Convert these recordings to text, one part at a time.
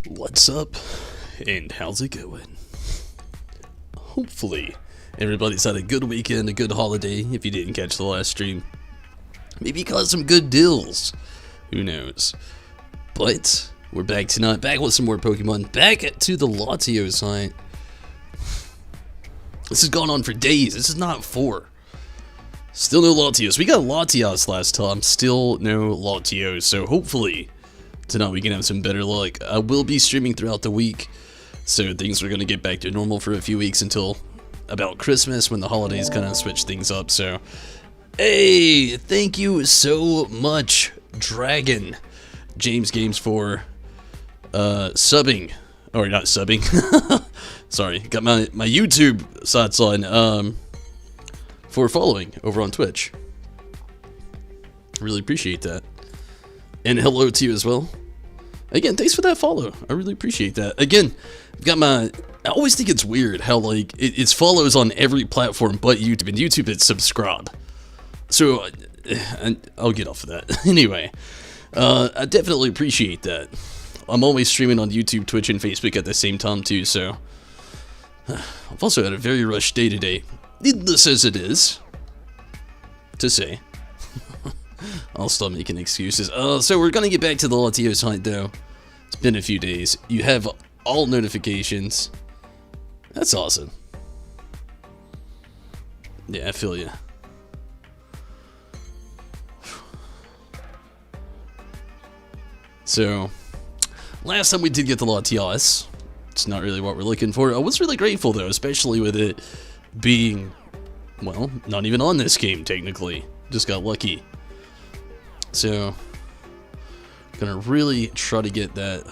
What's up, and how's it going? Hopefully, everybody's had a good weekend, a good holiday, if you didn't catch the last stream. Maybe you caught some good deals. Who knows? But, we're back tonight, back with some more Pokemon, back to the Latios hunt. This has gone on for days, this is not 4. Still no Latios. We got Latios last time, still no Latios, so hopefully tonight we can have some better luck. I will be streaming throughout the week, so things are going to get back to normal for a few weeks until about Christmas when the holidays kind of switch things up. So, hey, thank you so much, Dragon James Games, for subbing, or not subbing. Sorry, got my YouTube sites on for following over on Twitch. Really appreciate that. And hello to you as well. Again, thanks for that follow. I really appreciate that. Again, I've got I always think it's weird how, like, it's follows on every platform but YouTube. And YouTube, it's subscribe. So, I'll get off of that. Anyway, I definitely appreciate that. I'm always streaming on YouTube, Twitch, and Facebook at the same time, too, so I've also had a very rushed day today. Needless as it is to say. I'll stop making excuses. So we're gonna get back to the Latios hunt, though. It's been a few days. You have all notifications. That's awesome. Yeah, I feel you. So, last time we did get the Latios. It's not really what we're looking for. I was really grateful, though, especially with it being, well, not even on this game, technically. Just got lucky. So, gonna really try to get that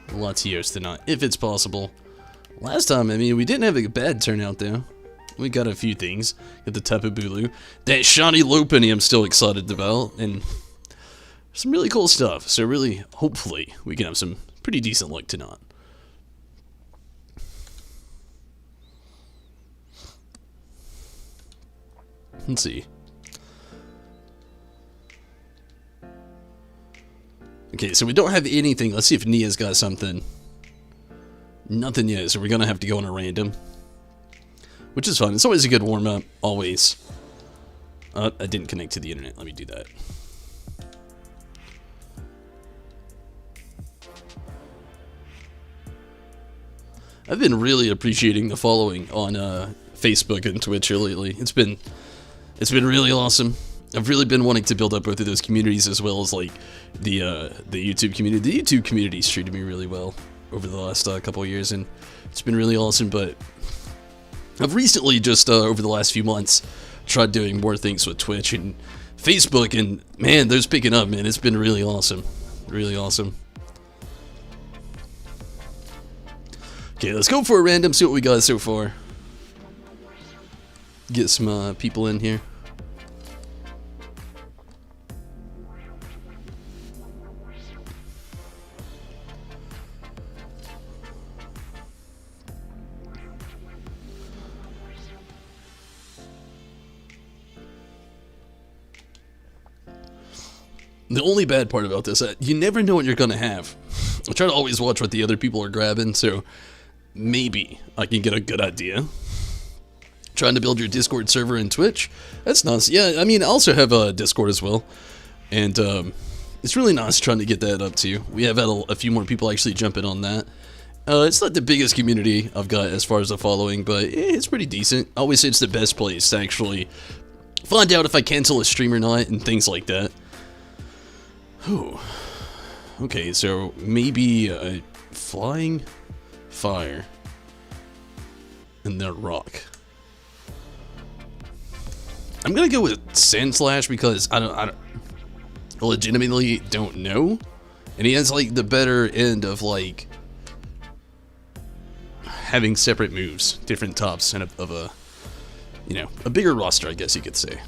Latios tonight, if it's possible. Last time, I mean, we didn't have a bad turnout, though. We got a few things. Got the Tapu Bulu. That shiny Lopunny I'm still excited about, and some really cool stuff. So really, hopefully, we can have some pretty decent luck tonight. Let's see. Okay, so we don't have anything. Let's see if Nia's got something. Nothing yet, so we're going to have to go on a random. Which is fun. It's always a good warm-up. Always. I didn't connect to the internet. Let me do that. I've been really appreciating the following on Facebook and Twitch lately. It's been really awesome. I've really been wanting to build up both of those communities as well as, like, the YouTube community. The YouTube community's treated me really well over the last couple of years, and it's been really awesome. But I've recently, just over the last few months, tried doing more things with Twitch and Facebook, and man, those picking up, man. It's been really awesome. Really awesome. Okay, let's go for a random, see what we got so far. Get some people in here. The only bad part about this, you never know what you're going to have. I try to always watch what the other people are grabbing, so maybe I can get a good idea. Trying to build your Discord server in Twitch? That's nice. Yeah, I mean, I also have a Discord as well. And it's really nice trying to get that up too. We have had a few more people actually jump in on that. It's not the biggest community I've got as far as the following, but it's pretty decent. I always say it's the best place to actually find out if I cancel a stream or not and things like that. Ooh. Okay, so maybe flying fire and then rock. I'm gonna go with Sand Slash because I legitimately don't know, and he has like the better end of like having separate moves, different tops, and of a, you know, a bigger roster, I guess you could say.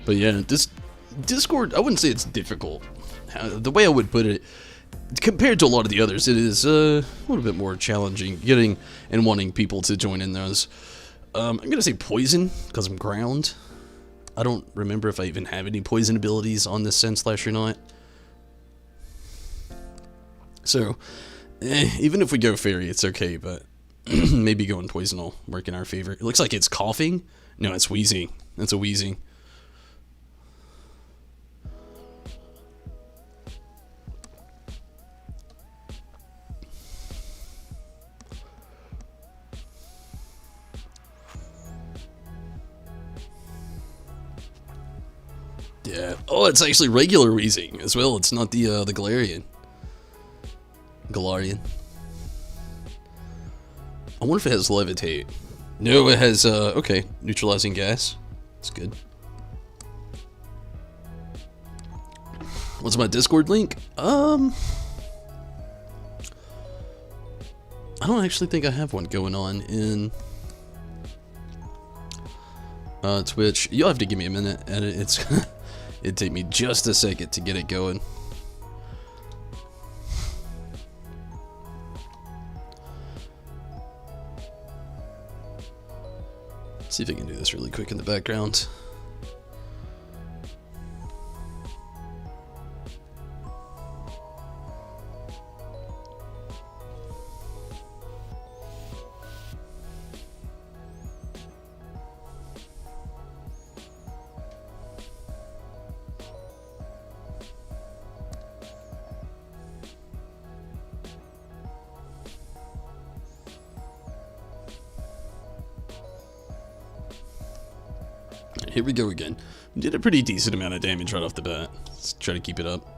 But yeah, this Discord, I wouldn't say it's difficult. The way I would put it, compared to a lot of the others, it is a little bit more challenging getting and wanting people to join in those. I'm going to say poison, because I'm ground. I don't remember if I even have any poison abilities on this Sand Slash or not. So, even if we go Fairy, it's okay, but maybe going Poison will work in our favor. It looks like it's coughing. No, it's wheezing. That's a wheezing. Yeah. Oh, it's actually regular wheezing as well. It's not the Galarian. Galarian. I wonder if it has Levitate. No, it has, okay, neutralizing gas. That's good. What's my Discord link? I don't actually think I have one going on in Twitch. You'll have to give me a minute, and it's it'd take me just a second to get it going. See if I can do this really quick in the background. Here we go again. We did a pretty decent amount of damage right off the bat. Let's try to keep it up.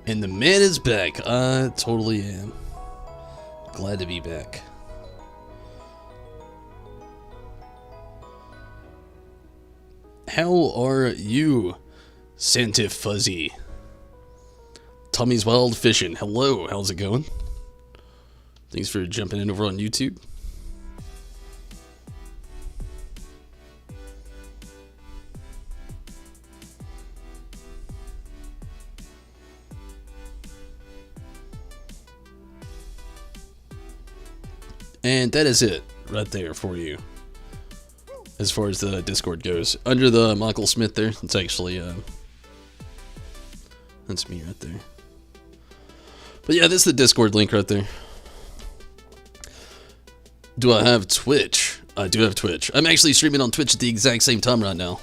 And the man is back. I totally am. Glad to be back. How are you, Santa Fuzzy? Tommy's Wild Fishing. Hello, how's it going? Thanks for jumping in over on YouTube. And that is it right there for you. As far as the Discord goes. Under the Michael Smith there, it's actually, that's me right there. But yeah, this is the Discord link right there. Do I have Twitch? I do have Twitch. I'm actually streaming on Twitch at the exact same time right now.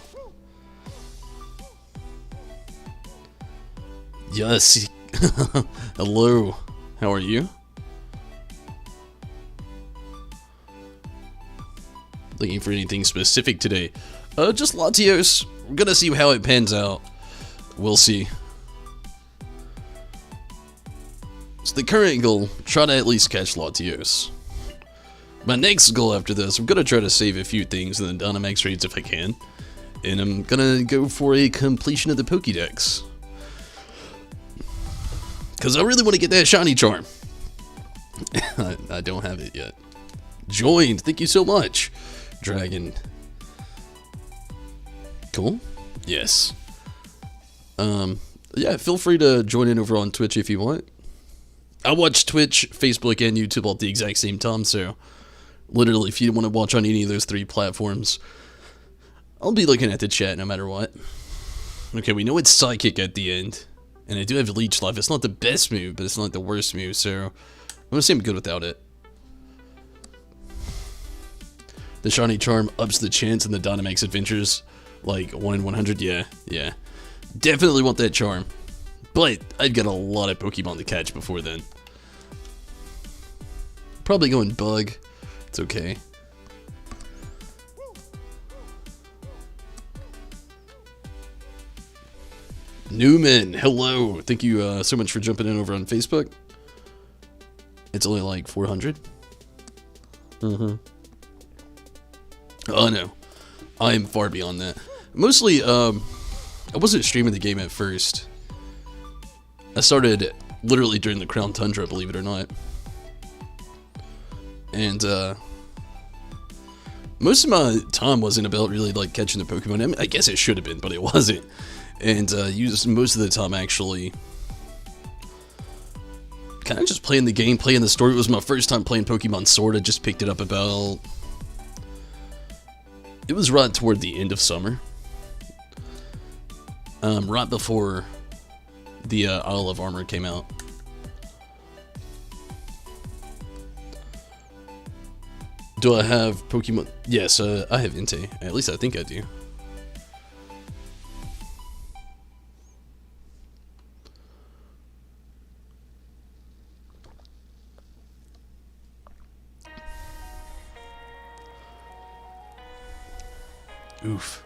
Yes. Hello. How are you? Looking for anything specific today? Just Latios. We're gonna see how it pans out. We'll see. So the current goal, try to at least catch Latios. My next goal after this, I'm gonna try to save a few things in the Dynamax raids if I can. And I'm gonna go for a completion of the Pokédex. Because I really want to get that shiny charm. I don't have it yet. Joined, thank you so much. Dragon. Cool. Yes. Yeah, feel free to join in over on Twitch if you want. I watch Twitch, Facebook, and YouTube all at the exact same time, so literally if you want to watch on any of those three platforms, I'll be looking at the chat no matter what. Okay, we know it's Psychic at the end, and I do have Leech Life. It's not the best move, but it's not the worst move, so I'm gonna say I'm good without it. The shiny charm ups the chance in the Dynamax adventures, like 1 in 100. Yeah. Definitely want that charm. But I've got a lot of Pokemon to catch before then. Probably going bug. It's okay. Newman, hello. Thank you so much for jumping in over on Facebook. It's only like 400. Oh no, I am far beyond that. Mostly, I wasn't streaming the game at first. I started literally during the Crown Tundra, believe it or not. And most of my time wasn't about really like catching the Pokemon. I mean, I guess it should have been, but it wasn't. And used most of the time actually kind of just playing the game, playing the story. It was my first time playing Pokemon Sword. I just picked it up about... It was right toward the end of summer. Right before the Isle of Armor came out. Do I have Pokemon? Yes, I have Entei. At least I think I do. Oof.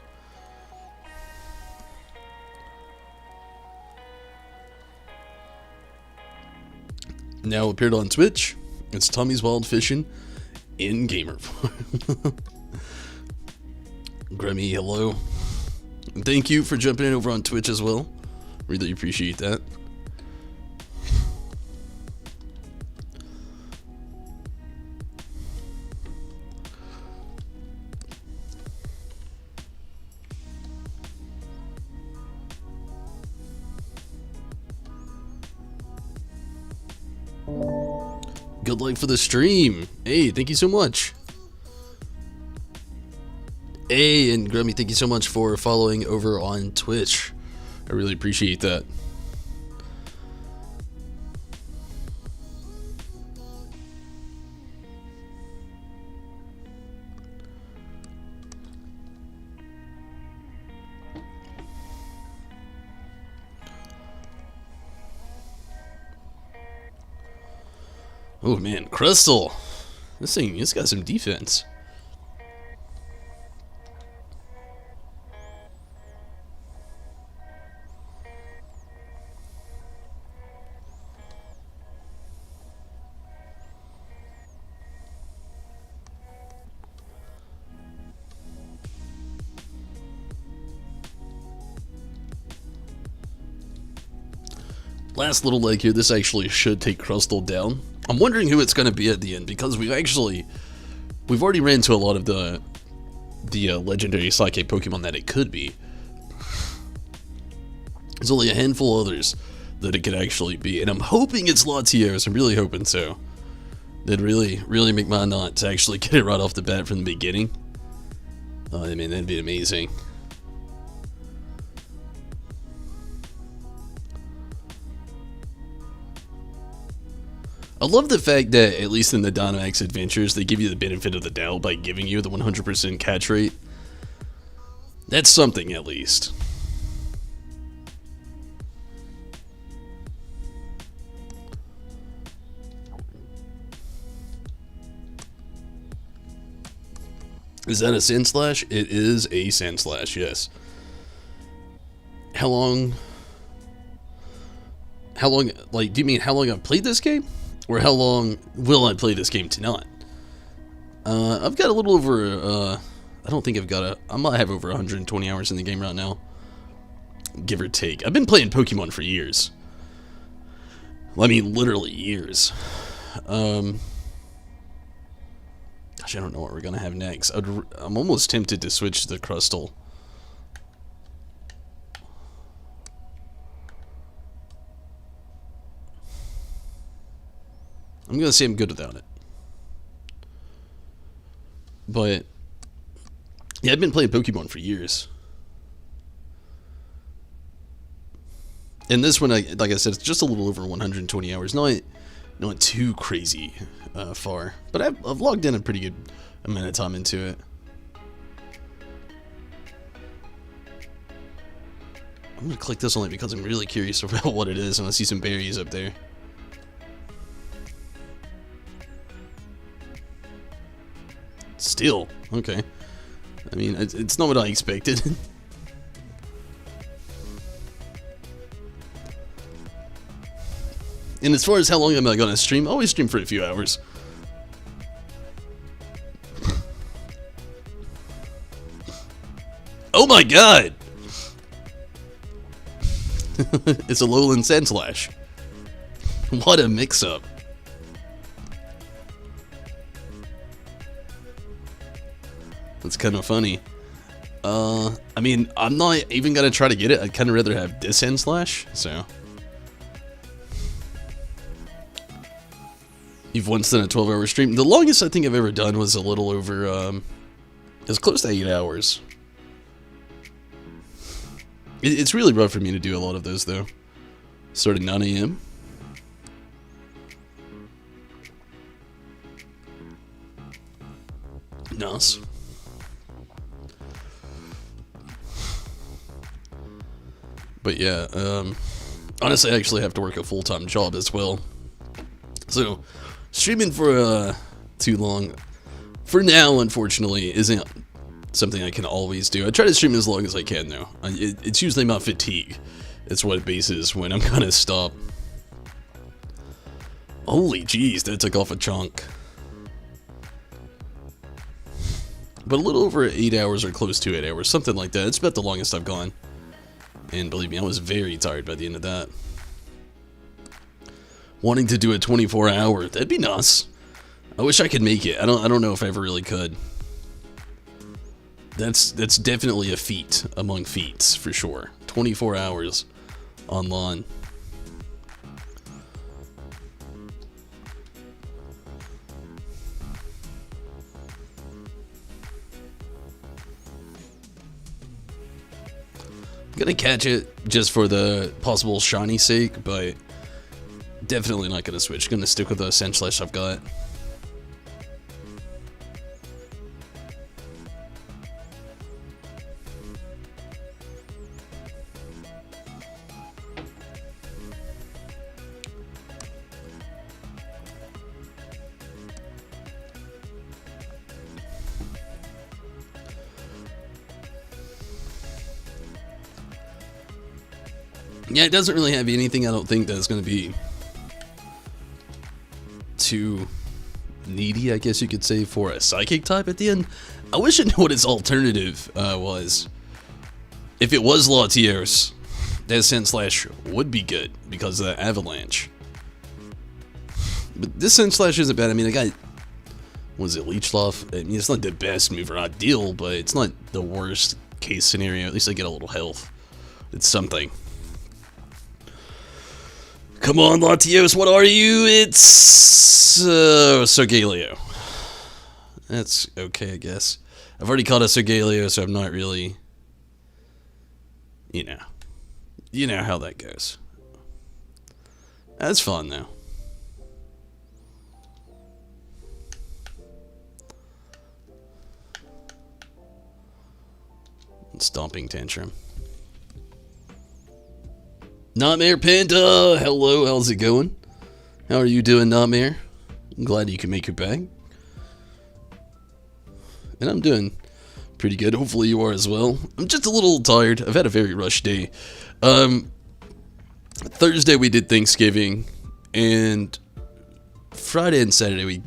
Now appeared on Twitch. It's Tommy's Wild Fishing in gamer form. Grammy, hello. And thank you for jumping in over on Twitch as well. Really appreciate that. Good luck for the stream. Hey, thank you so much. Hey, and Grammy, thank you so much for following over on Twitch. I really appreciate that. Oh man, Crystal. This thing, it's got some defense. Last little leg here, this actually should take Crystal down. I'm wondering who it's going to be at the end, because we've already ran into a lot of the legendary Psychic Pokemon that it could be. There's only a handful of others that it could actually be, and I'm hoping it's Latios. I'm really hoping so. That'd really make my knot to actually get it right off the bat from the beginning. Oh, I mean, that'd be amazing. I love the fact that, at least in the Dynamax adventures, they give you the benefit of the doubt by giving you the 100% catch rate. That's something, at least. Is that a Sandslash? It is a Sandslash, yes. How long, like, do you mean how long I've played this game? Or how long will I play this game tonight? I've got a little over, I don't think I might have over 120 hours in the game right now. Give or take. I've been playing Pokemon for years. I mean, literally years. Gosh, I don't know what we're gonna have next. I'm almost tempted to switch to the Crystal. I'm gonna say I'm good without it. But yeah, I've been playing Pokemon for years. And this one, like I said, it's just a little over 120 hours. Not too crazy far. But I've logged in a pretty good amount of time into it. I'm gonna click this only because I'm really curious about what it is, and I see some berries up there. Still, okay. I mean, it's not what I expected. And as far as how long am I gonna stream, I always stream for a few hours. Oh my god! It's a lowland Sandslash. What a mix-up. That's kind of funny. I mean, I'm not even gonna try to get it. I'd kind of rather have this Sandslash, so. You've once done a 12-hour stream. The longest I think I've ever done was a little over, it was close to 8 hours. It's really rough for me to do a lot of those, though. Start at 9 a.m. Nice. But yeah, honestly, I actually have to work a full-time job as well. So, streaming for too long, for now, unfortunately, isn't something I can always do. I try to stream as long as I can, though. It's usually my fatigue. It's what it bases when I'm gonna stop. Holy jeez, that took off a chunk. But a little over 8 hours or close to 8 hours, something like that. It's about the longest I've gone. And believe me, I was very tired by the end of that. Wanting to do a 24-hour, that'd be nice. I wish I could make it. I don't know if I ever really could. That's definitely a feat among feats, for sure. 24 hours online. I'm gonna catch it just for the possible shiny sake, but definitely not gonna switch. Gonna stick with the Sandslash I've got. Yeah, it doesn't really have anything, I don't think, that's going to be too needy, I guess you could say, for a Psychic type at the end. I wish I knew what its alternative was. If it was Latios, that Sandslash would be good because of that Avalanche. But this Sandslash isn't bad. I mean, I got, was it Leechloff? I mean, it's not the best move or ideal, but it's not the worst case scenario. At least I get a little health. It's something. Come on, Latios, what are you? It's Sergaleo. That's okay, I guess. I've already caught a Sergaleo, so I'm not really, you know how that goes. That's fun, though. Stomping Tantrum. Nightmare Panda, hello, how's it going? How are you doing, Nightmare? I'm glad you can make it back. And I'm doing pretty good, hopefully you are as well. I'm just a little tired, I've had a very rushed day. Thursday we did Thanksgiving, and Friday and Saturday we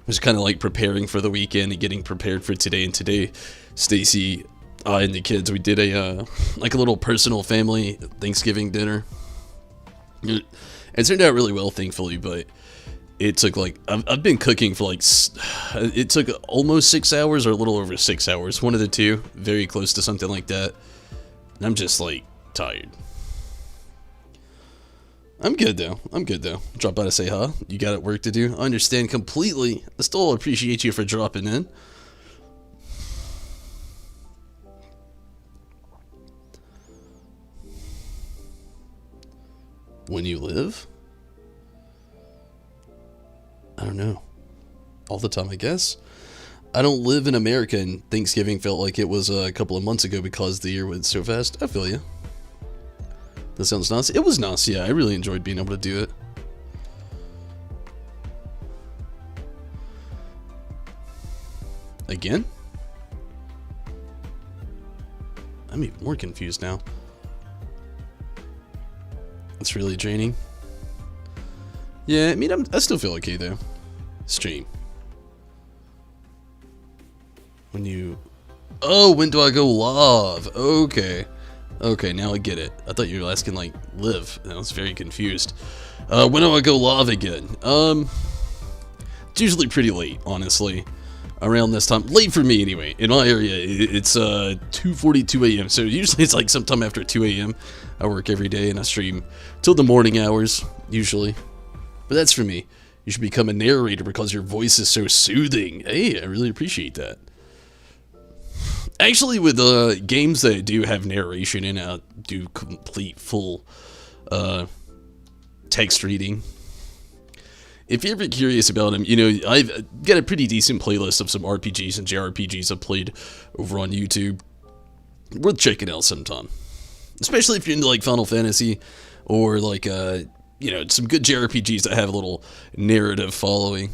was kind of like preparing for the weekend and getting prepared for today. And today, Stacy, I and the kids, we did a like a little personal family Thanksgiving dinner. It turned out really well, thankfully, but it took like, I've been cooking for like, it took almost 6 hours or a little over 6 hours, one of the two, very close to something like that. And I'm just like tired. I'm good though. Drop by to say hi. You got work to do. I understand completely. I still appreciate you for dropping in. When you live? I don't know. All the time, I guess. I don't live in America, and Thanksgiving felt like it was a couple of months ago because the year went so fast. I feel you. That sounds nice. It was nice, yeah. I really enjoyed being able to do it. Again? I'm even more confused now. It's really draining. Yeah, I mean, I still feel okay, though. Stream. When you... Oh, when do I go live? Okay. Okay, now I get it. I thought you were asking, like, live. And I was very confused. When do I go live again? It's usually pretty late, honestly. Around this time. Late for me, anyway. In my area, it's 2:42 a.m. So usually it's like sometime after 2 a.m. I work every day and I stream till the morning hours, usually. But that's for me. You should become a narrator because your voice is so soothing. Hey, I really appreciate that. Actually, with games that do have narration in it, I do complete full text reading. If you're ever curious about them, you know, I've got a pretty decent playlist of some RPGs and JRPGs I've played over on YouTube. Worth checking out sometime. Especially if you're into, like, Final Fantasy or, like, you know, some good JRPGs that have a little narrative following.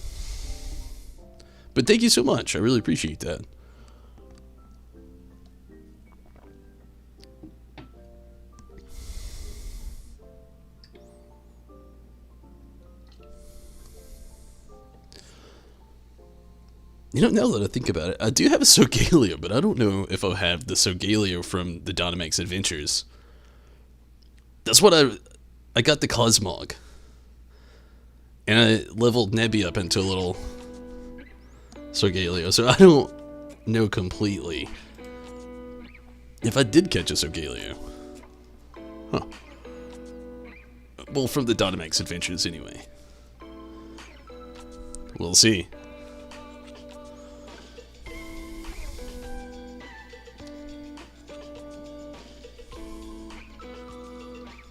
But thank you so much. I really appreciate that. You know, now that I think about it, I do have a Sogaleo, but I don't know if I'll have the Sogaleo from the Dynamax Adventures. That's what I got the Cosmog. And I leveled Nebby up into a little Sogaleo, so I don't know completely if I did catch a Sogaleo. Huh. Well, from the Dynamax Adventures, anyway. We'll see.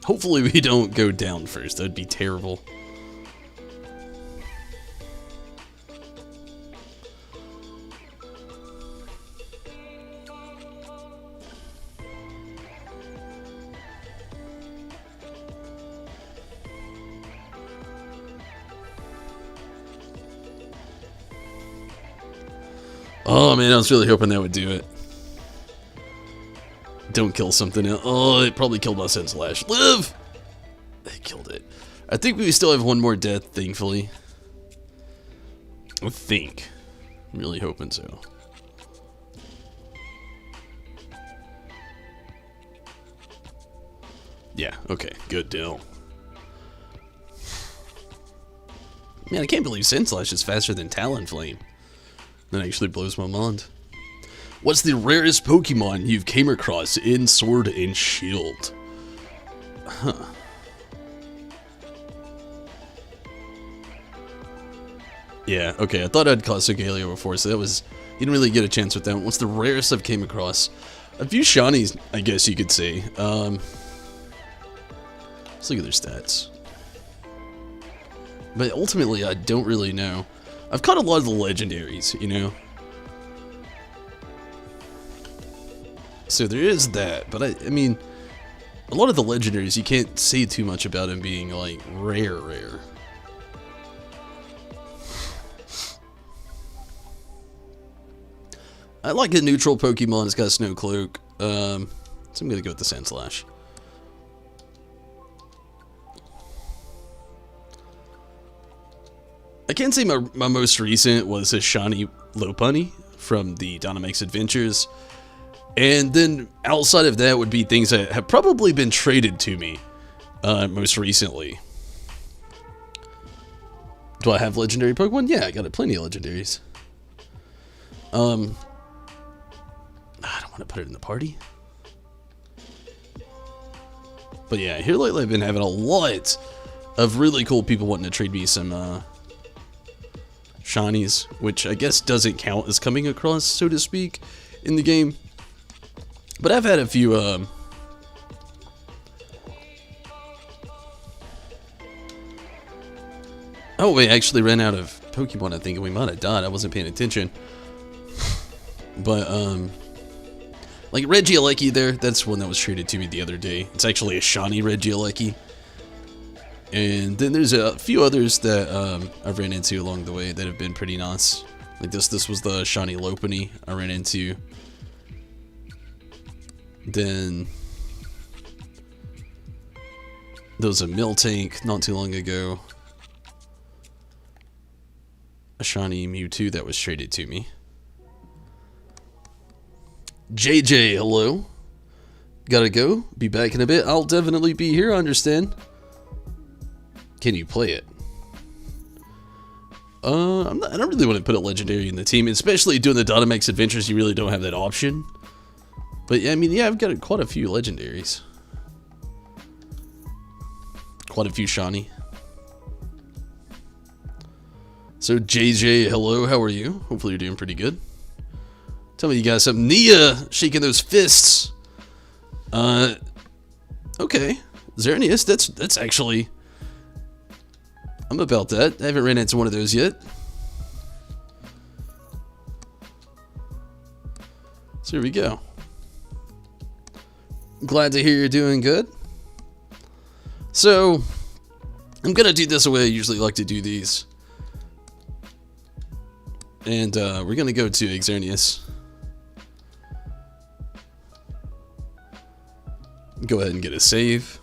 Hopefully we don't go down first. That'd be terrible. Oh man, I was really hoping that would do it. Don't kill something else. Oh, it probably killed my Senslash. Live! It killed it. I think we still have one more death, thankfully. I think. I'm really hoping so. Yeah, okay. Good deal. Man, I can't believe Senslash is faster than Talonflame. That actually blows my mind. What's the rarest Pokemon you've came across in Sword and Shield? Huh. Yeah, okay, I thought I'd caught Sogaleo before, so that was... You didn't really get a chance with that one. What's the rarest I've came across? A few shinies, I guess you could say. Let's look at their stats. But ultimately, I don't really know. I've caught a lot of the legendaries, you know? So there is that, but I mean, a lot of the legendaries, you can't say too much about them being, like, rare. I like a neutral Pokemon, it's got a Snow Cloak, so I'm gonna go with the Sandslash. I can say my most recent was a shiny Lopunny from the Dynamax Adventures. And then outside of that would be things that have probably been traded to me most recently. Do I have legendary Pokemon? Yeah, I got plenty of legendaries. I don't want to put it in the party. But yeah, here lately I've been having a lot of really cool people wanting to trade me some shinies, which I guess doesn't count as coming across, so to speak, in the game. But I've had a few, Oh, we actually ran out of Pokemon, I think, and we might have died. I wasn't paying attention. But, Like Regieleki there, that's one that was traded to me the other day. It's actually a shiny Regieleki. And then there's a few others that I've ran into along the way that have been pretty nice. Like this was the shiny Lopunny I ran into. Then there was a Miltank not too long ago. A shiny Mewtwo that was traded to me. JJ, hello. Gotta go. Be back in a bit. I'll definitely be here, I understand. Can you play it? I don't really want to put a legendary in the team, especially doing the Dynamax adventures. You really don't have that option. But yeah, I mean, yeah, I've got quite a few legendaries. Quite a few shiny. So JJ, hello, how are you? Hopefully you're doing pretty good. Tell me you guys something. Nia shaking those fists. Okay. Xerneas, that's actually... I'm about that. I haven't ran into one of those yet. So here we go. Glad to hear you're doing good. So, I'm gonna do this the way I usually like to do these. And we're gonna go to Xerneas. Go ahead and get a save.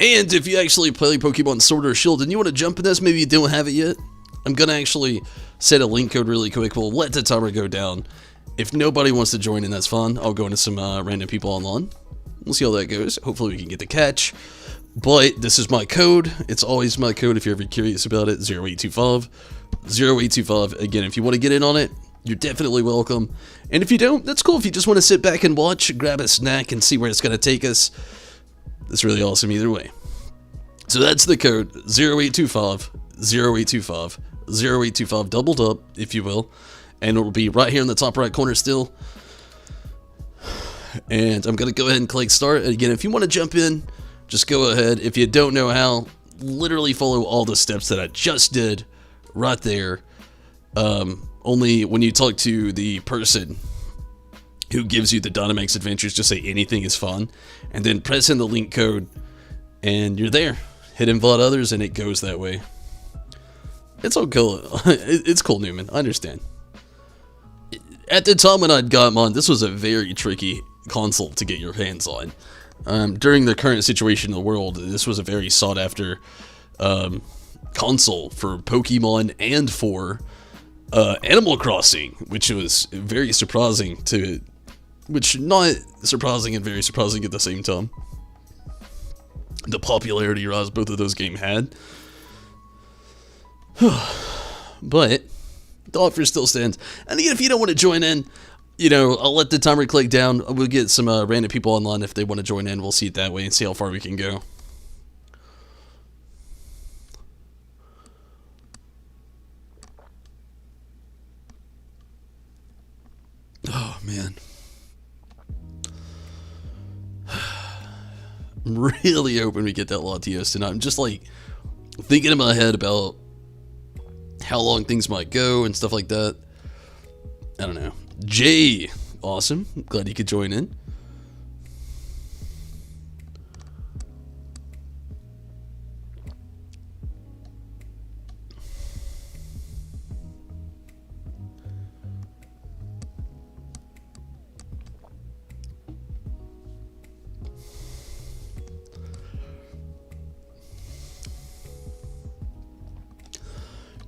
And if you actually play Pokemon Sword or Shield and you want to jump in this, maybe you don't have it yet, I'm going to actually set a link code really quick. We'll let the timer go down. If nobody wants to join in, that's fun. I'll go into some random people online. We'll see how that goes. Hopefully we can get the catch. But this is my code. It's always my code if you're ever curious about it. 0825. 0825. Again, if you want to get in on it, you're definitely welcome. And if you don't, that's cool. If you just want to sit back and watch, grab a snack, and see where it's going to take us, that's really awesome either way. So that's the code, 0825, 0825, 0825, doubled up, if you will. And it will be right here in the top right corner still. And I'm going to go ahead and click start. And again, if you want to jump in, just go ahead. If you don't know how, literally follow all the steps that I just did right there. Only when you talk to the person who gives you the Dynamax adventures, just say anything is fun, and then press in the link code, and you're there. Hit invite others, and it goes that way. It's all cool. It's cool, Newman. I understand. At the time when I'd got mine, this was a very tricky console to get your hands on. During the current situation in the world, this was a very sought-after console for Pokemon and for Animal Crossing, which was very surprising to... Which, not surprising and very surprising at the same time. The popularity rise both of those games had. But, the offer still stands. And again, if you don't want to join in, you know, I'll let the timer click down. We'll get some random people online if they want to join in. We'll see it that way and see how far we can go. Oh, man. I'm really hoping we get that Latios tonight. I'm just like thinking in my head about how long things might go and stuff like that. I don't know. Jay, awesome. Glad you could join in.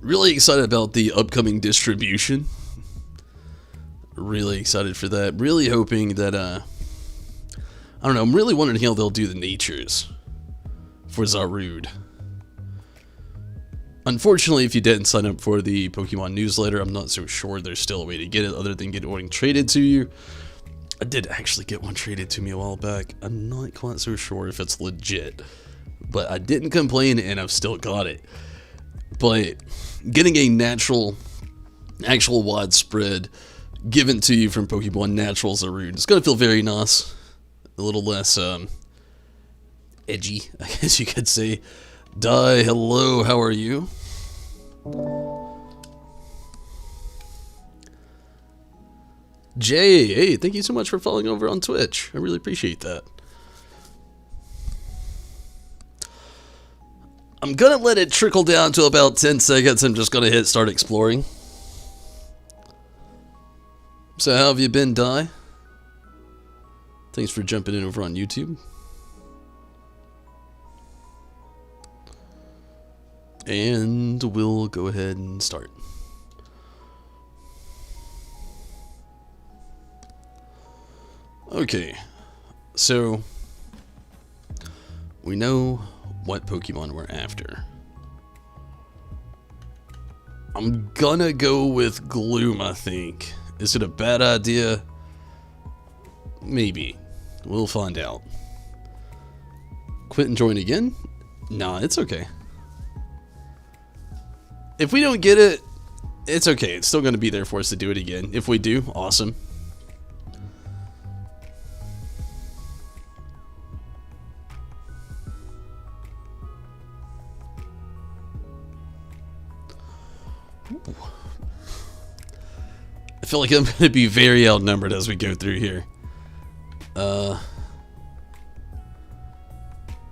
Really excited about the upcoming distribution. Really excited for that. Really hoping that, I don't know, I'm really wondering how they'll do the natures for Zarude. Unfortunately, if you didn't sign up for the Pokemon newsletter, I'm not so sure there's still a way to get it other than get one traded to you. I did actually get one traded to me a while back. I'm not quite so sure if it's legit, but I didn't complain and I've still got it. But getting a actual widespread given to you from Pokemon Natural Zarude, it's going to feel very nice. A little less, edgy, I guess you could say. Di, hello, how are you? Jay, hey, thank you so much for following over on Twitch. I really appreciate that. I'm gonna let it trickle down to about 10 seconds. I'm just gonna hit start exploring. So how have you been, Di? Thanks for jumping in over on YouTube. And we'll go ahead and start. Okay, so we know what Pokemon we're after. I'm gonna go with Gloom, I think. Is it a bad idea? Maybe. We'll find out. Quit and join again? Nah, it's okay. If we don't get it, it's okay. It's still gonna be there for us to do it again. If we do, awesome. Ooh. I feel like I'm going to be very outnumbered as we go through here.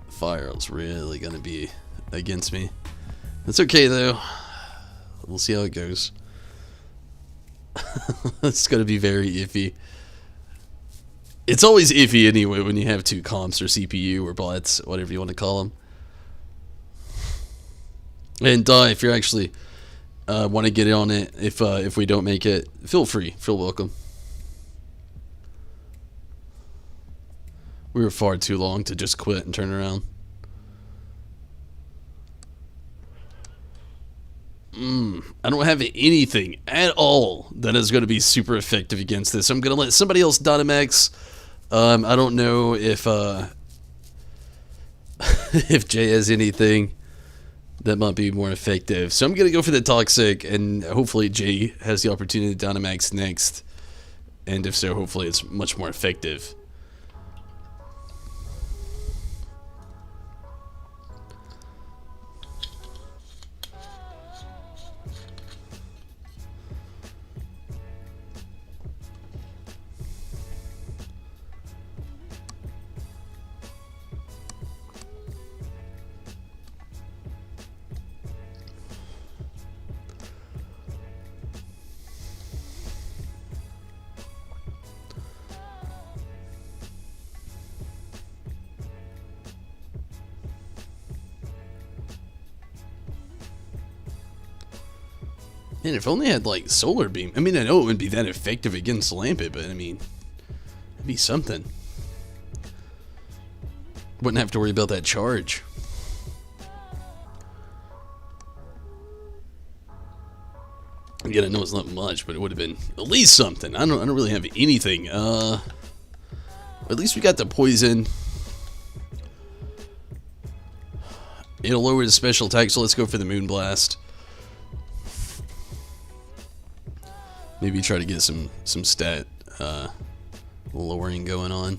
Fire's really going to be against me. That's okay though. We'll see how it goes. It's going to be very iffy. It's always iffy anyway when you have two comps or CPU or bots, whatever you want to call them. And if you're actually want to get in on it, if we don't make it, feel free, feel welcome. We were far too long to just quit and turn around. I don't have anything at all that is going to be super effective against this. I'm going to let somebody else Dynamax. I don't know if if Jay has anything that might be more effective. So I'm going to go for the Toxic, and hopefully Jay has the opportunity to Dynamax next. And if so, hopefully it's much more effective. Man, if only I had, like, Solar Beam. I mean, I know it wouldn't be that effective against Lampet, but, I mean, it'd be something. Wouldn't have to worry about that charge. Again, I know it's not much, but it would have been at least something. I don't really have anything. At least we got the Poison. It'll lower the special attack, so let's go for the Moonblast. Maybe try to get some stat lowering going on.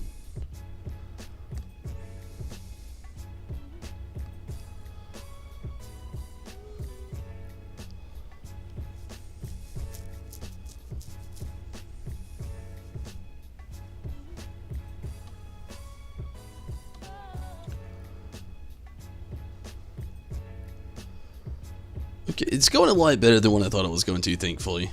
Okay, it's going a lot better than what I thought it was going to, thankfully.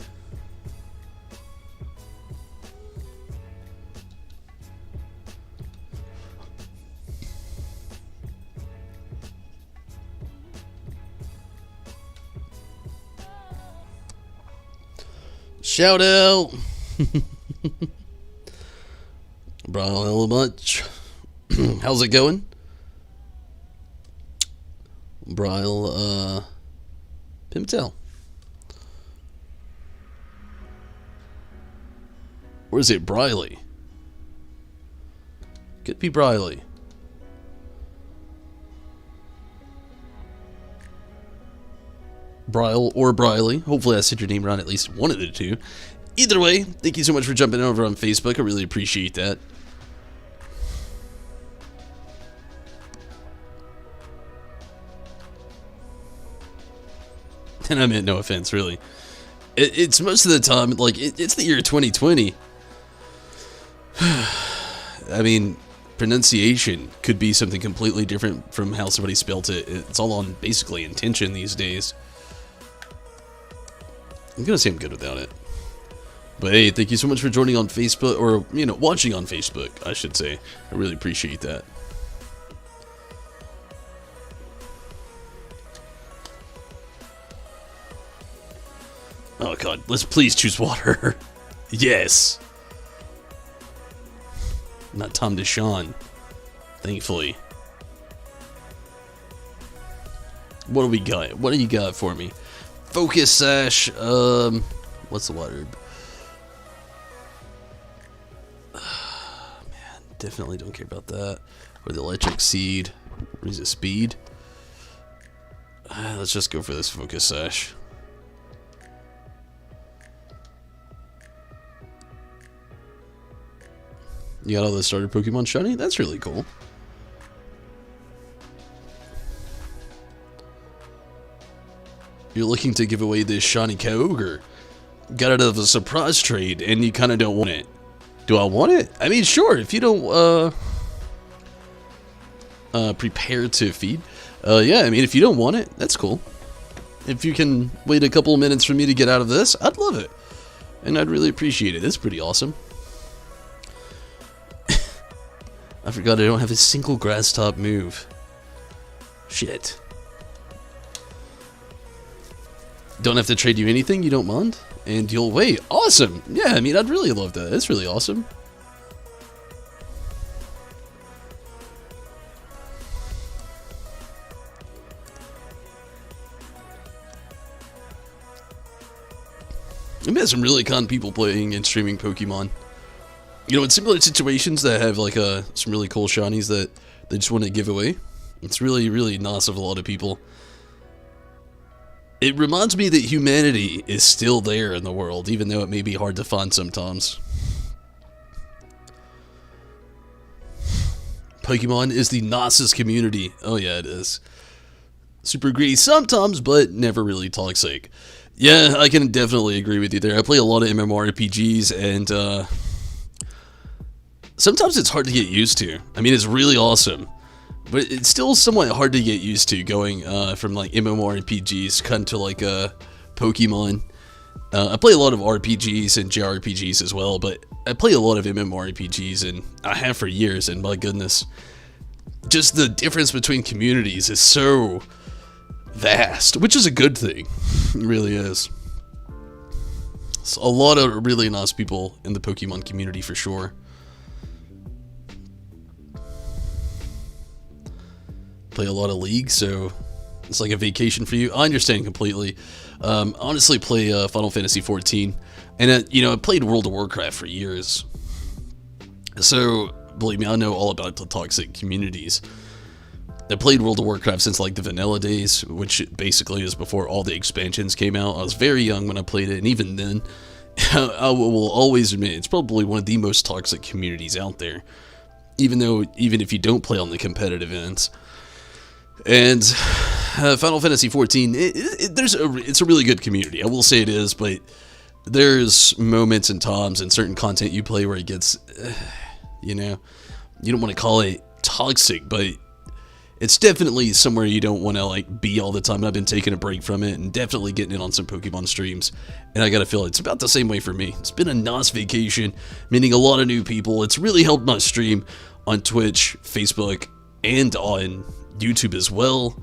Shout out! Bro, much. How's it going? Bryle, Pimptel. Or is it Briley? Could be Briley. Bryle or Briley. Hopefully I said your name around at least one of the two. Either way, thank you so much for jumping over on Facebook. I really appreciate that. And I meant no offense, really. It's most of the time, like, it's the year 2020. I mean, pronunciation could be something completely different from how somebody spelt it. It's all on basically intention these days. I'm gonna say I'm good without it. But hey, thank you so much for joining on Facebook, or, you know, watching on Facebook, I should say. I really appreciate that. Oh god, let's please choose water. Yes! Not Tom DeShawn, thankfully. What do we got? What do you got for me? Focus Sash, what's the water? Man, definitely don't care about that. Or the Electric Seed. What is it, Speed? Let's just go for this Focus Sash. You got all the starter Pokemon shiny? That's really cool. You're looking to give away this shiny Kyogre. Got it out of a surprise trade, and you kind of don't want it. Do I want it? I mean, sure, if you don't, prepare to feed. Yeah, I mean, if you don't want it, that's cool. If you can wait a couple of minutes for me to get out of this, I'd love it. And I'd really appreciate it. It's pretty awesome. I forgot I don't have a single grass top move. Shit. Don't have to trade you anything, you don't mind? And you'll wait. Awesome! Yeah, I mean, I'd really love that. That's really awesome. I've met some really con people playing and streaming Pokemon. You know, in similar situations that have like some really cool shinies that they just want to give away. It's really, really nice of a lot of people. It reminds me that humanity is still there in the world, even though it may be hard to find sometimes. Pokemon is the nicest community. Oh yeah, it is. Super greedy sometimes, but never really toxic. Yeah, I can definitely agree with you there. I play a lot of MMORPGs, and sometimes it's hard to get used to. I mean, it's really awesome, but it's still somewhat hard to get used to going from like MMORPGs kind to like Pokemon. I play a lot of RPGs and JRPGs as well, but I play a lot of MMORPGs, and I have for years, and my goodness, just the difference between communities is so vast, which is a good thing. It really is. It's a lot of really nice people in the Pokemon community for sure. Play a lot of League, so it's like a vacation for you. I understand completely. Honestly, play Final Fantasy 14, and you know, I played World of Warcraft for years. So believe me, I know all about the toxic communities. I played World of Warcraft since like the vanilla days, which basically is before all the expansions came out. I was very young when I played it, and even then, I will always admit it's probably one of the most toxic communities out there. Even if you don't play on the competitive ends. And Final Fantasy 14, it's a really good community. I will say it is, but there's moments and times in certain content you play where it gets, you know, you don't want to call it toxic, but it's definitely somewhere you don't want to like be all the time. I've been taking a break from it and definitely getting in on some Pokemon streams, and I gotta feel it's about the same way for me. It's been a nice vacation, meeting a lot of new people. It's really helped my stream on Twitch, Facebook, and on YouTube as well,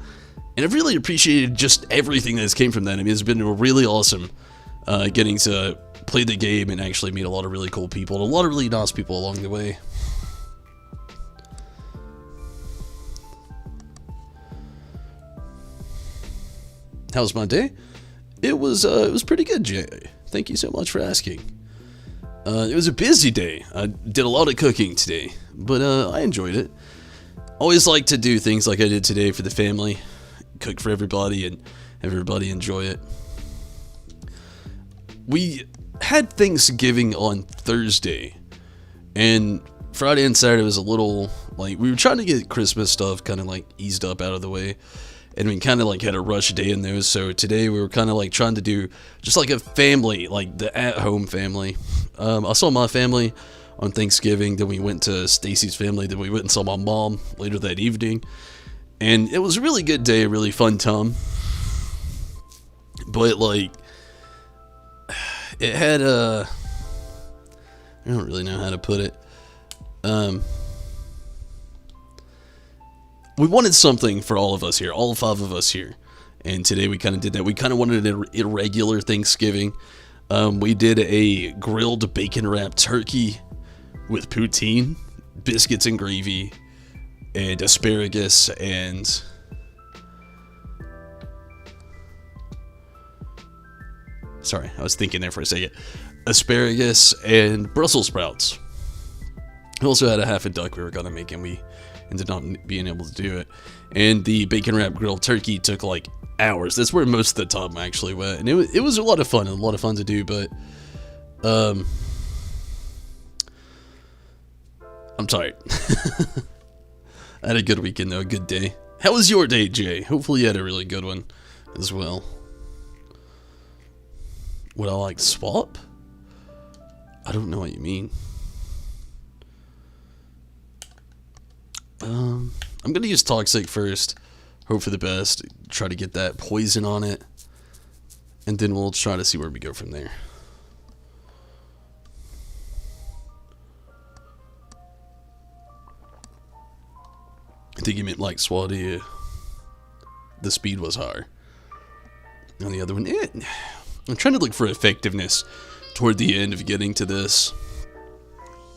and I've really appreciated just everything that's came from that. I mean, it's been really awesome getting to play the game and actually meet a lot of really cool people and a lot of really nice people along the way. How was my day? It was pretty good, Jay. Thank you so much for asking. It was a busy day. I did a lot of cooking today, but I enjoyed it. Always like to do things like I did today for the family, cook for everybody and have everybody enjoy it. We had Thanksgiving on Thursday, and Friday and Saturday was a little, like, we were trying to get Christmas stuff kind of like eased up out of the way, and we kind of like had a rush day in those, so today we were kind of like trying to do just like a family, like the at-home family. I saw my family on Thanksgiving. Then we went to Stacy's family. Then we went and saw my mom later that evening. And it was a really good day, a really fun time. But, like, it had a... I don't really know how to put it. We wanted something for all of us here, all 5 of us here. And today we kind of did that. We kind of wanted an irregular Thanksgiving. We did a grilled bacon-wrapped turkey with poutine, biscuits and gravy, and asparagus, and... Sorry, I was thinking there for a second. Asparagus and Brussels sprouts. We also had a half a duck we were going to make, and we ended up not being able to do it. And the bacon-wrapped grilled turkey took, like, hours. That's where most of the time actually went. And it was a lot of fun, to do, but... I'm tired. I had a good weekend, though, a good day. How was your day, Jay? Hopefully you had a really good one as well. Would I like swap? I don't know what you mean. I'm gonna use Toxic first. Hope for the best. Try to get that poison on it. And then we'll try to see where we go from there. I think you meant like Swati. The speed was higher. On the other one, I'm trying to look for effectiveness toward the end of getting to this.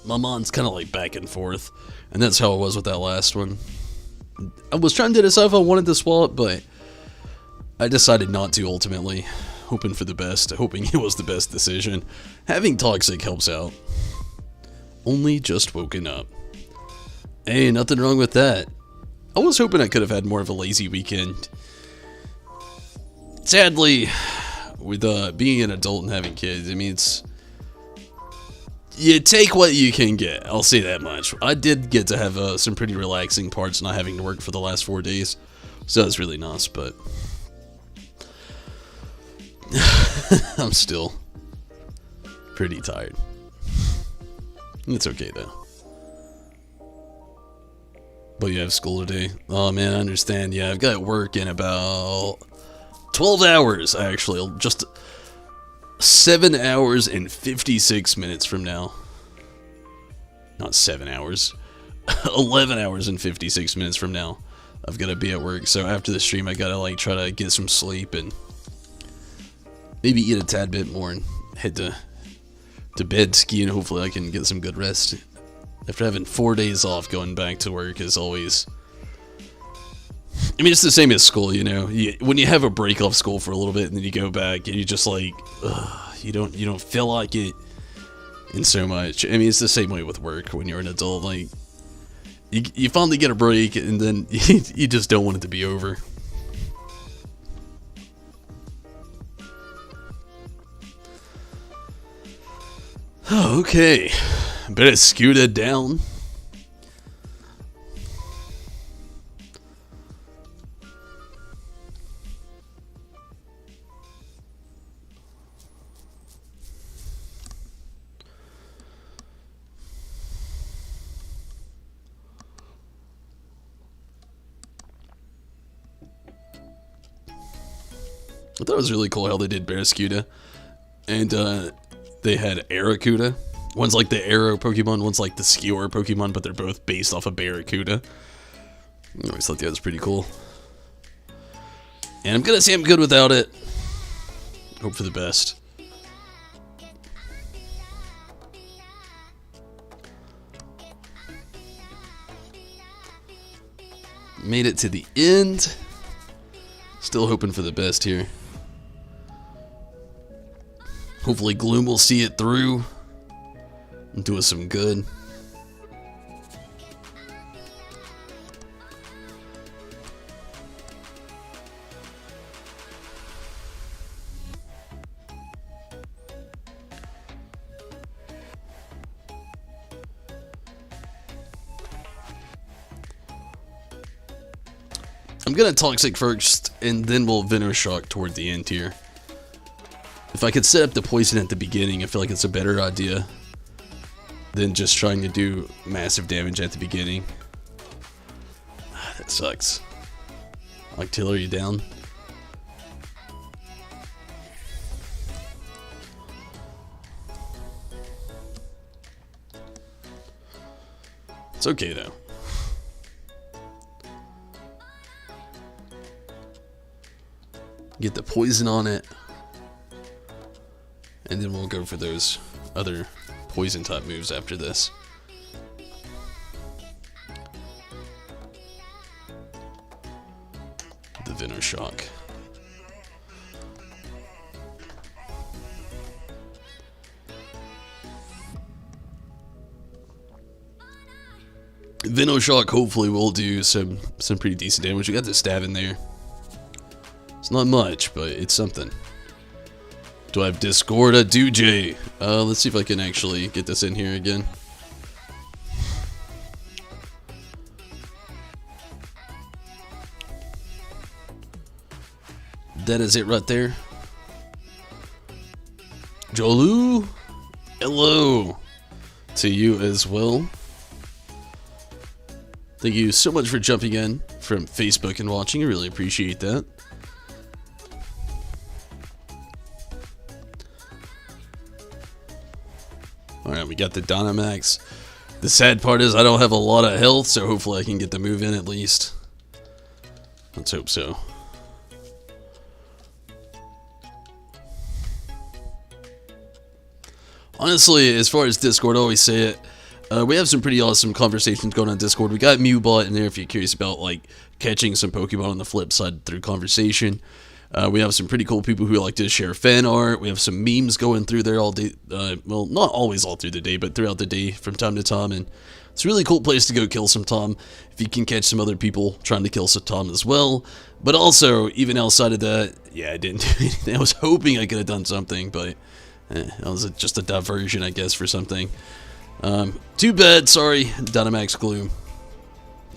My mind's kind of like back and forth, and that's how it was with that last one. I was trying to decide if I wanted to swap, but I decided not to ultimately, hoping for the best, hoping it was the best decision. Having Toxic helps out. Only just woken up. Hey, nothing wrong with that. I was hoping I could have had more of a lazy weekend. Sadly, with being an adult and having kids, I mean, you take what you can get. I'll say that much. I did get to have some pretty relaxing parts, not having to work for the last 4 days, so that's really nice. But I'm still pretty tired. It's okay though. But you have school today. Oh man, I understand. Yeah, I've got work in about 12 hours, actually. Just 7 hours and 56 minutes from now. Not 7 hours. 11 hours and 56 minutes from now. I've got to be at work. So after the stream, I got to like try to get some sleep and maybe eat a tad bit more and head to bed ski, and hopefully I can get some good rest. After having 4 days off, going back to work is always... I mean, it's the same as school, you know. When you have a break off school for a little bit and then you go back and you just like, you don't feel like it in so much. I mean, it's the same way with work when you're an adult. Like, you finally get a break and then you just don't want it to be over. Okay, better scoot it down. I thought it was really cool how they did Barraskewda, and they had Arrokuda. One's like the Arrow Pokemon, one's like the Skewer Pokemon, but they're both based off of Barracuda. I always thought that was pretty cool. And I'm gonna say I'm good without it. Hope for the best. Made it to the end. Still hoping for the best here. Hopefully Gloom will see it through and do us some good. I'm gonna Toxic first, and then we'll Venoshock toward the end here. If I could set up the poison at the beginning, I feel like it's a better idea. than just trying to do massive damage at the beginning. That sucks. Artillery down. It's okay though. Get the poison on it. And then we'll go for those other poison type moves after this. The Venoshock. Venoshock hopefully will do some pretty decent damage. We got the stab in there. It's not much, but it's something. Do I have Discord? I do, Jay. Let's see if I can actually get this in here again. That is it right there. Jolu, hello to you as well. Thank you so much for jumping in from Facebook and watching. I really appreciate that. Alright, we got the Dynamax. The sad part is I don't have a lot of health, so hopefully I can get the move in at least. Let's hope so. Honestly, as far as Discord, I always say it. We have some pretty awesome conversations going on Discord. We got Mewbot in there if you're curious about like catching some Pokemon on the flip side through conversation. We have some pretty cool people who like to share fan art. We have some memes going through there all day. Well, not always all through the day, but throughout the day from time to time. And it's a really cool place to go kill some Tom if you can catch some other people trying to kill some Tom as well. But also, even outside of that, yeah, I didn't do anything. I was hoping I could have done something, but that was just a diversion, I guess, for something. Too bad, sorry, Dynamax Gloom.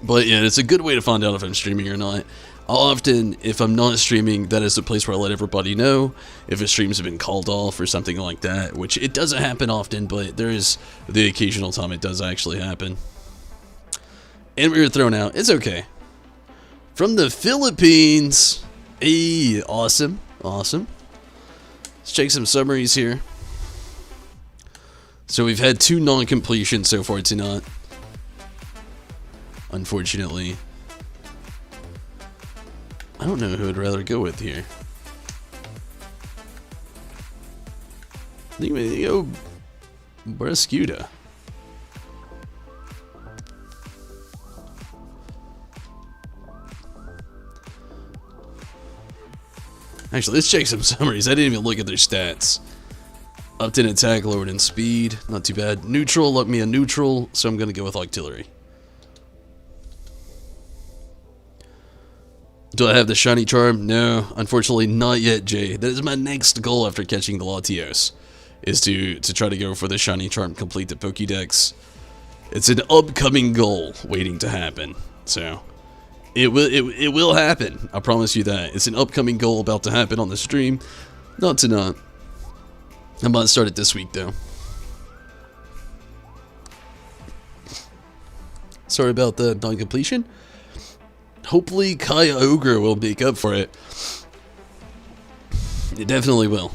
But yeah, it's a good way to find out if I'm streaming or not. I'll often, if I'm not streaming, that is the place where I let everybody know if a streams have been called off or something like that, which it doesn't happen often, but there is the occasional time it does actually happen. And we were thrown out. It's okay. From the Philippines. Hey, awesome, awesome. Let's check some summaries here. So we've had 2 non-completions so far tonight. Unfortunately. I don't know who I'd rather go with here. I think we go Barraskewda. Actually, let's check some summaries. I didn't even look at their stats. Upped in attack, lowered in speed. Not too bad. Neutral, up me a neutral, so I'm going to go with artillery. Do I have the shiny charm? No, unfortunately not yet, Jay. That is my next goal after catching the Latios, is to try to go for the shiny charm, complete the Pokédex. It's an upcoming goal waiting to happen, so it will happen. I promise you that. It's an upcoming goal about to happen on the stream. Not tonight. I might start it this week though. Sorry about the non-completion. Hopefully Kyogre will make up for it. It definitely will.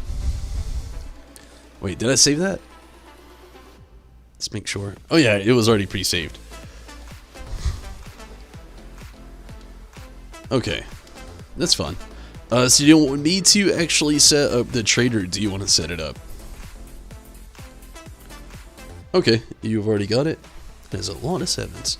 Wait, did I save that? Let's make sure. Oh yeah, it was already pre-saved. Okay, that's fine. So you don't want me to actually set up the trader, do you want to set it up? Okay, you've already got it. There's a lot of 7s.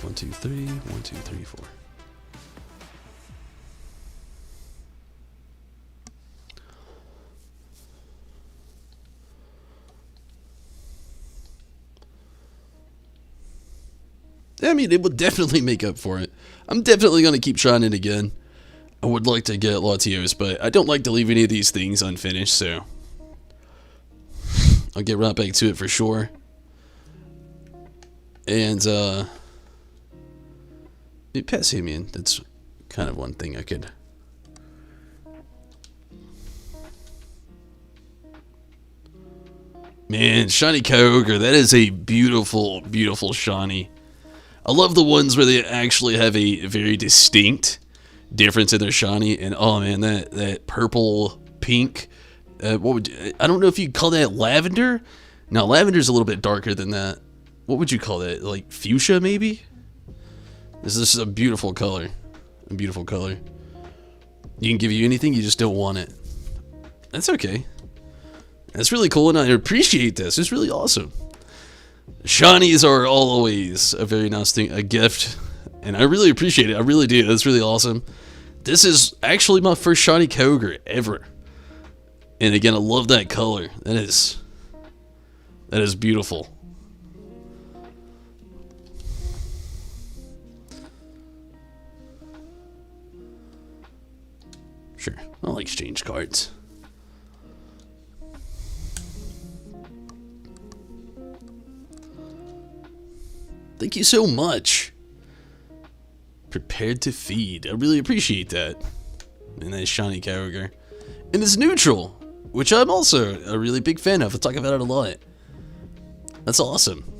One, two, three, 1, 2, 3, 4. I mean, it would definitely make up for it. I'm definitely going to keep trying it again. I would like to get Latios, but I don't like to leave any of these things unfinished, so I'll get right back to it for sure. And, pass him in. That's kind of one thing I could. Man, shiny Kyogre, that is a beautiful, beautiful shiny. I love the ones where they actually have a very distinct difference in their shiny. And oh man, that purple pink. What would you, I don't know if you'd call that lavender. No, lavender's a little bit darker than that. What would you call that? Like fuchsia, maybe? This is a beautiful color. A beautiful color. You can give you anything, you just don't want it. That's okay. That's really cool, and I appreciate this. It's really awesome. Shinies are always a very nice thing, a gift, and I really appreciate it. I really do. That's really awesome. This is actually my first shiny Kyogre ever. And again, I love that color. That is beautiful. Sure, I'll exchange cards. Thank you so much. Prepared to feed. I really appreciate that. And that shiny Kyogre. And it's neutral, which I'm also a really big fan of. I talk about it a lot. That's awesome.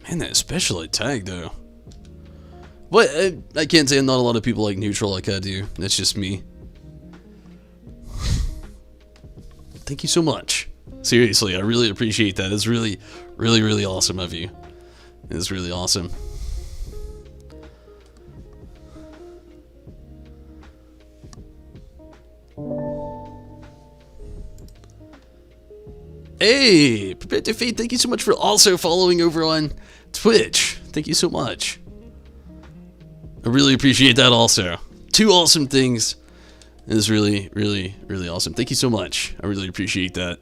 Man, that special attack though. But I can't say not a lot of people like neutral like I do. That's just me. Thank you so much. Seriously, I really appreciate that. It's really, really, really awesome of you. It's really awesome. Hey, Prepared to Feed, thank you so much for also following over on Twitch. Thank you so much. I really appreciate that also. Two awesome things. It is really, really, really awesome. Thank you so much. I really appreciate that.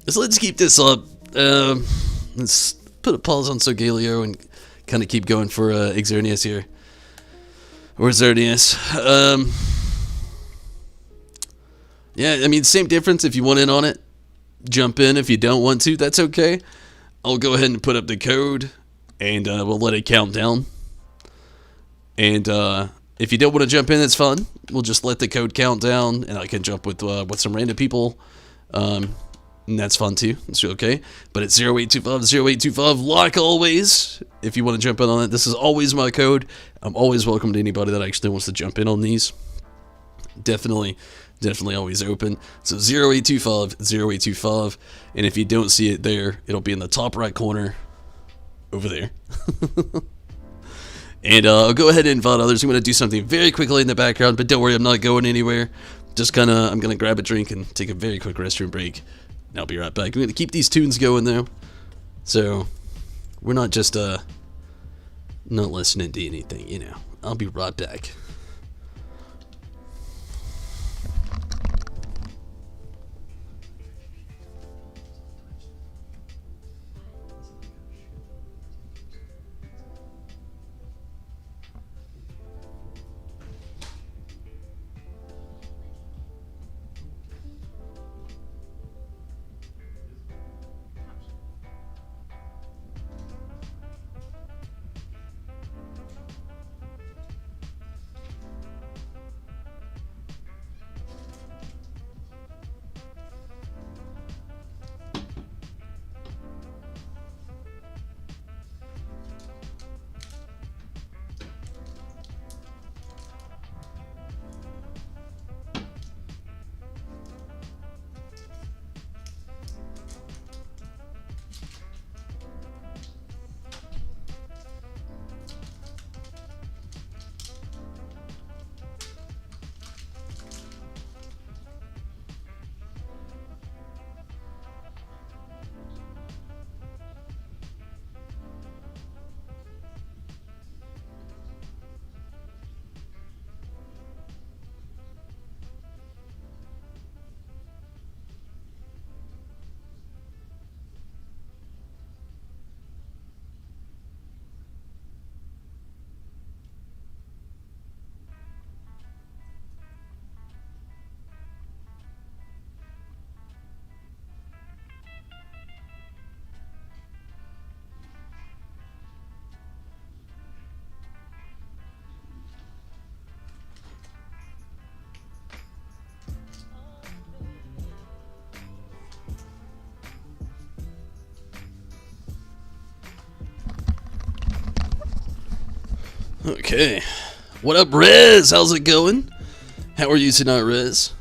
So let's keep this up. Let's put a pause on Sogaleo and kind of keep going for Xerneas here. Or Xerneas. Yeah, I mean, same difference. If you want in on it, jump in. If you don't want to, that's okay. I'll go ahead and put up the code, and we'll let it count down. And if you don't want to jump in, it's fun. We'll just let the code count down, and I can jump with some random people. And that's fun too. It's okay. But it's 0825 like always. If you want to jump in on it, this is always my code. I'm always welcome to anybody that actually wants to jump in on these. Definitely always open. So 0825. And if you don't see it there, it'll be in the top right corner over there. And I'll go ahead and invite others. I'm going to do something very quickly in the background, but don't worry, I'm not going anywhere. Just I'm going to grab a drink and take a very quick restroom break. And I'll be right back. I'm going to keep these tunes going though. So we're not just not listening to anything, you know. I'll be right back. Okay. What up, Rez? How's it going? How are you tonight, Rez?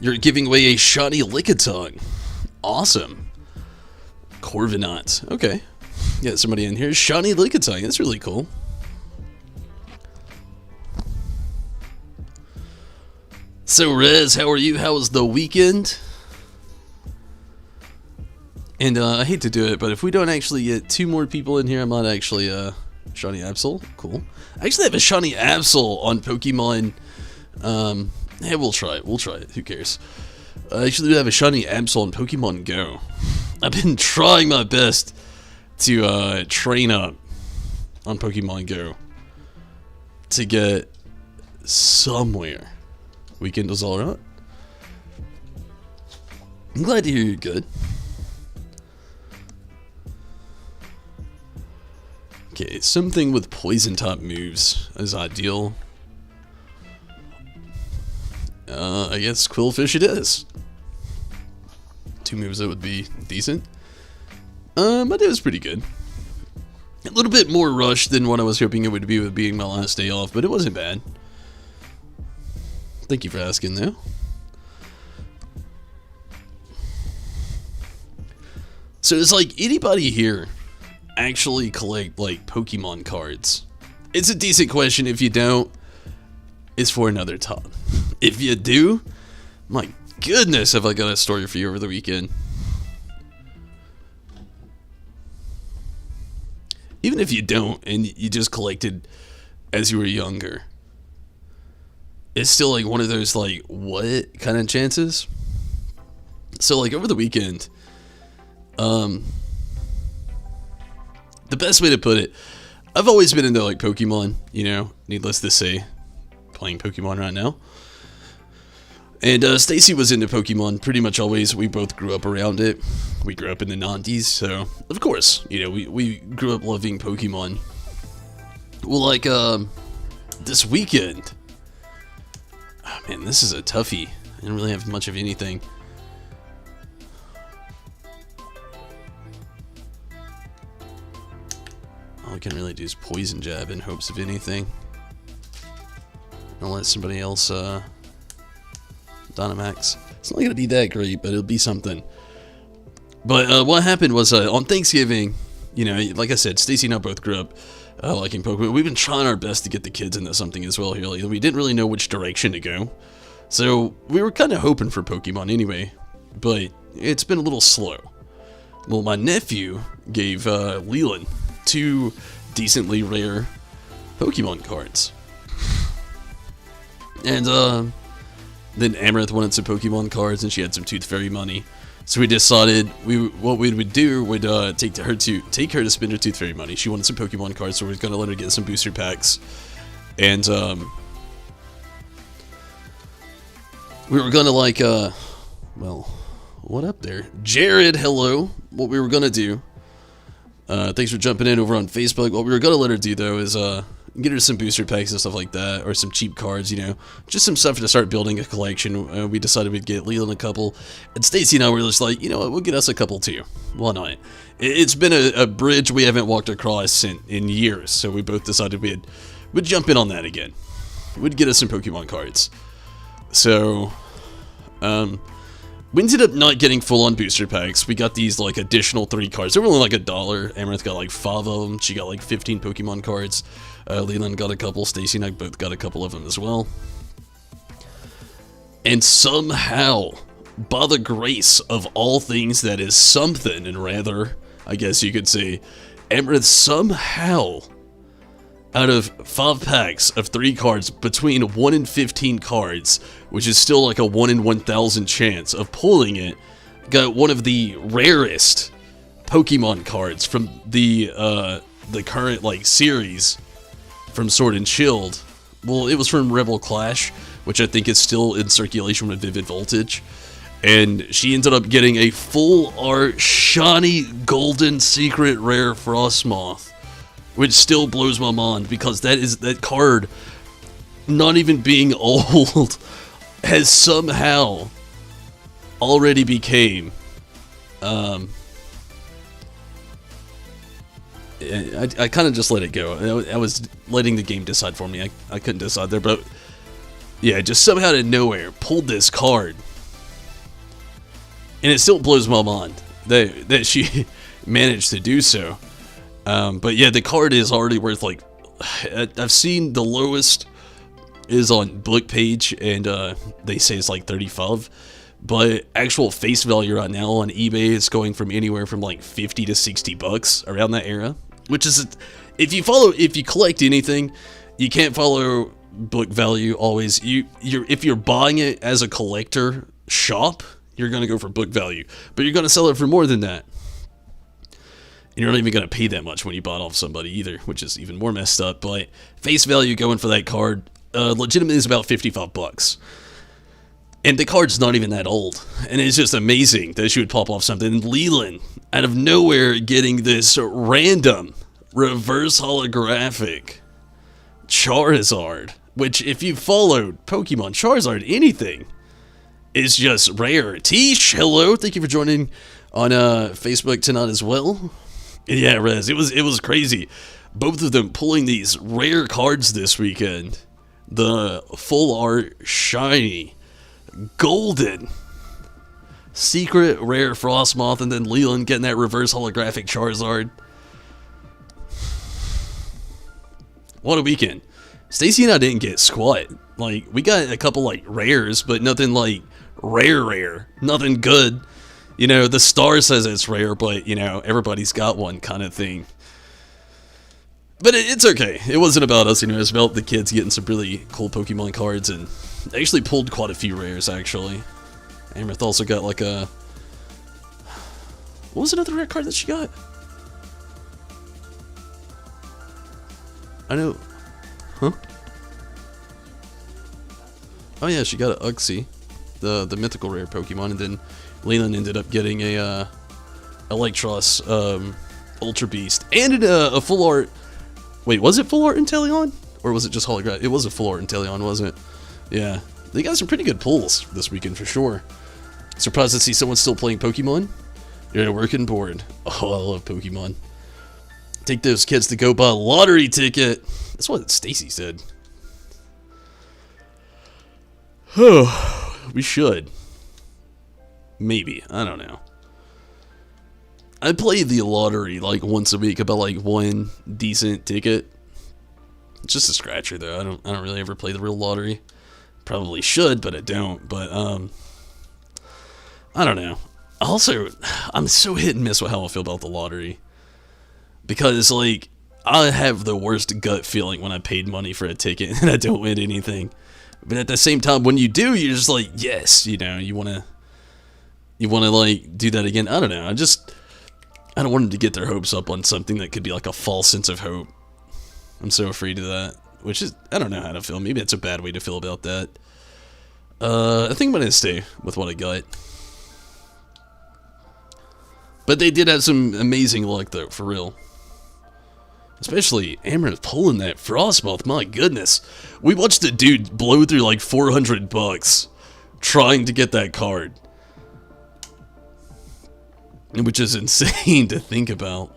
You're giving away a shiny Lickitung. Awesome. Corviknight. Okay. Got somebody in here. Shiny Lickitung. That's really cool. So, Rez, how are you? How was the weekend? And I hate to do it, but if we don't actually get 2 more people in here, I might actually shiny Absol. Cool. I actually have a shiny Absol on Pokemon. Yeah, we'll try it. We'll try it. Who cares? I actually do have a shiny Absol on Pokemon Go. I've been trying my best to train up on Pokemon Go to get somewhere. Weekend was alright. I'm glad to hear you're good. Okay, something with poison type moves is ideal. I guess Quillfish it is. 2 moves that would be decent. My day was pretty good. A little bit more rushed than what I was hoping it would be with being my last day off, but it wasn't bad. Thank you for asking, though. So it's like anybody here actually collect like Pokemon cards? It's a decent question. If you don't, it's for another time. If you do, my goodness, have I got a story for you over the weekend. Even if you don't and you just collected as you were younger, it's still like one of those like what kind of chances. So like over the weekend, the best way to put it, I've always been into like Pokemon, you know, needless to say, playing Pokemon right now. And Stacy was into Pokemon pretty much always. We both grew up around it. We grew up in the 90s, so of course, you know, we grew up loving Pokemon. Well, like this weekend, oh man, this is a toughie. I didn't really have much of anything. All I can really do is Poison Jab in hopes of anything. I'll let somebody else Dynamax. It's not going to be that great, but it'll be something. But what happened was on Thanksgiving, you know, like I said, Stacy and I both grew up liking Pokemon. We've been trying our best to get the kids into something as well here. Like, we didn't really know which direction to go. So we were kind of hoping for Pokemon anyway, but it's been a little slow. Well, my nephew gave Leland 2 decently rare Pokemon cards. And then Amaranth wanted some Pokemon cards, and she had some Tooth Fairy money. So we decided what we would do would take her to spend her Tooth Fairy money. She wanted some Pokemon cards, so we were gonna let her get some booster packs, and we were gonna like well, what up there, Jared? Hello. What we were gonna do? Thanks for jumping in over on Facebook. What we were gonna let her do though is get her some booster packs and stuff like that, or some cheap cards, you know, just some stuff to start building a collection. We decided we'd get Leland a couple, and Stacy and I were just like, you know what, we'll get us a couple too. Why not? It's been a bridge we haven't walked across in years, so we both decided we'd jump in on that again. We'd get us some Pokemon cards. So, we ended up not getting full-on booster packs. We got these, like, additional 3 cards. They were only like $1. Amaranth got, like, 5 of them. She got, like, 15 Pokemon cards. Leland got a couple. Stacy and I both got a couple of them as well. And somehow, by the grace of all things that is something, and rather, I guess you could say, Amaranth somehow, out of 5 packs of 3 cards, between 1 in 15 cards, which is still like a 1 in 1,000 chance of pulling it, got one of the rarest Pokemon cards from the current like series from Sword and Shield. Well, it was from Rebel Clash, which I think is still in circulation with Vivid Voltage. And she ended up getting a full art shiny golden secret rare Frostmoth, which still blows my mind, because that card, not even being old, has somehow already became I kind of just let it go. I was letting the game decide for me. I couldn't decide there, but yeah, just somehow out of nowhere pulled this card, and it still blows my mind that she managed to do so. But yeah, the card is already worth like, I've seen the lowest is on book page, and they say it's like 35. But actual face value right now on eBay is going from anywhere from like 50 to 60 bucks around that era. Which is, if you collect anything, you can't follow book value always. If you're buying it as a collector shop, you're gonna go for book value, but you're gonna sell it for more than that. And you're not even gonna pay that much when you bought off somebody either, which is even more messed up. But face value going for that card, legitimately is about 55 bucks. And the card's not even that old. And it's just amazing that she would pop off something. And Leland, out of nowhere, getting this random reverse holographic Charizard. Which, if you followed Pokemon Charizard, anything is just rare. Tish, hello. Thank you for joining on Facebook tonight as well. Yeah, Rez, it was crazy. Both of them pulling these rare cards this weekend. The full art shiny golden secret rare Frostmoth, and then Leland getting that reverse holographic Charizard. What a weekend. Stacy and I didn't get squat. Like, we got a couple like rares, but nothing like rare. Nothing good. You know, the star says it's rare, but you know, everybody's got one kind of thing. But it's okay. It wasn't about us, you know, it was about the kids getting some really cool Pokemon cards, and they actually pulled quite a few rares, actually. Amrith also got like a... What was another rare card that she got? I know... Huh? Oh yeah, she got an Uxie, the mythical rare Pokemon, and then Leland ended up getting a Electros Ultra Beast, and a full art... Wait, was it full art Inteleon? Or was it just holographic? It was a full art Inteleon, wasn't it? Yeah. They got some pretty good pulls this weekend for sure. Surprised to see someone still playing Pokemon. You're working bored. Oh, I love Pokemon. Take those kids to go buy a lottery ticket. That's what Stacy said. Oh, we should. Maybe. I don't know. I play the lottery like once a week, about like one decent ticket. It's just a scratcher though. I don't really ever play the real lottery. Probably should, but I don't. But I don't know. Also, I'm so hit and miss with how I feel about the lottery, because like I have the worst gut feeling when I paid money for a ticket and I don't win anything. But at the same time, when you do, you're just like, yes, you know, you wanna like do that again. I don't know. I don't want them to get their hopes up on something that could be like a false sense of hope. I'm so afraid of that. Which is, I don't know how to feel. Maybe it's a bad way to feel about that. I think I'm going to stay with what I got. But they did have some amazing luck though, for real. Especially Amrith pulling that Frostmoth, my goodness. We watched a dude blow through like 400 bucks trying to get that card. Which is insane to think about.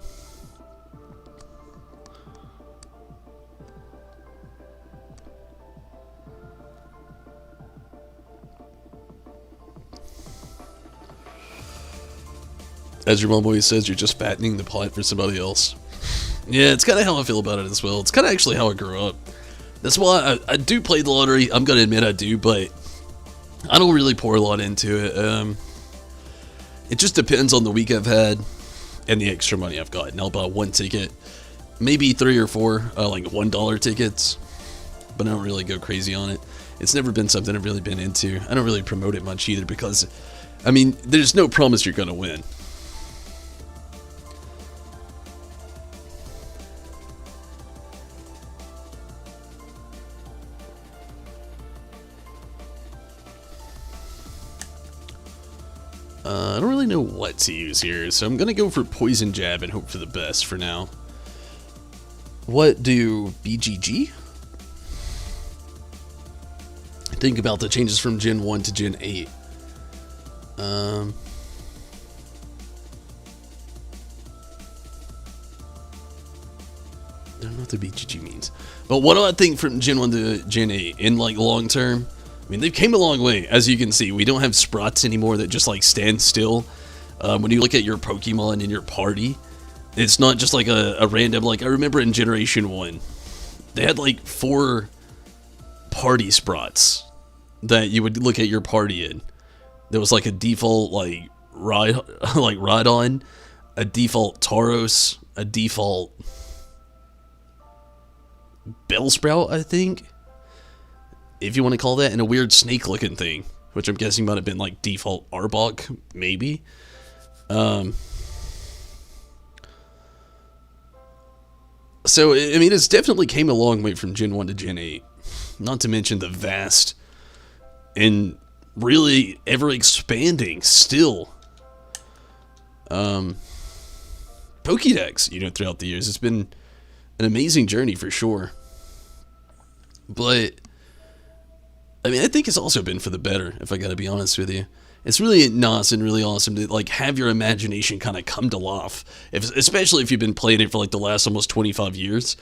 As your mom always says, you're just fattening the pot for somebody else. Yeah, it's kind of how I feel about it as well. It's kind of actually how I grew up. That's why I do play the lottery. I'm going to admit I do, but I don't really pour a lot into it. It just depends on the week I've had and the extra money I've got. And I'll buy one ticket, maybe 3 or 4 like $1 tickets, but I don't really go crazy on it. It's never been something I've really been into. I don't really promote it much either because, I mean, there's no promise you're going to win. I don't really know what to use here, so I'm going to go for Poison Jab and hope for the best for now. What do BGG? Think about the changes from Gen 1 to Gen 8. don't know what the BGG means. But what do I think from Gen 1 to Gen 8 in like long term? I mean, they've came a long way. As you can see, we don't have sprots anymore that just like stand still. When you look at your Pokemon in your party, it's not just like a random, like I remember in Generation 1, they had like 4 party sprots that you would look at your party in. There was like a default like Rhydon, a default Tauros, a default Bellsprout, I think, if you want to call that, and a weird snake looking thing, which I'm guessing might have been like default Arbok, maybe. So, I mean, it's definitely came a long way from Gen 1 to Gen 8. Not to mention the vast and really ever-expanding, still, Pokédex, you know, throughout the years. It's been an amazing journey for sure. But, I mean, I think it's also been for the better, if I gotta be honest with you. It's really nice and really awesome to like have your imagination kind of come to life, especially if you've been playing it for like the last almost 25 years.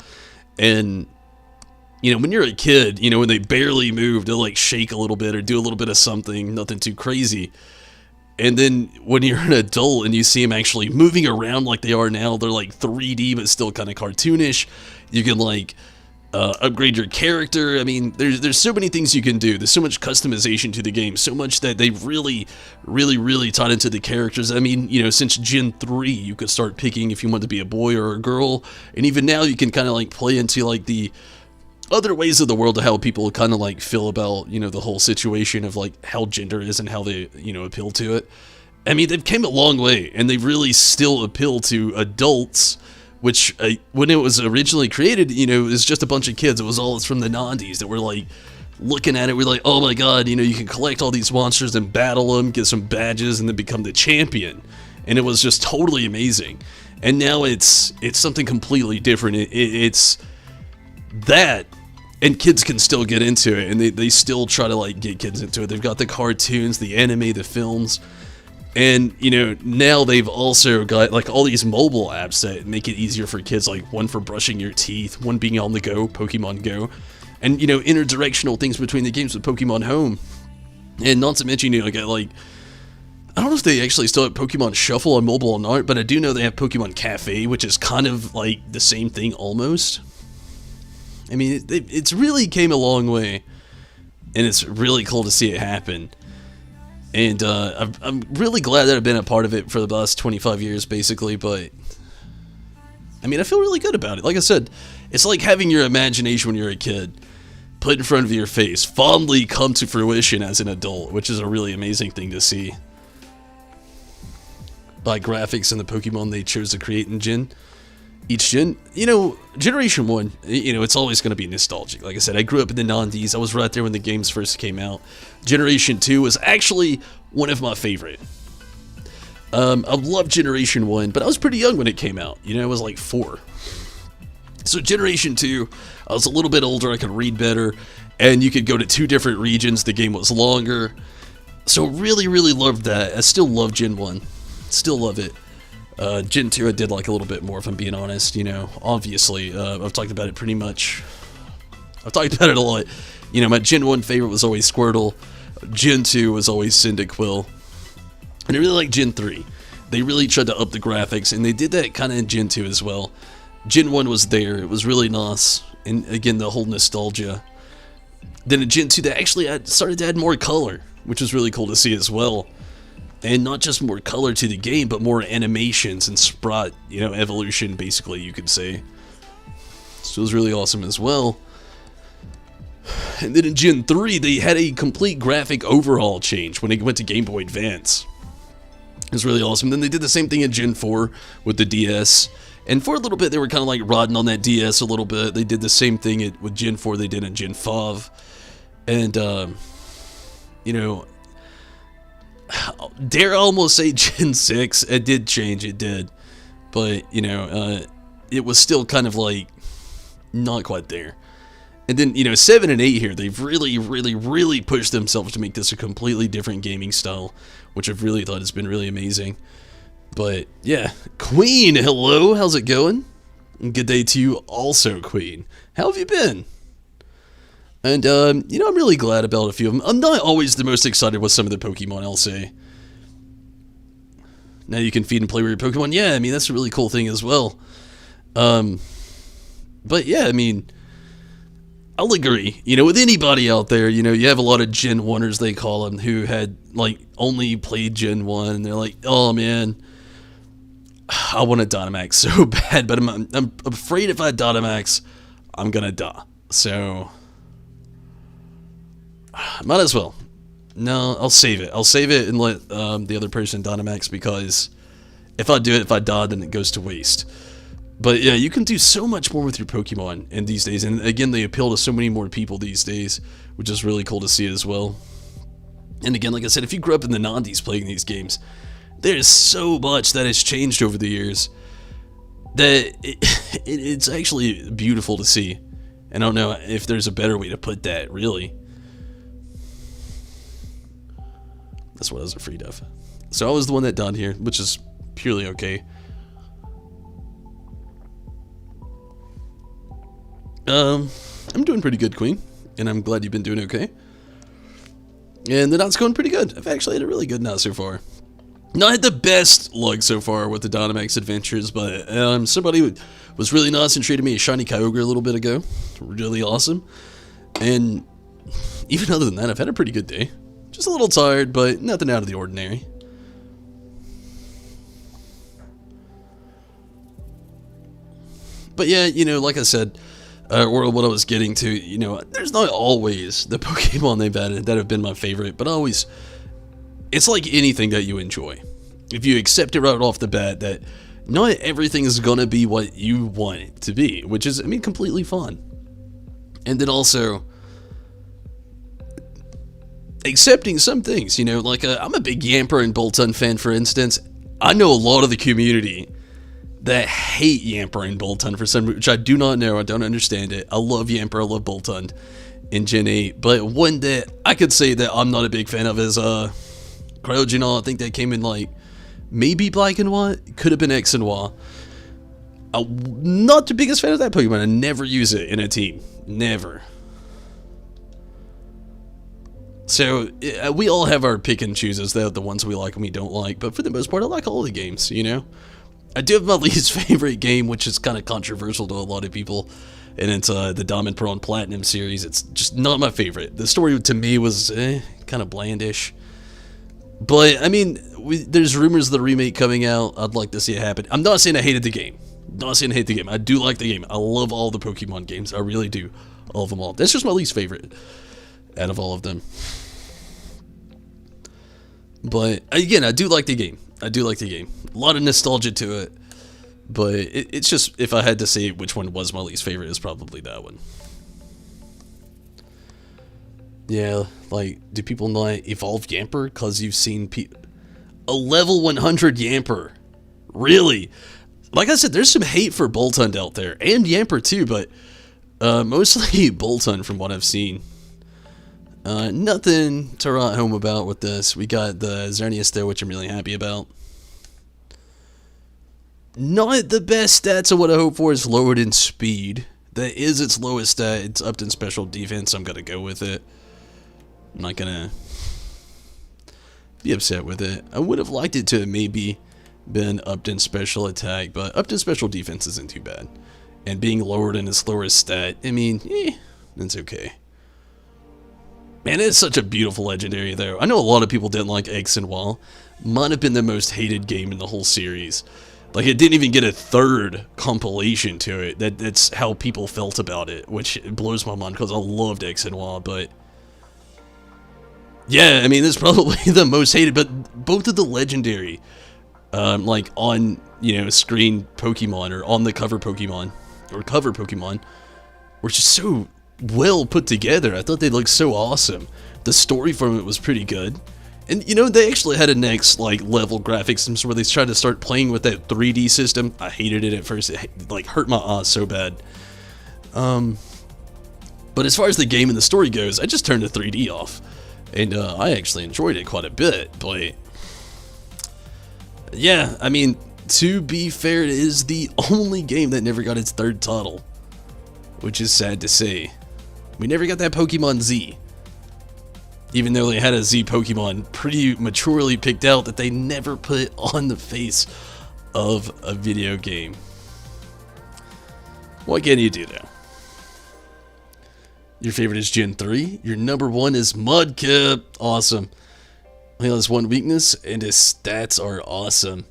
And you know, when you're a kid, you know, when they barely move, they'll like shake a little bit or do a little bit of something, nothing too crazy. And then when you're an adult and you see them actually moving around like they are now, they're like 3D but still kind of cartoonish. You can like upgrade your character. I mean, there's so many things you can do. There's so much customization to the game, so much that they really tied into the characters. I mean, you know, since Gen 3, you could start picking if you want to be a boy or a girl, and even now you can kind of like play into like the other ways of the world of how people kind of like feel about, you know, the whole situation of like how gender is and how they, you know, appeal to it. I mean, they've came a long way, and they really still appeal to adults, which when it was originally created, you know, it was just a bunch of kids. It was all from the 90s that were like looking at it. We're like, oh my god, you know, you can collect all these monsters and battle them, get some badges, and then become the champion. And it was just totally amazing. And now it's something completely different. It's that, and kids can still get into it, and they still try to like get kids into it. They've got the cartoons, the anime, the films. And, you know, now they've also got, like, all these mobile apps that make it easier for kids, like one for brushing your teeth, one being on the go, Pokemon Go, and, you know, interdirectional things between the games with Pokemon Home. And not to mention, you know, like, I don't know if they actually still have Pokemon Shuffle on mobile or not, but I do know they have Pokemon Cafe, which is kind of, like, the same thing, almost. I mean, it's really came a long way, and it's really cool to see it happen. And I'm really glad that I've been a part of it for the last 25 years, basically, but I mean, I feel really good about it. Like I said, it's like having your imagination when you're a kid put in front of your face, fondly come to fruition as an adult, which is a really amazing thing to see. By graphics and the Pokemon they chose to create in each gen, you know, Generation 1, you know, it's always going to be nostalgic. Like I said, I grew up in the 90s. I was right there when the games first came out. Generation 2 was actually one of my favorite. I loved Generation 1, but I was pretty young when it came out. You know, I was like 4. So Generation 2, I was a little bit older, I could read better, and you could go to 2 different regions. The game was longer. So really loved that. I still love Gen 1. Still love it. Gen 2 I did like a little bit more, if I'm being honest, you know, obviously, I've talked about it pretty much, I've talked about it a lot, you know, my Gen 1 favorite was always Squirtle, Gen 2 was always Cyndaquil, and I really like Gen 3, they really tried to up the graphics, and they did that kind of in Gen 2 as well. Gen 1 was there, it was really nice, and again, the whole nostalgia. Then in Gen 2, they actually started to add more color, which was really cool to see as well. And not just more color to the game, but more animations and sprite, you know, evolution, basically, you could say. So it was really awesome as well. And then in Gen 3, they had a complete graphic overhaul change when they went to Game Boy Advance. It was really awesome. Then they did the same thing in Gen 4 with the DS. And for a little bit, they were kind of like riding on that DS a little bit. They did the same thing with Gen 4 they did in Gen 5. And, you know, dare I almost say Gen 6, it did change, it did, but, you know, it was still kind of like, not quite there. And then, you know, 7 and 8 here, they've really pushed themselves to make this a completely different gaming style, which I've really thought has been really amazing. But, yeah, Queen, hello, how's it going? Good day to you also, Queen. How have you been? And, you know, I'm really glad about a few of them. I'm not always the most excited with some of the Pokemon, I'll say. Now you can feed and play with your Pokemon. Yeah, I mean, that's a really cool thing as well. But yeah, I mean, I'll agree. You know, with anybody out there, you know, you have a lot of Gen 1ers, they call them, who had, like, only played Gen 1, and they're like, oh, man, I want a Dynamax so bad, but I'm afraid if I Dynamax, I'm gonna die. So, might as well. No, I'll save it. I'll save it and let the other person Dynamax, because if I do it, if I die, then it goes to waste. But yeah, you can do so much more with your Pokemon in these days, and again, they appeal to so many more people these days, which is really cool to see as well. And again, like I said, if you grew up in the 90s playing these games, there's so much that has changed over the years that it's actually beautiful to see. And I don't know if there's a better way to put that, really. That's what I was afraid of. So I was the one that died here, which is purely okay. I'm doing pretty good, Queen, and I'm glad you've been doing okay. And the knot's going pretty good. I've actually had a really good knot so far. Not had the best luck so far with the Dynamax adventures, but somebody was really nice and treated me a shiny Kyogre a little bit ago. Really awesome. And even other than that, I've had a pretty good day. Just a little tired, but nothing out of the ordinary. But yeah, you know, like I said, or what I was getting to, you know, there's not always the Pokemon they've added that have been my favorite, but always, it's like anything that you enjoy. If you accept it right off the bat that not everything is going to be what you want it to be, which is, I mean, completely fun. And then also, accepting some things, you know, like I'm a big Yamper and Boltund fan, for instance. I know a lot of the community that hate Yamper and Boltund for some reason, which I do not know. I don't understand it. I love Yamper, I love Boltund in Gen 8, but one that I could say that I'm not a big fan of is Cryogenol. I think that came in like maybe Black and White, could have been X and Y. I'm not the biggest fan of that Pokemon. I never use it in a team, never. So we all have our pick and chooses, the ones we like and we don't like, but for the most part, I like all the games, you know. I do have my least favorite game, which is kind of controversial to a lot of people, and it's the Diamond, Pearl, and Platinum series. It's just not my favorite. The story to me was kind of blandish. But, I mean, there's rumors of the remake coming out. I'd like to see it happen. I'm not saying I hated the game. Not saying I hate the game. I do like the game. I love all the Pokemon games. I really do. All of them all. That's just my least favorite out of all of them. But, again, I do like the game. I do like the game. A lot of nostalgia to it. But it's just, if I had to say which one was my least favorite, it's probably that one. Yeah, like, do people not evolve Yamper because you've seen a level 100 Yamper? Really? Like I said, there's some hate for Boltund out there, and Yamper too, but mostly Boltund from what I've seen. Nothing to write home about with this. We got the Xerneas though, which I'm really happy about. Not the best stats of what I hope for is lowered in speed. That is its lowest stat. It's upped in special defense, so I'm going to go with it. I'm not going to be upset with it. I would have liked it to have maybe been upped in special attack, but upped in special defense isn't too bad. And being lowered in its lowest stat, I mean, it's okay. Man, it's such a beautiful legendary, though. I know a lot of people didn't like X and Y. Might have been the most hated game in the whole series. Like, it didn't even get a third compilation to it. That's how people felt about it, which blows my mind because I loved X and Y, but yeah, I mean, it's probably the most hated, but both of the legendary, like, on, you know, screen Pokemon, or on the cover Pokemon, were just so well put together. I thought they looked so awesome. The story from it was pretty good. And, you know, they actually had a next, like, level graphics system where they tried to start playing with that 3D system. I hated it at first. It, like, hurt my eyes so bad. But as far as the game and the story goes, I just turned the 3D off. And, I actually enjoyed it quite a bit. But, yeah, I mean, to be fair, it is the only game that never got its third title, which is sad to say. We never got that Pokemon Z, even though they had a Z Pokemon pretty maturely picked out that they never put on the face of a video game. What can you do though? Your favorite is Gen 3. Your number 1 is Mudkip. Awesome. He has one weakness, and his stats are awesome.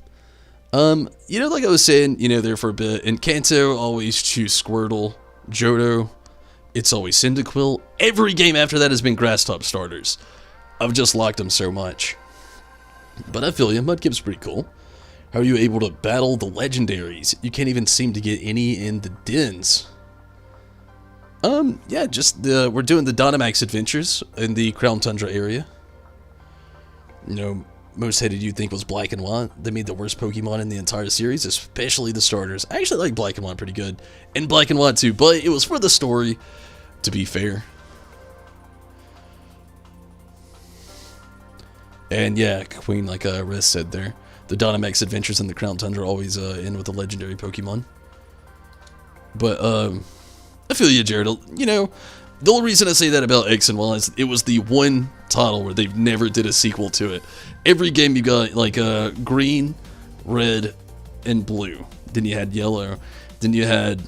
You know, like I was saying, you know, there for a bit, in Kanto, always choose Squirtle. Johto, it's always Cyndaquil. Every game after that has been grass top starters. I've just locked them so much. But I feel you, Mudkip's pretty cool. How are you able to battle the legendaries? You can't even seem to get any in the dens. Yeah, just we're doing the Dynamax adventures in the Crown Tundra area. You know, most hated you'd think was Black and White. They made the worst Pokemon in the entire series, especially the starters. I actually like Black and White pretty good, and Black and White too, but it was for the story, to be fair. And yeah, Queen, like Riz said there, the Dynamax adventures in the Crown Tundra always end with a legendary Pokemon. But I feel you, Jared. You know, the only reason I say that about X and Y is it was the one title where they've never did a sequel to it. Every game you got like green, red, and blue. Then you had yellow. Then you had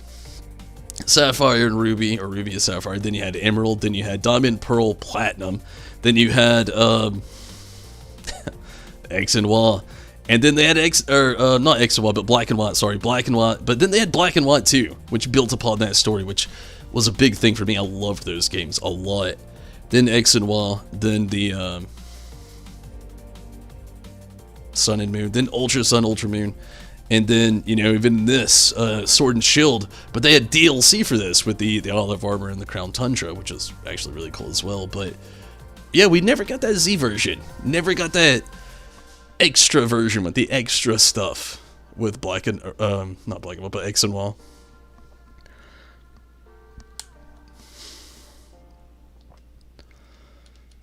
Sapphire and Ruby, or Ruby and Sapphire. Then you had Emerald. Then you had Diamond, Pearl, Platinum. Then you had X and Y. And then they had not X and Y, but Black and White, sorry, Black and White. But then they had Black and White too, which built upon that story, which was a big thing for me. I loved those games a lot. Then X and Y, then the Sun and Moon, then Ultra Sun, Ultra Moon. And then, you know, even this, Sword and Shield. But they had DLC for this with the Olive Armor and the Crown Tundra, which is actually really cool as well. But yeah, we never got that Z version. Never got that extra version with the extra stuff with Black and not Black and White, but X and Y.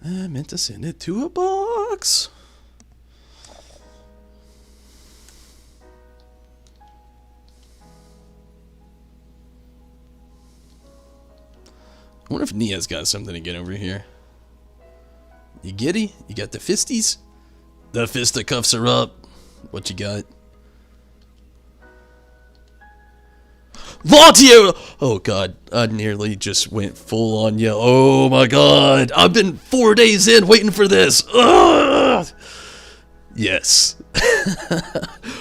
I meant to send it to a box. I wonder if Nia's got something to get over here. You giddy? You got the fisties? The fisticuffs are up. What you got? Latio! Oh god, I nearly just went full on yellow. Oh my god, I've been 4 days in waiting for this. Ugh! Yes.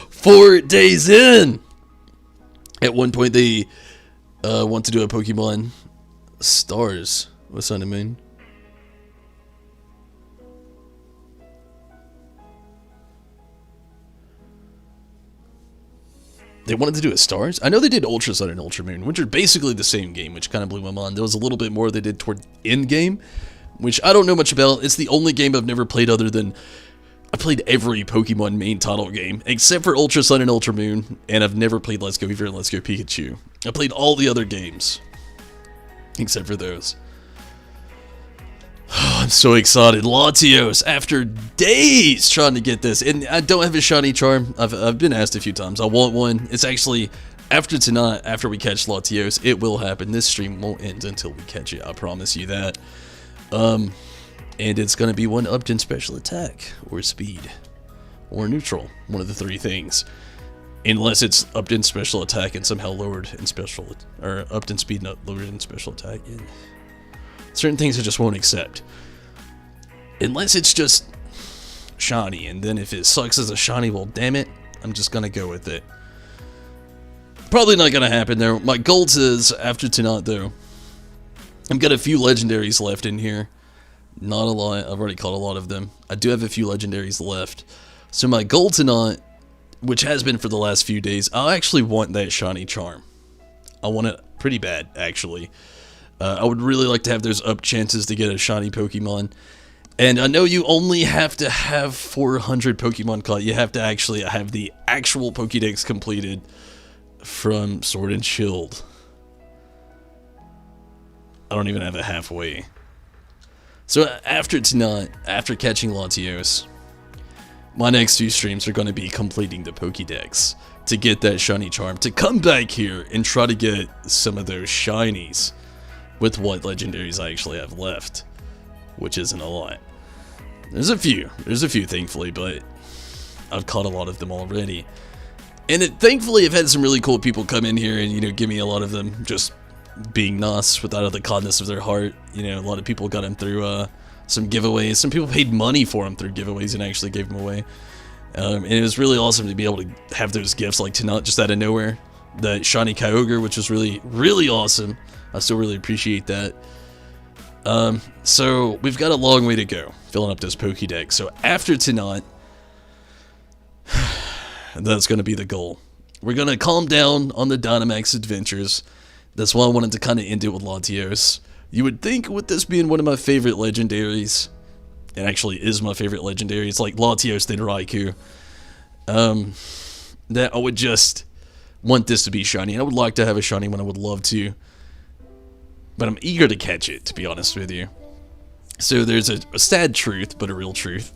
4 days in! At one point they want to do a Pokemon Stars with Sun and Moon. They wanted to do a Stars? I know they did Ultra Sun and Ultra Moon, which are basically the same game, which kind of blew my mind. There was a little bit more they did toward in-game, which I don't know much about. It's the only game I've never played other than... I played every Pokemon main title game, except for Ultra Sun and Ultra Moon, and I've never played Let's Go Eevee and Let's Go Pikachu. I played all the other games, except for those. Oh, I'm so excited. Latios, after days trying to get this, and I don't have a shiny charm. I've been asked a few times. I want one. It's actually, after tonight, after we catch Latios, it will happen. This stream won't end until we catch it. I promise you that. And it's going to be one upped in special attack, or speed, or neutral. One of the three things. Unless it's upped in special attack and somehow lowered in special, or upped in speed and lowered in special attack. And certain things I just won't accept. Unless it's just shiny, and then if it sucks as a shiny, well damn it, I'm just gonna go with it. Probably not gonna happen there. My goal is, after tonight though, I've got a few legendaries left in here. Not a lot, I've already caught a lot of them. I do have a few legendaries left. So my goal tonight, which has been for the last few days, I actually want that shiny charm. I want it pretty bad, actually. I would really like to have those up chances to get a shiny Pokemon. And I know you only have to have 400 Pokemon caught. You have to actually have the actual Pokédex completed from Sword and Shield. I don't even have it halfway. So after tonight, after catching Latios, my next few streams are going to be completing the Pokédex to get that shiny charm, to come back here and try to get some of those shinies with what legendaries I actually have left, which isn't a lot. There's a few thankfully, but I've caught a lot of them already. And thankfully I've had some really cool people come in here and, you know, give me a lot of them just being nice without the kindness of their heart. You know, a lot of people got them through some giveaways. Some people paid money for them through giveaways and actually gave them away. And it was really awesome to be able to have those gifts like tonight, just out of nowhere. The shiny Kyogre, which was really, really awesome. I still really appreciate that. So we've got a long way to go filling up this Pokédex. So after tonight, that's going to be the goal. We're going to calm down on the Dynamax adventures. That's why I wanted to kind of end it with Latios. You would think with this being one of my favorite legendaries, it actually is my favorite legendary, it's like Latios then Raikou, that I would just want this to be shiny. And I would like to have a shiny one, I would love to. But I'm eager to catch it, to be honest with you. So there's a sad truth, but a real truth.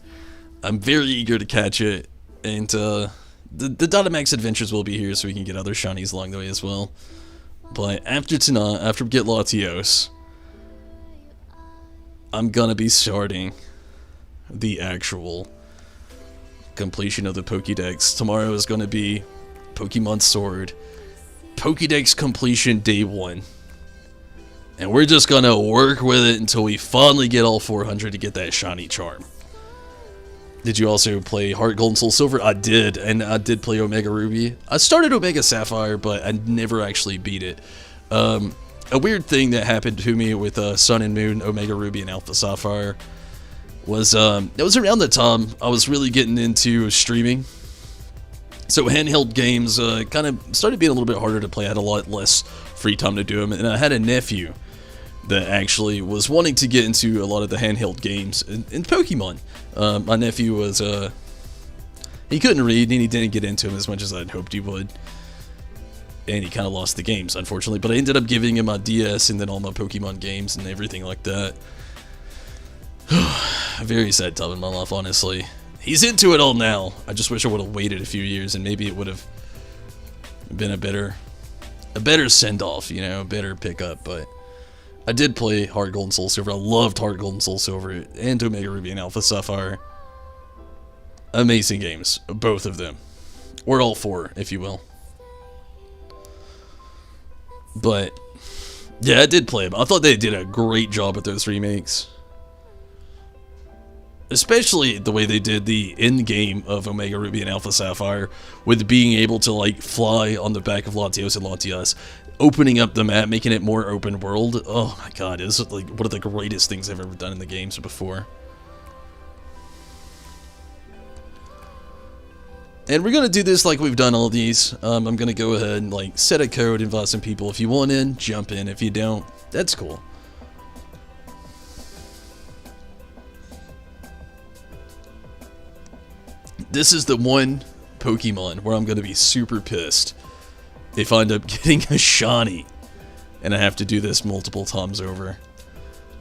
I'm very eager to catch it, and the Dynamax adventures will be here so we can get other shinies along the way as well. But after tonight, after we get Latios, I'm gonna be starting the actual completion of the Pokédex. Tomorrow is gonna be Pokemon Sword Pokédex completion day 1. And we're just gonna work with it until we finally get all 400 to get that shiny charm. Did you also play Heart Gold and Soul Silver? I did, and I did play Omega Ruby. I started Omega Sapphire, but I never actually beat it. A weird thing that happened to me with Sun and Moon, Omega Ruby, and Alpha Sapphire was it was around the time I was really getting into streaming. So handheld games kind of started being a little bit harder to play. I had a lot less free time to do them, and I had a nephew that actually was wanting to get into a lot of the handheld games in Pokemon. My nephew was, he couldn't read and he didn't get into them as much as I'd hoped he would. And he kind of lost the games, unfortunately. But I ended up giving him my DS and then all my Pokemon games and everything like that. Very sad time in my life, honestly. He's into it all now. I just wish I would have waited a few years and maybe it would have been a better send-off, you know, a better pickup, but I did play Heart Gold and Soul Silver. I loved Heart Gold and Soul Silver and Omega Ruby and Alpha Sapphire. Amazing games, both of them. Or all 4, if you will. But, yeah, I did play them. I thought they did a great job with those remakes. Especially the way they did the end game of Omega Ruby and Alpha Sapphire, with being able to like fly on the back of Latios and Latias, opening up the map, making it more open world. Oh my god, it's like one of the greatest things I've ever done in the games before. And we're gonna do this like we've done all these. I'm gonna go ahead and like set a code, invite some people. If you want in, jump in. If you don't, that's cool. This is the one Pokemon where I'm going to be super pissed if I end up getting a shiny and I have to do this multiple times over.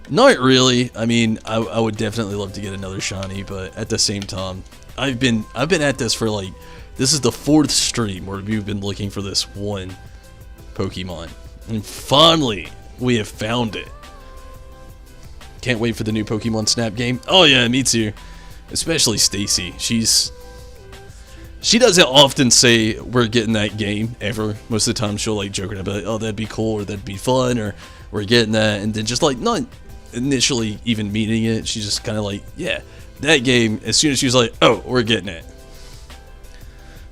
Not really. I mean, I would definitely love to get another shiny, but at the same time, I've been at this for like, this is the 4th stream where we've been looking for this one Pokemon. And finally, we have found it. Can't wait for the new Pokemon Snap game. Oh yeah, me too. Especially Stacy. She doesn't often say we're getting that game ever. Most of the time she'll like joke about, oh, that'd be cool, or that'd be fun, or we're getting that, and then just like not initially even meaning it, she's just kind of like, yeah, that game. As soon as she's like, oh, we're getting it.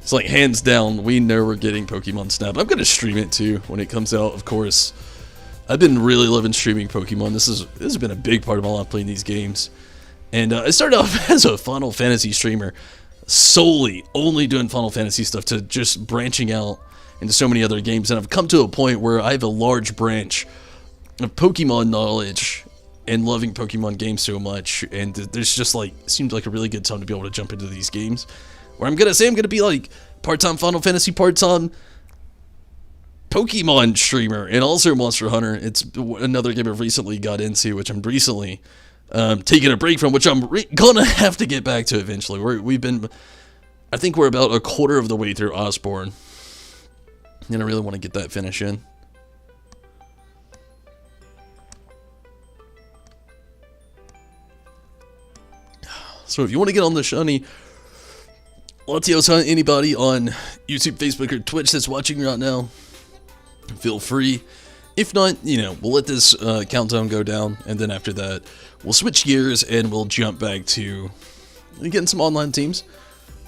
It's like hands down, we know we're getting Pokemon Snap. I'm gonna stream it too when it comes out, of course. I've been really loving streaming Pokemon. This has been a big part of my life playing these games. And I started off as a Final Fantasy streamer, solely only doing Final Fantasy stuff, to just branching out into so many other games. And I've come to a point where I have a large branch of Pokemon knowledge and loving Pokemon games so much. And there's just like, seems like a really good time to be able to jump into these games. Where I'm going to be like part-time Final Fantasy, part-time Pokemon streamer, and also Monster Hunter. It's another game I've recently got into, which I'm recently taking a break from, which I'm gonna have to get back to eventually. I think we're about a quarter of the way through Osborne, and I really want to get that finish in. So if you want to get on the shiny Latios hunt, anybody on YouTube, Facebook, or Twitch that's watching right now, feel free. If not, we'll let this countdown go down, and then after that, we'll switch gears and we'll jump back to getting some online teams.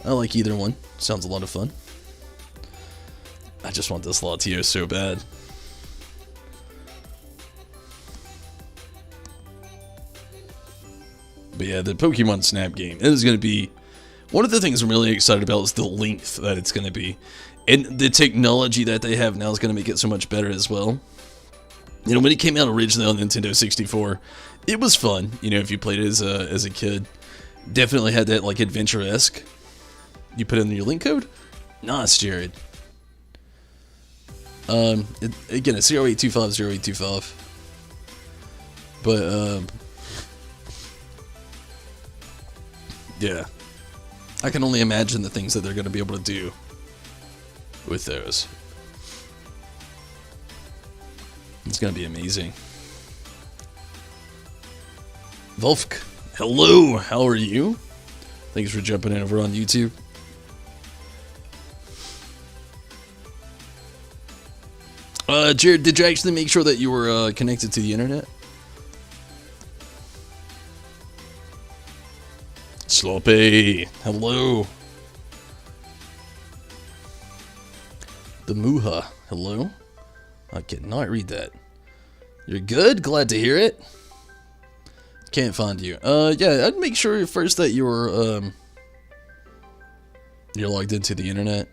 I like either one. Sounds a lot of fun. I just want this Latios so bad. But yeah, the Pokemon Snap game, it is going to be... One of the things I'm really excited about is the length that it's going to be. And the technology that they have now is going to make it so much better as well. When it came out originally on Nintendo 64, it was fun, if you played it as a kid. Definitely had that, like, adventure-esque. You put in your link code? Nice, Jared. Again, it's 08250825. But, yeah. I can only imagine the things that they're going to be able to do with those. It's going to be amazing. Volk, hello, how are you? Thanks for jumping in over on YouTube. Jared, did you actually make sure that you were connected to the internet? Sloppy, hello. The Muha, hello. I cannot read that. You're good? Glad to hear it. Can't find you. Yeah, I'd make sure first that you're logged into the internet.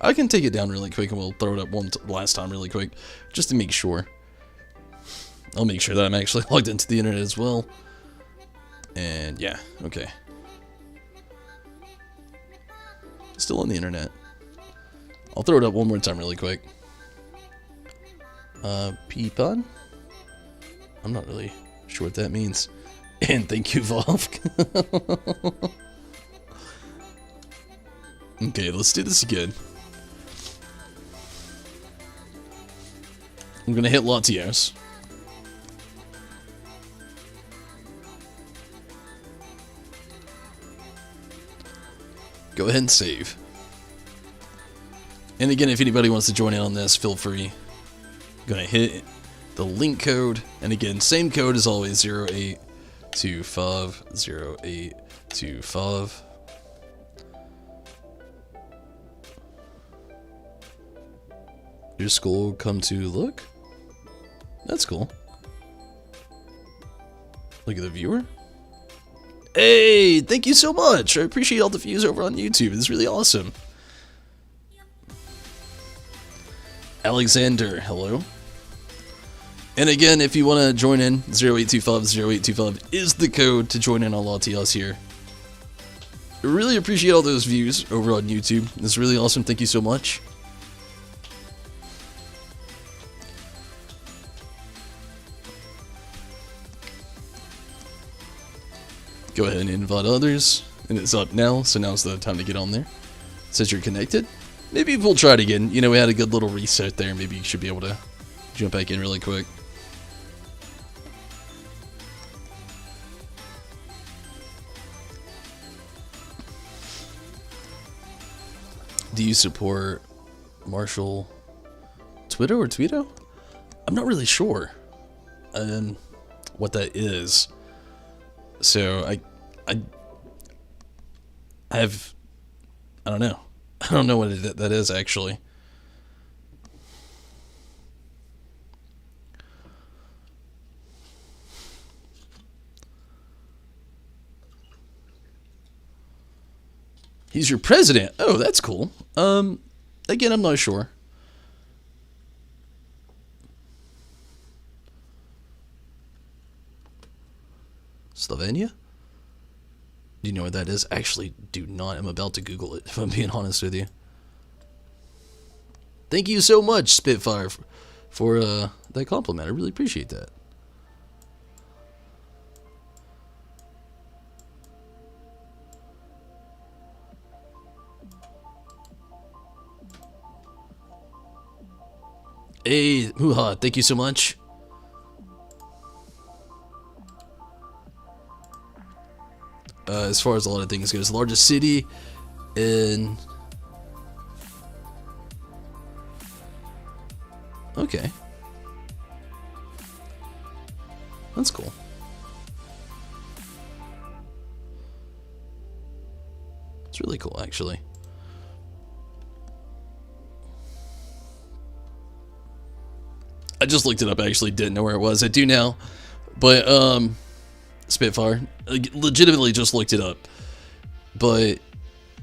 I can take it down really quick and we'll throw it up one last time really quick, just to make sure. I'll make sure that I'm actually logged into the internet as well. And yeah, okay. Still on the internet. I'll throw it up one more time really quick. Peepon? I'm not really sure what that means. And thank you, Volk. Okay, let's do this again. I'm gonna hit Latios. Go ahead and save. And again, if anybody wants to join in on this, feel free. I'm gonna hit the link code, and again, same code as always, 08250825. Your school come to look? That's cool. Look at the viewer. Hey, thank you so much. I appreciate all the views over on YouTube. It's really awesome. Alexander, hello. And again, if you want to join in, 08250825 is the code to join in on Latios here. I really appreciate all those views over on YouTube. It's really awesome. Thank you so much. Go ahead and invite others, and it's up now, so now's the time to get on there. It says you're connected. Maybe we'll try it again. We had a good little reset there. Maybe you should be able to jump back in really quick. Do you support Marshall Twitter or Tweeto? I'm not really sure what that is. So I don't know. I don't know what that is actually. He's your president. Oh, that's cool. Again, I'm not sure. Slovenia? Do you know what that is? Actually, do not. I'm about to Google it, if I'm being honest with you. Thank you so much, Spitfire, for that compliment. I really appreciate that. Hey, hoo-ha, thank you so much. As far as a lot of things goes, the largest city in... Okay. That's cool. It's really cool, actually. I just looked it up, I actually didn't know where it was. I do now. But, Spitfire. I legitimately just looked it up. But,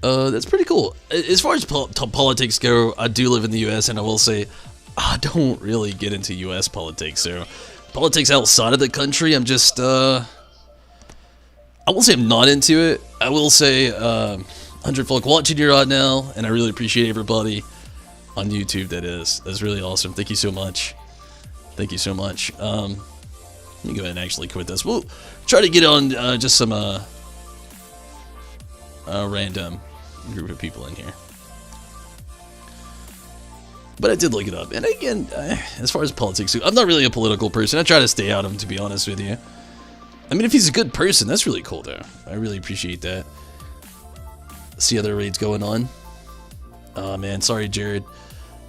that's pretty cool. As far as politics go, I do live in the US, and I will say, I don't really get into US politics, so... Politics outside of the country, I'm just, I won't say I'm not into it. I will say, 100 folk watching you right now, and I really appreciate everybody on YouTube that is. That's really awesome. Thank you so much. Thank you so much. Let me go ahead and actually quit this. We'll try to get on just some random group of people in here. But I did look it up. And again, as far as politics, I'm not really a political person. I try to stay out of them, to be honest with you. I mean, if he's a good person, that's really cool, though. I really appreciate that. See other raids going on. Oh, man. Sorry, Jared.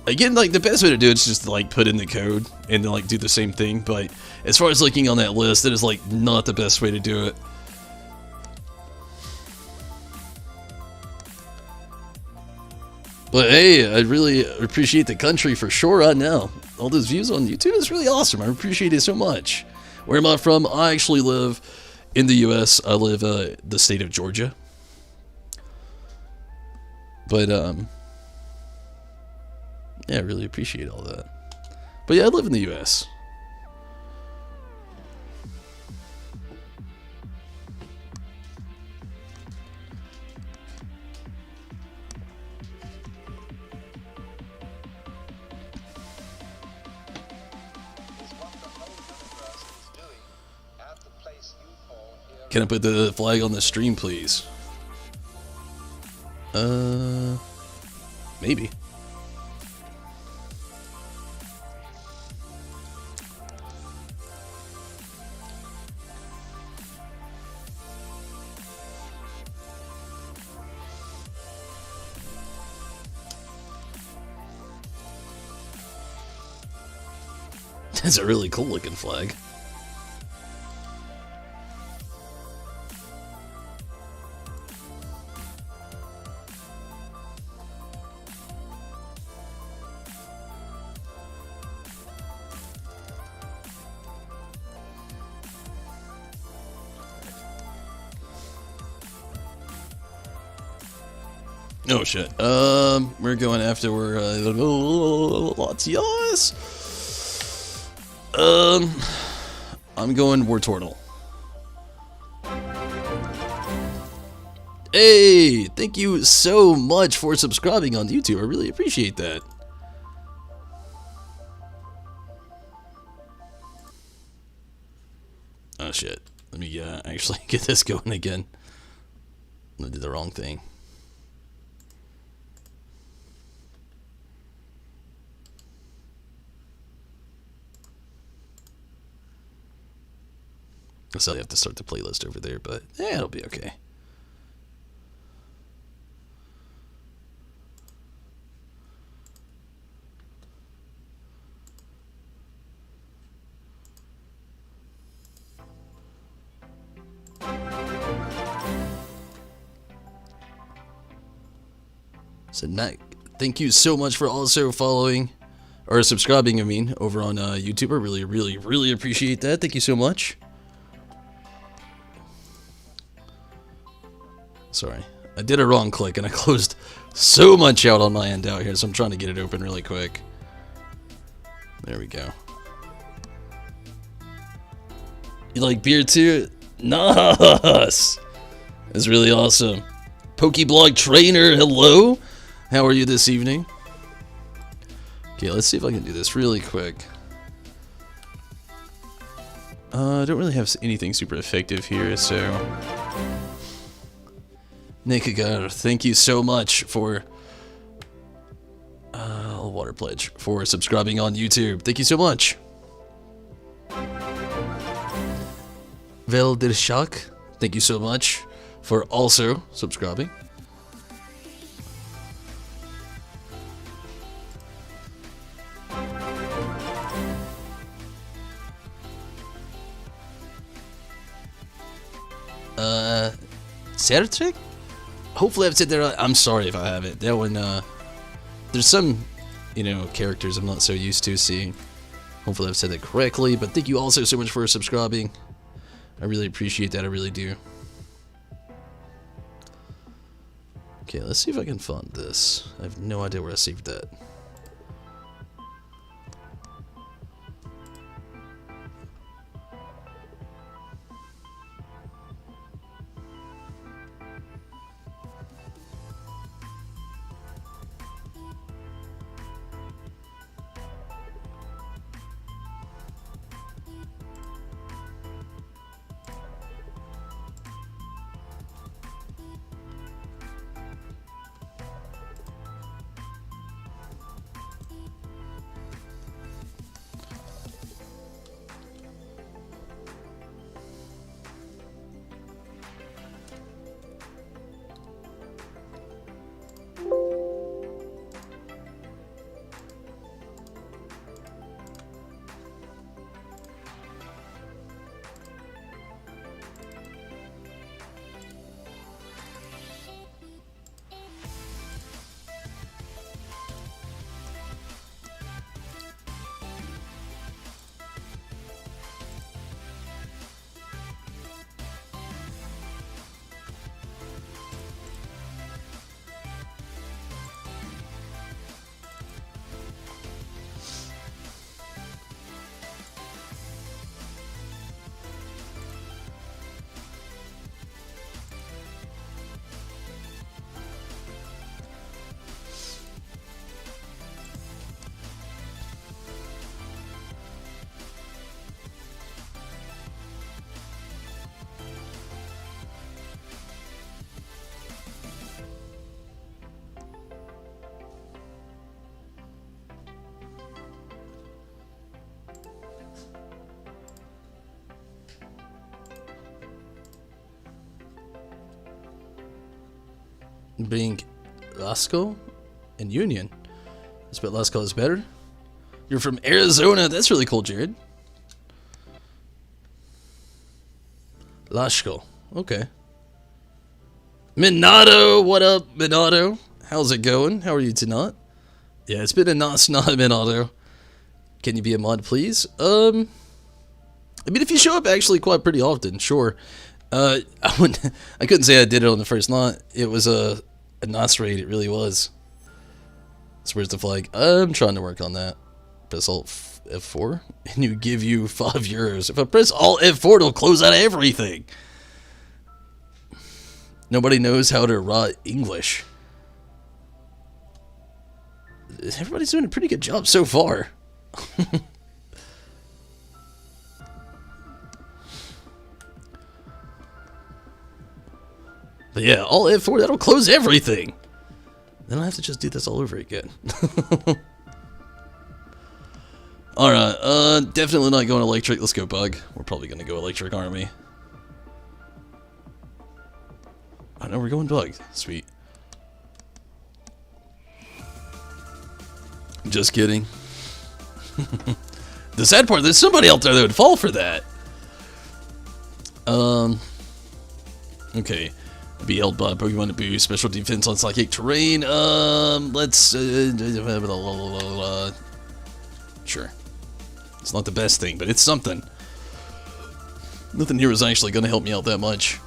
Again, like, the best way to do it is just to, like, put in the code and then, like, do the same thing. But as far as looking on that list, that is, like, not the best way to do it. But hey, I really appreciate the country for sure right now. All those views on YouTube is really awesome. I appreciate it so much. Where am I from? I actually live in the US. I live the state of Georgia. But yeah, I really appreciate all that. But yeah, I live in the US. Can I put the flag on the stream, please? Maybe. That's a really cool looking flag. Oh shit. We're going after Latios. I'm going War Turtle. Hey, thank you so much for subscribing on YouTube. I really appreciate that. Oh shit. Let me actually get this going again. I did the wrong thing. So I have to start the playlist over there, but yeah, it'll be okay. So Matt, thank you so much for also following or subscribing, I mean, over on YouTube. I really appreciate that. Thank you so much. Sorry, I did a wrong click and I closed so much out on my end out here, so I'm trying to get it open really quick. There we go. You like beer too? Nice! That's really awesome. Pokeblog Trainer, hello! How are you this evening? Okay, let's see if I can do this really quick. I don't really have anything super effective here, so... Nick, thank you so much for a water pledge for subscribing on YouTube. Thank you so much. Veldershak, thank you so much for also subscribing. Sertrick? Hopefully I've said that right. I'm sorry if I haven't. That one, there's some, characters I'm not so used to seeing. Hopefully I've said that correctly, but thank you also so much for subscribing. I really appreciate that, I really do. Okay, let's see if I can find this. I have no idea where I saved that. Being Lasco and Union. I bet Lasco is better. You're from Arizona. That's really cool, Jared. Lasco. Okay. Minato. What up, Minato? How's it going? How are you tonight? Yeah, it's been a nice night, Minato. Can you be a mod, please? I mean, if you show up actually quite pretty often, sure. I couldn't say I did it on the first night. It was a nice raid, it really was. So where's the flag? I'm trying to work on that. Press Alt F4 and you give you €5. If I press Alt F4, it'll close out everything. Nobody knows how to write English. Everybody's doing a pretty good job so far. But yeah, Alt F4, that'll close everything. Then I have to just do this all over again. Alright, definitely not going electric. Let's go bug. We're probably going to go electric army. I know we're going bug. Sweet. Just kidding. The sad part, there's somebody out there that would fall for that. Okay. Be held by Pokemon to boost special defense on psychic terrain. Let's sure. It's not the best thing, but it's something. Nothing here is actually going to help me out that much.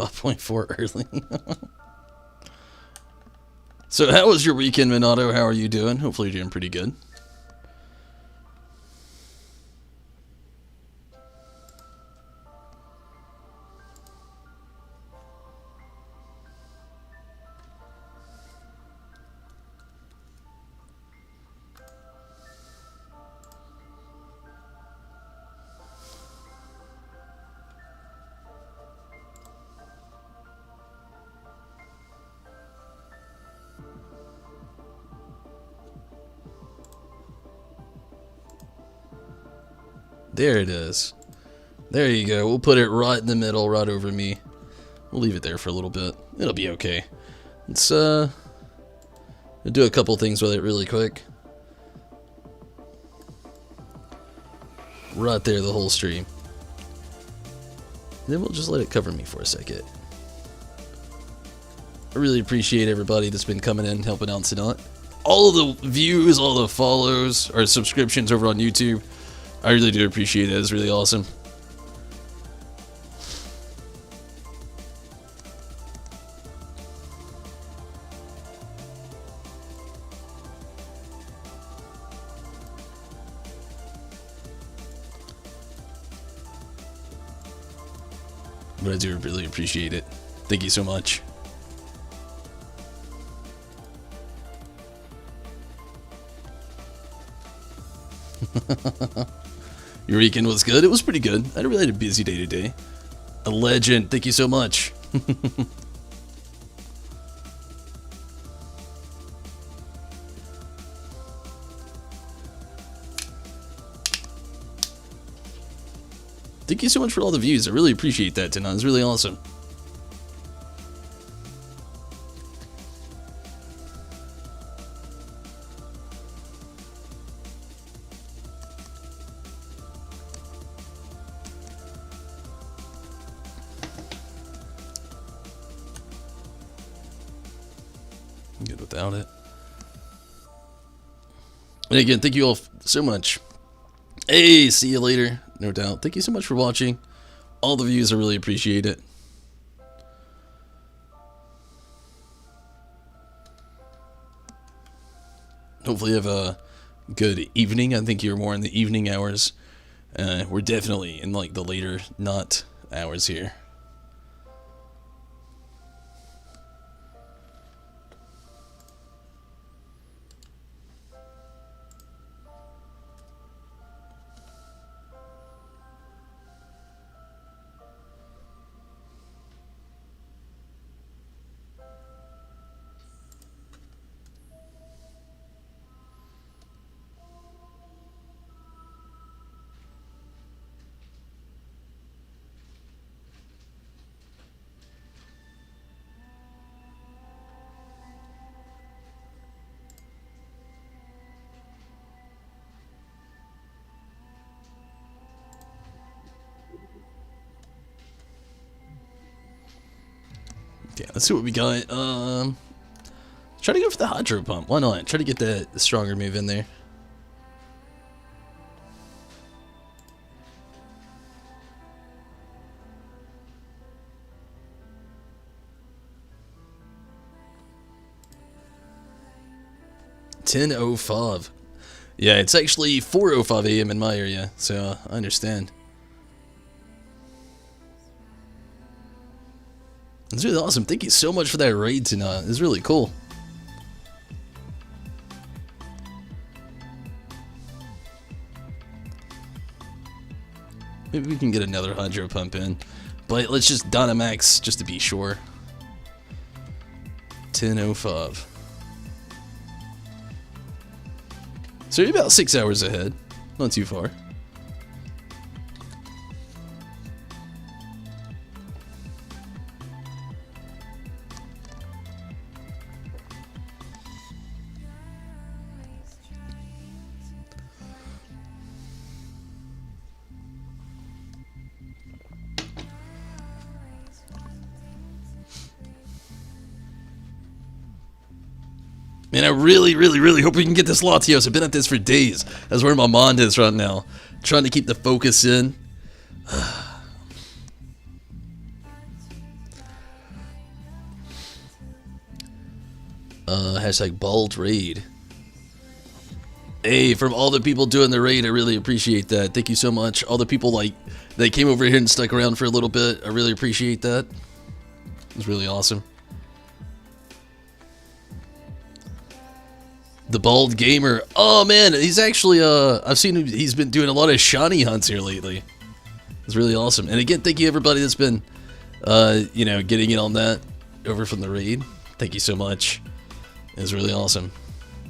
5.4 early. So how was your weekend, Minato? How are you doing? Hopefully you're doing pretty good. There it is. There you go. We'll put it right in the middle, right over me. We'll leave it there for a little bit. It'll be okay. Let's do a couple things with it really quick. Right there, the whole stream. Then we'll just let it cover me for a second. I really appreciate everybody that's been coming in, helping out tonight. All of the views, all the follows, or subscriptions over on YouTube. I really do appreciate it. It's really awesome. But I do really appreciate it. Thank you so much. Your weekend was good? It was pretty good. I really had a busy day today. A legend. Thank you so much. Thank you so much for all the views. I really appreciate that tonight. It's really awesome. Good without it. And again, thank you all so much. Hey, see you later. No doubt. Thank you so much for watching. All the views, I really appreciate it. Hopefully you have a good evening. I think you're more in the evening hours. We're definitely in like the later not hours here. Okay, let's see what we got. Try to go for the hydro pump. Why not? Try to get the stronger move in there. $10:05. Yeah, it's actually 4:05 a.m. in my area, so I understand. It's really awesome. Thank you so much for that raid tonight. It's really cool. Maybe we can get another hydro pump in. But let's just Dynamax just to be sure. 10:05. So you're about 6 hours ahead. Not too far. Man, I really hope we can get this Latios. I've been at this for days. That's where my mind is right now. Trying to keep the focus in. Hashtag bald raid. Hey, from all the people doing the raid, I really appreciate that. Thank you so much. All the people like that came over here and stuck around for a little bit. I really appreciate that. It was really awesome. The Bald Gamer. Oh man, he's actually I've seen him, he's been doing a lot of shiny hunts here lately. It's really awesome. And again, thank you everybody that's been you know, getting in on that over from the raid. Thank you so much. It's really awesome.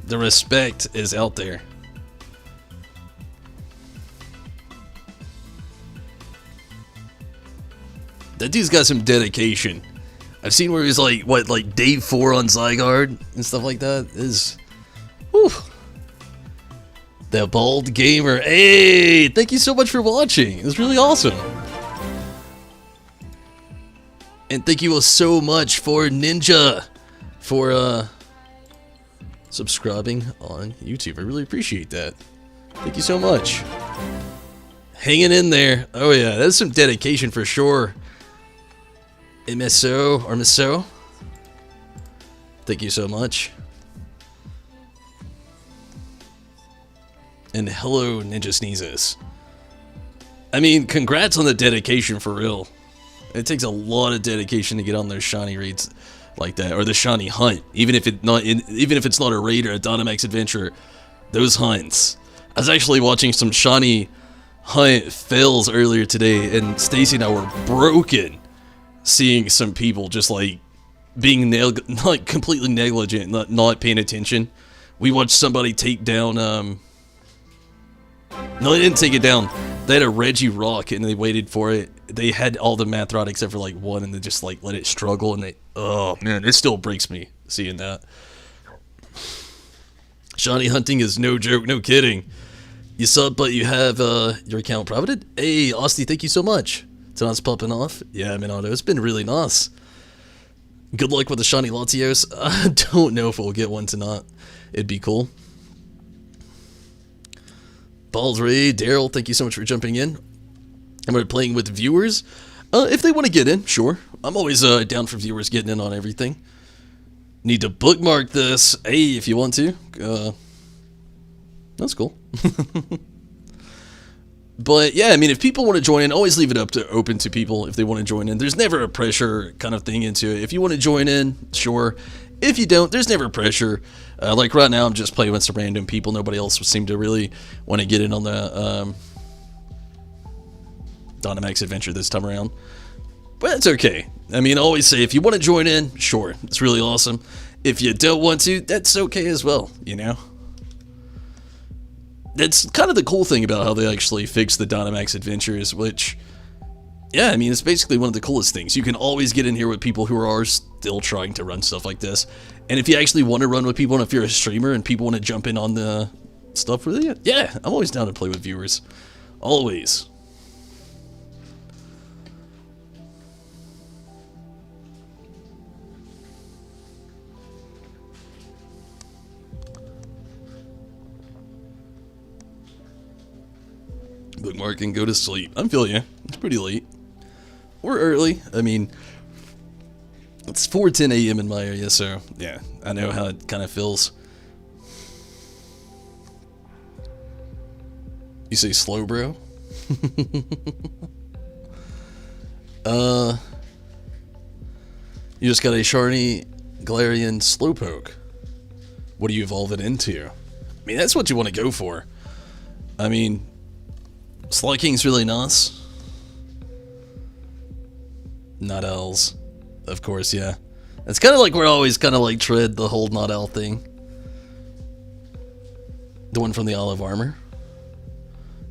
The respect is out there. That dude's got some dedication. I've seen where he's like, what, like day 4 on Zygarde and stuff like that. Is, whew. The Bald Gamer. Hey, thank you so much for watching. It was really awesome. And thank you all so much for Ninja for subscribing on YouTube. I really appreciate that. Thank you so much. Hanging in there. Oh yeah, that's some dedication for sure. MSO or Misso. Thank you so much. And hello, Ninja Sneezes. I mean, congrats on the dedication for real. It takes a lot of dedication to get on those shiny raids like that, or the shiny hunt. Even if it's not a raid or a Dynamax adventure, those hunts. I was actually watching some shiny hunt fails earlier today, and Stacy and I were broken seeing some people just like being like completely negligent, not paying attention. We watched somebody take down no, they didn't take it down. They had a Regirock and they waited for it. They had all the math rod except for like one, and they just like let it struggle, and they, oh man, it still breaks me seeing that. Shiny hunting is no joke, no kidding. You sub, but you have your account privated? Hey, Austin, thank you so much. Tonight's popping off. Yeah, Minato, it's been really nice. Good luck with the shiny Latios. I don't know if we'll get one tonight. It'd be cool. Balls Ray, Daryl, thank you so much for jumping in. And we're playing with viewers. If they want to get in, sure. I'm always down for viewers getting in on everything. Need to bookmark this. Hey, if you want to. That's cool. But yeah, I mean, if people want to join in, always leave it open to people if they want to join in. There's never a pressure kind of thing into it. If you want to join in, sure. If you don't, there's never pressure. Like right now, I'm just playing with some random people. Nobody else would seem to really want to get in on the Dynamax adventure this time around. But it's okay. I mean, I always say, if you want to join in, sure. It's really awesome. If you don't want to, that's okay as well, you know? That's kind of the cool thing about how they actually fixed the Dynamax adventures, which, yeah, I mean, it's basically one of the coolest things. You can always get in here with people who are still trying to run stuff like this. And if you actually want to run with people, and if you're a streamer and people want to jump in on the stuff with you, yeah, I'm always down to play with viewers. Always. Bookmark and go to sleep. I'm feeling you. It's pretty late. Or early. I mean, it's 4:10 a.m. in my area, so yeah, I know how it kind of feels. You say slow, bro? You just got a Shiny Galarian Slowpoke. What do you evolve it into? I mean, that's what you want to go for. I mean, Slyking's really nice. Not L's. Of course, yeah. It's kind of like we're always kind of like tread the whole not L thing. The one from the Olive Armor.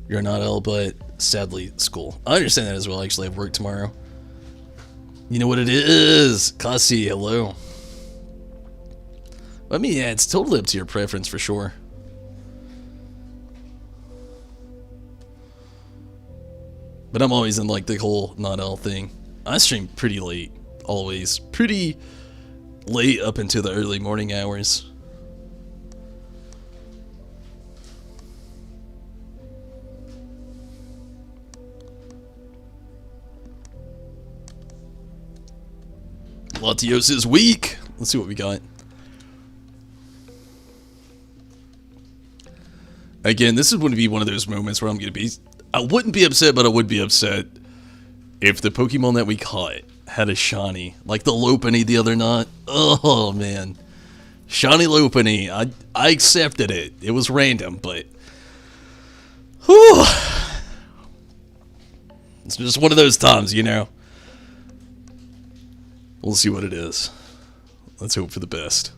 You're not L, but sadly, school. I understand that as well. Actually, I have work tomorrow. You know what it is. Kasi, hello. I mean, yeah, it's totally up to your preference for sure. But I'm always in like the whole not L thing. I stream pretty late, always. Pretty late up into the early morning hours. Latios is weak. Let's see what we got. Again, this is going to be one of those moments where I'm going to be... I wouldn't be upset, but I would be upset if the Pokemon that we caught had a shiny. Like the Lopunny the other night. Oh, man. Shiny Lopunny. I accepted it. It was random, but... Whew. It's just one of those times, you know. We'll see what it is. Let's hope for the best.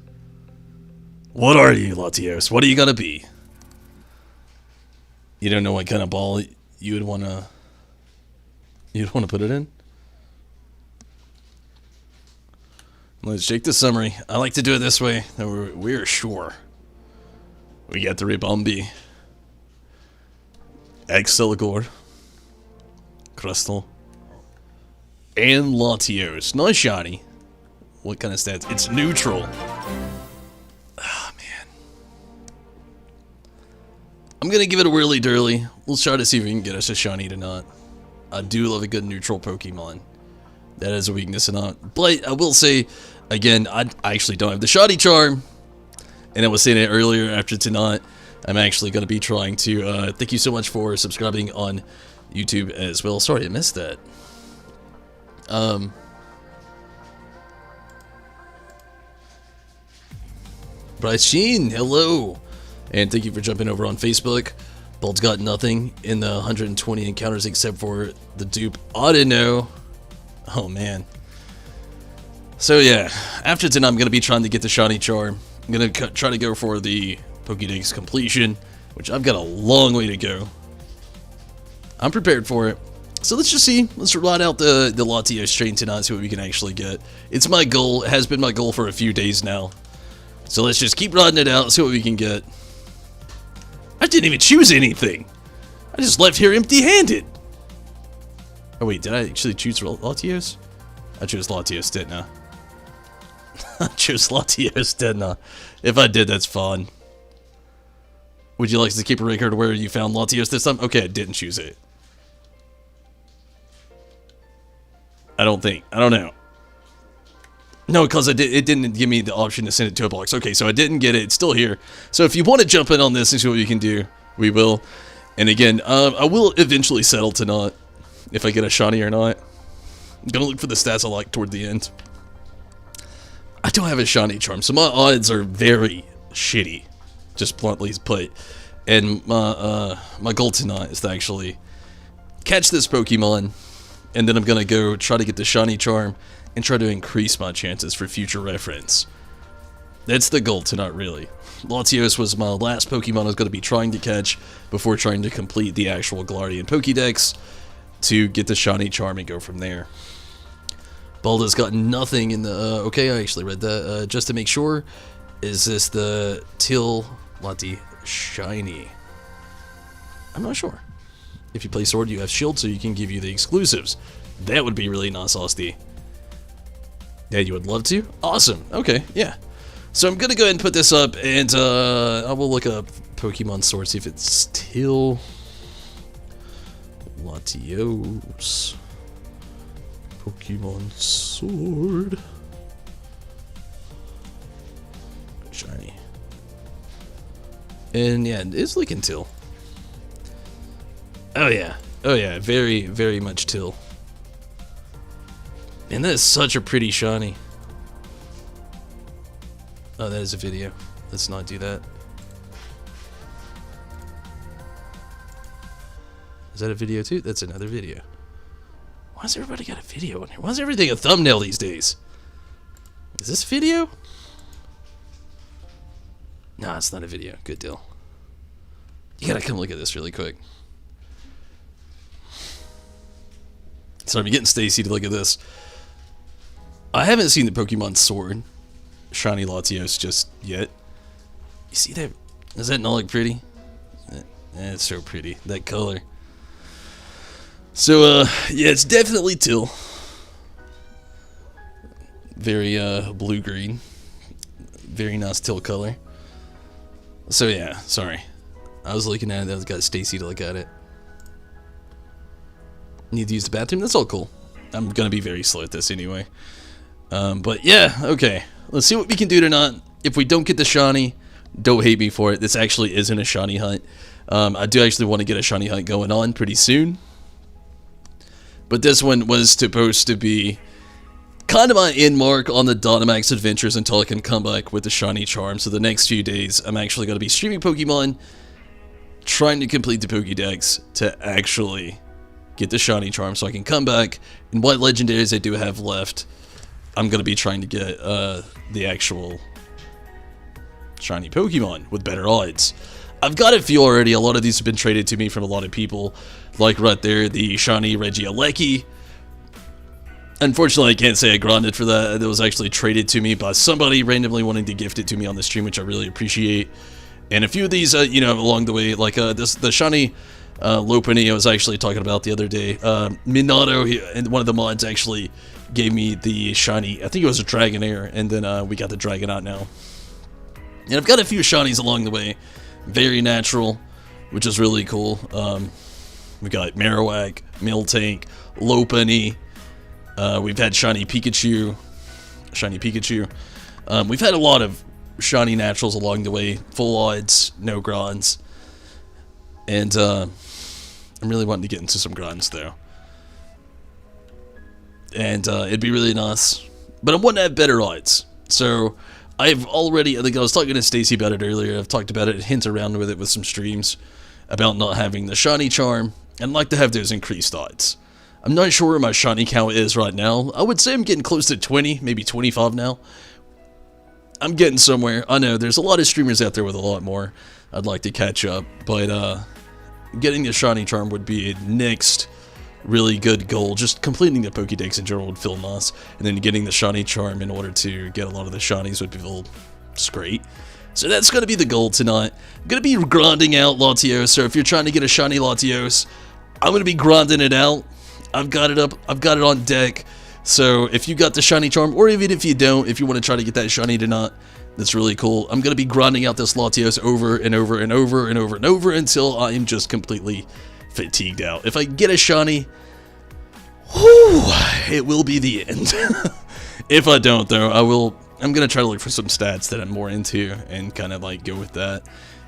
What are you, Latios? What are you gonna be? You don't know what kind of ball you would wanna... You'd wanna put it in? Let's check the summary. I like to do it this way. We're sure. We got the Ribombee, Exceligor, Crystal, and Latios. Nice shiny. What kind of stats? It's neutral. Ah, man. I'm gonna give it a whirly dirly. We'll try to see if we can get us a shiny tonight. I do love a good neutral Pokemon. That is a weakness or not. But I will say, again, I actually don't have the shiny charm. And I was saying it earlier, after tonight, I'm actually going to be trying to... thank you so much for subscribing on YouTube as well. Sorry, I missed that. Bryce Sheen, hello. And thank you for jumping over on Facebook. Bald's got nothing in the 120 encounters except for the dupe Audino. Oh, man. So, yeah. After tonight, I'm going to be trying to get the shiny charm. I'm going to try to go for the Pokédex completion, which I've got a long way to go. I'm prepared for it. So let's just see. Let's ride out the Latios train tonight, see what we can actually get. It's my goal. It has been my goal for a few days now. So let's just keep riding it out, see what we can get. I didn't even choose anything. I just left here empty-handed. Oh wait, did I actually choose Latios? I chose Latios, didn't I? I chose Latios, didn't I? If I did, that's fun. Would you like to keep a record where you found Latios this time? Okay, I didn't choose it. I don't know. No, because it didn't give me the option to send it to a box. Okay, so I didn't get it. It's still here. So if you want to jump in on this and see what we can do, we will. And again, I will eventually settle tonight if I get a shiny or not. I'm going to look for the stats I like toward the end. I don't have a shiny charm, so my odds are very shitty, just bluntly put. And my goal tonight is to actually catch this Pokemon, and then I'm going to go try to get the shiny charm and try to increase my chances for future reference. That's the goal tonight, really. Latios was my last Pokemon I was going to be trying to catch before trying to complete the actual Galarian Pokédex to get the shiny charm and go from there. Balda's got nothing in the... okay, I actually read that. Just to make sure, is this the Till Lati Shiny? I'm not sure. If you play Sword, you have Shield, so you can give you the exclusives. That would be really nice, Austin. Yeah, you would love to? Awesome. Okay, yeah. So I'm going to go ahead and put this up, and I will look up Pokemon Sword, see if it's still... Latios... Pokemon Sword. Shiny. And yeah, it's looking Till. Oh yeah. Oh yeah, very, very much Till. And that is such a pretty shiny. Oh, that is a video. Let's not do that. Is that a video too? That's another video. Why has everybody got a video on here? Why is everything a thumbnail these days? Is this a video? Nah, it's not a video. Good deal. You gotta come look at this really quick. So I'm getting Stacy to look at this. I haven't seen the Pokemon Sword Shiny Latios just yet. You see that? Does that not look pretty? It's so pretty. That color. So, yeah, it's definitely Till. Very, blue-green. Very nice Till color. So, yeah, sorry. I was looking at it, I got Stacy to look at it. Need to use the bathroom? That's all cool. I'm gonna be very slow at this anyway. But, yeah, okay. Let's see what we can do tonight. If we don't get the shiny, don't hate me for it. This actually isn't a shiny hunt. I do actually want to get a shiny hunt going on pretty soon. But this one was supposed to be kind of my end mark on the Dynamax adventures until I can come back with the shiny charm. So the next few days, I'm actually going to be streaming Pokemon, trying to complete the Pokédex to actually get the shiny charm so I can come back. And what legendaries I do have left, I'm going to be trying to get the actual shiny Pokemon with better odds. I've got a few already. A lot of these have been traded to me from a lot of people. Like right there, the shiny Regieleki. Unfortunately, I can't say I grinded for that. That was actually traded to me by somebody randomly wanting to gift it to me on the stream, which I really appreciate. And a few of these, you know, along the way, like the shiny Lopunny I was actually talking about the other day. Minato, and one of the mods actually gave me the shiny, I think it was a Dragonair, and then we got the Dragonite now. And I've got a few shinies along the way. Very natural, which is really cool. We got Marowak, Miltank, Lopunny. We've had shiny Pikachu. We've had a lot of shiny naturals along the way. Full odds, no grinds. And I'm really wanting to get into some grinds though. And it'd be really nice. But I want to have better odds. So I've already, I think I was talking to Stacy about it earlier. I've talked about it, hint around with it with some streams about not having the shiny charm. And I'd like to have those increased odds. I'm not sure where my shiny count is right now. I would say I'm getting close to 20, maybe 25 now. I'm getting somewhere. I know there's a lot of streamers out there with a lot more. I'd like to catch up, but getting the shiny charm would be a next really good goal. Just completing the Pokédex in general would feel nice, and then getting the shiny charm in order to get a lot of the shinies would feel great. So that's going to be the goal tonight. I'm going to be grinding out Latios, so if you're trying to get a shiny Latios, I'm going to be grinding it out. I've got it up, I've got it on deck. So if you got the shiny charm, or even if you don't, if you want to try to get that shiny tonight, that's really cool. I'm going to be grinding out this Latios over and over and over and over and over until I am just completely fatigued out. If I get a shiny, whew, it will be the end. If I don't though, I'm going to try to look for some stats that I'm more into and kind of like go with that.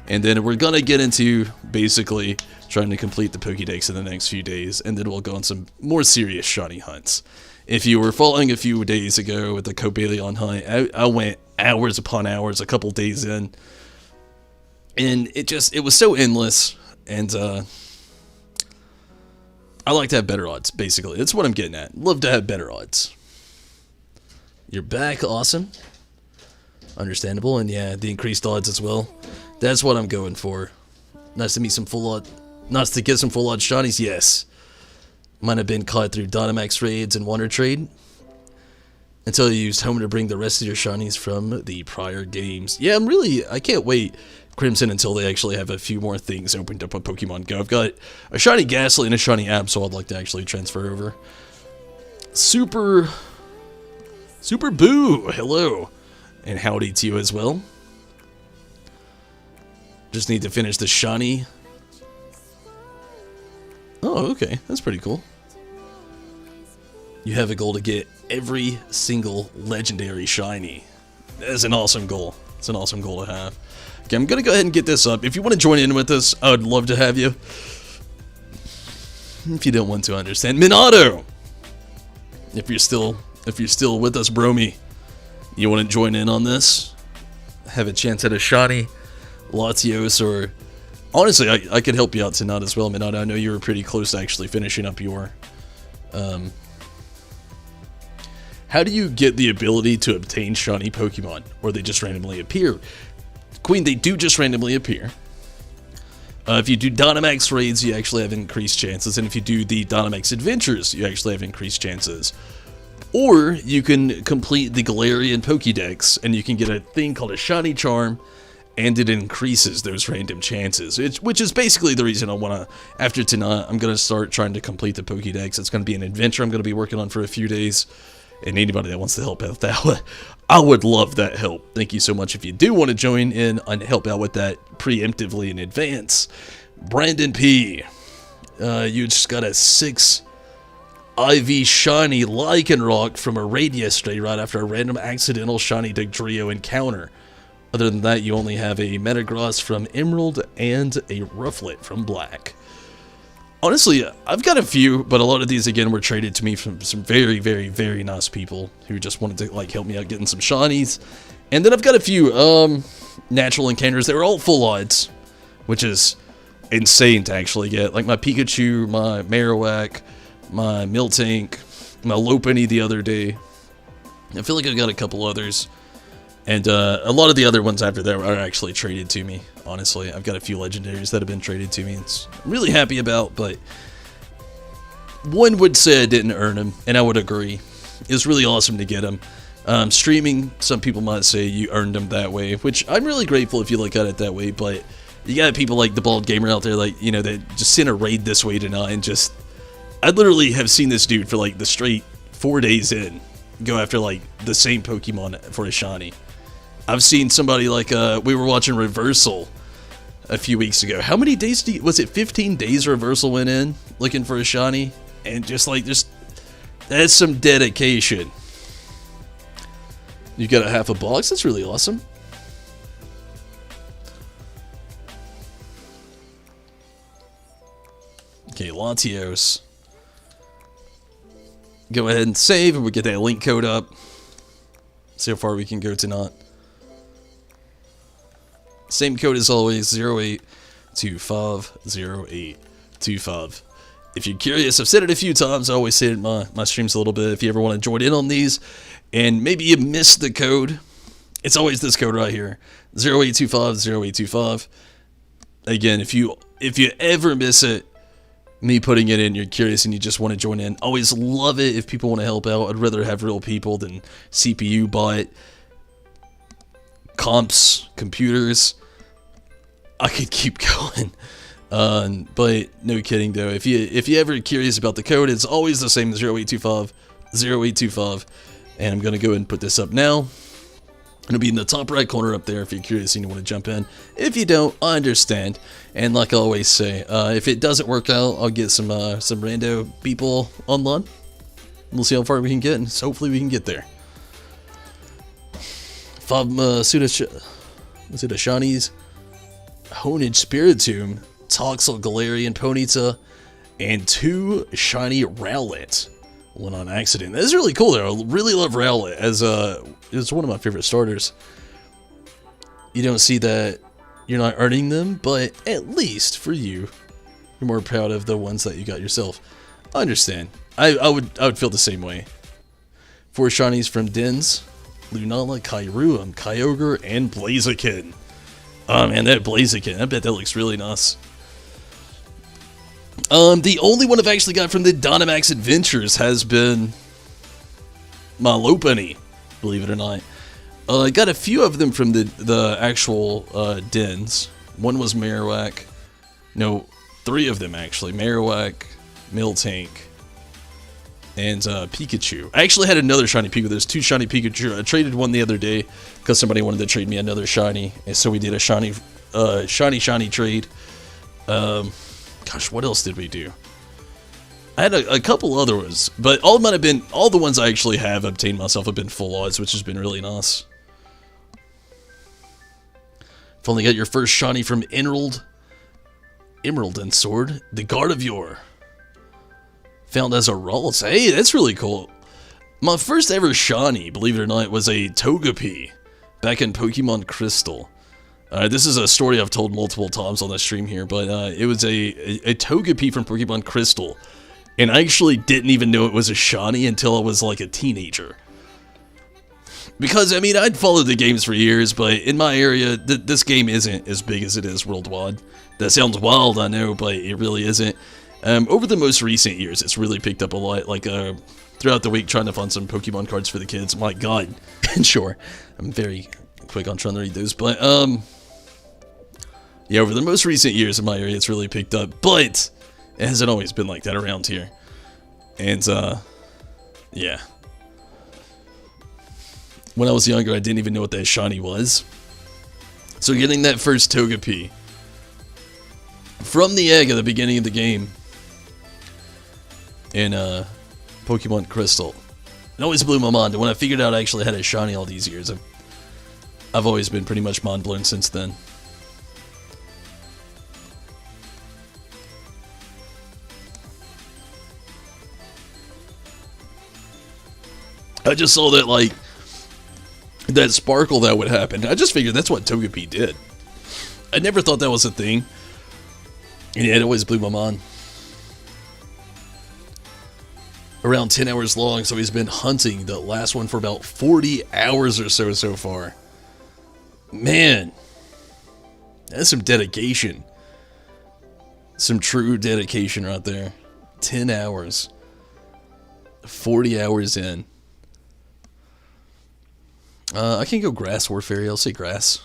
And then we're going to get into basically trying to complete the Pokédex in the next few days, and then we'll go on some more serious shiny hunts. If you were following a few days ago with the Cobalion hunt, I went hours upon hours, a couple days in, and it was so endless, and I like to have better odds, basically. That's what I'm getting at. Love to have better odds. You're back, awesome. Understandable, and yeah, the increased odds as well. That's what I'm going for. Nice to meet some full odd. Nice to get some full odd shinies, yes. Might have been caught through Dynamax raids and Wonder Trade. Until you used Home to bring the rest of your shinies from the prior games. Yeah, I can't wait, Crimson, until they actually have a few more things opened up on Pokemon Go. I've got a shiny Ghastly and a shiny Absol I'd like to actually transfer over. Super Boo, hello. And howdy to you as well. Just need to finish the shiny. Oh, okay. That's pretty cool. You have a goal to get every single legendary shiny. That's an awesome goal. It's an awesome goal to have. Okay, I'm going to go ahead and get this up. If you want to join in with us, I would love to have you. If you don't want to understand. Minato! If you're still with us, Bromy, you want to join in on this? Have a chance at a shiny Latios, or honestly, I could help you out tonight as well, Minato. I know you were pretty close to actually finishing up your how do you get the ability to obtain shiny Pokemon, or they just randomly appear? Queen, they do just randomly appear. If you do Dynamax raids, you actually have increased chances, and if you do the Dynamax adventures, you actually have increased chances. Or you can complete the Galarian Pokédex, and you can get a thing called a shiny charm, and it increases those random chances, which is basically the reason I want to, after tonight, I'm going to start trying to complete the Pokédex. It's going to be an adventure I'm going to be working on for a few days, and anybody that wants to help out that, I would love that help. Thank you so much if you do want to join in and help out with that preemptively in advance. Brandon P, you just got a 6 IV shiny Lycanroc from a raid yesterday right after a random accidental shiny Dugtrio encounter. Other than that, you only have a Metagross from Emerald and a Rufflet from Black. Honestly, I've got a few, but a lot of these, again, were traded to me from some very, very, very nice people who just wanted to, like, help me out getting some shinies. And then I've got a few natural encounters that were all full odds, which is insane to actually get. Like my Pikachu, my Marowak, my Miltank, my Lopunny the other day. I feel like I've got a couple others. And a lot of the other ones after that are actually traded to me, honestly. I've got a few legendaries that have been traded to me. It's I'm really happy about, but one would say I didn't earn them, and I would agree. It was really awesome to get them. Streaming, some people might say you earned them that way, which I'm really grateful if you look at it that way, but you got people like the Bald Gamer out there, like, you know, that just sent a raid this way tonight, and just, I literally have seen this dude for like the straight 4 days in go after like the same Pokemon for a shiny. I've seen somebody like, we were watching Reversal a few weeks ago. How many days was it 15 days Reversal went in looking for a shiny? And just like, that's some dedication. You got a half a box? That's really awesome. Okay, Latios. Go ahead and save, and we get that link code up. See how far we can go tonight. Same code as always, 08250825. If you're curious, I've said it a few times. I always say it in my streams a little bit. If you ever want to join in on these, and maybe you missed the code, it's always this code right here, 08250825. Again, if you ever miss it, me putting it in, you're curious and you just want to join in, always love it if people want to help out. I'd rather have real people than CPU bot, comps, computers. I could keep going. But no kidding though, if you ever curious about the code, it's always the same, 08250825. And I'm gonna go ahead and put this up now. It'll be in the top right corner up there if you're curious and you want to jump in. If you don't, I understand. And like I always say, if it doesn't work out, I'll get some rando people online. We'll see how far we can get, and hopefully we can get there. 5 was it a Shinies? Honed Spiritomb, Toxel, Galarian, Ponyta, and 2 shiny Rowlet. One on accident. That's really cool though. I really love Rowlet as it's one of my favorite starters. You don't see that you're not earning them, but at least for you, you're more proud of the ones that you got yourself. I understand. I would feel the same way. 4 shinies from Dins, Lunala, Kyurem, Kyogre, and Blaziken. Oh man, that Blaziken, I bet that looks really nice. The only one I've actually got from the Dynamax Adventures has been my Lopunny, believe it or not. I got a few of them from the actual dens. One was Marowak. No, 3 of them actually. Marowak, Miltank, and Pikachu. I actually had another shiny Pikachu. There's 2 shiny Pikachu. I traded one the other day because somebody wanted to trade me another shiny, and so we did a shiny trade. Gosh, what else did we do? I had a couple other ones, but all the ones I actually have obtained myself have been full odds, which has been really nice. Finally got your first shiny from Emerald and Sword, the Gardevoir. Found as a Ralts. Hey, that's really cool. My first ever shiny, believe it or not, was a Togepi back in Pokemon Crystal. This is a story I've told multiple times on the stream here, but it was a Togepi from Pokemon Crystal, and I actually didn't even know it was a shiny until I was like a teenager. Because, I mean, I'd followed the games for years, but in my area, this game isn't as big as it is worldwide. That sounds wild, I know, but it really isn't. Over the most recent years, it's really picked up a lot, like throughout the week trying to find some Pokemon cards for the kids. My god. And sure, I'm very quick on trying to read those, but yeah, over the most recent years in my area, it's really picked up, but it hasn't always been like that around here. And, yeah. When I was younger, I didn't even know what that shiny was. So getting that first Togepi from the egg at the beginning of the game in, Pokemon Crystal, it always blew my mind. And when I figured out I actually had a shiny all these years, I've always been pretty much mind blown since then. I just saw that, like, that sparkle that would happen. I just figured that's what Togepi did. I never thought that was a thing. And yeah, it always blew my mind. Around 10 hours long, so he's been hunting the last one for about 40 hours or so far. Man, that's some dedication. Some true dedication right there. 10 hours. 40 hours in. I can go grass or fairy. I'll say grass.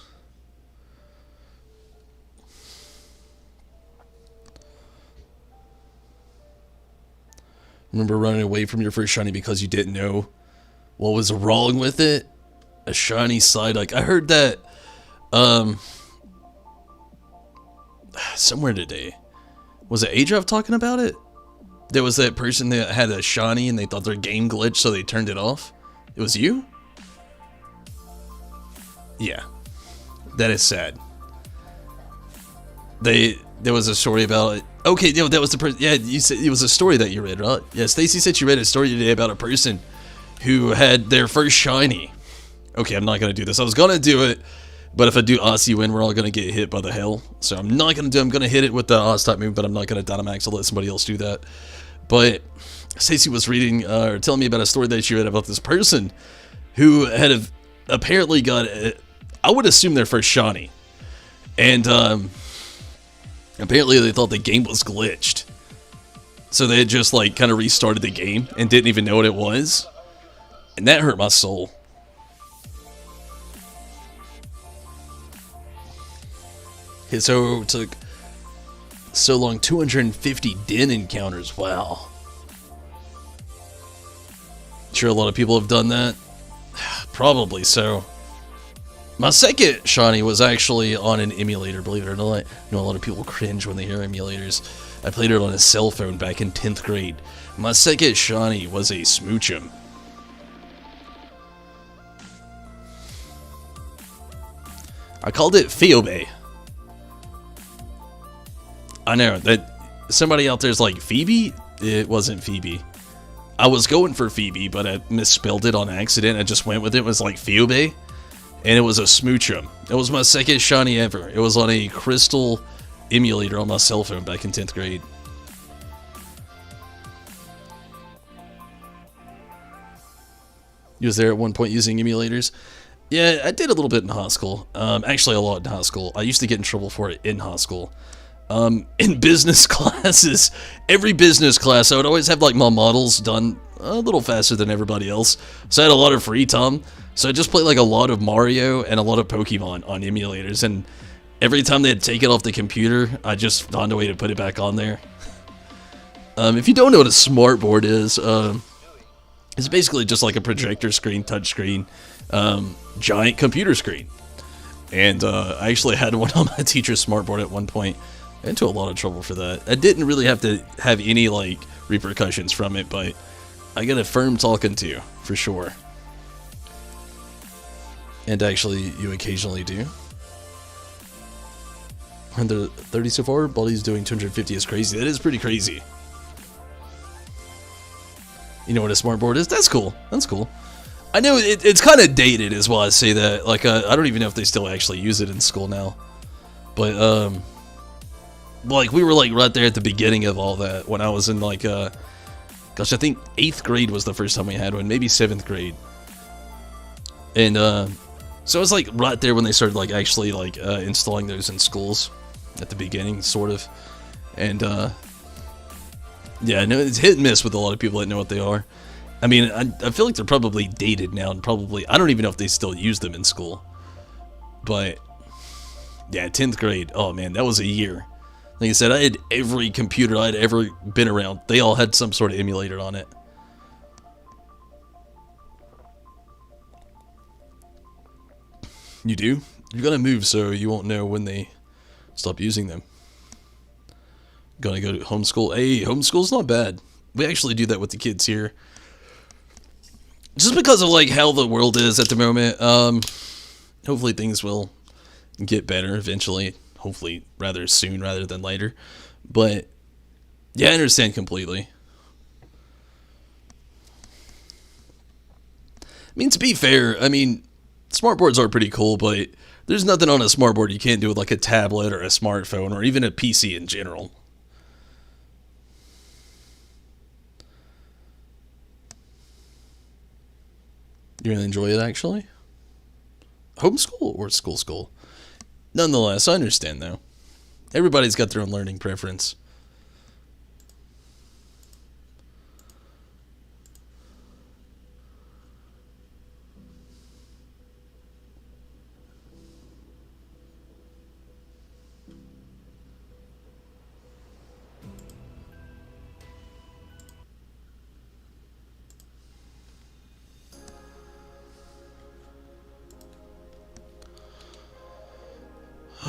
Remember running away from your first shiny because you didn't know what was wrong with it? A shiny Psyduck. I heard that somewhere today. Was it Adriel talking about it? There was that person that had a shiny and they thought their game glitched, so they turned it off. It was you? Yeah. That is sad. There was a story about it. Okay, no, that was the person. Yeah, you said it was a story that you read, right? Yeah, Stacy said she read a story today about a person who had their first shiny. Okay, I'm not gonna do this. I was gonna do it, but if I do Aussie win, we're all gonna get hit by the hell. So I'm not gonna do. I'm gonna hit it with the Oz type move, but I'm not gonna Dynamax. I'll let somebody else do that. But Stacy was reading or telling me about a story that she read about this person who had apparently got, I would assume, their first shiny, and apparently they thought the game was glitched. So they had just like kind of restarted the game and didn't even know what it was. And that hurt my soul. Okay, so it took so long, 250 den encounters. Wow. Sure, a lot of people have done that. Probably so. My second shiny was actually on an emulator, believe it or not. I know a lot of people cringe when they hear emulators. I played it on a cell phone back in 10th grade. My second shiny was a Smoochum. I called it Phoebe. I know, that somebody out there's like, Phoebe? It wasn't Phoebe. I was going for Phoebe, but I misspelled it on accident. I just went with it. It was like Phoebe. And it was a Smoochum. It was my second shiny ever. It was on a crystal emulator on my cell phone back in 10th grade. You was there at one point using emulators? Yeah, I did a little bit in high school. Actually, a lot in high school. I used to get in trouble for it in high school. In business classes, every business class, I would always have like my models done a little faster than everybody else. So I had a lot of free time. So I just played like a lot of Mario and a lot of Pokemon on emulators, and every time they'd take it off the computer, I just found a way to put it back on there. If you don't know what a smart board is, it's basically just like a projector screen, touch screen, giant computer screen. And I actually had one on my teacher's smart board at one point. I got into a lot of trouble for that. I didn't really have to have any like repercussions from it, but I got a firm talking to, for sure. And actually, you occasionally do. 130 so far, Buddy's doing 250 is crazy. That is pretty crazy. You know what a smart board is? That's cool. That's cool. I know it's kind of dated is why I say that. Like, I don't even know if they still actually use it in school now. But, like, we were, like, right there at the beginning of all that when I was in, like, gosh, I think 8th grade was the first time we had one. Maybe 7th grade. And, so it was, like, right there when they started, like, actually, like, installing those in schools at the beginning, sort of. And, yeah, no, it's hit and miss with a lot of people that know what they are. I mean, I feel like they're probably dated now, and probably, I don't even know if they still use them in school. But, yeah, 10th grade, oh man, that was a year. Like I said, I had every computer I'd ever been around. They all had some sort of emulator on it. You do? You're gonna move so you won't know when they stop using them. Gonna go to homeschool. Hey, homeschool's not bad. We actually do that with the kids here. Just because of like how the world is at the moment. hopefully things will get better eventually. Hopefully rather soon rather than later. But yeah, I understand completely. I mean, to be fair, I mean, smartboards are pretty cool, but there's nothing on a smartboard you can't do with like a tablet or a smartphone or even a PC in general. You really enjoy it, actually? Homeschool or school? Nonetheless, I understand, though. Everybody's got their own learning preference.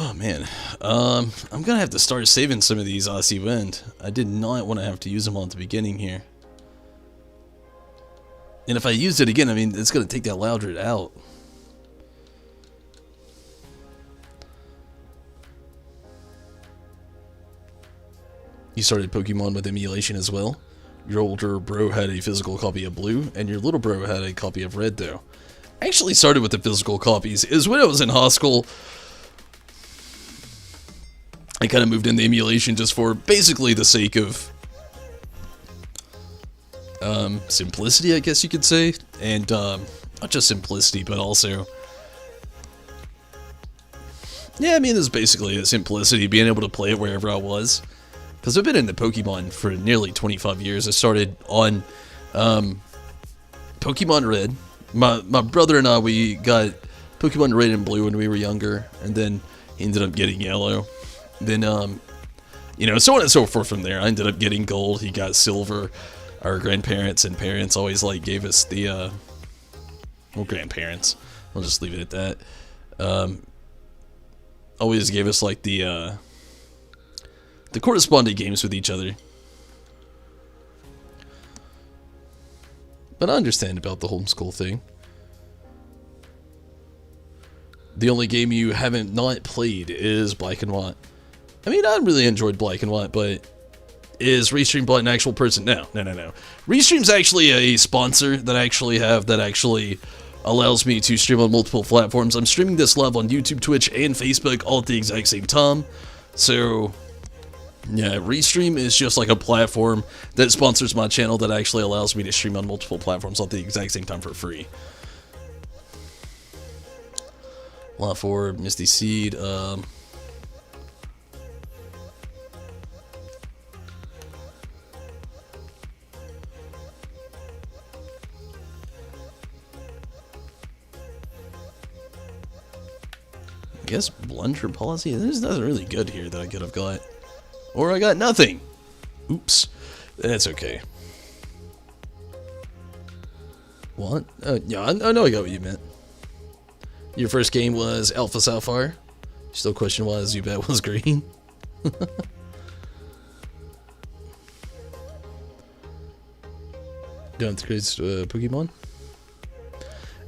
Oh man, I'm gonna have to start saving some of these Aussie Wind. I did not want to have to use them all at the beginning here. And if I used it again, I mean, it's gonna take that Loudred out. You started Pokemon with emulation as well. Your older bro had a physical copy of Blue, and your little bro had a copy of Red, though. I actually started with the physical copies. Is when I was in high school, I kind of moved into emulation just for basically the sake of simplicity, I guess you could say. And not just simplicity, but also, yeah, I mean, it's basically the simplicity, being able to play it wherever I was. Because I've been into Pokemon for nearly 25 years. I started on Pokemon Red. My brother and I, we got Pokemon Red and Blue when we were younger, and then he ended up getting Yellow. Then, you know, so on and so forth from there. I ended up getting Gold, he got Silver. Our grandparents and parents always, like, gave us the, well, grandparents. I'll just leave it at that. Always gave us, like, the corresponding games with each other. But I understand about the homeschool thing. The only game you haven't not played is Black and White. I mean, I really enjoyed Black and White, but is Restream Bot an actual person? No. Restream's actually a sponsor that I actually have that actually allows me to stream on multiple platforms. I'm streaming this live on YouTube, Twitch, and Facebook all at the exact same time. So, yeah, Restream is just like a platform that sponsors my channel that actually allows me to stream on multiple platforms all at the exact same time for free. Lot 4, Misty Seed, I guess Blunder Policy. There's nothing really good here that I could have got. Or I got nothing. Oops. That's okay. What? Yeah, I know I got what you meant. Your first game was Alpha Sapphire. Still question why Zubat was green. Don't the greatest Pokemon?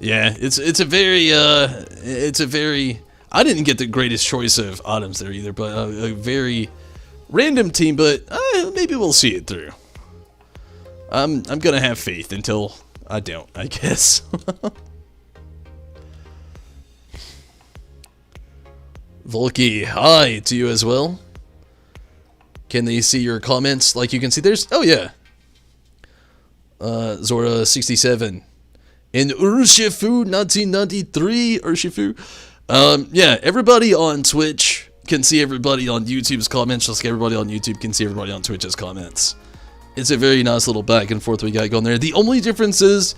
Yeah, it's a very I didn't get the greatest choice of items there either, but a very random team, but maybe we'll see it through. I'm gonna have faith until I don't, I guess. Volky, hi to you as well. Can they see your comments? Like you can see, there's, oh yeah. Zora67. And Urshifu 1993, Urshifu. Yeah, everybody on Twitch can see everybody on YouTube's comments, just like everybody on YouTube can see everybody on Twitch's comments. It's a very nice little back and forth we got going there. The only difference is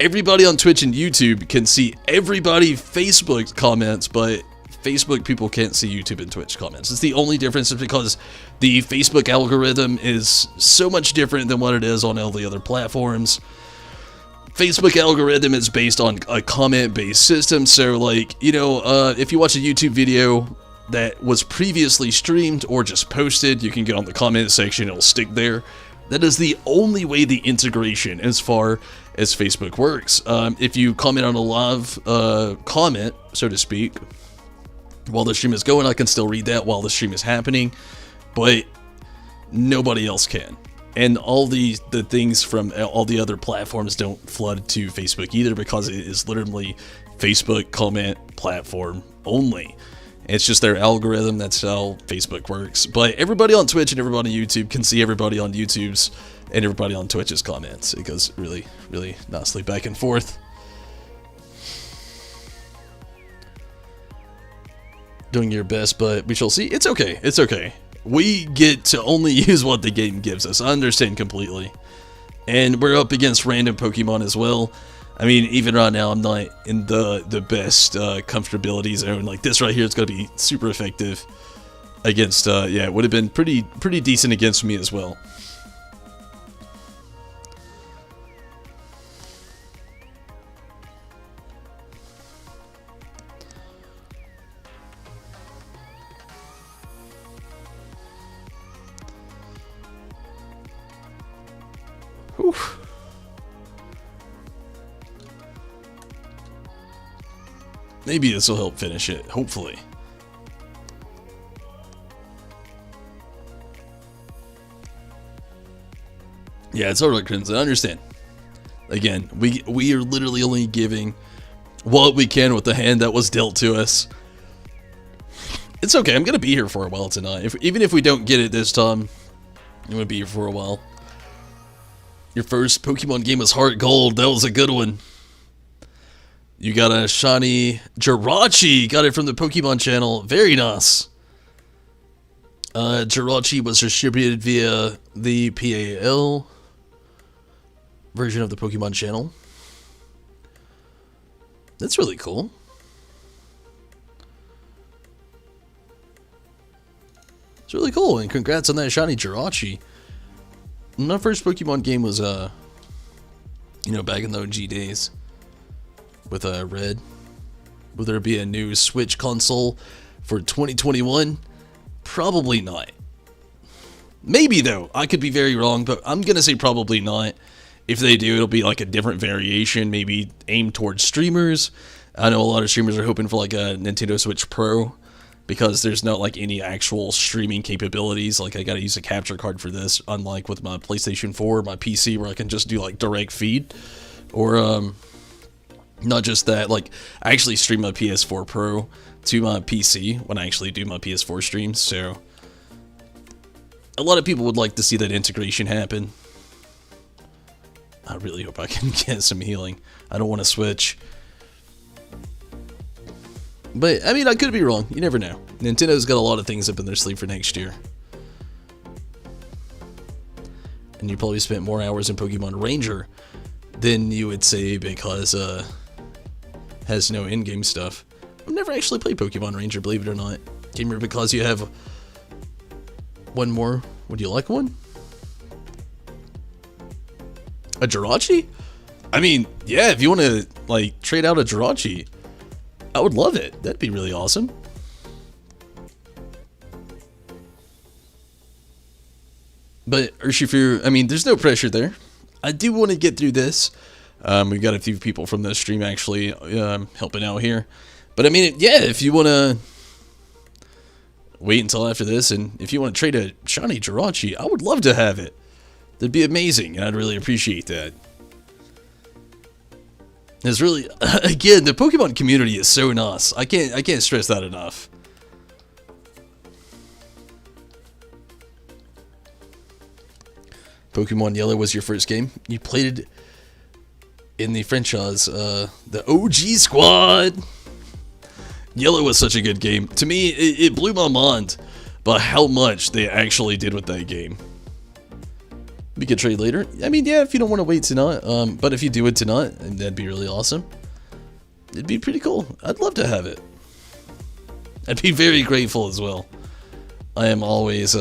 everybody on Twitch and YouTube can see everybody Facebook comments, but Facebook people can't see YouTube and Twitch comments. It's the only difference, is because the Facebook algorithm is so much different than what it is on all the other platforms. Facebook algorithm is based on a comment-based system, so like, you know, if you watch a YouTube video that was previously streamed or just posted, you can get on the comment section, it'll stick there. That is the only way the integration as far as Facebook works. If you comment on a live comment, so to speak, while the stream is going, I can still read that while the stream is happening, but nobody else can. And all the things from all the other platforms don't flood to Facebook either, because it is literally Facebook comment platform only. It's just their algorithm. That's how Facebook works. But everybody on Twitch and everybody on YouTube can see everybody on YouTube's and everybody on Twitch's comments. It goes really, really nicely back and forth. Doing your best, but we shall see. It's okay. It's okay. We get to only use what the game gives us. I understand completely. And we're up against random Pokemon as well. I mean, even right now, I'm not in the best comfortability zone. Like this right here, it's going to be super effective against, yeah, it would have been pretty decent against me as well. Whew. Maybe this will help finish it, hopefully. Yeah, it's alright, Crimson, I understand. Again, we are literally only giving what we can with the hand that was dealt to us. It's okay, I'm gonna be here for a while tonight. Even if we don't get it this time, I'm gonna be here for a while. Your first Pokemon game was Heart Gold, that was a good one. You got a shiny Jirachi. Got it from the Pokemon channel. Very nice. Jirachi was distributed via the PAL version of the Pokemon channel. That's really cool. It's really cool, and congrats on that shiny Jirachi. My first Pokemon game was, you know, back in the OG days. With Red. Will there be a new Switch console for 2021? Probably not. Maybe though. I could be very wrong, but I'm gonna say probably not. If they do, it'll be like a different variation, maybe aimed towards streamers. I know a lot of streamers are hoping for like a Nintendo Switch Pro, because there's not like any actual streaming capabilities. Like I gotta use a capture card for this, unlike with my PlayStation 4 or my PC, where I can just do like direct feed. Or not just that, like, I actually stream my PS4 Pro to my PC when I actually do my PS4 streams, so a lot of people would like to see that integration happen. I really hope I can get some healing. I don't want to switch. But, I mean, I could be wrong. You never know. Nintendo's got a lot of things up in their sleeve for next year. And you probably spent more hours in Pokemon Ranger than you would say, because, has no in-game stuff. I've never actually played Pokemon Ranger, believe it or not. Came here because you have one more. Would you like one? A Jirachi? I mean, yeah, if you want to, like, trade out a Jirachi, I would love it. That'd be really awesome. But Urshifu, I mean, there's no pressure there. I do want to get through this. We've got a few people from the stream actually helping out here. But I mean, yeah, if you want to wait until after this, and if you want to trade a shiny Jirachi, I would love to have it. That'd be amazing, and I'd really appreciate that. It's really, again, the Pokemon community is so nice. I can't stress that enough. Pokemon Yellow was your first game. You played it in the franchise, the OG squad. Yellow was such a good game. To me, it blew my mind by how much they actually did with that game. We could trade later. I mean, yeah, if you don't want to wait tonight. But if you do it tonight, that'd be really awesome. It'd be pretty cool. I'd love to have it. I'd be very grateful as well. I am always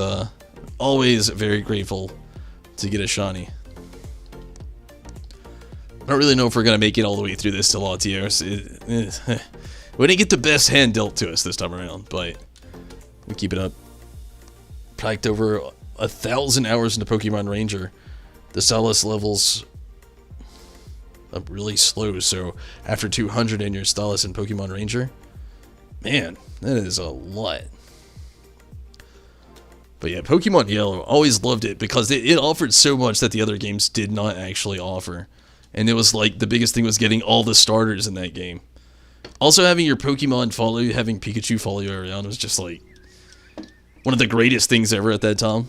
very grateful to get a shiny. I don't really know if we're going to make it all the way through this to Latios. We didn't get the best hand dealt to us this time around, but we keep it up. Practiced over 1,000 hours into Pokemon Ranger. The Stylus levels up really slow, so after 200 in your Stylus and Pokemon Ranger, man, that is a lot. But yeah, Pokemon Yellow, always loved it because it offered so much that the other games did not actually offer. And it was like, the biggest thing was getting all the starters in that game. Also having your Pokemon follow you, having Pikachu follow you around was just like one of the greatest things ever at that time.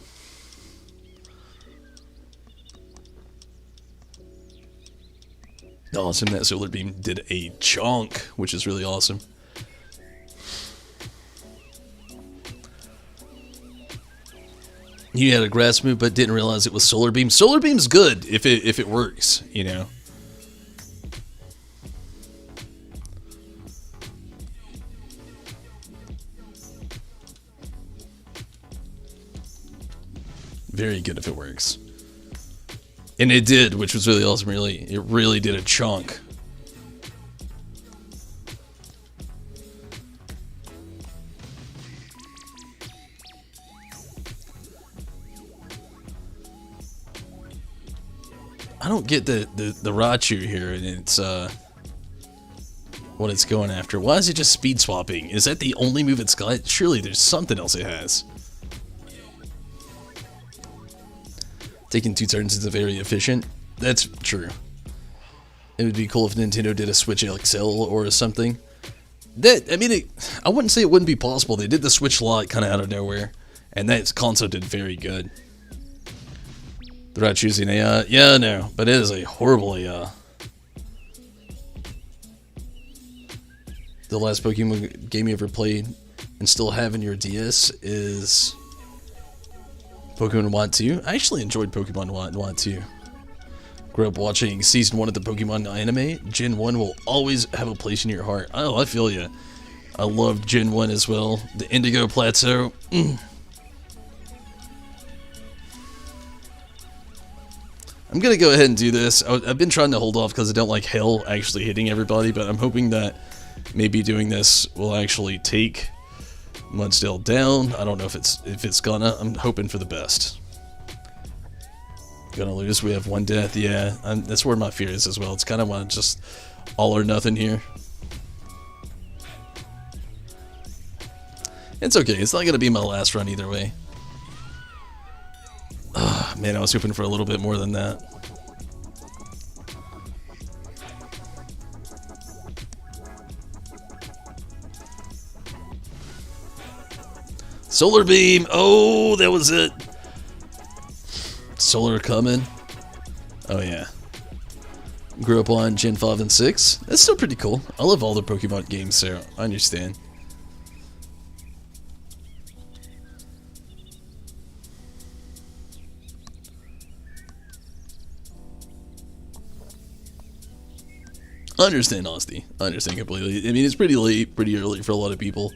Awesome, that Solar Beam did a chunk, which is really awesome. You had a grass move, but didn't realize it was Solar Beam. Solar Beam's good if it works, you know. Very good if it works. And it did, which was really awesome. It really did a chunk. I don't get the Raichu here, and it's what it's going after. Why is it just speed swapping? Is that the only move it's got? Surely there's something else it has. Taking 2 turns is very efficient. That's true. It would be cool if Nintendo did a Switch XL or something. I mean, I wouldn't say it wouldn't be possible. They did the Switch Lite kind of out of nowhere, and that console did very good. The Raichu's an AI. Yeah, I know, but it is a horrible AI. The last Pokemon game you ever played and still have in your DS is Pokemon White 2. I actually enjoyed Pokemon White 2. Grew up watching Season 1 of the Pokemon anime. Gen 1 will always have a place in your heart. Oh, I feel ya. I loved Gen 1 as well. The Indigo Plateau. I'm gonna go ahead and do this. I've been trying to hold off because I don't like hell actually hitting everybody, but I'm hoping that maybe doing this will actually take Mudsdale down. I don't know if it's gonna. I'm hoping for the best. Gonna lose. We have 1 death. Yeah, that's where my fear is as well. It's kind of want to just all or nothing here. It's okay. It's not gonna be my last run either way. Man, I was hoping for a little bit more than that. Solar Beam! Oh, that was it! Solar coming. Oh yeah. Grew up on Gen 5 and 6. That's still pretty cool. I love all the Pokemon games, so I understand. I understand, Austin. I understand completely. I mean, it's pretty late, pretty early for a lot of people.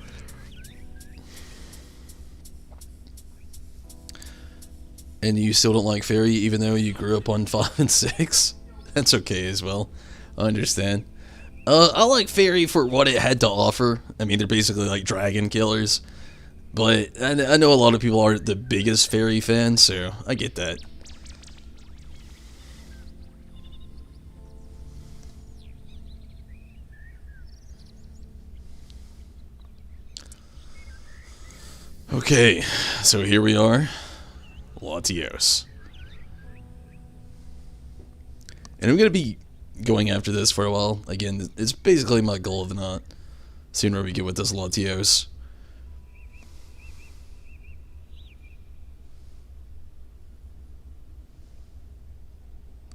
And you still don't like Fairy, even though you grew up on 5 and 6? That's okay as well. I understand. I like Fairy for what it had to offer. I mean, they're basically like dragon killers. But I know a lot of people aren't the biggest Fairy fans, so I get that. Okay, so here we are, Latios. And I'm going to be going after this for a while. Again, it's basically my goal of the night. Sooner we get with this Latios.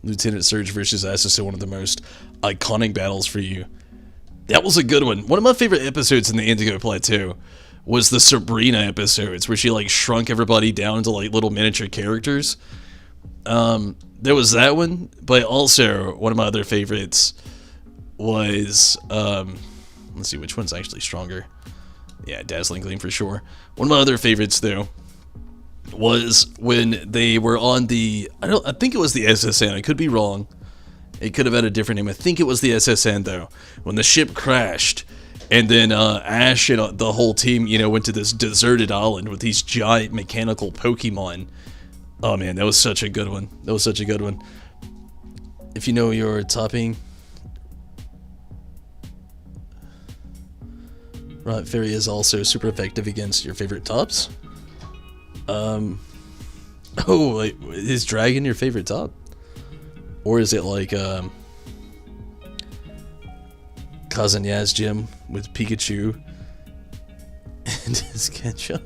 Lieutenant Surge versus Ass is still one of the most iconic battles for you. That was a good one. One of my favorite episodes in the Indigo Plateau was the Sabrina episodes, where she like shrunk everybody down into like little miniature characters. There was that one, but also one of my other favorites was let's see which one's actually stronger. Yeah, Dazzling Gleam for sure. One of my other favorites though was when they were on the I think it was the SSN. I could be wrong. It could have had a different name. I think it was the SSN though. When the ship crashed And then Ash and the whole team, went to this deserted island with these giant mechanical Pokemon. Oh man, that was such a good one. If you know your topping, right, Fairy is also super effective against your favorite tops. Oh, wait, is Dragon your favorite top? Or is it like Kazanya's gym with Pikachu and his ketchup?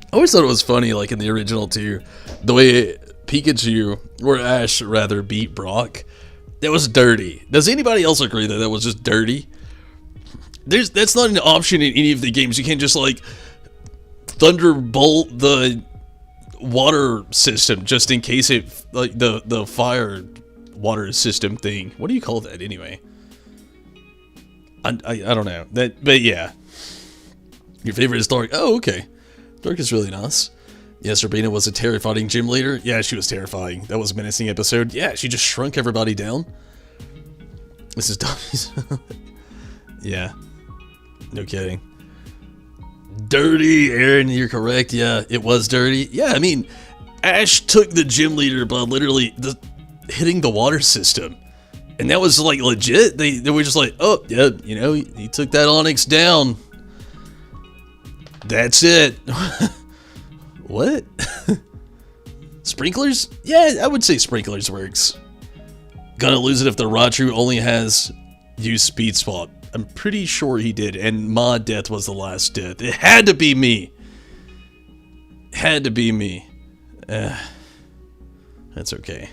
I always thought it was funny, like in the original too, the way Pikachu, or Ash rather, beat Brock. That was dirty. Does anybody else agree that was just dirty? That's not an option in any of the games. You can't just like thunderbolt the water system just in case it, like the fire water system thing. What do you call that anyway? I don't know that, but yeah. Your favorite is Dark. Oh, okay. Dark is really nice. Yes, Rabina was a terrifying gym leader. Yeah, she was terrifying. That was a menacing episode. Yeah, she just shrunk everybody down. This is dummies. Yeah. No kidding. Dirty, Aaron, you're correct. Yeah, it was dirty. Yeah, I mean, Ash took the gym leader by literally hitting the water system. And that was like legit. They were just like, oh, yeah, he took that Onyx down. That's it. What? Sprinklers? Yeah, I would say sprinklers works. Gonna lose it if the Raichu only has use speed swap. I'm pretty sure he did, and my death was the last death. It had to be me. Had to be me. That's okay.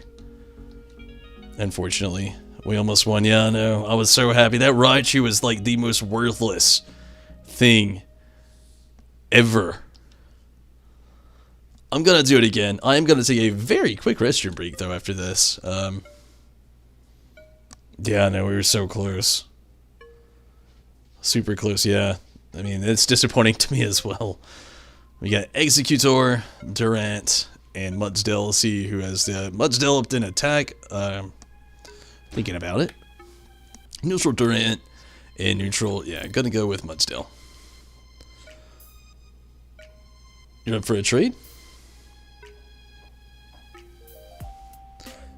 Unfortunately, we almost won. Yeah, I know. I was so happy. That Raichu was like the most worthless thing ever. I'm gonna do it again. I am gonna take a very quick restroom break though after this. Yeah, no, we were so close. Super close, yeah. I mean, it's disappointing to me as well. We got Executor, Durant, and Mudsdale. Let's see who has the Mudsdale up in attack. Thinking about it. Neutral Durant and neutral, yeah, gonna go with Mudsdale. You're up for a trade?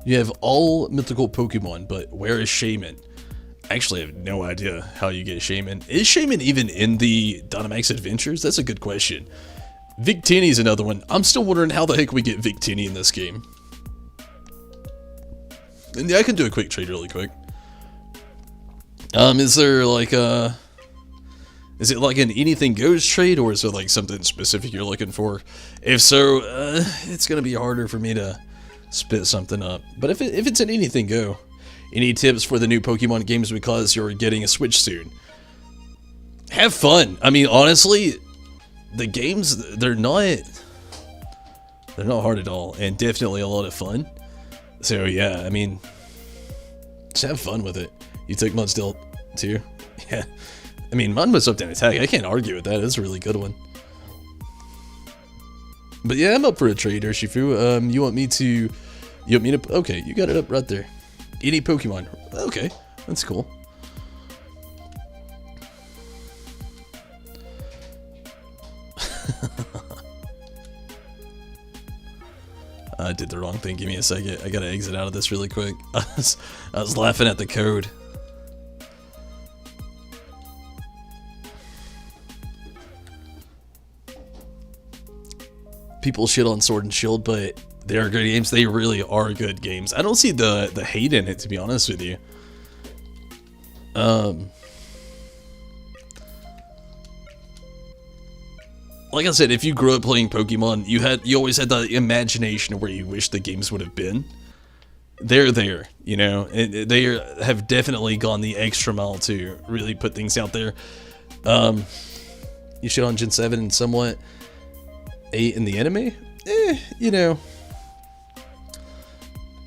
You have all mythical Pokemon, but where is Shaman? Actually, I have no idea how you get Shaman. Is Shaman even in the Dynamax Adventures? That's a good question. Victini's another one. I'm still wondering how the heck we get Victini in this game. And yeah, I can do a quick trade really quick. Is there like a... Is it like an anything goes trade, or is there like something specific you're looking for? If so, it's gonna be harder for me to spit something up. But if it's an anything go, any tips for the new Pokemon games because you're getting a Switch soon? Have fun. I mean, honestly, the games they're not hard at all, and definitely a lot of fun. So yeah, I mean, just have fun with it. You took Mudsdale too, yeah. I mean, mine was up to attack. I can't argue with that. It's a really good one. But yeah, I'm up for a trade, Urshifu. You want me to... Okay, you got it up right there. Any Pokemon. Okay, that's cool. I did the wrong thing. Give me a second. I gotta exit out of this really quick. I was laughing at the code. People shit on Sword and Shield, but they are good games. They really are good games. I don't see the hate in it, to be honest with you. Like I said, if you grew up playing Pokemon, you always had the imagination of where you wish the games would have been. They're there, and they have definitely gone the extra mile to really put things out there. You shit on Gen 7 and somewhat 8 in the anime?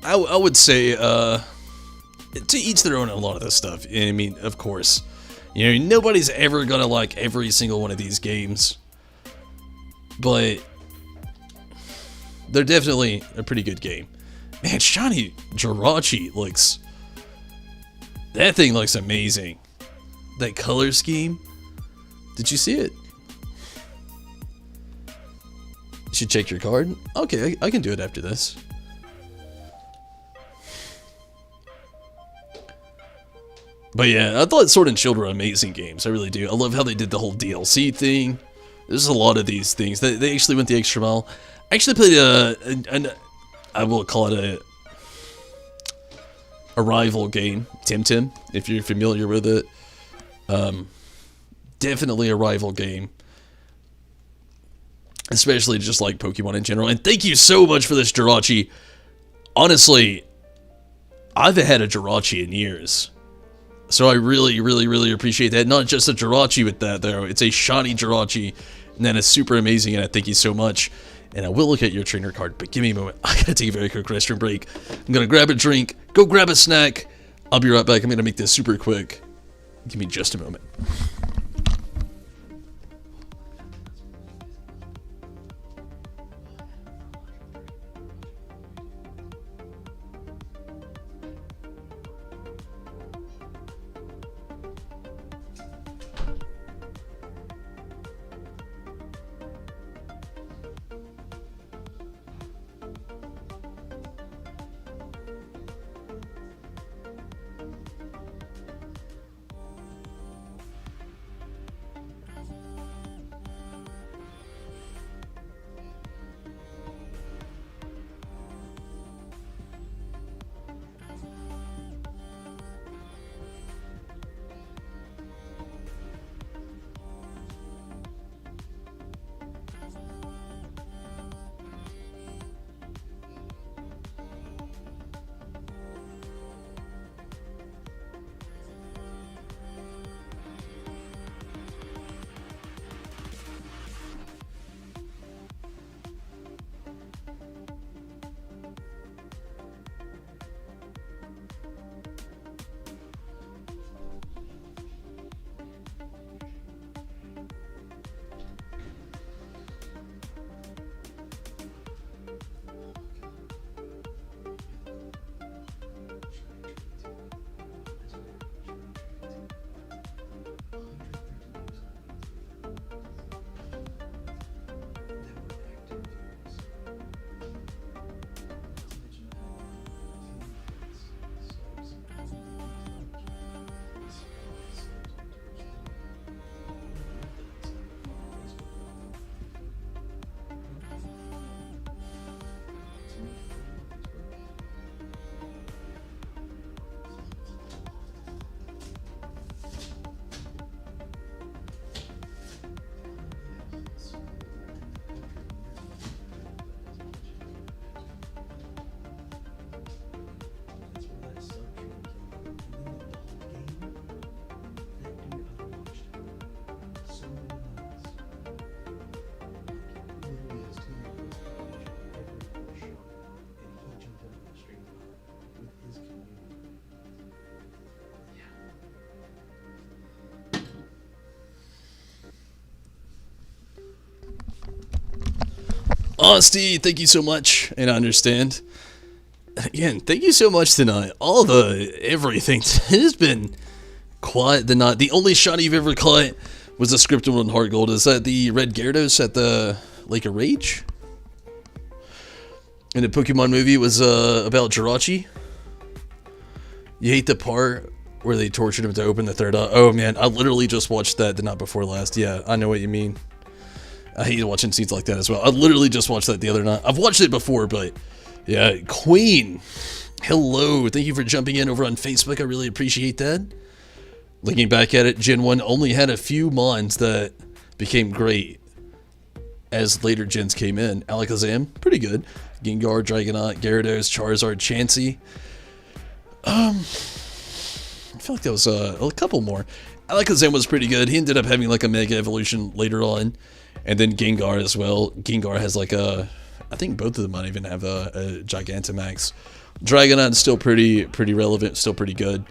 I would say, to each their own on a lot of this stuff. I mean, of course, nobody's ever gonna like every single one of these games. but they're definitely a pretty good game. Man, shiny Jirachi looks... That thing looks amazing. That color scheme. Did you see it? You should check your card. Okay, I can do it after this. But yeah, I thought Sword and Shield were amazing games. I really do. I love how they did the whole DLC thing. There's a lot of these things. They actually went the extra mile. I actually played I will call it a rival game, Tim, if you're familiar with it. Definitely a rival game. Especially just like Pokemon in general. And thank you so much for this Jirachi. Honestly, I haven't had a Jirachi in years. So I really, really, really appreciate that. Not just a Jirachi with that, though. It's a shiny Jirachi. And that is super amazing, and I thank you so much. And I will look at your trainer card, but give me a moment. I gotta take a very quick restroom break. I'm gonna grab a drink, go grab a snack. I'll be right back. I'm gonna make this super quick. Give me just a moment. Honesty, thank you so much, and I understand. Again, thank you so much tonight. All the everything. It has been quite the night. The only shiny you've ever caught was the scripted one, Heart Gold. Is that the Red Gyarados at the Lake of Rage? And the Pokemon movie was about Jirachi. You hate the part where they tortured him to open the third eye. Oh man, I literally just watched that the night before last. Yeah, I know what you mean. I hate watching scenes like that as well. I literally just watched that the other night. I've watched it before, but yeah. Queen, hello. Thank you for jumping in over on Facebook. I really appreciate that. Looking back at it, Gen 1 only had a few mons that became great as later gens came in. Alakazam, pretty good. Gengar, Dragonite, Gyarados, Charizard, Chansey. I feel like there was a couple more. Alakazam was pretty good. He ended up having like a Mega Evolution later on. And then Gengar as well. Gengar has like a... I think both of them might even have a Gigantamax. Dragonite is still pretty relevant, still pretty good.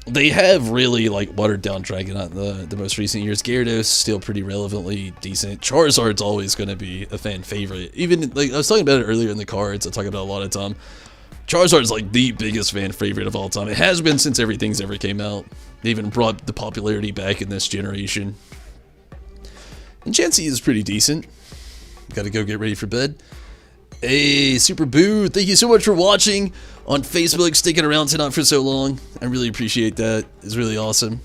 They have really like watered down Dragonite the most recent years. Gyarados still pretty relevantly decent. Charizard's always going to be a fan favorite. Even like I was talking about it earlier in the cards. I talk about it a lot of time. Charizard's like the biggest fan favorite of all time. It has been since everything's ever came out. They even brought the popularity back in this generation. And Chansey is pretty decent. Got to go get ready for bed. Hey, Super Boo, thank you so much for watching on Facebook, sticking around tonight for so long. I really appreciate that. It's really awesome.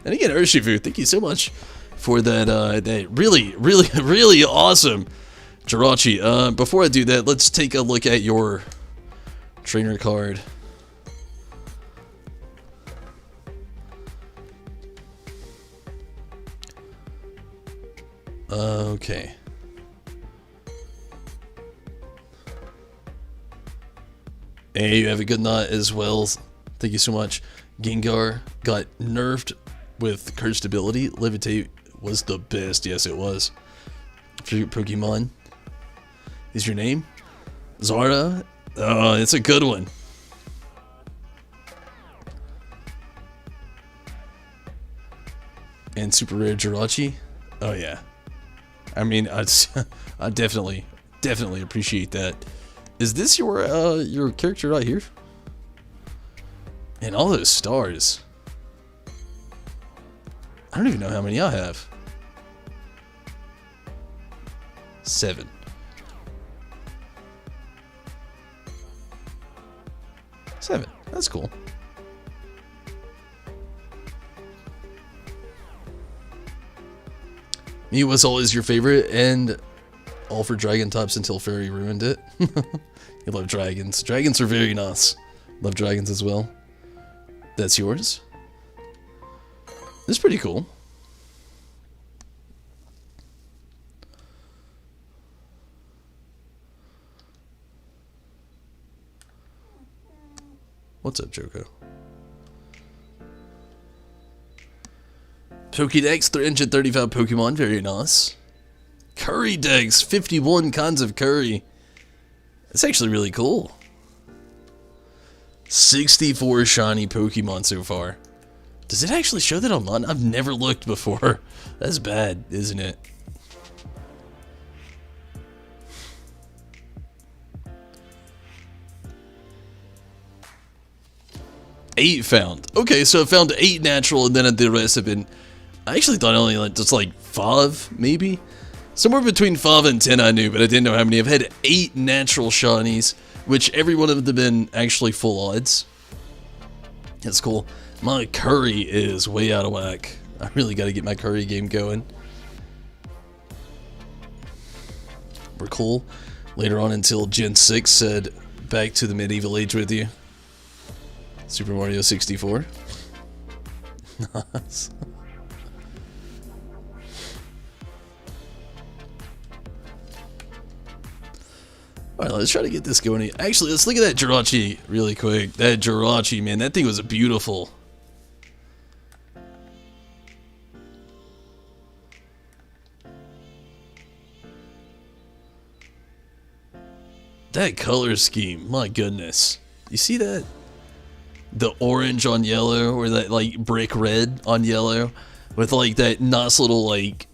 And again, Urshifu, thank you so much for that really awesome Jirachi. Before I do that, let's take a look at your trainer card. Okay. Hey, you have a good night as well. Thank you so much. Gengar got nerfed with cursed ability. Levitate was the best. Yes, it was. Favorite Pokemon is your name? Zara? Oh, it's a good one. And super rare Jirachi? Oh, yeah. I mean, I definitely appreciate that. Is this your character right here? And all those stars. I don't even know how many I have. 7. That's cool. Mew was always your favorite, and all for dragon types until Fairy ruined it. You love dragons. Dragons are very nice. Love dragons as well. That's yours. This is pretty cool. What's up, Joko? Pokédex, 335 Pokemon, very nice. Curry Dex, 51 kinds of curry. That's actually really cool. 64 shiny Pokemon so far. Does it actually show that online? I've never looked before. That's bad, isn't it? Eight found. Okay, so I found 8 natural, and then the rest have been... I actually thought only like just like 5, maybe? Somewhere between 5 and 10 I knew, but I didn't know how many. I've had 8 natural shinies, which every one of them have been actually full odds. That's cool. My curry is way out of whack. I really got to get my curry game going. We're cool. Later on until Gen 6 said, back to the medieval age with you. Super Mario 64. Nice. Alright, let's try to get this going. Actually, let's look at that Jirachi really quick. That Jirachi, man, that thing was beautiful. That color scheme, my goodness. You see that? The orange on yellow, or that like brick red on yellow, with like that nice little like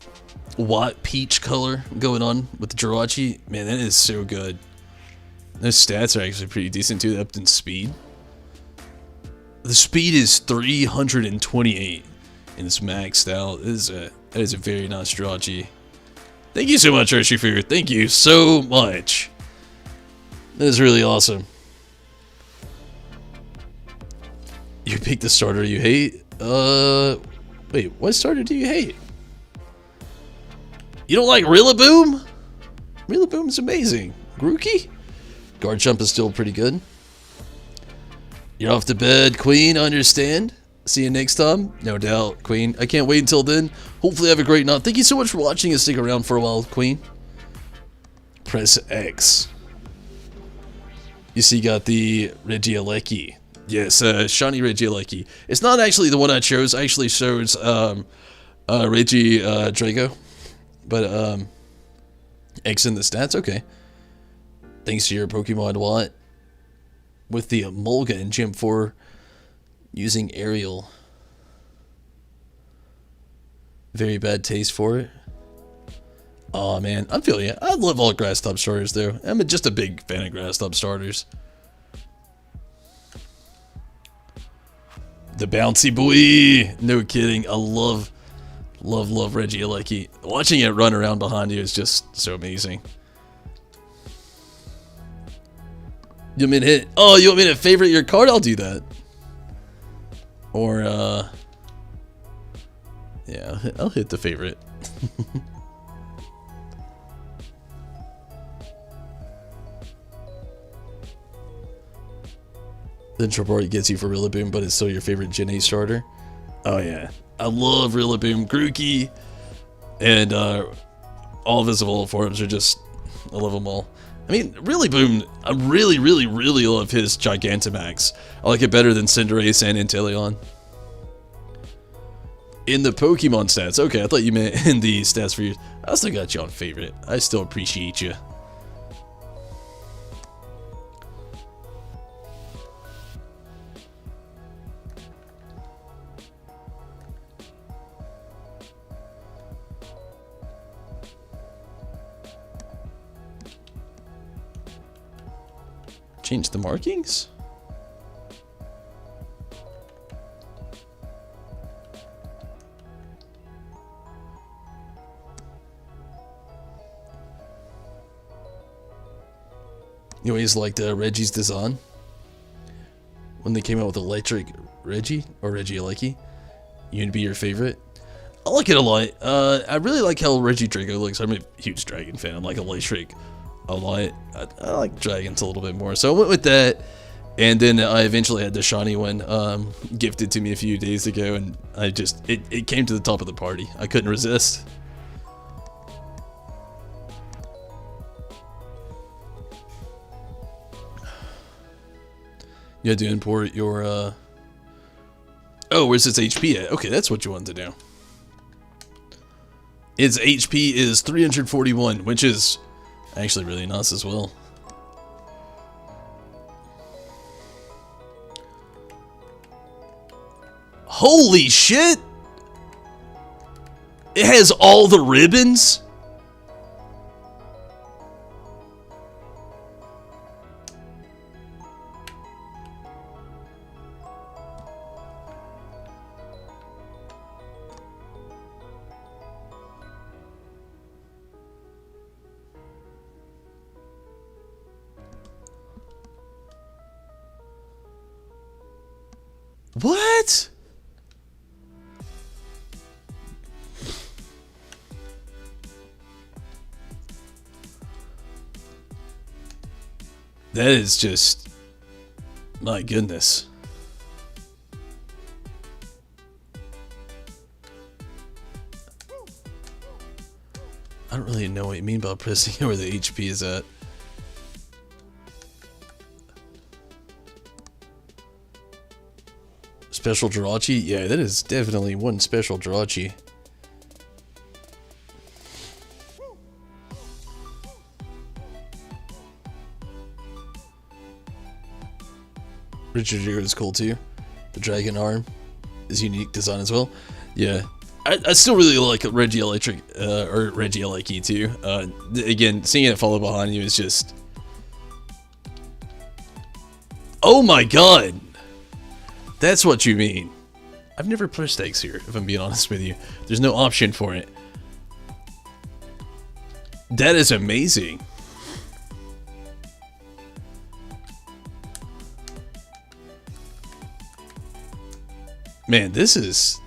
white peach color going on with the Jirachi. Man, that is so good. Those stats are actually pretty decent too, up in speed. The speed is 328 and it's maxed out. That is a very nice Jirachi. Thank you so much, Urshifu. Thank you so much. That is really awesome. You picked the starter you hate? Wait, what starter do you hate? You don't like Rillaboom? Rillaboom's amazing. Grookey? Guard Jump is still pretty good. You're off to bed, Queen, I understand. See you next time. No doubt, Queen. I can't wait until then. Hopefully have a great night. Thank you so much for watching and stick around for a while, Queen. Press X. You see, got the Regieleki. Yes, shiny Regieleki. It's not actually the one I chose. I actually chose Regi Drago. But X in the stats, okay. Thanks to your Pokemon Watt with the Emolga in Gym 4. Using aerial. Very bad taste for it. Oh man, I'm feeling it. I love all grass type starters though. I'm just a big fan of grass type starters. The bouncy boy. No kidding. I love Regieleki. Watching it run around behind you is just so amazing. You want me to hit? Oh, you want me to favorite your card? I'll do that. Or, yeah, I'll hit the favorite. Then Traport gets you for Rillaboom, but it's still your favorite Gen 8 starter. Oh, yeah. I love Rillaboom. Grookey and all of his evolved forms are just... I love them all. I mean, Rillaboom, I really love his Gigantamax. I like it better than Cinderace and Inteleon. In the Pokemon stats. Okay, I thought you meant in the stats for you. I still got you on favorite. I still appreciate you. Change the markings? You always liked Reggie's design? When they came out with Electric Reggie, or Regieleki? You'd be your favorite? I like it a lot. I really like how Regidrago looks. I'm a huge Dragon fan. I like Electric a lot. I like Dragons a little bit more. So I went with that. And then I eventually had the shiny one gifted to me a few days ago. And I just, it came to the top of the party. I couldn't resist. You had to import your, oh, where's its HP at? Okay, that's what you wanted to do. Its HP is 341, which is actually really nice as well. Holy shit! It has all the ribbons? What? That is just... my goodness. I don't really know what you mean by pressing where the HP is at. Special Jirachi? Yeah, that is definitely one special Jirachi. Richard Gere is cool too. The dragon arm is unique design as well. Yeah, I still really like Regieleki or Regieleki too. Again, seeing it follow behind you is just... oh my god! That's what you mean. I've never pushed X here, if I'm being honest with you. There's no option for it. That is amazing. Man, this is...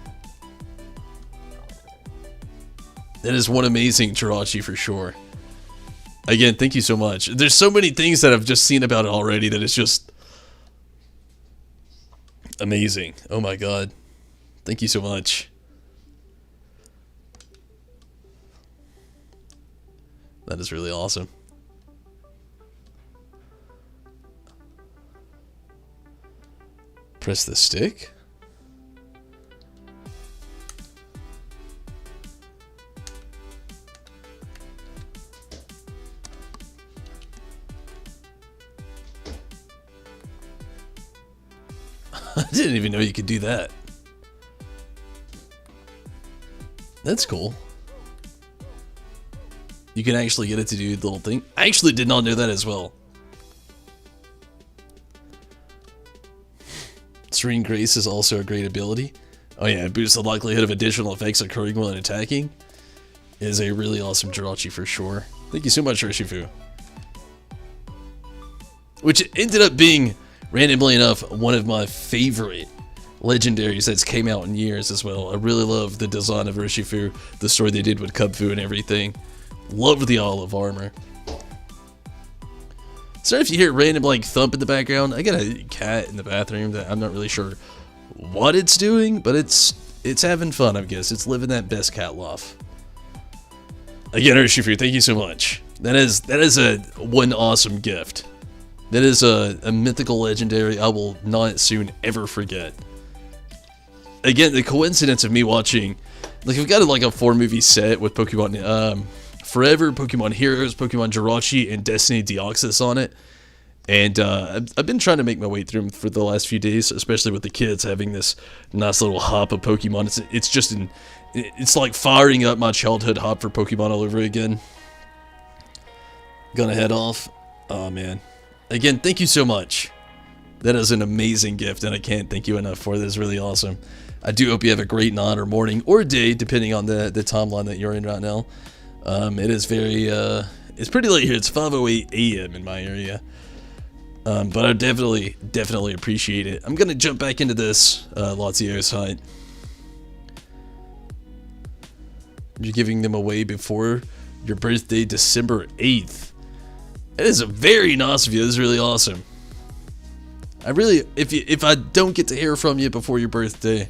that is one amazing Jirachi for sure. Again, thank you so much. There's so many things that I've just seen about it already that it's just... amazing. Oh my god. Thank you so much. That is really awesome. Press the stick? I didn't even know you could do that. That's cool. You can actually get it to do the little thing. I actually did not know that as well. Serene Grace is also a great ability. Oh yeah, it boosts the likelihood of additional effects occurring while attacking. It is a really awesome Jirachi for sure. Thank you so much, Urshifu. Which ended up being, randomly enough, one of my favorite legendaries that's came out in years as well. I really love the design of Urshifu, the story they did with Kubfu and everything. Love the olive armor. Sorry if you hear random like thump in the background. I got a cat in the bathroom that I'm not really sure what it's doing, but it's having fun, I guess. It's living that best cat life. Again, Urshifu, thank you so much. That is a one awesome gift. That is a mythical legendary I will not soon ever forget. Again, the coincidence of me watching, like I've got like a 4-movie set with Pokemon Forever, Pokemon Heroes, Pokemon Jirachi, and Destiny Deoxys on it. And I've been trying to make my way through them for the last few days, especially with the kids having this nice little hop of Pokemon. It's like firing up my childhood hop for Pokemon all over again. Gonna head off. Oh man. Again, thank you so much. That is an amazing gift, and I can't thank you enough for it. That is really awesome. I do hope you have a great night or morning or day, depending on the timeline that you're in right now. It is it's pretty late here. It's 5:08 a.m. in my area. But I definitely appreciate it. I'm gonna jump back into this Latios hunt. You're giving them away before your birthday, December 8th. That is a very nice of you. This is really awesome. If I don't get to hear from you before your birthday,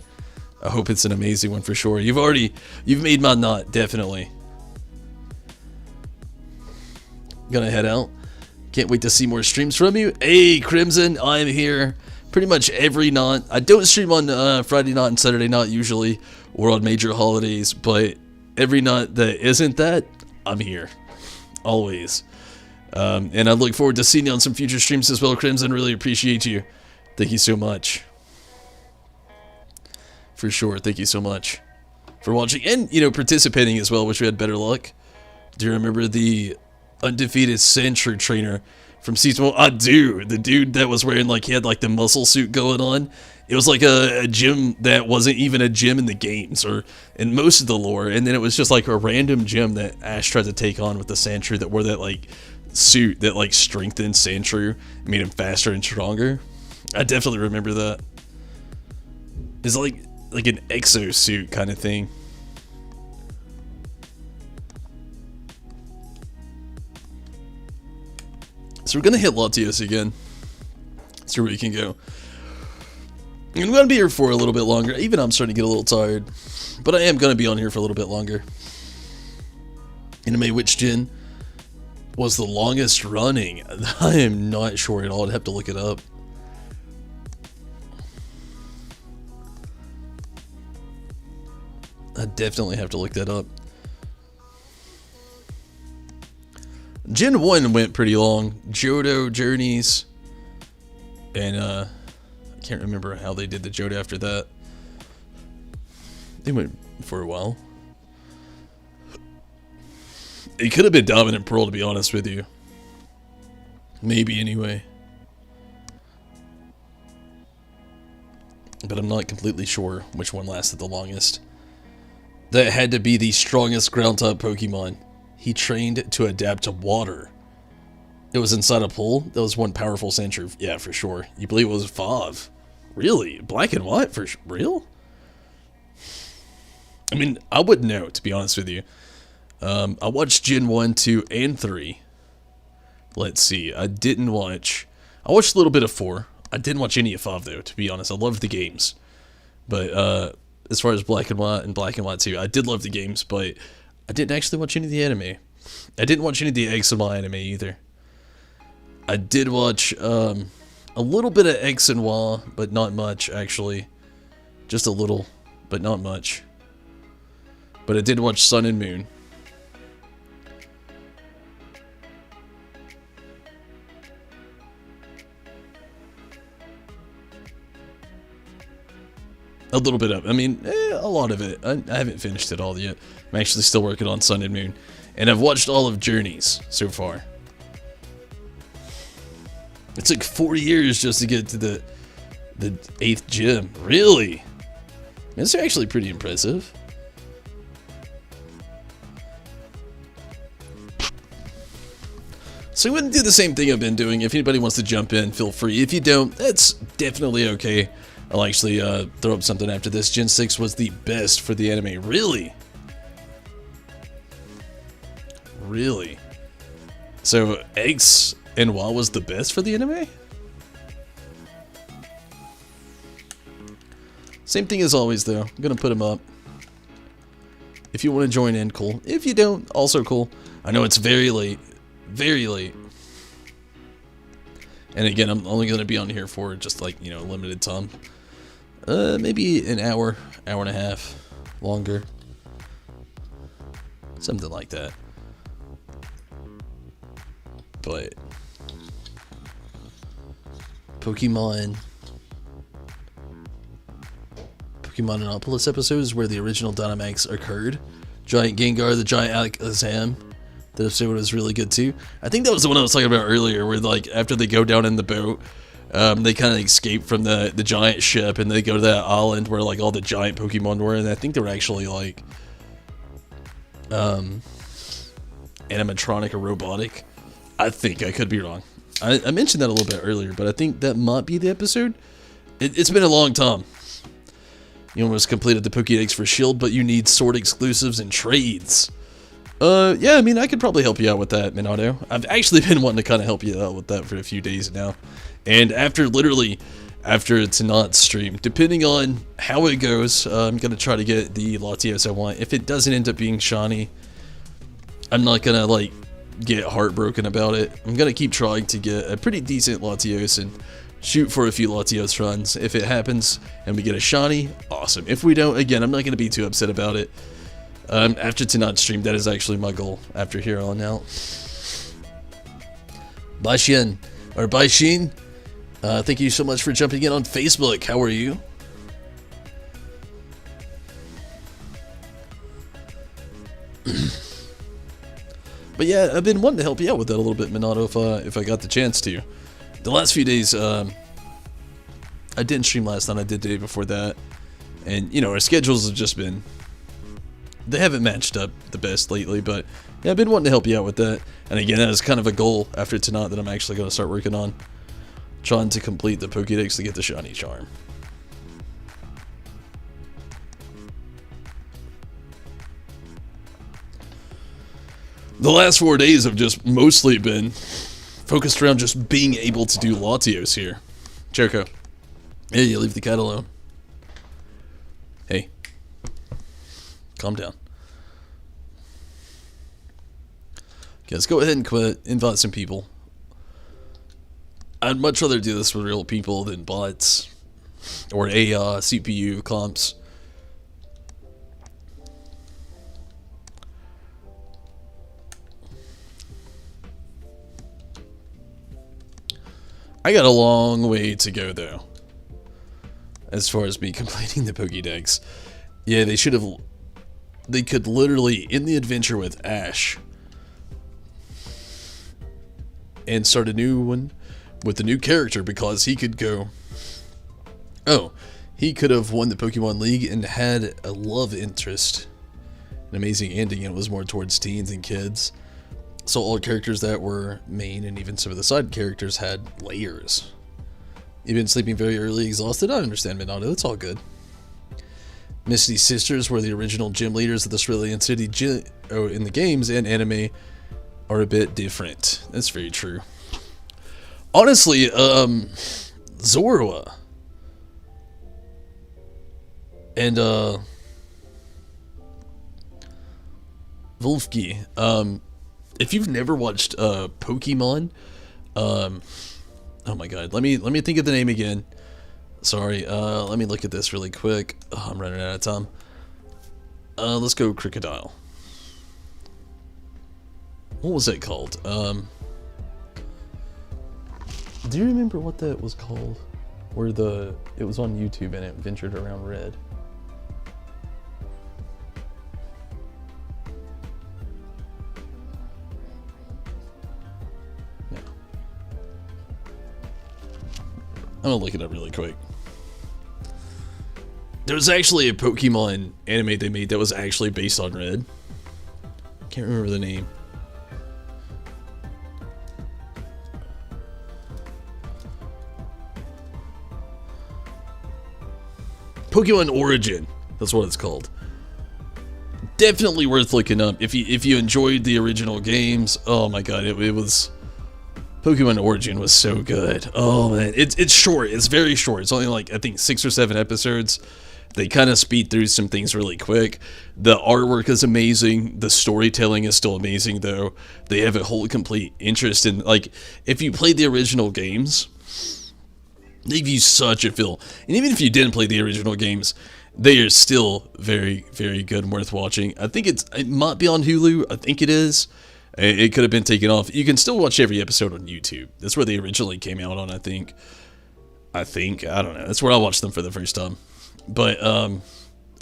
I hope it's an amazing one for sure. You've made my night, definitely. Gonna head out. Can't wait to see more streams from you. Hey, Crimson, I'm here pretty much every night. I don't stream on Friday night and Saturday night usually, or on major holidays, but every night that isn't that, I'm here. Always. And I look forward to seeing you on some future streams as well, Crimson. Really appreciate you. Thank you so much. For sure, thank you so much for watching and, participating as well. Wish we had better luck. Do you remember the undefeated Sandshrew trainer from season 1? I do. The dude that was wearing he had the muscle suit going on. It was like a gym that wasn't even a gym in the games or in most of the lore, and then it was just like a random gym that Ash tried to take on with the Sandshrew that wore that suit that strengthened Sandshrew, made him faster and stronger. I definitely remember that. It's like an exo suit kind of thing. So we're gonna hit Latios again. See where we can go. I'm gonna be here for a little bit longer. Even I'm starting to get a little tired, but I am gonna be on here for a little bit longer. Anime, which gen was the longest running? I am not sure at all. I'd have to look it up. I definitely have to look that up. Gen 1 went pretty long. Johto Journeys. And I can't remember how they did the Johto after that. They went for a while. It could have been Dominant Pearl, to be honest with you. Maybe anyway. But I'm not completely sure which one lasted the longest. That had to be the strongest ground type Pokemon. He trained to adapt to water. It was inside a pool. That was one powerful Sandshrew. Yeah, for sure. You believe it was 5? Really? Black and white? For real? I mean, I wouldn't know, to be honest with you. I watched Gen 1, 2, and 3. Let's see. I watched a little bit of 4. I didn't watch any of 5, though, to be honest. I loved the games. But, as far as Black and White 2, I did love the games, but I didn't actually watch any of the anime. I didn't watch any of the X and Y anime either. I did watch a little bit of X and Y, but not much, actually. Just a little, but not much. But I did watch Sun and Moon. A little bit of, I mean, a lot of it. I haven't finished it all yet. I'm actually still working on Sun and Moon. And I've watched all of Journeys so far. It took 4 years just to get to the 8th gym. Really? That's actually pretty impressive. So I'm going to do the same thing I've been doing. If anybody wants to jump in, feel free. If you don't, that's definitely okay. I'll actually throw up something after this. Gen 6 was the best for the anime. Really? Really? So X and Y was the best for the anime? Same thing as always, though. I'm going to put them up. If you want to join in, cool. If you don't, also cool. I know it's very late. Very late. And again, I'm only going to be on here for just like, you know, limited time. Maybe an hour, hour and a half, longer. Something like that. But Pokemon Anopolis episodes where the original Dynamax occurred. Giant Gengar, the Giant Alakazam. That episode was really good too. I think that was the one I was talking about earlier, where like after they go down in the boat, they kind of escape from the giant ship and they go to that island where like all the giant Pokemon were, and I think they were actually like animatronic or robotic. I think I could be wrong. I mentioned that a little bit earlier, but I think that might be the episode. It's been a long time. You almost completed the Pokédex for Shield, but you need sword exclusives and trades. Yeah, I mean, I could probably help you out with that, Minato. I've actually been wanting to kind of help you out with that for a few days now. And after tonight's stream, depending on how it goes, I'm going to try to get the Latios I want. If it doesn't end up being shiny, I'm not going to, like, get heartbroken about it. I'm going to keep trying to get a pretty decent Latios and shoot for a few Latios runs. If it happens and we get a shiny, awesome. If we don't, again, I'm not going to be too upset about it. After tonight's stream, that is actually my goal after here on out. Baishin, or Baishin, thank you so much for jumping in on Facebook. How are you? But yeah, I've been wanting to help you out with that a little bit, Minato, if I got the chance to. The last few days, I didn't stream last night, I did the day before that. And, you know, our schedules have just been... They haven't matched up the best lately, but yeah, I've been wanting to help you out with that. And again, that is kind of a goal after tonight that I'm actually going to start working on. Trying to complete the Pokédex to get the shiny charm. The last 4 days have just mostly been focused around just being able to do Latios here. Jericho. Hey, you leave the cat alone. Hey. Calm down. Okay, let's go ahead and quit. Invite some people. I'd much rather do this with real people than bots. Or AI, CPU, comps. I got a long way to go, though. As far as me completing the Pokédex. Yeah, they should have... They could literally end the adventure with Ash and start a new one with a new character, because he could go... Oh, he could have won the Pokemon League and had a love interest. An amazing ending, and it was more towards teens and kids. So all characters that were main and even some of the side characters had layers. You've been sleeping very early, exhausted? I understand, Minato. It's all good. Misty's sisters were the original gym leaders of the Cerulean City gym, in the games and anime are a bit different. That's very true. Honestly, Zorua and Wolfki, if you've never watched Pokemon, oh my god, let me think of the name again. Sorry, let me look at this really quick. Oh, I'm running out of time. Let's go Crocodile. What was it called? Do you remember what that was called? Where it was on YouTube and it ventured around red. I'm gonna look it up really quick. There was actually a Pokemon anime they made that was actually based on Red. Can't remember the name. Pokemon Origin. That's what it's called. Definitely worth looking up if you enjoyed the original games. Oh my god, it was. Pokemon Origin was so good. Oh man, it's short. It's very short. It's only like I think 6 or 7 episodes. They kind of speed through some things really quick. The artwork is amazing. The storytelling is still amazing though. They have a whole complete interest in, like, if you played the original games, they give you such a feel. And even if you didn't play the original games, they are still very, very good and worth watching. I think it might be on Hulu. I think it is. It could have been taken off. You can still watch every episode on YouTube. That's where they originally came out on, I think. I don't know. That's where I watched them for the first time. But, oh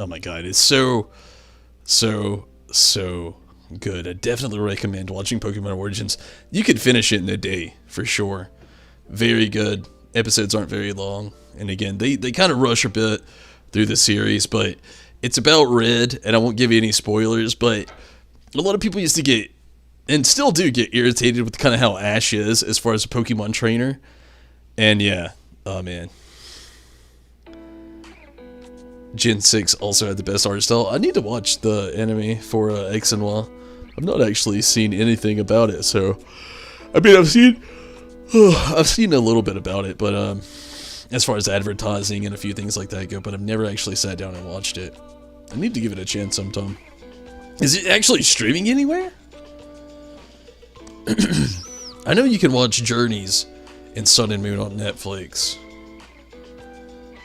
my god, it's so good. I definitely recommend watching Pokemon Origins. You could finish it in a day, for sure. Very good. Episodes aren't very long. And again, they kind of rush a bit through the series, but it's about Red, and I won't give you any spoilers, but a lot of people used to get, and still do get, irritated with kind of how Ash is as far as a Pokemon trainer. And yeah, oh man. Gen 6 also had the best art style. I need to watch the anime for X and Y. I've not actually seen anything about it, so I mean I've seen a little bit about it, but as far as advertising and a few things like that go, but I've never actually sat down and watched it. I need to give it a chance sometime. Is it actually streaming anywhere? I know you can watch Journeys and Sun and Moon on Netflix.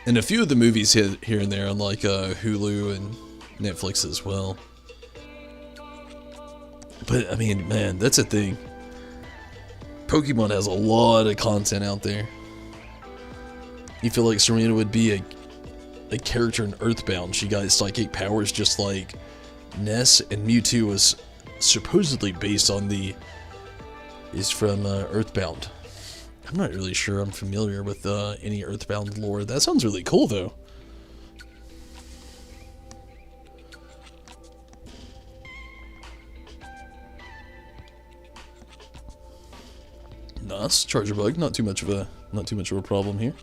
And a few of the movies here and there on like Hulu and Netflix as well. But I mean, man, that's a thing. Pokemon has a lot of content out there. You feel like Serena would be a character in Earthbound. She got psychic powers just like Ness, and Mewtwo was supposedly based on from Earthbound. I'm not really sure I'm familiar with any Earthbound lore. That sounds really cool, though. Nice charger bug. Not too much of a problem here.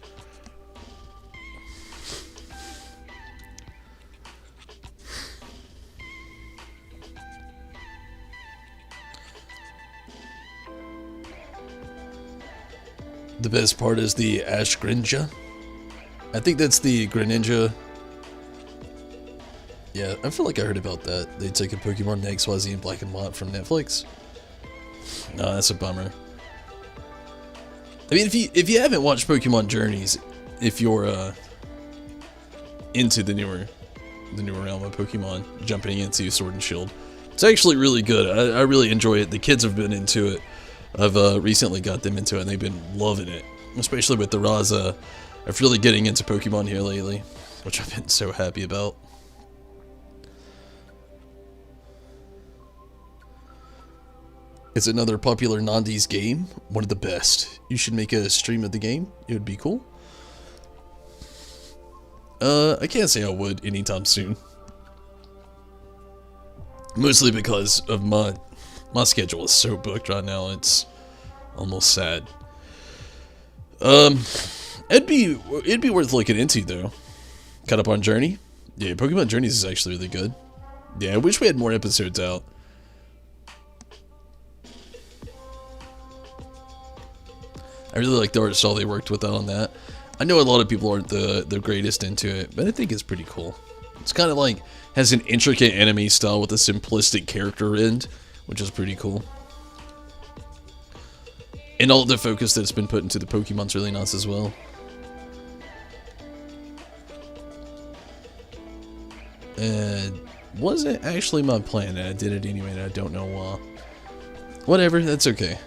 The best part is the Ash Greninja. I think that's the Greninja. Yeah, I feel like I heard about that. They took a Pokemon XYZ in Black and White from Netflix. No, that's a bummer. I mean, if you haven't watched Pokemon Journeys, if you're into the newer realm of Pokemon, jumping into Sword and Shield, it's actually really good. I really enjoy it. The kids have been into it. I've recently got them into it, and they've been loving it, especially with the Raza. I'm really getting into Pokemon here lately, which I've been so happy about. It's another popular Nandi's game, one of the best. You should make a stream of the game. It would be cool. I can't say I would anytime soon. Mostly because of my schedule is so booked right now, it's almost sad. It'd be worth looking into though. Caught up on Journey? Yeah, Pokemon Journeys is actually really good. Yeah, I wish we had more episodes out. I really like the art style they worked with on that. I know a lot of people aren't the greatest into it, but I think it's pretty cool. It's kind of like, has an intricate anime style with a simplistic character end, which is pretty cool. And all the focus that's been put into the Pokemon's really nice as well. And wasn't actually my plan, and I did it anyway, and I don't know why. Whatever, that's okay.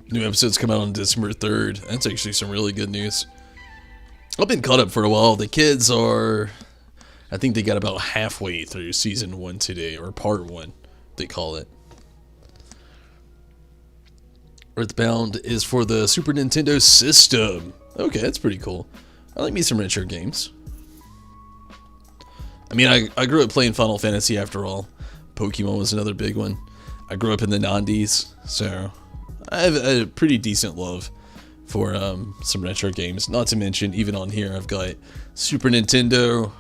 New episodes come out on December 3rd. That's actually some really good news. I've been caught up for a while. The kids are, I think they got about halfway through season 1 today, or part 1, they call it. Earthbound is for the Super Nintendo system. Okay, that's pretty cool. I like me some retro games. I mean, I grew up playing Final Fantasy after all. Pokemon was another big one. I grew up in the 90s, so I have a pretty decent love for some retro games. Not to mention, even on here, I've got Super Nintendo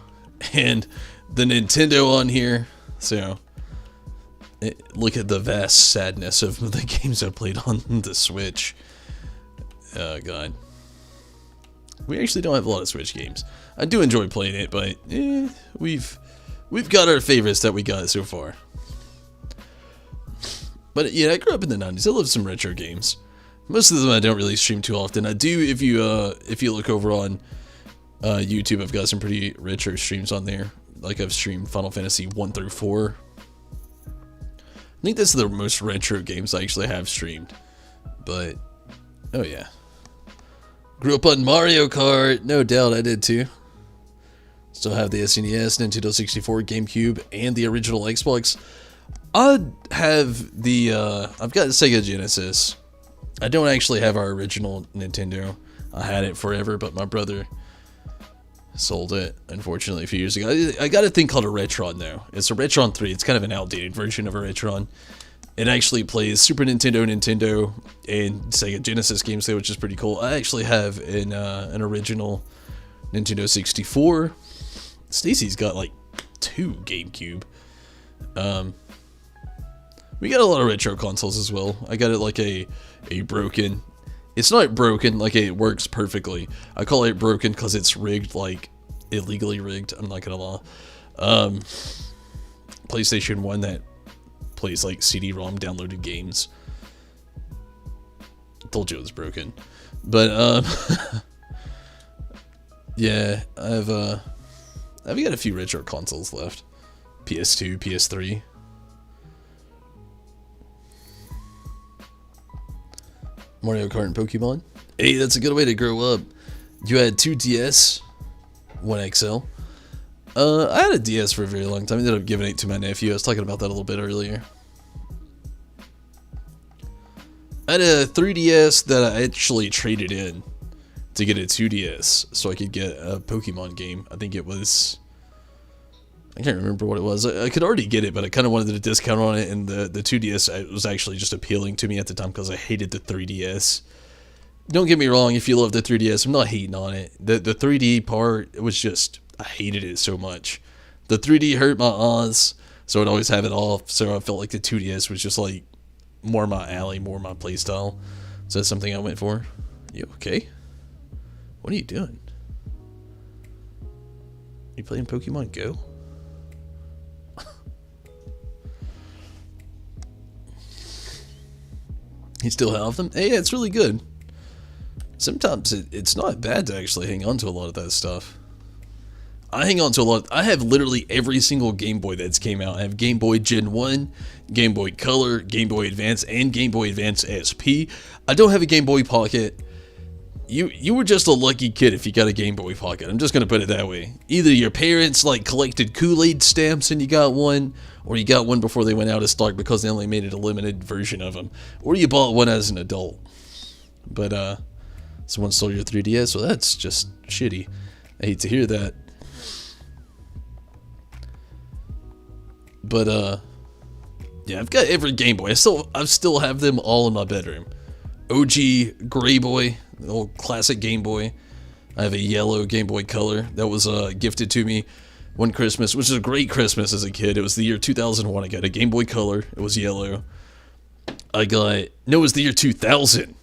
and the Nintendo on here. So, look at the vast sadness of the games I played on the Switch. Oh, God. We actually don't have a lot of Switch games. I do enjoy playing it, but we've got our favorites that we got so far. But yeah, I grew up in the 90s. I love some retro games. Most of them I don't really stream too often. I do if you look over on YouTube, I've got some pretty retro streams on there. Like I've streamed Final Fantasy 1 through 4. I think that's the most retro games I actually have streamed. But oh yeah. Grew up on Mario Kart, no doubt I did too. Still have the SNES, Nintendo 64, GameCube, and the original Xbox. I have the, I've got the Sega Genesis. I don't actually have our original Nintendo. I had it forever, but my brother sold it, unfortunately, a few years ago. I got a thing called a Retron, though. It's a Retron 3. It's kind of an outdated version of a Retron. It actually plays Super Nintendo, Nintendo, and Sega Genesis games there, which is pretty cool. I actually have an original Nintendo 64. Stacy's got like 2 GameCube. We got a lot of retro consoles as well. I got it like a broken. It's not broken, like it works perfectly. I call it broken because it's rigged, like illegally rigged. I'm not gonna lie. PlayStation 1 that plays like CD-ROM downloaded games. I told you it was broken, but yeah, I've got a few retro consoles left. PS2, PS3. Mario Kart and Pokemon. Hey, that's a good way to grow up. You had 2 DS, 1 XL. I had a DS for a very long time. I ended up giving it to my nephew. I was talking about that a little bit earlier. I had a 3DS that I actually traded in to get a 2DS so I could get a Pokemon game. I think it was... I can't remember what it was. I could already get it, but I kind of wanted a discount on it, and the 2DS was actually just appealing to me at the time because I hated the 3DS. Don't get me wrong, if you love the 3DS, I'm not hating on it. The 3D part, it was just, I hated it so much. The 3D hurt my eyes, so I'd always have it off, so I felt like the 2DS was just like more my alley, more my playstyle. So that's something I went for. You okay? What are you doing? You playing Pokemon Go? You still have them? Hey, yeah, it's really good. Sometimes it's not bad to actually hang on to a lot of that stuff. I hang on to a lot. I have literally every single Game Boy that's came out. I have Game Boy Gen 1, Game Boy Color, Game Boy Advance, and Game Boy Advance SP. I don't have a Game Boy Pocket. You were just a lucky kid if you got a Game Boy Pocket. I'm just going to put it that way. Either your parents like collected Kool-Aid stamps and you got one, or you got one before they went out of stock because they only made it a limited version of them, or you bought one as an adult. But someone stole your 3DS, well that's just shitty. I hate to hear that. But yeah, I've got every Game Boy. I still have them all in my bedroom. OG Gray Boy, the old classic Game Boy. I have a yellow Game Boy Color that was gifted to me one Christmas, which is a great Christmas as a kid. It was the year 2001. I got a Game Boy Color. It was yellow. It was the year 2000.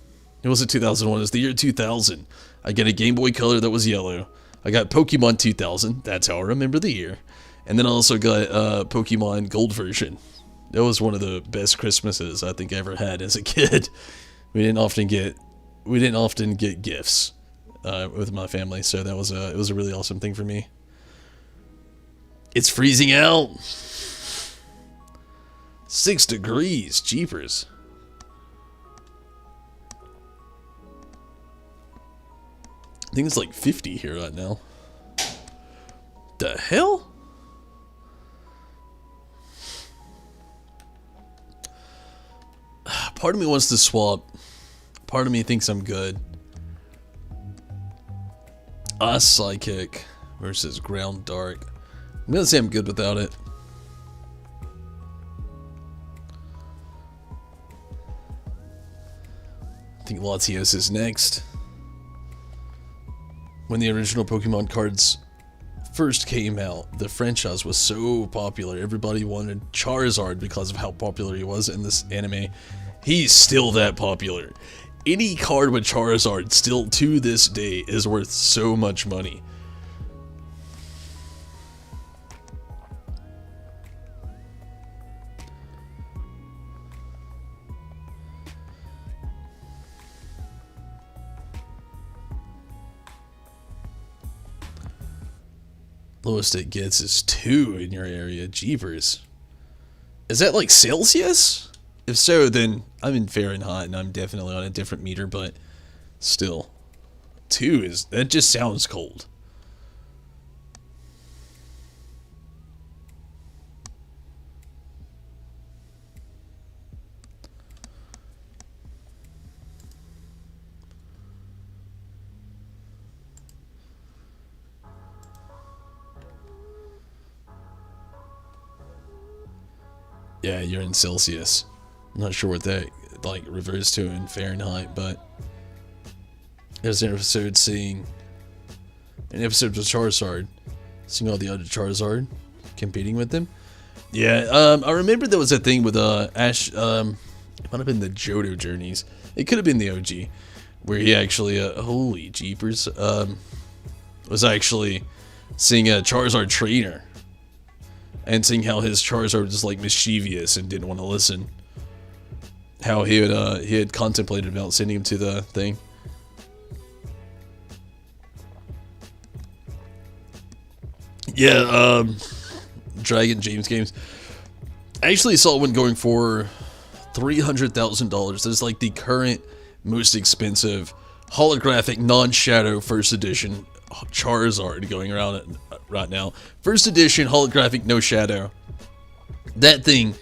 It wasn't 2001. It was the year 2000. I got a Game Boy Color that was yellow. I got Pokemon 2000. That's how I remember the year. And then I also got Pokemon Gold version. That was one of the best Christmases I think I ever had as a kid. We didn't often get gifts with my family, so it was a really awesome thing for me. It's freezing out. 6 degrees, jeepers. I think it's like 50 here right now. The hell? Part of me wants to swap. Part of me thinks I'm good. Psychic versus Ground Dark. I'm gonna say I'm good without it. I think Latios is next. When the original Pokemon cards first came out, the franchise was so popular. Everybody wanted Charizard because of how popular he was in this anime. He's still that popular. Any card with Charizard still to this day is worth so much money. Lowest it gets is 2 in your area. Jeepers. Is that like Celsius? If so, then I'm in Fahrenheit and I'm definitely on a different meter, but still. 2 is... that just sounds cold. Yeah, you're in Celsius. I'm not sure what that like reverts to in Fahrenheit, but there's an episode with Charizard, seeing all the other Charizard competing with them. Yeah, I remember there was a thing with Ash. It might have been the Johto Journeys. It could have been the OG, where he actually holy jeepers was actually seeing a Charizard trainer and seeing how his Charizard was like mischievous and didn't want to listen. How he had contemplated about sending him to the thing. Yeah, Dragon James games. I actually saw one going for $300,000. That's like the current most expensive holographic non-shadow first edition Charizard going around right now. First edition holographic no shadow. That thing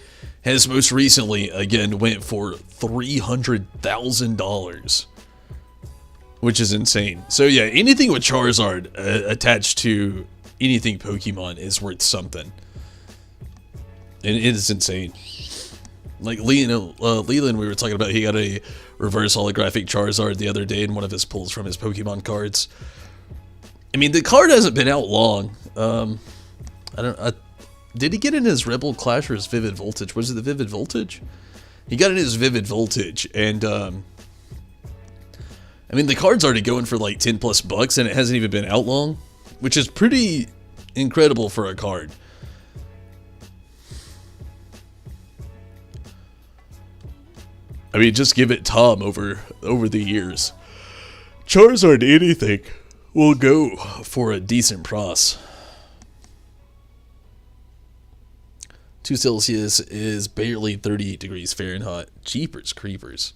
has most recently, again, went for $300,000. Which is insane. So yeah, anything with Charizard attached to anything Pokemon is worth something. And it is insane. Like Leland, we were talking about, he got a reverse holographic Charizard the other day in one of his pulls from his Pokemon cards. I mean, the card hasn't been out long. Did he get in his Rebel Clash or his Vivid Voltage? Was it the Vivid Voltage? He got in his Vivid Voltage, and I mean, the card's already going for like 10 plus bucks, and it hasn't even been out long, which is pretty incredible for a card. I mean, just give it time over the years. Charizard anything will go for a decent price. 2 Celsius is barely 38 degrees Fahrenheit. Jeepers creepers.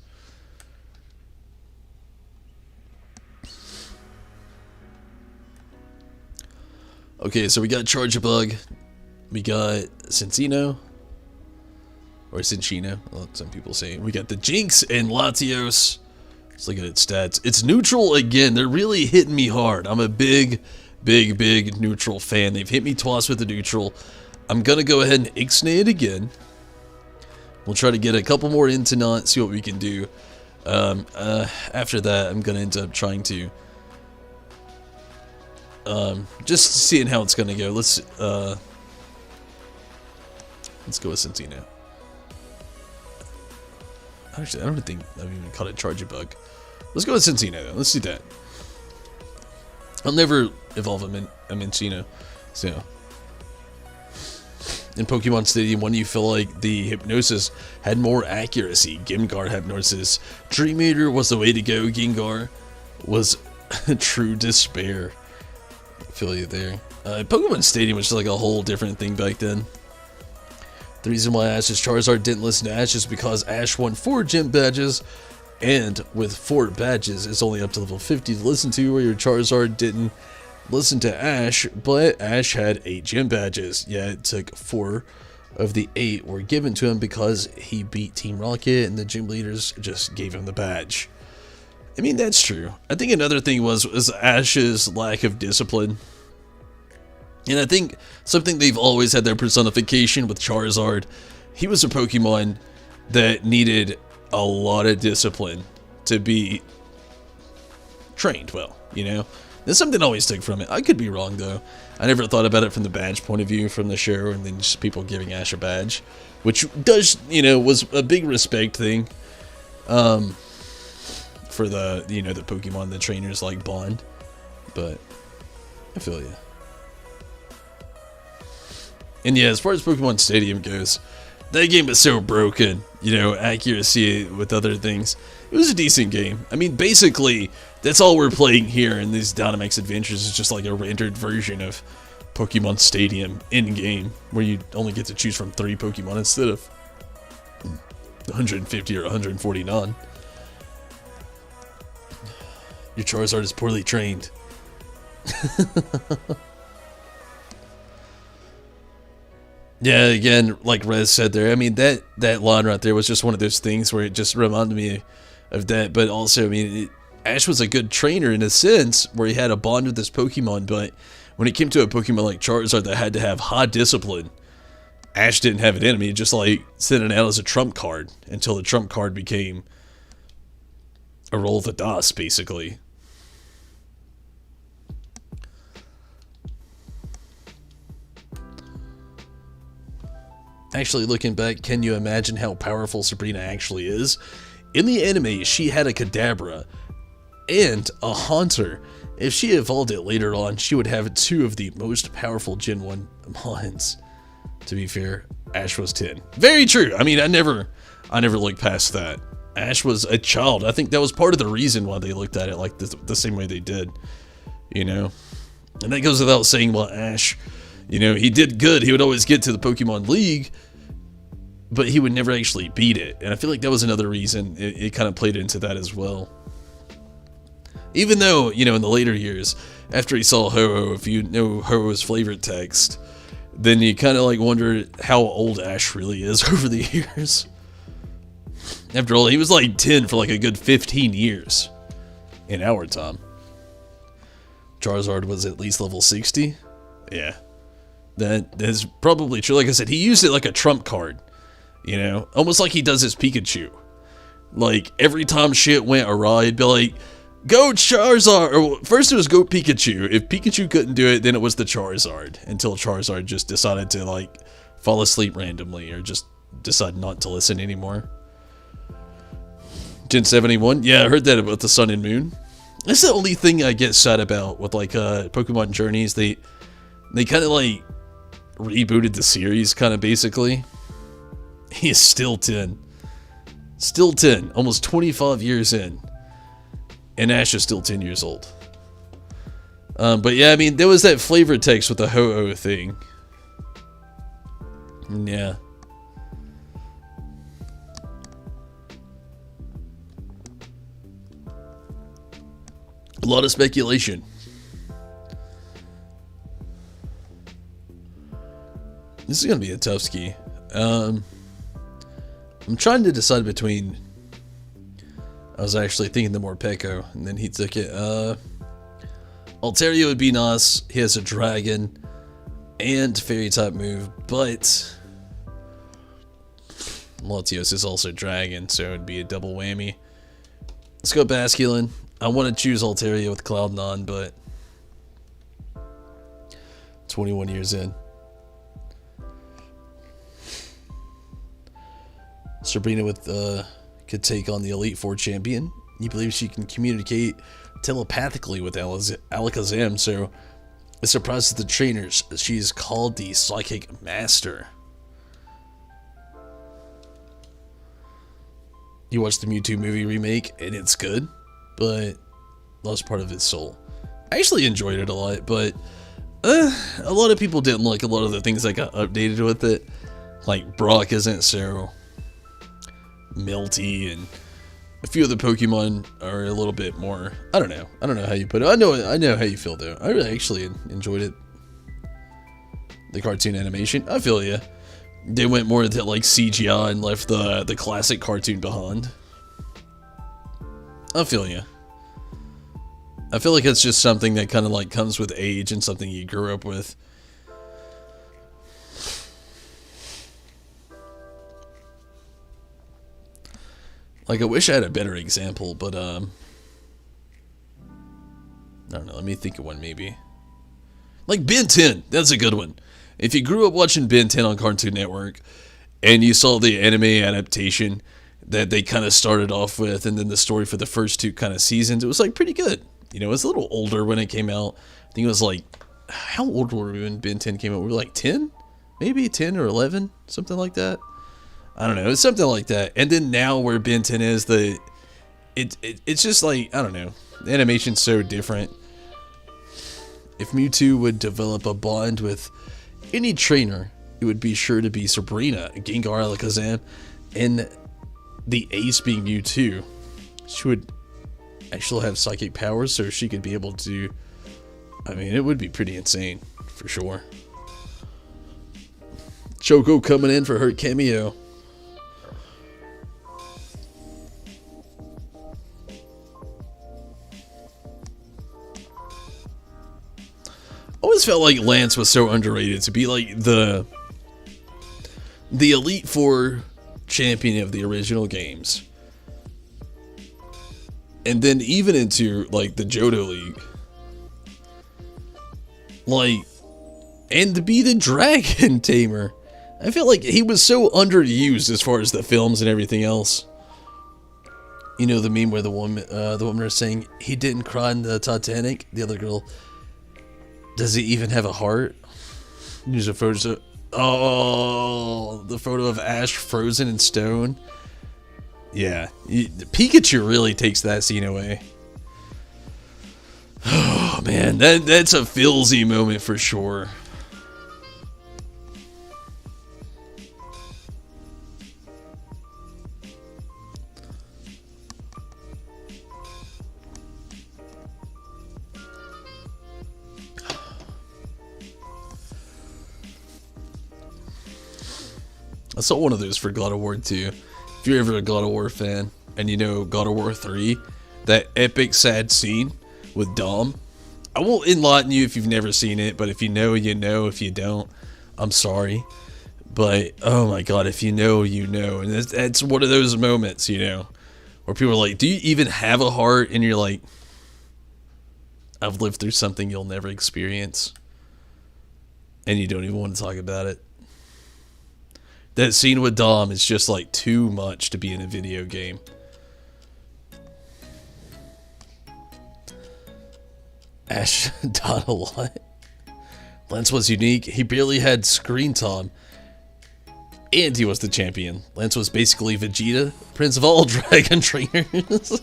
Okay, so we got Charjabug. We got Cinccino. Or Cinccino, well, some people say. We got the Jinx and Latios. Let's look at its stats. It's neutral again. They're really hitting me hard. I'm a big neutral fan. They've hit me twice with the neutral. I'm going to go ahead and Ixnay it again. We'll try to get a couple more in tonight, see what we can do. After that, I'm going to end up trying to... just seeing how it's going to go. Let's go with Cinccino. Actually, I don't think I've even caught a Charjabug. Let's go with Cinccino, though. Let's do that. I'll never evolve a Minccino. So... in Pokemon Stadium, when you feel like the Hypnosis had more accuracy, Gengar Hypnosis. Dream Eater was the way to go. Gengar was true despair. I feel you there. Pokemon Stadium was just like a whole different thing back then. The reason why Ash's Charizard didn't listen to Ash is because Ash won 4 gym badges And with 4 badges, it's only up to level 50 to listen to, where your Charizard didn't listen to Ash, but Ash had 8 gym badges. Yeah, it took 4 of the 8 were given to him because he beat Team Rocket and the gym leaders just gave him the badge. I mean, that's true. I think another thing was Ash's lack of discipline. And I think something they've always had their personification with Charizard. He was a Pokemon that needed a lot of discipline to be trained well, you know? There's something I always took from it. I could be wrong, though. I never thought about it from the badge point of view from the show, and then just people giving Ash a badge, which does, you know, was a big respect thing. For the, you know, the Pokemon, the trainers like bond. But I feel you. And yeah, as far as Pokemon Stadium goes, that game is so broken, you know, accuracy with other things. It was a decent game. I mean, basically, that's all we're playing here in these Dynamax adventures is just like a rendered version of Pokemon Stadium in-game, where you only get to choose from 3 Pokemon instead of 150 or 149. Your Charizard is poorly trained. Yeah, again, like Rez said there, I mean, that line right there was just one of those things where it just reminded me of that. But also, I mean, Ash was a good trainer in a sense, where he had a bond with this Pokemon, but when it came to a Pokemon like Charizard that had to have high discipline, Ash didn't have it in him. He just, like, sent it out as a trump card until the trump card became a roll of the dice, basically. Actually, looking back, can you imagine how powerful Sabrina actually is? In the anime, she had a Kadabra and a Haunter. If she evolved it later on, she would have 2 of the most powerful Gen 1 Mons. To be fair, Ash was 10. Very true. I mean, I never looked past that. Ash was a child. I think that was part of the reason why they looked at it like the same way they did. You know? And that goes without saying, well, Ash, you know, he did good. He would always get to the Pokemon League, but he would never actually beat it. And I feel like that was another reason it kind of played into that as well. Even though, you know, in the later years, after he saw Ho-Oh, if you know Ho-Oh's favorite text, then you kind of like wonder how old Ash really is over the years. After all, he was like 10 for like a good 15 years in our time. Charizard was at least level 60. Yeah. That is probably true. Like I said, he used it like a trump card, you know, almost like he does his Pikachu. Like every time shit went awry, he'd be like, "Go Charizard!" Or first it was "Go Pikachu." If Pikachu couldn't do it, then it was the Charizard. Until Charizard just decided to like fall asleep randomly, or just decide not to listen anymore. Gen 71, yeah, I heard that about the Sun and Moon. That's the only thing I get sad about with like Pokemon Journeys. They kind of like rebooted the series, kind of basically. He is still 10. Still 10, almost 25 years in. And Ash is still 10 years old. But yeah, I mean, there was that flavor text with the Ho-Oh thing. Yeah. A lot of speculation. This is going to be a tough ski. I'm trying to decide between... I was actually thinking the Morpeko, and then he took it. Altaria would be nice. He has a dragon and fairy type move, but Latios is also dragon, so it'd be a double whammy. Let's go Basculin. I want to choose Altaria with Cloud9, but 21 years in. Sabrina with could take on the Elite Four champion. You believe she can communicate telepathically with Alakazam, so it surprises the trainers. She's called the Psychic Master. You watched the Mewtwo movie remake, and it's good, but lost part of its soul. I actually enjoyed it a lot, but a lot of people didn't like a lot of the things that got updated with it. Like, Brock isn't so melty, and a few of the Pokemon are a little bit more. I don't know how you put it. I know how you feel though. I really actually enjoyed it. The cartoon animation, I feel ya. They went more into like CGI and left the classic cartoon behind. I feel ya. I feel like it's just something that kind of like comes with age and something you grew up with. Like, I wish I had a better example, but, I don't know, let me think of one, maybe. Like, Ben 10, that's a good one. If you grew up watching Ben 10 on Cartoon Network, and you saw the anime adaptation that they kind of started off with, and then the story for the first 2 kind of seasons, it was, like, pretty good. You know, it was a little older when it came out. I think it was, like, how old were we when Ben 10 came out? We were, like, 10? Maybe 10 or 11? Something like that. I don't know, it's something like that. And then now where Ben 10 is, it's just like, I don't know, the animation's so different. If Mewtwo would develop a bond with any trainer, it would be sure to be Sabrina, Gengar, Alakazam, and the ace being Mewtwo. She would actually have psychic powers, so she could be able to, I mean, it would be pretty insane, for sure. Choco coming in for her cameo. I always felt like Lance was so underrated to be like the Elite Four champion of the original games. And then even into like the Johto League. Like, and to be the Dragon Tamer. I feel like he was so underused as far as the films and everything else. You know the meme where the woman is saying he didn't cry in the Titanic? The other girl, does he even have a heart? There's a photo of, oh, the photo of Ash frozen in stone. Yeah, Pikachu really takes that scene away. Oh man, that's a feelsy moment for sure. I saw one of those for God of War 2. If you're ever a God of War fan, and you know God of War 3, that epic sad scene with Dom. I won't enlighten you if you've never seen it, but if you know, you know. If you don't, I'm sorry. But, oh my god, if you know, you know. And that's one of those moments, you know, where people are like, do you even have a heart? And you're like, I've lived through something you'll never experience. And you don't even want to talk about it. That scene with Dom is just like too much to be in a video game. Ash died a lot. Lance was unique. He barely had screen time. And he was the champion. Lance was basically Vegeta, prince of all dragon trainers.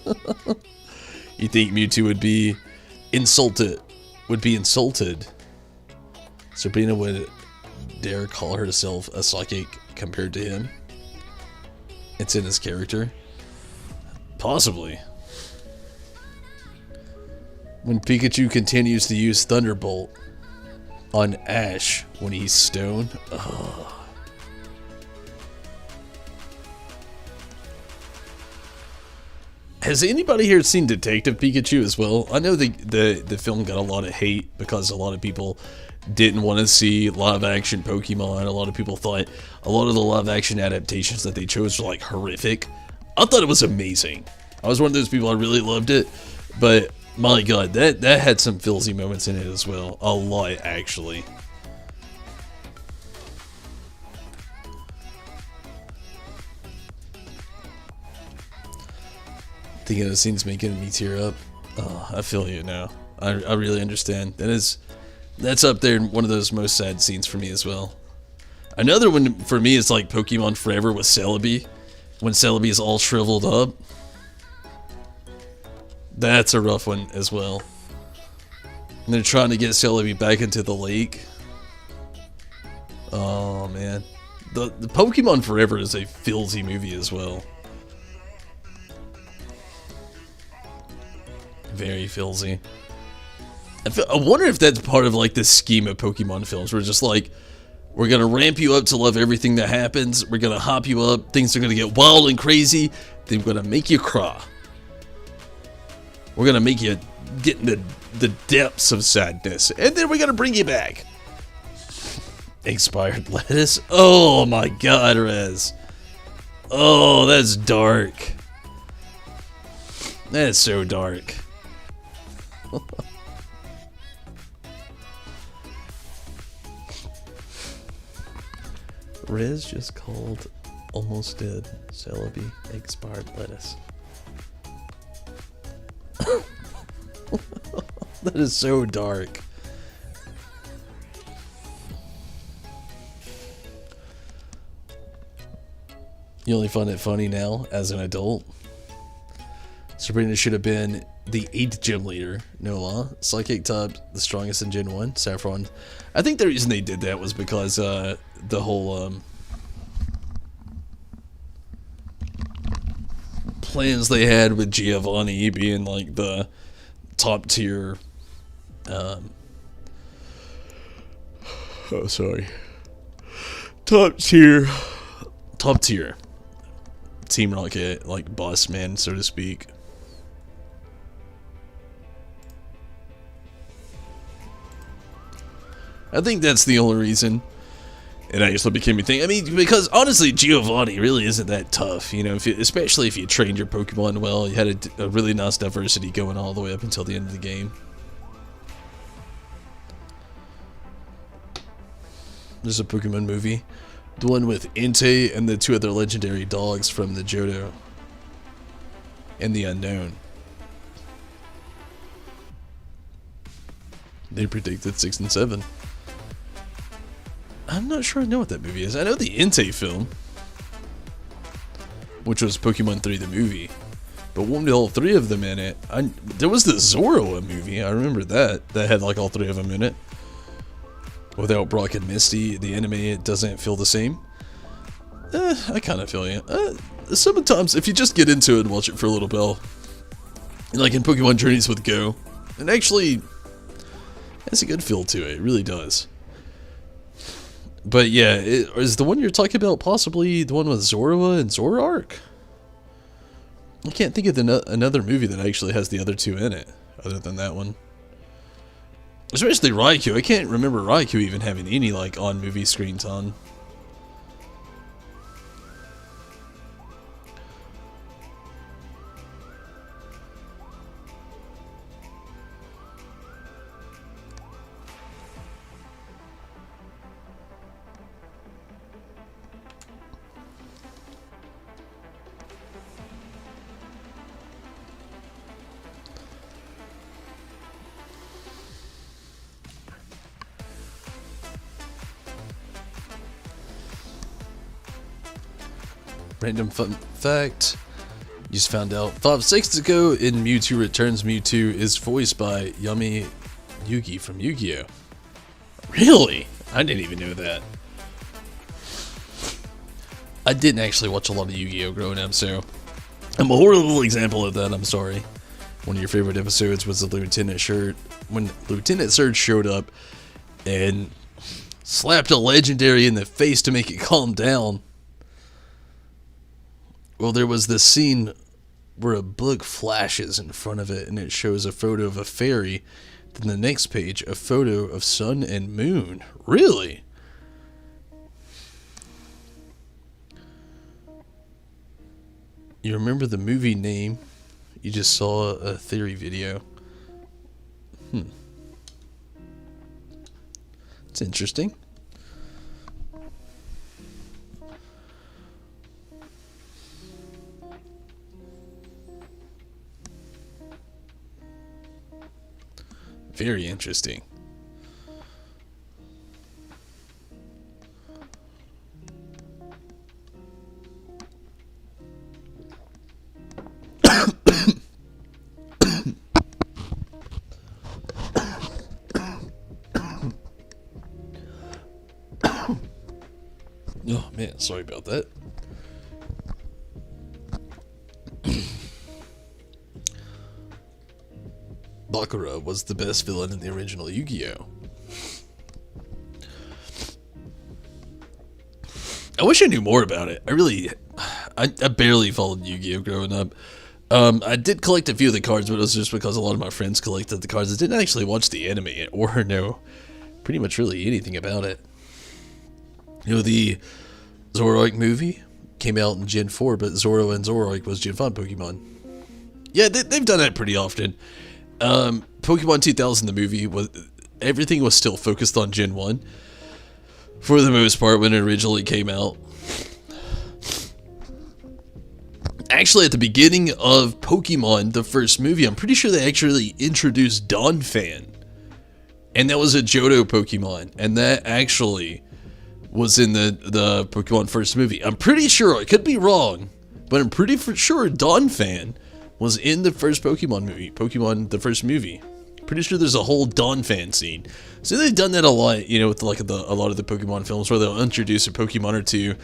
You think Mewtwo would be insulted? Sabrina would dare call herself a psychic compared to him? It's in his character. Possibly. When Pikachu continues to use Thunderbolt on Ash when he's stoned. Ugh. Has anybody here seen Detective Pikachu as well? I know the film got a lot of hate because a lot of people didn't want to see live action Pokemon. A lot of people thought a lot of the live action adaptations that they chose were like horrific. I thought it was amazing. I was one of those people, I really loved it, but my god, that had some filthy moments in it as well. A lot, actually. Thinking of the scenes making me tear up. Oh, I feel you now. I really understand. That's up there in one of those most sad scenes for me as well. Another one for me is like Pokemon Forever with Celebi. When Celebi is all shriveled up. That's a rough one as well. And they're trying to get Celebi back into the lake. Oh man. The Pokemon Forever is a filthy movie as well. Very filzy. I wonder if that's part of like the scheme of Pokemon films. We're just like, we're gonna ramp you up to love everything that happens. We're gonna hop you up. Things are gonna get wild and crazy. Then we're gonna make you cry. We're gonna make you get in the depths of sadness, and then we're gonna bring you back. Expired lettuce? Oh my god, Rez. Oh, that's dark. That's so dark. Rez just called almost dead Celebi expired lettuce. That is so dark. You only find it funny now as an adult. Sabrina should have been the 8th gym leader. No law. Psychic type, the strongest in Gen 1. Saffron. I think the reason they did that was because the whole plans they had with Giovanni being like the top tier. Top tier Team Rocket, like boss man, so to speak. I think that's the only reason it actually became a thing. I mean, because honestly, Giovanni really isn't that tough, you know, especially if you trained your Pokemon well. You had a really nice diversity going all the way up until the end of the game. There's a Pokemon movie. The one with Entei and the 2 other legendary dogs from the Johto and the Unknown. They predicted 6 and 7. I'm not sure I know what that movie is. I know the Entei film, which was Pokemon 3 the movie, but one with all 3 of them in it. There was the Zorua movie, I remember that had like all 3 of them in it. Without Brock and Misty, the anime, it doesn't feel the same. I kind of feel you. Sometimes, if you just get into it and watch it for a little while, like in Pokemon Journeys with Go, it actually has a good feel to it. It really does. But yeah, is the one you're talking about possibly the one with Zorua and Zoroark? I can't think of another movie that actually has the other 2 in it, other than that one. Especially Raikou. I can't remember Raikou even having any, like, on-movie screen time. Random fun fact. You just found out 5 seconds ago in Mewtwo Returns, Mewtwo is voiced by Yami Yugi from Yu-Gi-Oh! Really? I didn't even know that. I didn't actually watch a lot of Yu-Gi-Oh! Growing up, so I'm a horrible example of that, I'm sorry. One of your favorite episodes was the Lieutenant shirt. When Lieutenant Surge showed up and slapped a legendary in the face to make it calm down. Well, there was this scene where a book flashes in front of it and it shows a photo of a fairy. Then the next page, a photo of sun and moon. Really? You remember the movie name? You just saw a theory video. It's interesting. Very interesting. Oh man, sorry about that. Sakura was the best villain in the original Yu-Gi-Oh! I wish I knew more about it. I barely followed Yu-Gi-Oh! Growing up. I did collect a few of the cards, but it was just because a lot of my friends collected the cards. I didn't actually watch the anime or know pretty much really anything about it. You know, the Zoroark movie came out in Gen 4, but Zoro and Zoroark was Gen 5 Pokemon. Yeah, they've done that pretty often. Pokemon 2000, the movie, everything was still focused on Gen 1 for the most part when it originally came out. Actually, at the beginning of Pokemon, the first movie, I'm pretty sure they actually introduced Donphan. And that was a Johto Pokemon. And that actually was in the Pokemon first movie. I'm pretty sure, I could be wrong, but I'm pretty sure Donphan was in the first Pokemon movie. Pokemon, the first movie. Pretty sure there's a whole Donphan scene. So they've done that a lot, you know, with like a lot of the Pokemon films where they'll introduce a Pokemon or two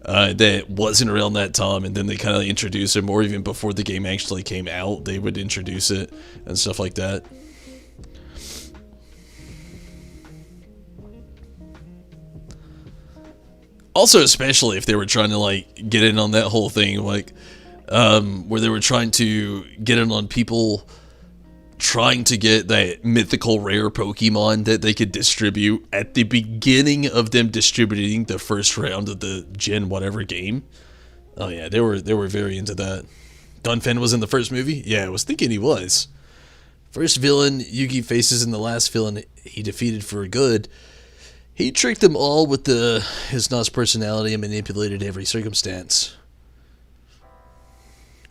that wasn't around that time, and then they kind of introduce them, or even before the game actually came out, they would introduce it and stuff like that. Also, especially if they were trying to like get in on that whole thing, like where they were trying to get in on people trying to get that mythical rare Pokemon that they could distribute at the beginning of them distributing the first round of the Gen whatever game. Oh yeah, they were very into that. Donphan was in the first movie? Yeah, I was thinking he was. First villain Yugi faces in the last villain he defeated for good. He tricked them all with his nice personality and manipulated every circumstance.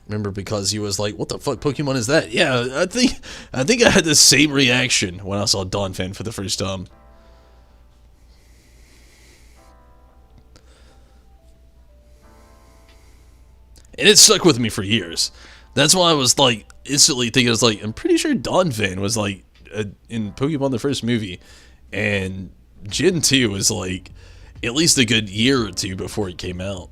Remember, because he was like, what the fuck Pokemon is that? Yeah, I think I had the same reaction when I saw Donphan for the first time. And it stuck with me for years. That's why I was like, instantly thinking, I was like, I'm pretty sure Donphan was like in Pokemon the first movie. And Gen 2 was like at least a good year or two before it came out.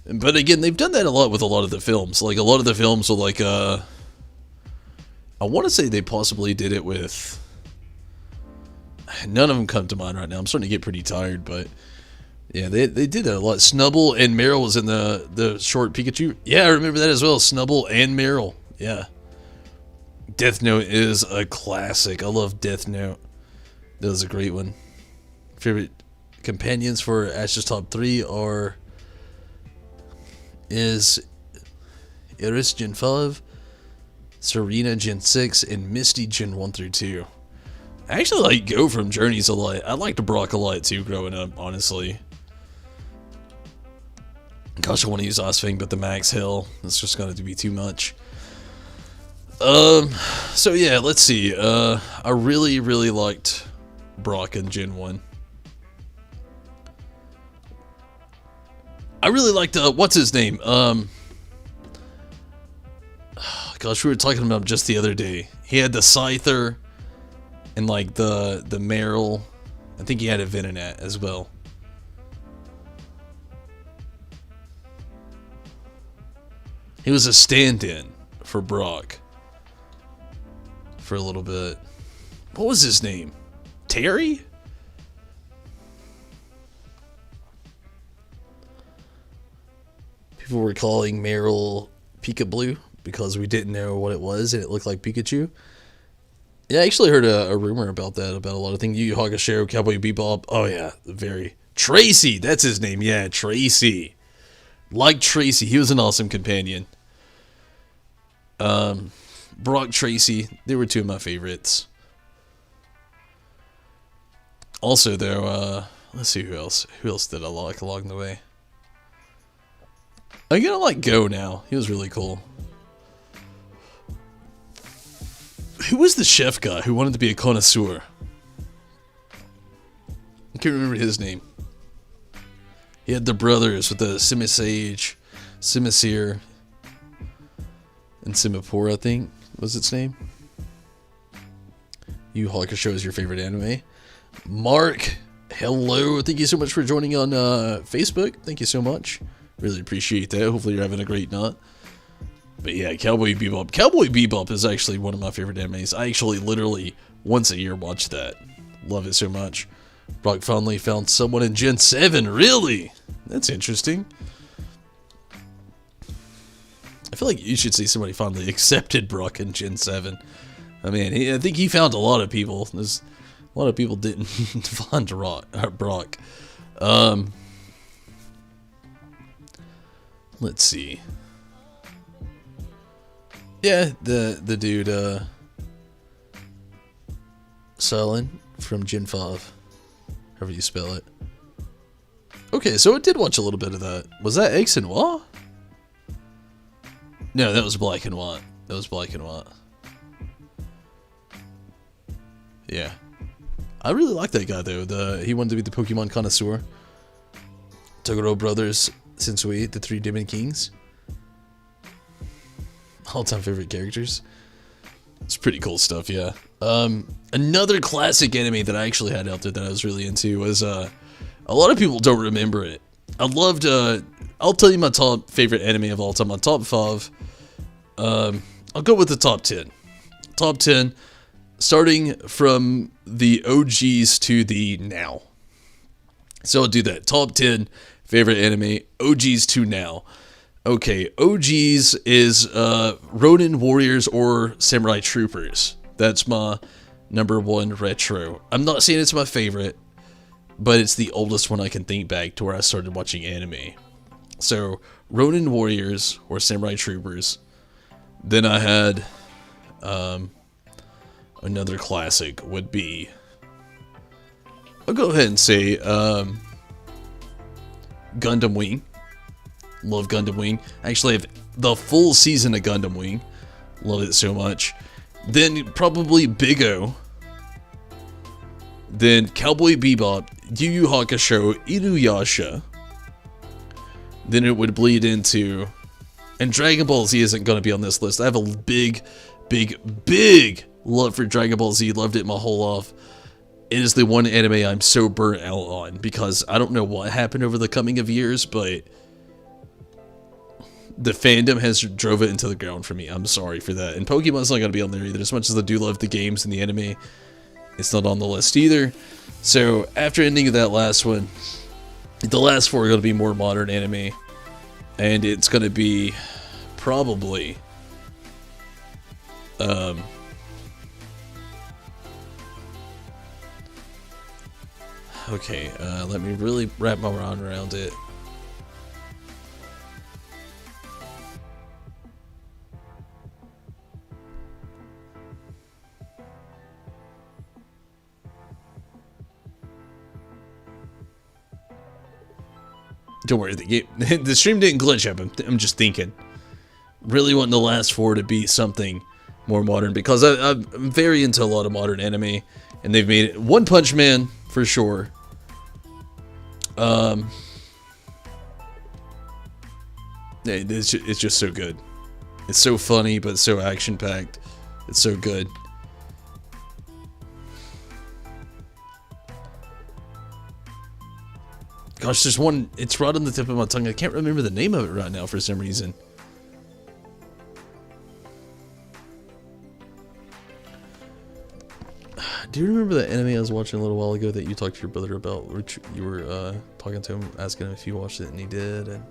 But again, they've done that a lot with a lot of the films. Like, a lot of the films are like, I want to say they possibly did it with... None of them come to mind right now. I'm starting to get pretty tired, but... Yeah, they did that a lot. Snubbull and Meryl was in the short Pikachu. Yeah, I remember that as well. Snubbull and Meryl. Yeah. Death Note is a classic. I love Death Note. That was a great one. Favorite companions for Ash's top 3 is Iris Gen 5, Serena Gen 6, and Misty Gen 1 through 2. I actually like Go from Journeys a lot. I liked Brock a lot too growing up, honestly. Gosh, I want to use Osfang, but the max hill, it's just going to be too much. So yeah, let's see. I really liked Brock in Gen 1. I really liked, what's his name? Gosh, we were talking about him just the other day. He had the Scyther and like the Meryl. I think he had a Venonat as well. He was a stand-in for Brock for a little bit. What was his name? Terry? People were calling Meryl Pika Blue because we didn't know what it was and it looked like Pikachu. Yeah, I actually heard a rumor about that, about a lot of things. Yu Yu Hakusho, Cowboy Bebop. Oh yeah, very. Tracy, that's his name. Yeah, Tracy. Like Tracy, he was an awesome companion. Brock, Tracy, they were two of my favorites. Also, though, let's see who else. Who else did I like along the way? I'm gonna like Go now. He was really cool. Who was the chef guy who wanted to be a connoisseur? I can't remember his name. He had the brothers with the Simisage, Simisir, and Simapur, I think was its name. Yu Hakusho is your favorite anime. Mark, hello. Thank you so much for joining on Facebook. Thank you so much. Really appreciate that. Hopefully you're having a great night. But yeah, Cowboy Bebop. Cowboy Bebop is actually one of my favorite animes. I actually literally once a year watch that. Love it so much. Brock finally found someone in Gen 7. Really? That's interesting. I feel like you should see somebody finally accepted Brock in Gen 7. I mean, I think he found a lot of people. There's a lot of people didn't find Brock. Let's see. Yeah, the dude, Silent from Gen 5. However you spell it. Okay, so I did watch a little bit of that. Was that X and Y? No, that was Black and White. That was Black and White. Yeah. I really like that guy, though. He wanted to be the Pokemon connoisseur. Toguro Brothers, Sensui, the 3 Demon Kings. All-time favorite characters. It's pretty cool stuff, yeah. Another classic anime that I actually had out there that I was really into was, a lot of people don't remember it. I loved, I'll tell you my top favorite anime of all time. My top 5. I'll go with the top 10. Top 10, starting from the OGs to the now. So I'll do that. Top 10 favorite anime, OGs to now. Okay, OGs is Ronin Warriors or Samurai Troopers. That's my number 1 retro. I'm not saying it's my favorite, but it's the oldest one I can think back to where I started watching anime. So, Ronin Warriors or Samurai Troopers. Then I had another classic would be, I'll go ahead and say Gundam Wing. Love Gundam Wing. I actually have the full season of Gundam Wing. Love it so much. Then probably Big O. Then Cowboy Bebop, Yu Yu Hakusho, Inuyasha. Then it would bleed into, and Dragon Ball Z isn't going to be on this list. I have a big love for Dragon Ball Z. Loved it my whole life. It is the one anime I'm so burnt out on because I don't know what happened over the coming of years, but the fandom has drove it into the ground for me. I'm sorry for that. And Pokemon's not going to be on there either. As much as I do love the games and the anime, it's not on the list either. So after ending that last one, the last 4 are going to be more modern anime. And it's going to be probably okay, let me really wrap my mind around it. Don't worry, the stream didn't glitch up. I'm just thinking. Really wanting the last 4 to be something more modern because I'm very into a lot of modern anime, and they've made it. One Punch Man for sure. It's just so good. It's so funny, but so action packed. It's so good. Gosh, there's one, it's right on the tip of my tongue. I can't remember the name of it right now for some reason. Do you remember that anime I was watching a little while ago that you talked to your brother about? Which you were talking to him, asking him if he watched it, and he did. And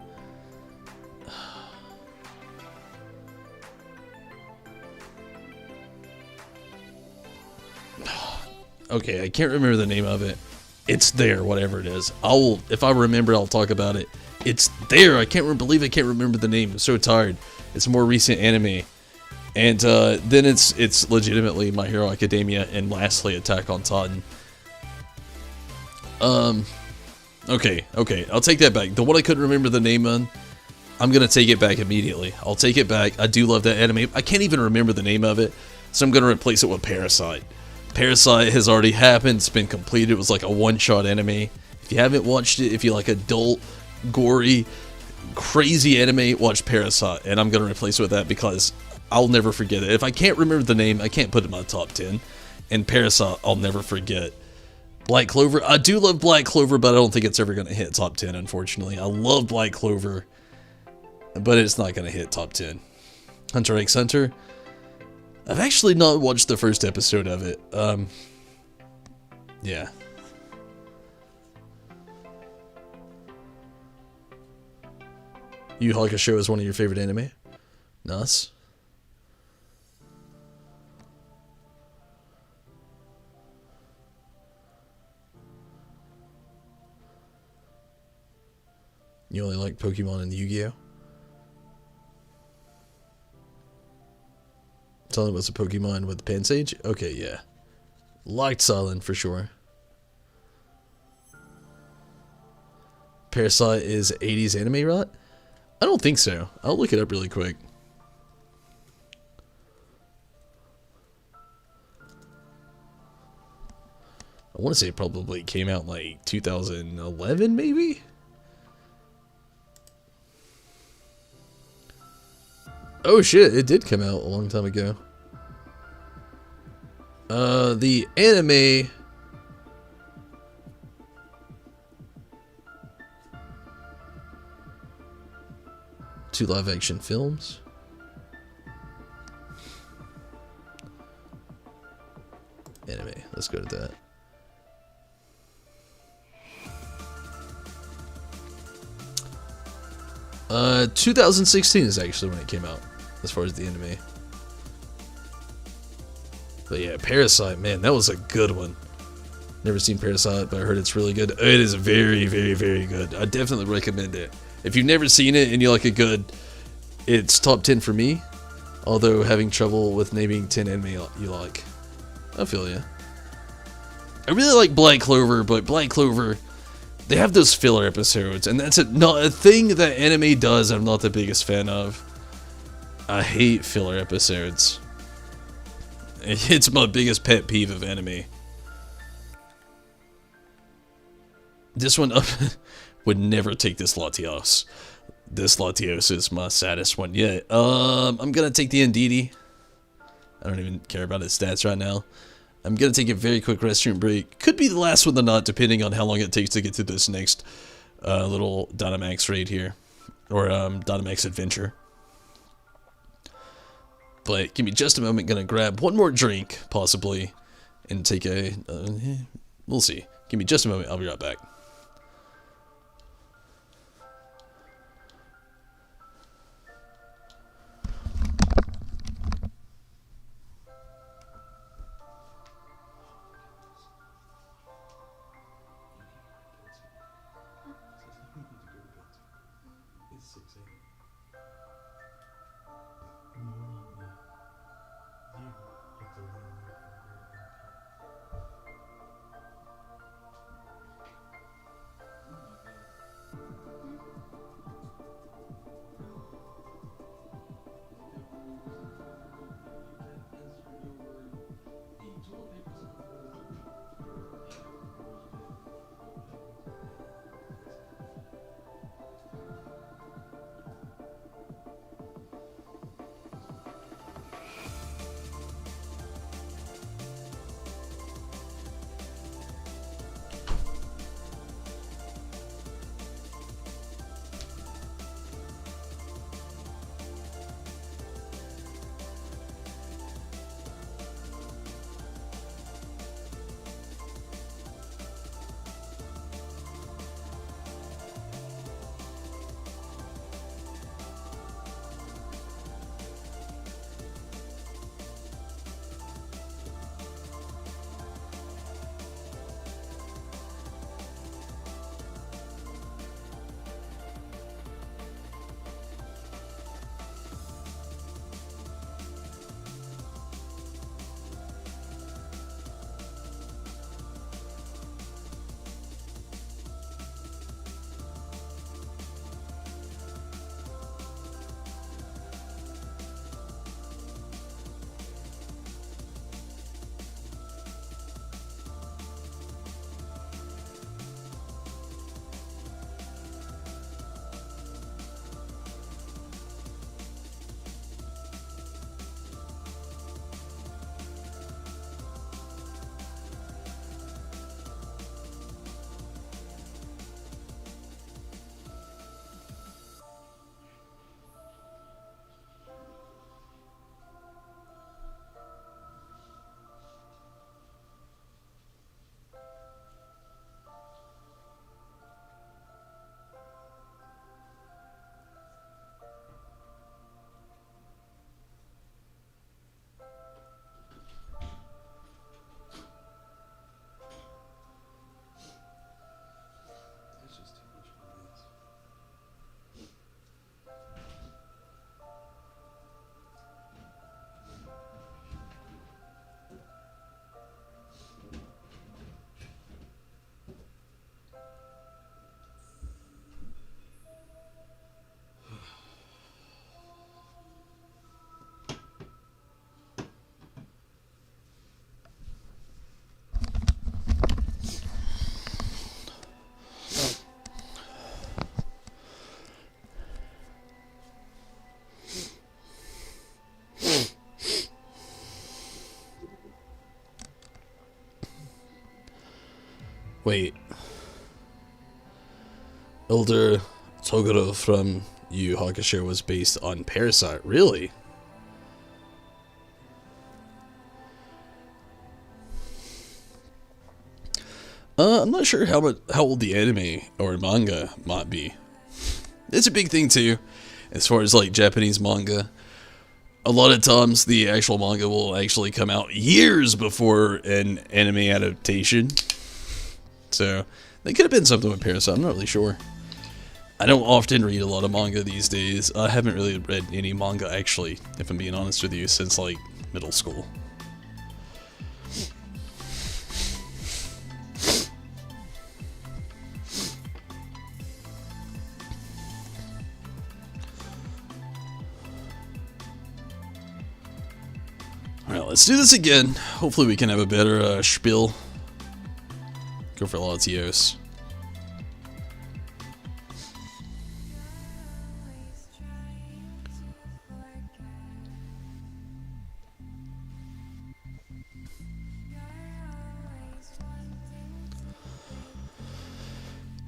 okay, I can't remember the name of it. It's there, whatever it is. If I remember, I'll talk about it. It's there. I can't believe I can't remember the name. I'm so tired. It's a more recent anime. And then it's legitimately My Hero Academia, and lastly Attack on Titan. Okay, I'll take that back. The one I couldn't remember the name on, I'm gonna take it back immediately. I'll take it back. I do love that anime. I can't even remember the name of it, so I'm gonna replace it with Parasite. Parasite has already happened. It's been completed. It was like a one-shot anime. If you haven't watched it, if you like adult, gory, crazy anime, watch Parasite. And I'm gonna replace it with that because I'll never forget it. If I can't remember the name, I can't put it in my top 10. And Parasite, I'll never forget. Black Clover, I do love Black Clover, but I don't think it's ever going to hit top 10, unfortunately. I love Black Clover, but it's not going to hit top 10. Hunter x Hunter. I've actually not watched the first episode of it. Yeah. Yu Yu Hakusho is one of your favorite anime? Nice. You only like Pokemon and Yu-Gi-Oh? Tell me what's a Pokemon with Pansage? Okay, yeah. Liked Silent for sure. Parasite is 80s anime, right? I don't think so. I'll look it up really quick. I want to say it probably came out like 2011, maybe? Oh shit, it did come out a long time ago. The anime... Two live-action films. Anime, let's go to that. 2016 is actually when it came out, as far as the anime. But yeah, Parasite, man, that was a good one. Never seen Parasite, but I heard it's really good. It is very, very, very good. I definitely recommend it. If you've never seen it and you like it good, it's top 10 for me. Although having trouble with naming 10 anime you like. I feel ya. I really like Black Clover, but Black Clover, they have those filler episodes, and that's not a thing that anime does I'm not the biggest fan of. I hate filler episodes. It's my biggest pet peeve of anime. This one would never take this Latios. This Latios is my saddest one yet. I'm gonna take the Ndidi. I don't even care about his stats right now. I'm gonna take a very quick restroom break. Could be the last one or not, depending on how long it takes to get to this next little Dynamax raid here. Or Dynamax adventure. But give me just a moment, gonna grab one more drink, possibly, and take a... we'll see. Give me just a moment, I'll be right back. Wait. Elder Toguro from Yu Yu Hakusho was based on Parasite. Really? I'm not sure how old the anime or manga might be. It's a big thing too, as far as like Japanese manga. A lot of times the actual manga will actually come out years before an anime adaptation. So, they could have been something with Parasite, I'm not really sure. I don't often read a lot of manga these days. I haven't really read any manga actually, if I'm being honest with you, since like middle school. Alright, let's do this again. Hopefully we can have a better spiel. Go for Latios.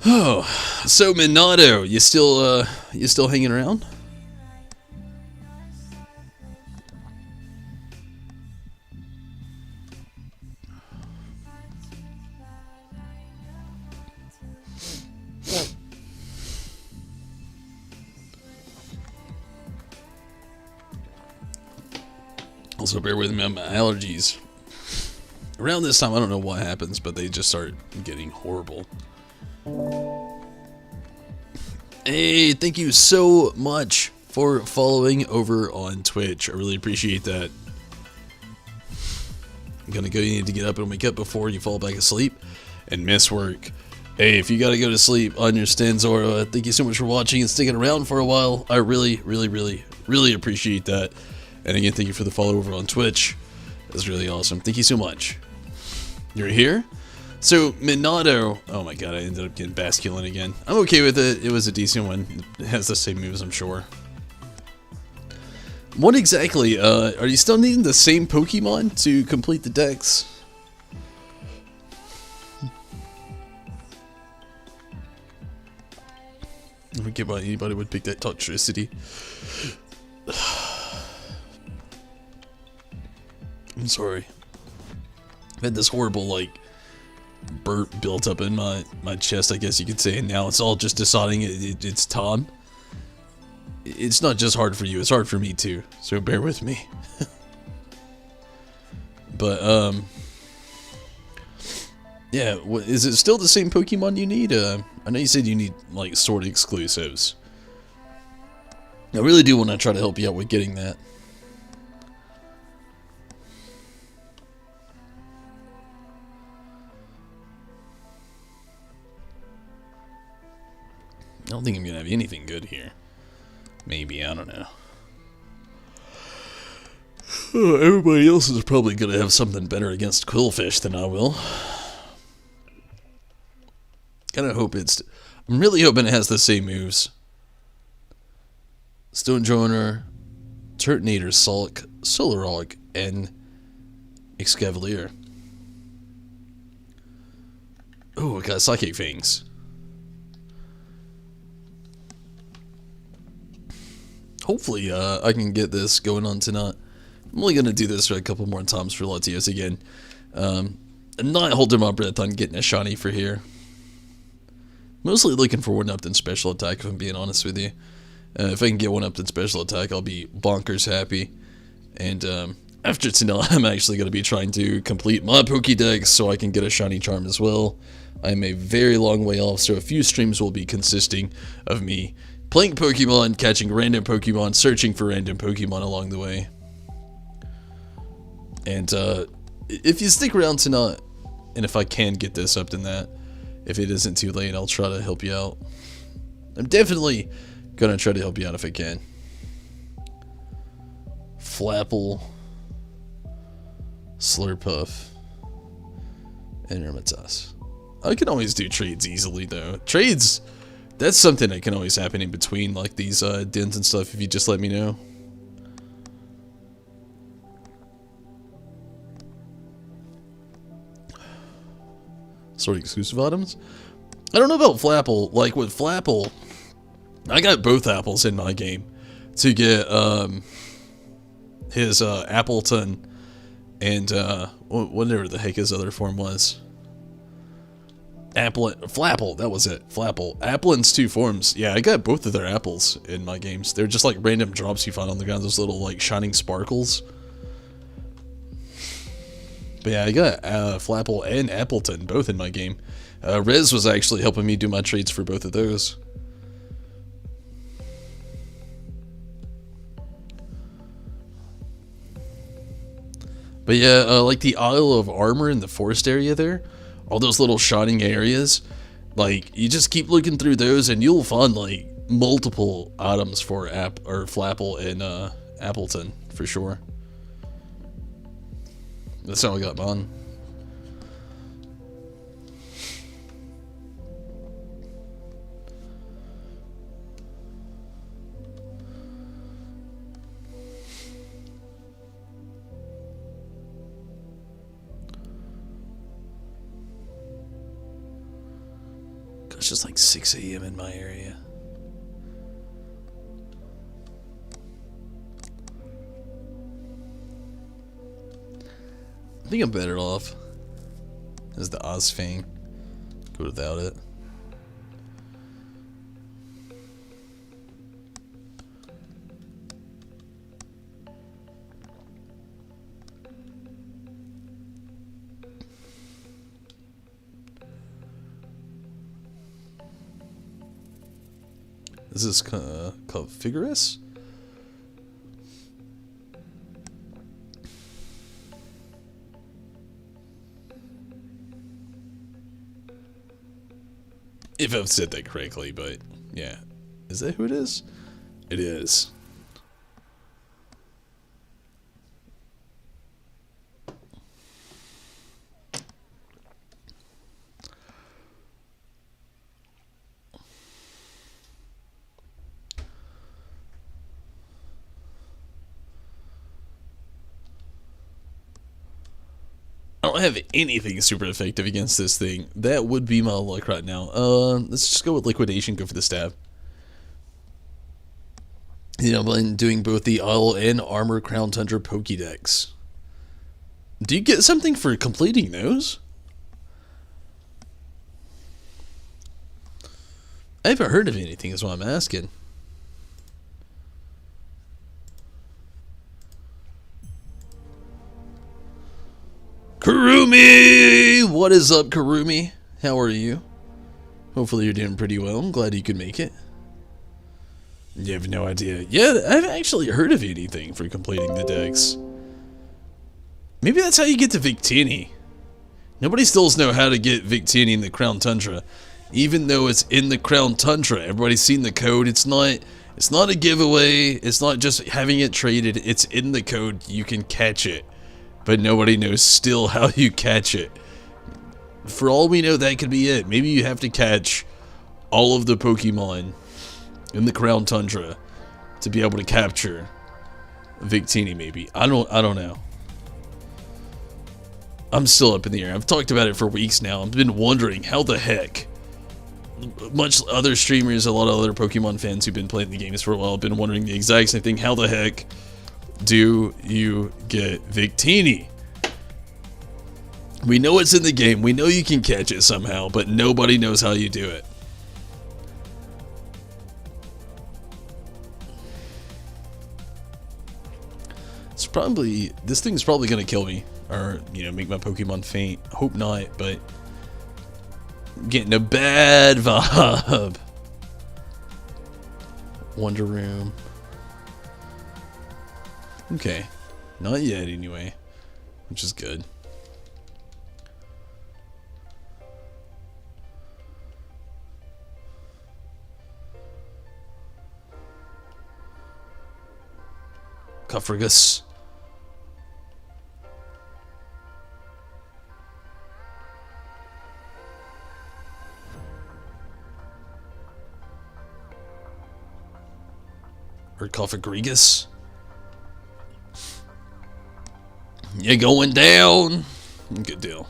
Oh, so Minato, you still hanging around? Also, bear with me on my allergies. Around this time, I don't know what happens, but they just start getting horrible. Hey, thank you so much for following over on Twitch. I really appreciate that. I'm gonna go, you need to get up and wake up before you fall back asleep and miss work. Hey, if you gotta go to sleep, I understand, Zora. Thank you so much for watching and sticking around for a while. I really appreciate that. And again, thank you for the follow over on Twitch. That's really awesome. Thank you so much. You're here? So, Minato... Oh my god, I ended up getting Basculin again. I'm okay with it. It was a decent one. It has the same moves, I'm sure. What exactly? Are you still needing the same Pokemon to complete the dex? I don't get why anybody would pick that Toxtricity. I'm sorry. I've had this horrible, like, burp built up in my chest, I guess you could say, and now it's all just deciding it's Tom. It's not just hard for you, it's hard for me too, so bear with me. But, yeah, is it still the same Pokemon you need? I know you said you need, like, Sword exclusives. I really do want to try to help you out with getting that. I don't think I'm gonna have anything good here. Maybe, I don't know. Everybody else is probably gonna have something better against Quillfish than I will. Kinda hope it's... I'm really hoping it has the same moves. Stone Joiner, Turtonator, Sulk, Solrock, and Excavalier. Oh, I got Psychic Fangs. Hopefully, I can get this going on tonight. I'm only going to do this a couple more times for Latios again. I'm not holding my breath on getting a shiny for here. Mostly looking for one up in special attack, if I'm being honest with you. If I can get one up in special attack, I'll be bonkers happy. And after tonight, I'm actually going to be trying to complete my Pokédex so I can get a shiny charm as well. I'm a very long way off, so a few streams will be consisting of me playing Pokemon, catching random Pokemon, searching for random Pokemon along the way. And if you stick around tonight, and if I can get this up in that, if it isn't too late, I'll try to help you out. I'm definitely gonna try to help you out if I can. Flapple, Slurpuff, and Hermitas. I can always do trades easily though. Trades, that's something that can always happen in between, like these dens and stuff, if you just let me know. sort of exclusive items. I don't know about Flapple. Like with Flapple, I got both apples in my game to get his Appleton and whatever the heck his other form was. Flapple, that was it. Flapple. Applin's 2 forms. Yeah, I got both of their apples in my games. They're just like random drops you find on the ground, those little like shining sparkles. But yeah, I got Flapple and Appleton both in my game. Rez was actually helping me do my trades for both of those. But yeah, like the Isle of Armor in the forest area there, all those little shining areas, like you just keep looking through those and you'll find like multiple items for Flapple and Appleton for sure. That's how I got mine. It's just like 6 a.m. in my area. I think I'm better off as the Ozfang. Go without it. This is called Vigorous. If I've said that correctly, but yeah. Is that who it is? It is. I don't have anything super effective against this thing. That would be my luck right now. Let's just go with Liquidation, go for the stab. You know, I'm doing both the Isle and Armor Crown Tundra Pokédex. Do you get something for completing those? I haven't heard of anything, is what I'm asking. Karumi! What is up, Karumi? How are you? Hopefully you're doing pretty well. I'm glad you could make it. You have no idea. Yeah, I've actually heard of anything for completing the decks. Maybe that's how you get to Victini. Nobody still knows how to get Victini in the Crown Tundra. Even though it's in the Crown Tundra. Everybody's seen the code. It's not a giveaway. It's not just having it traded. It's in the code. You can catch it. But nobody knows still how you catch it. For all we know, that could be it. Maybe you have to catch all of the Pokemon in the Crown Tundra to be able to capture Victini, maybe. I don't know. I'm still up in the air. I've talked about it for weeks now. I've been wondering how the heck. Much other streamers, a lot of other Pokemon fans who've been playing the games for a while have been wondering the exact same thing. How the heck do you get Victini? We know it's in the game. We know you can catch it somehow, but nobody knows how you do it. This thing's probably gonna kill me, or make my Pokemon faint. Hope not, but I'm getting a bad vibe. Wonder Room. Okay, not yet anyway, which is good. Cofragus. Or Cofagrigus. You're going down. Good deal.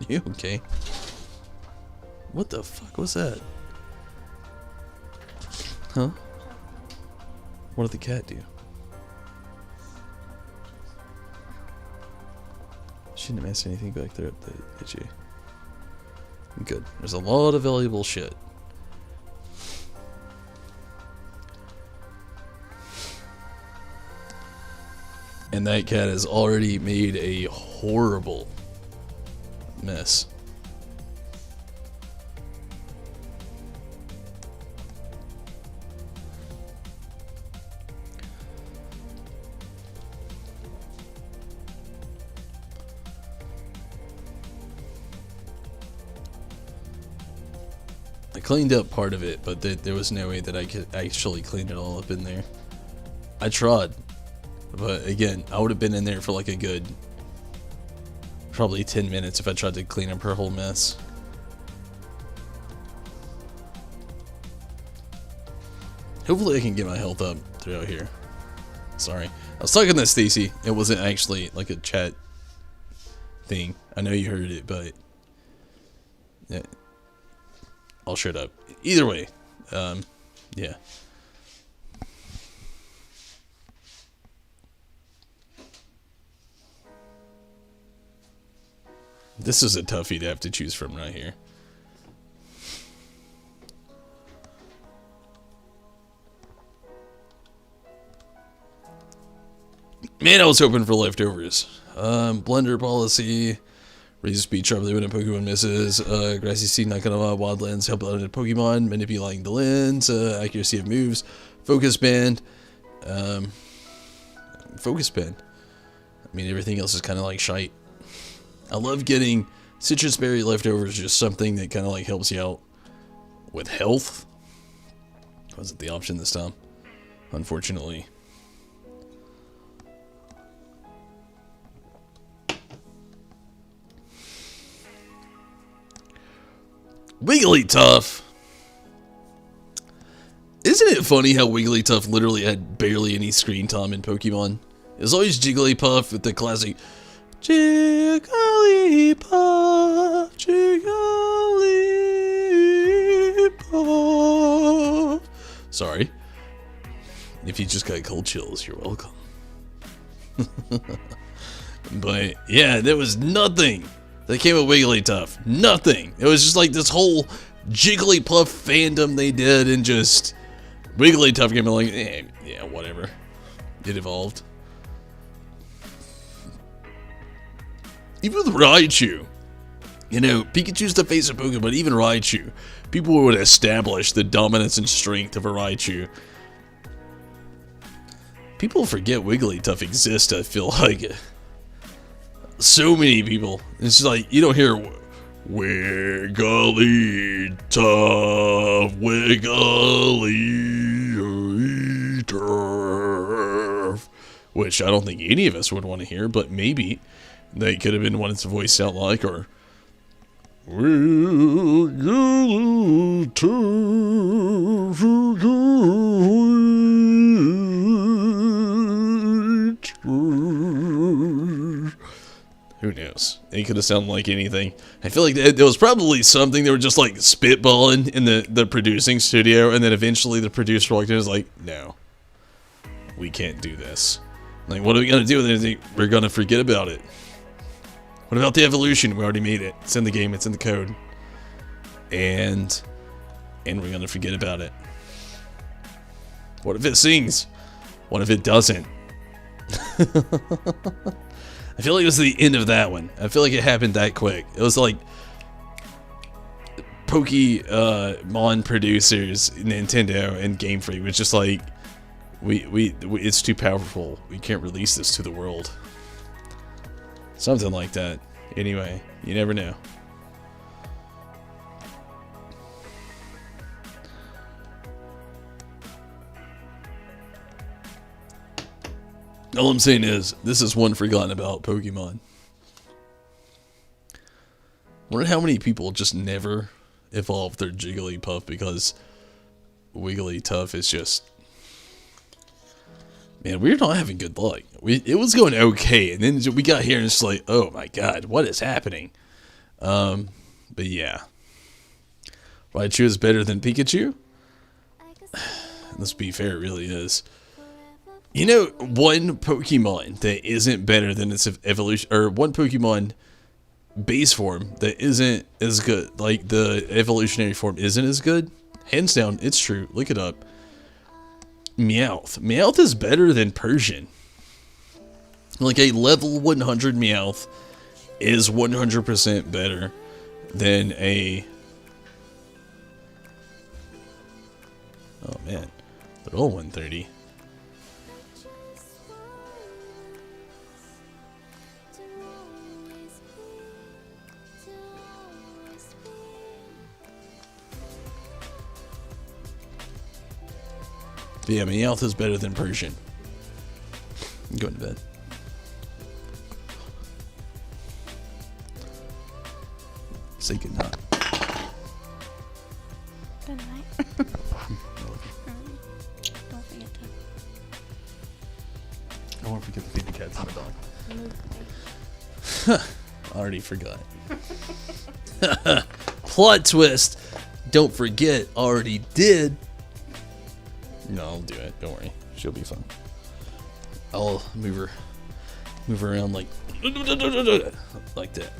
You okay? What the fuck was that? Huh? What did the cat do? She didn't mess anything back there, did she? Good. There's a lot of valuable shit. And that cat has already made a horrible mess. I cleaned up part of it, but there was no way that I could actually clean it all up in there. I tried, but again, I would have been in there for like a good probably 10 minutes if I tried to clean up her whole mess. Hopefully I can get my health up throughout here. Sorry. I was talking to Stacy. It wasn't actually like a chat thing. I know you heard it, but yeah. I'll shut up. Either way, yeah. This is a toughie to have to choose from right here. Man, I was hoping for leftovers. Blender policy. Raise speed sharply when a Pokemon misses. Grassy seed not gonna allow wildlands help out a Pokemon. Manipulating the lens. Accuracy of moves. Focus band. Focus band. I mean, everything else is kind of like shite. I love getting citrus berry leftovers. Just something that kind of like helps you out with health. Wasn't the option this time, unfortunately. Wigglytuff. Isn't it funny how Wigglytuff literally had barely any screen time in Pokemon? It was always Jigglypuff with the classic Jigglypuff, Jigglypuff. Sorry. If you just got cold chills, you're welcome. But yeah, there was nothing that came with Wigglytuff. Nothing. It was just like this whole Jigglypuff fandom they did, and just Wigglytuff came like, yeah, whatever. It evolved. Even with Raichu, you know, Pikachu's the face of Pokemon, but even Raichu, people would establish the dominance and strength of a Raichu. People forget Wigglytuff exists, I feel like. So many people. It's like, you don't hear Wigglytuff, Wigglytuff, which I don't think any of us would want to hear, but maybe they could have been one it's voiced out like, or who knows? It could have sounded like anything. I feel like there was probably something they were just like spitballing in the producing studio, and then eventually the producer walked in and was like, no, we can't do this. Like, what are we gonna do with it? We're gonna forget about it. What about the evolution? We already made it. It's in the game. It's in the code. And we're gonna forget about it. What if it sings? What if it doesn't? I feel like it was the end of that one. I feel like it happened that quick. It was like Pokemon producers, Nintendo, and Game Freak was just like, we it's too powerful. We can't release this to the world. Something like that. Anyway, you never know. All I'm saying is, this is one forgotten about Pokemon. Wonder how many people just never evolved their Jigglypuff because Wigglytuff is just... Man, we're not having good luck. It was going okay, and then we got here and it's like, oh my god, what is happening? But yeah. Raichu is better than Pikachu? Let's be fair, it really is. You know, one Pokemon that isn't better than its evolution, or one Pokemon base form that isn't as good, like the evolutionary form isn't as good? Hands down, it's true. Look it up. Meowth. Meowth is better than Persian. Like a level 100 Meowth is 100% better than a... Oh man, they're all 130. But yeah, Meowth is better than Persian. I'm going to bed. Say good night. Good night. Don't forget to I won't forget to feed the cats and the dog. I already forgot. Plot twist. Don't forget, already did. No, I'll do it. Don't worry. She'll be fine. I'll move her around like that.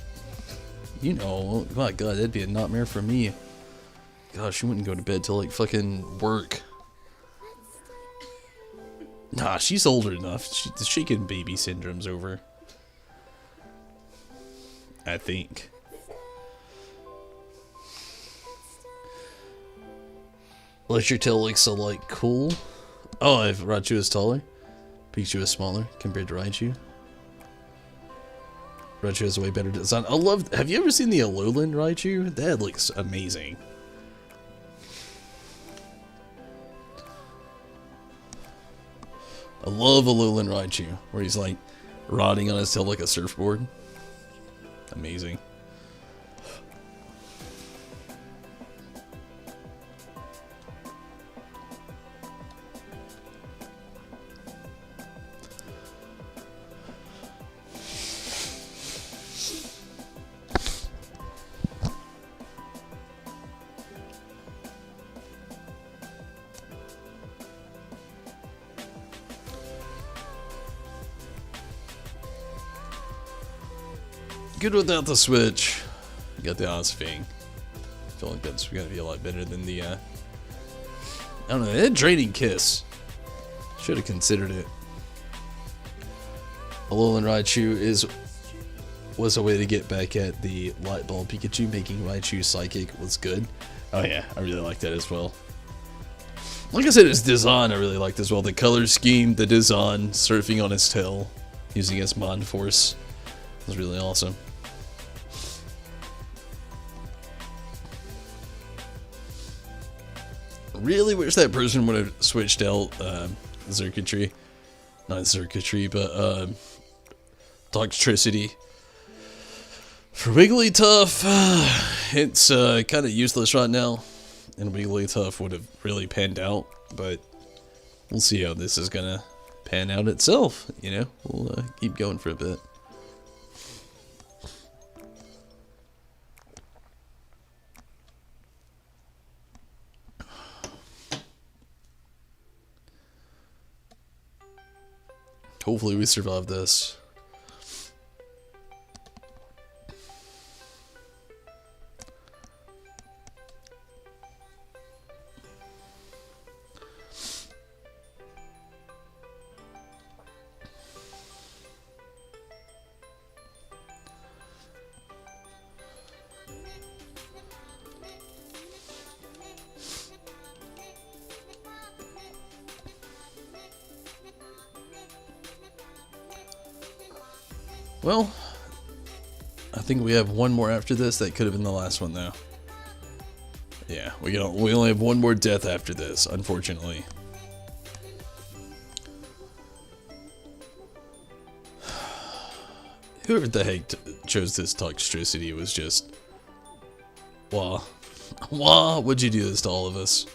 You know, my God, that'd be a nightmare for me. Gosh, she wouldn't go to bed till like fucking work. Nah, she's older enough. The shaken baby syndrome's over. I think. Let your tail look so like cool. Oh, if Raichu is taller, Pikachu is smaller compared to Raichu. Raichu has a way better design. I love. Have you ever seen the Alolan Raichu? That looks amazing. I love Alolan Raichu, where he's like riding on his tail like a surfboard. Amazing. Good without the Switch. Got the Ozfing. I feel like that's gonna be a lot better than the I don't know, that Draining Kiss. Should have considered it. Alolan Raichu was a way to get back at the Light Ball Pikachu. Making Raichu psychic was good. Oh yeah, I really like that as well. Like I said, his design I really liked as well. The color scheme, the design, surfing on his tail, using his Mind Force was really awesome. Really wish that person would have switched out Circuitry. Not Circuitry, but Toxtricity. For Wigglytuff, it's kind of useless right now. And Wigglytuff would have really panned out. But we'll see how this is going to pan out itself. You know, we'll keep going for a bit. Hopefully we survive this. Well, I think we have one more after this. That could have been the last one, though. Yeah, we only have one more death after this, unfortunately. Whoever the heck chose this Toxtricity was just... Wah. Wah, what'd you do this to all of us?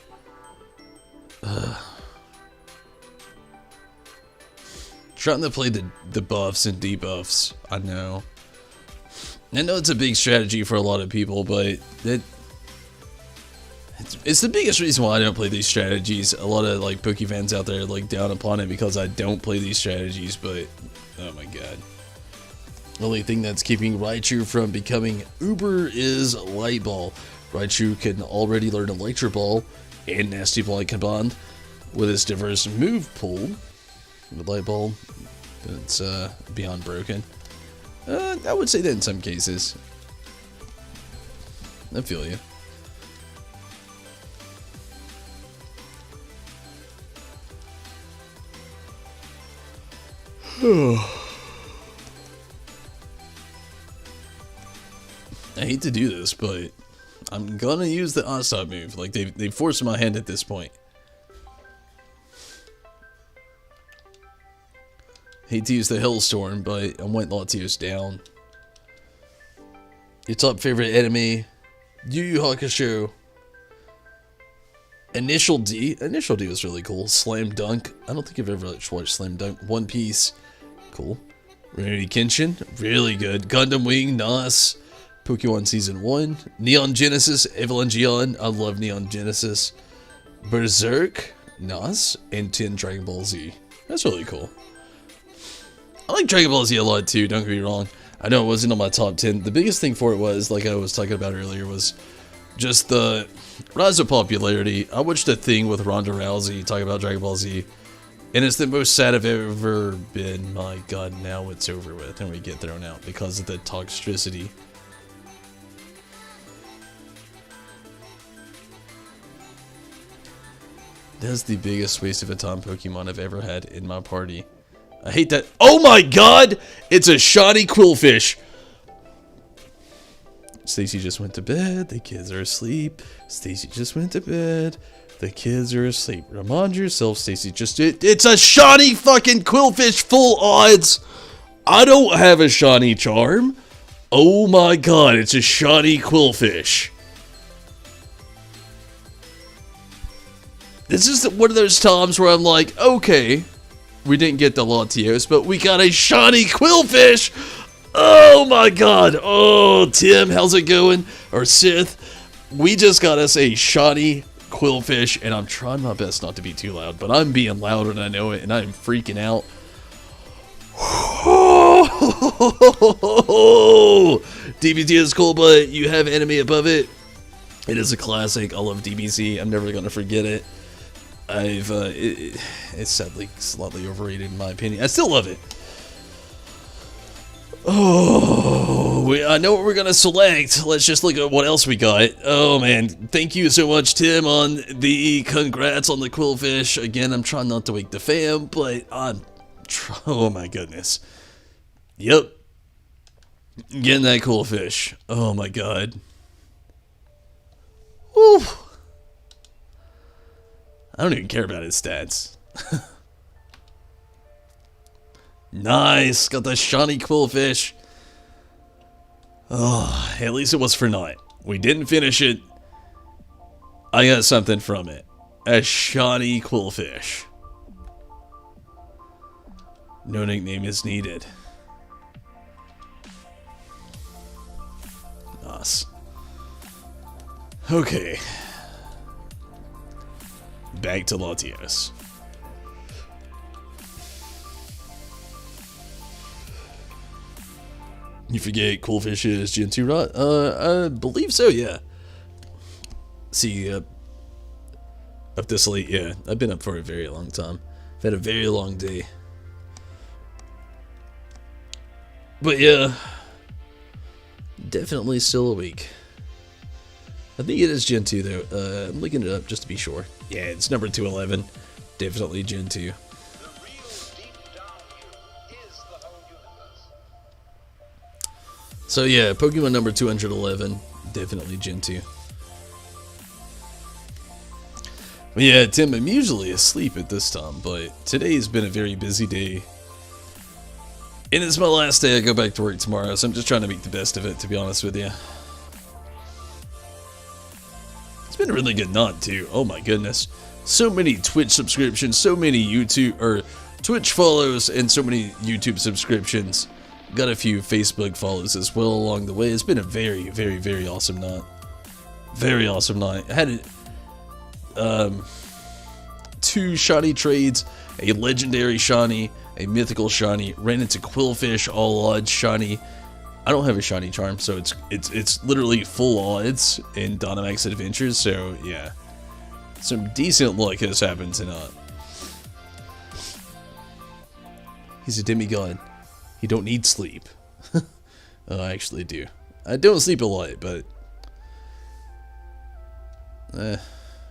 Trying to play the buffs and debuffs, I know. I know it's a big strategy for a lot of people, but it's the biggest reason why I don't play these strategies. A lot of like Poke fans out there like down upon it because I don't play these strategies, but oh my god. The only thing that's keeping Raichu from becoming Uber is Light Ball. Raichu can already learn Electro Ball and Nasty Ball combined with its diverse move pool. With Light Ball, it's beyond broken. I would say that in some cases. I feel you. I hate to do this, but I'm gonna use the Ossop move. Like, they forced my hand at this point. Hate to use the Hellstorm, but I went Latios down. Your top favorite enemy, Yu Yu Hakusho. Initial D. Initial D was really cool. Slam Dunk. I don't think I've ever watched Slam Dunk. One Piece. Cool. Rurouni Kenshin. Really good. Gundam Wing. Nas. Pokemon Season 1. Neon Genesis. Evangelion. I love Neon Genesis. Berserk. Nas. And 10 Dragon Ball Z. That's really cool. I like Dragon Ball Z a lot too, don't get me wrong. I know it wasn't on my top 10. The biggest thing for it was, like I was talking about earlier, was just the rise of popularity. I watched a thing with Ronda Rousey talking about Dragon Ball Z, and it's the most sad I've ever been. My god, now it's over with, and we get thrown out because of the toxicity. That's the biggest waste of a time Pokemon I've ever had in my party. I hate that. Oh my god! It's a shiny Quillfish! Stacy just went to bed. The kids are asleep. Stacy just went to bed. The kids are asleep. Remind yourself, Stacy just... It's a shiny fucking Quillfish, full odds! I don't have a shiny charm. Oh my god, it's a shiny Quillfish. This is one of those times where I'm like, okay... We didn't get the Latios, but we got a shiny Quillfish! Oh my god! Oh, Tim, how's it going? Or Sith, we just got us a shiny Quillfish, and I'm trying my best not to be too loud, but I'm being loud and I know it, and I'm freaking out. DBZ is cool, but you have enemy above it. It is a classic. I love DBZ. I'm never gonna forget it. It's sadly slightly overrated in my opinion. I still love it. Oh, I know what we're gonna select. Let's just look at what else we got. Oh man, thank you so much, Tim, on the congrats on the Quillfish. Again, I'm trying not to wake the fam, but oh my goodness. Yep. Getting that Quillfish. Oh my god. Woo. I don't even care about his stats. Nice, got the shiny Quillfish. Oh, at least it was for naught. We didn't finish it. I got something from it. A shiny Quillfish. No nickname is needed. Nice. Okay. Back to Latios. You forget Quillfish is Gen 2, right? I believe so, yeah. See, up this late, yeah. I've been up for a very long time. I've had a very long day. But yeah, definitely still awake. I think it is Gen 2 though. I'm looking it up just to be sure. Yeah, it's number 211. Definitely Gen 2. So yeah, Pokemon number 211. Definitely Gen 2. But yeah, Tim, I'm usually asleep at this time, but today's been a very busy day. And it's my last day. I go back to work tomorrow, so I'm just trying to make the best of it, to be honest with you. It's been a really good night, too. Oh my goodness. So many Twitch subscriptions, so many Twitch follows, and so many YouTube subscriptions. Got a few Facebook follows as well along the way. It's been a very, very, very awesome night. Very awesome night. I had 2 shiny trades, a legendary shiny, a mythical shiny, ran into Quillfish, all odds shiny. I don't have a shiny charm, so it's literally full odds in Dynamax Adventures, so yeah. Some decent luck has happened tonight. He's a demigod. He don't need sleep. Oh, I actually do. I don't sleep a lot, but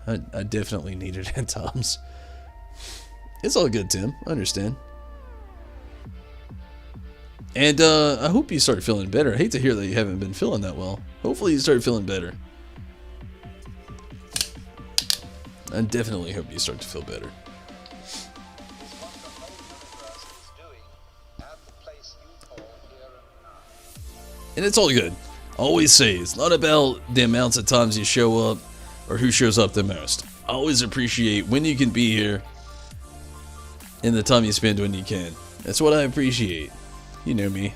I definitely need it at times. It's all good, Tim. I understand. And I hope you start feeling better. I hate to hear that you haven't been feeling that well. Hopefully you start feeling better. I definitely hope you start to feel better. And it's all good. I always say it's not about the amounts of times you show up or who shows up the most. I always appreciate when you can be here and the time you spend when you can. That's what I appreciate. You know me.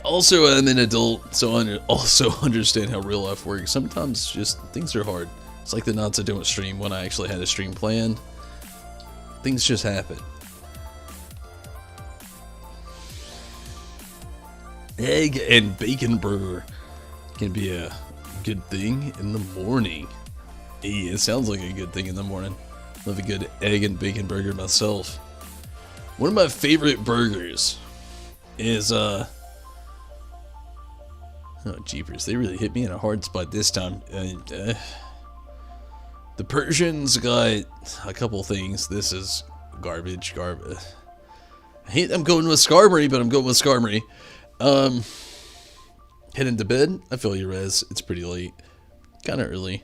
Also, I'm an adult, so I also understand how real life works. Sometimes just things are hard. It's like the nights I don't stream when I actually had a stream planned. Things just happen. Egg and bacon burger can be a good thing in the morning. It sounds like a good thing in the morning. Love a good egg and bacon burger myself. One of my favorite burgers is oh jeepers, they really hit me in a hard spot this time. The Persians got a couple things. This is garbage. I'm going with Skarmory, but I'm going with Skarmory. Heading to bed. I feel you, Rez. It's pretty late. Kind of early.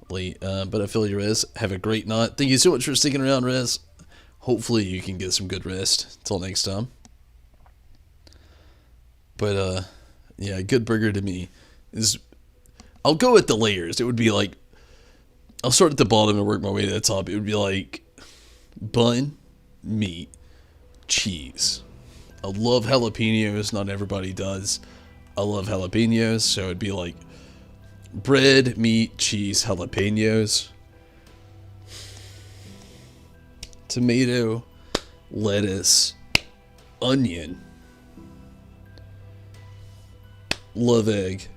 Late. But I feel you, Rez. Have a great night. Thank you so much for sticking around, Rez. Hopefully you can get some good rest. Until next time. But, yeah, a good burger to me is... I'll go with the layers. It would be like... I'll start at the bottom and work my way to the top. It would be like... bun, meat, cheese. I love jalapenos. Not everybody does. I love jalapenos, so it'd be like bread, meat, cheese, jalapenos, tomato, lettuce, onion, love egg,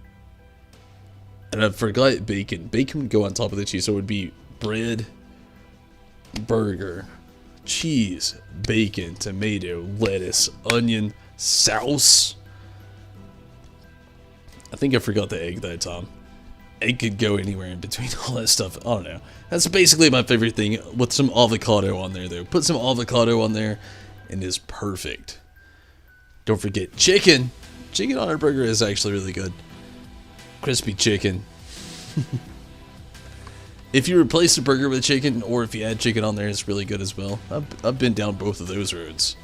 and I forgot bacon. Bacon would go on top of the cheese, so it would be bread, burger, cheese, bacon, tomato, lettuce, onion, sauce. I think I forgot the egg that time. Egg could go anywhere in between all that stuff. I don't know. That's basically my favorite thing with some avocado on there, though. Put some avocado on there and it's perfect. Don't forget chicken. Chicken on our burger is actually really good. Crispy chicken. If you replace the burger with chicken, or if you add chicken on there, it's really good as well. I've been down both of those roads.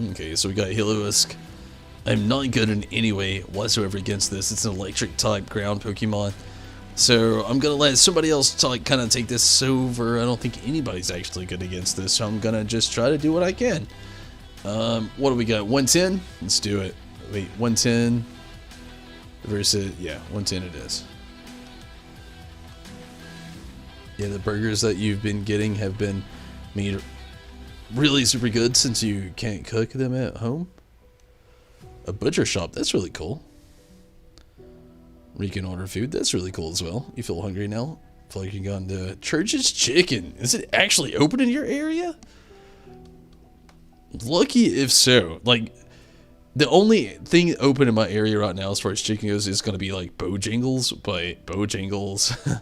Okay, so we got Heliolisk. I'm not good in any way whatsoever against this. It's an electric type ground Pokemon. So I'm going to let somebody else kind of take this over. I don't think anybody's actually good against this, so I'm going to just try to do what I can. What do we got? 110? Let's do it. Wait, 110 versus... Yeah, 110 it is. Yeah, the burgers that you've been getting have been made really super good since you can't cook them at home. A butcher shop, that's really cool. Where you can order food, that's really cool as well. You feel hungry now? Feel like you're going to Church's Chicken. Is it actually open in your area? Lucky if so. Like, the only thing open in my area right now as far as chicken goes is going to be like Bojangles, but Bojangles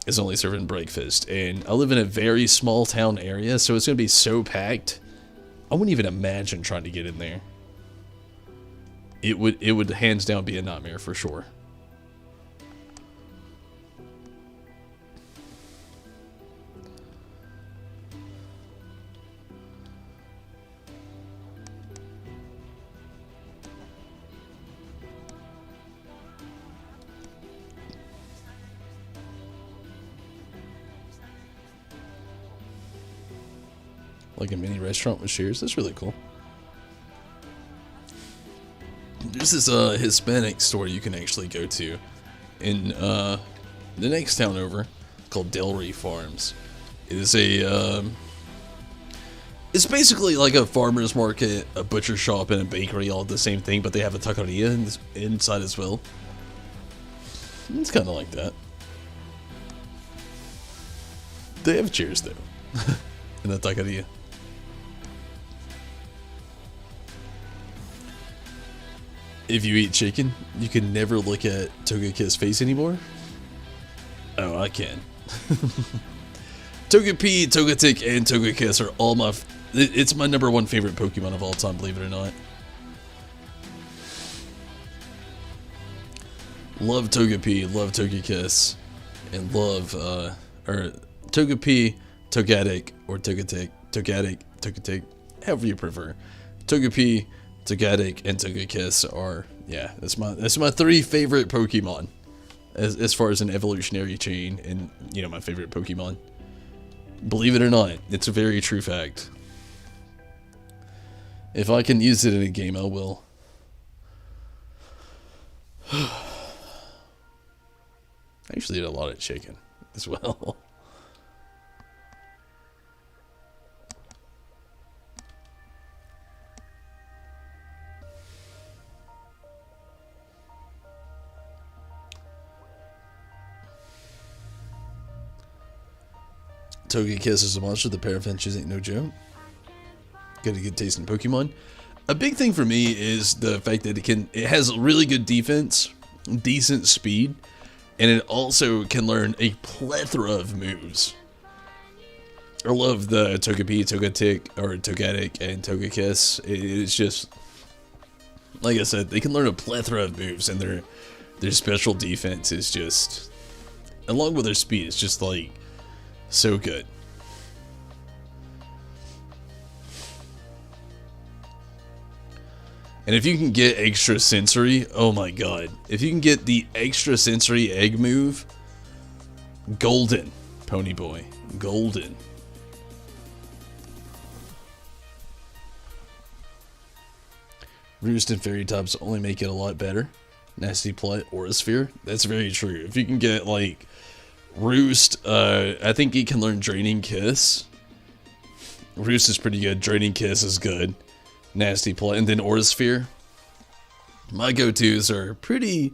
is only serving breakfast. And I live in a very small town area, so it's going to be so packed. I wouldn't even imagine trying to get in there. It would hands down be a nightmare for sure. Like a mini restaurant with chairs. That's really cool. There's this Hispanic store you can actually go to in the next town over called Delray Farms. It is it's basically like a farmer's market, a butcher shop, and a bakery all the same thing, but they have a taqueria inside as well. It's kind of like that. They have chairs though in the taqueria. If you eat chicken, you can never look at Togekiss' face anymore? Oh, I can. Togepi, Togetic, and Togekiss are all my... It's my #1 favorite Pokemon of all time, believe it or not. Love Togepi, love Togekiss, and love, Togepi, Togetic, or Togetic, Togetic, however you prefer. Togepi, Togetic, and Togekiss are, yeah, that's my 3 favorite Pokemon. As far as an evolutionary chain, and, you know, my favorite Pokemon. Believe it or not, it's a very true fact. If I can use it in a game, I will. I actually eat a lot of chicken as well. Togekiss is a monster. The pair of finches ain't no joke. Got a good taste in Pokemon. A big thing for me is the fact that it has really good defense, decent speed, and it also can learn a plethora of moves. I love the Togepi, Togetic, or Togetic, and Togekiss. It's just, like I said, they can learn a plethora of moves, and their special defense is just, along with their speed, it's just like so good. And if you can get extra sensory, oh my god. If you can get the extra sensory egg move, golden, Ponyboy, golden. Roost and Fairy types only make it a lot better. Nasty Plot, Aura Sphere, that's very true. If you can get like Roost, I think he can learn Draining Kiss. Roost is pretty good, Draining Kiss is good. Nasty Plot, and then Aura Sphere. My go-tos are pretty...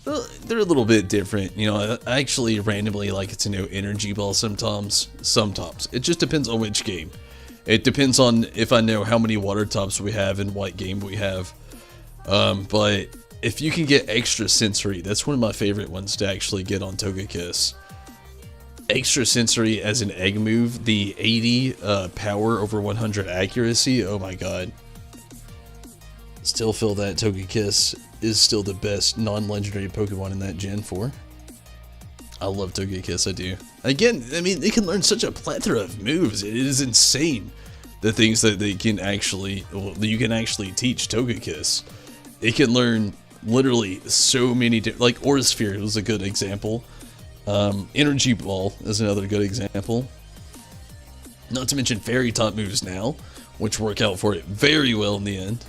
Well, they're a little bit different. You know, I actually randomly like to know Energy Ball sometimes. Sometimes. It just depends on which game. It depends on if I know how many water types we have and what game we have. But if you can get extra sensory, that's one of my favorite ones to actually get on Togekiss. Extra sensory as an egg move, the 80 power over 100 accuracy, oh my god. Still feel that Togekiss is still the best non-legendary Pokemon in that Gen 4. I love Togekiss, I do. Again, I mean, they can learn such a plethora of moves. It is insane the things that they can actually, well, you can actually teach Togekiss. It can learn literally so many different, like Aura Sphere was a good example. Energy Ball is another good example. Not to mention Fairy type moves now, which work out for it very well in the end.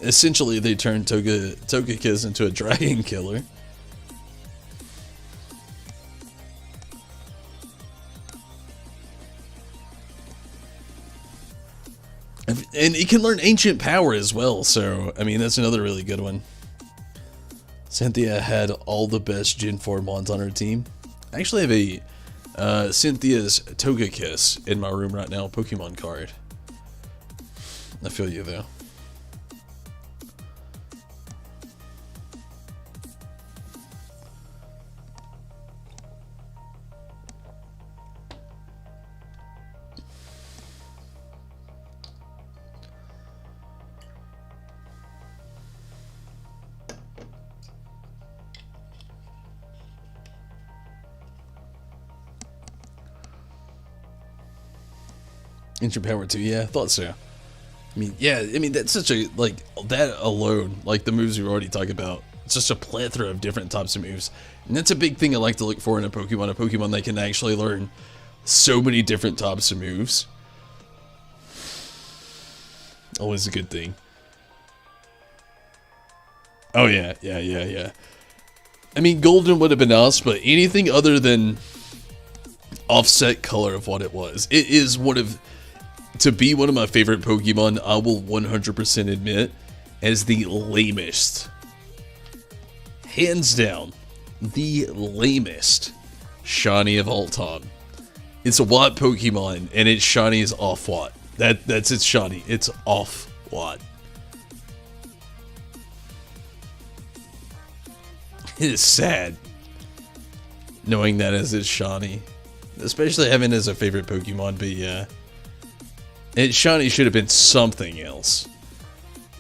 Essentially, they turn Togekiss into a dragon killer. And it can learn Ancient Power as well, so, I mean, that's another really good one. Cynthia had all the best Gen 4 mons on her team. I actually have a Cynthia's Togekiss in my room right now, Pokemon card. I feel you though. Ancient Power 2, yeah, I thought so. I mean, yeah, I mean, that's such a, like, that alone, like the moves we've already talked about, it's just a plethora of different types of moves. And that's a big thing I like to look for in a Pokemon that can actually learn so many different types of moves. Always a good thing. Oh yeah. I mean, golden would have been nice, but anything other than offset color of what it was. It is to be one of my favorite Pokemon, I will 100% admit, as the lamest. Hands down, the lamest shiny of all time. It's a Watt Pokemon, and its shiny is off Watt. That's its shiny. It's off Watt. It is sad knowing that as its shiny, especially having it as a favorite Pokemon. But yeah, its shiny should have been something else.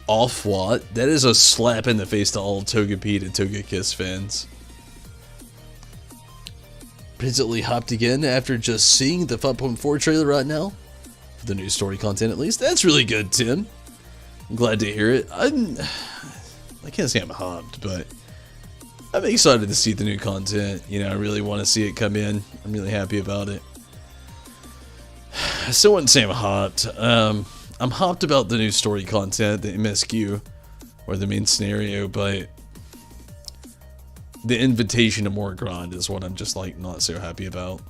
Off Watt. That is a slap in the face to all Togepi and Togekiss fans. Presently hopped again after just seeing the 5.4 trailer right now. For the new story content, at least. That's really good, Tim. I'm glad to hear it. I can't say I'm hopped, but I'm excited to see the new content. You know, I really want to see it come in. I'm really happy about it. I still wouldn't say I'm hopped. I'm hopped about the new story content, the MSQ, or the main scenario, but the invitation to more grind is what I'm just like not so happy about.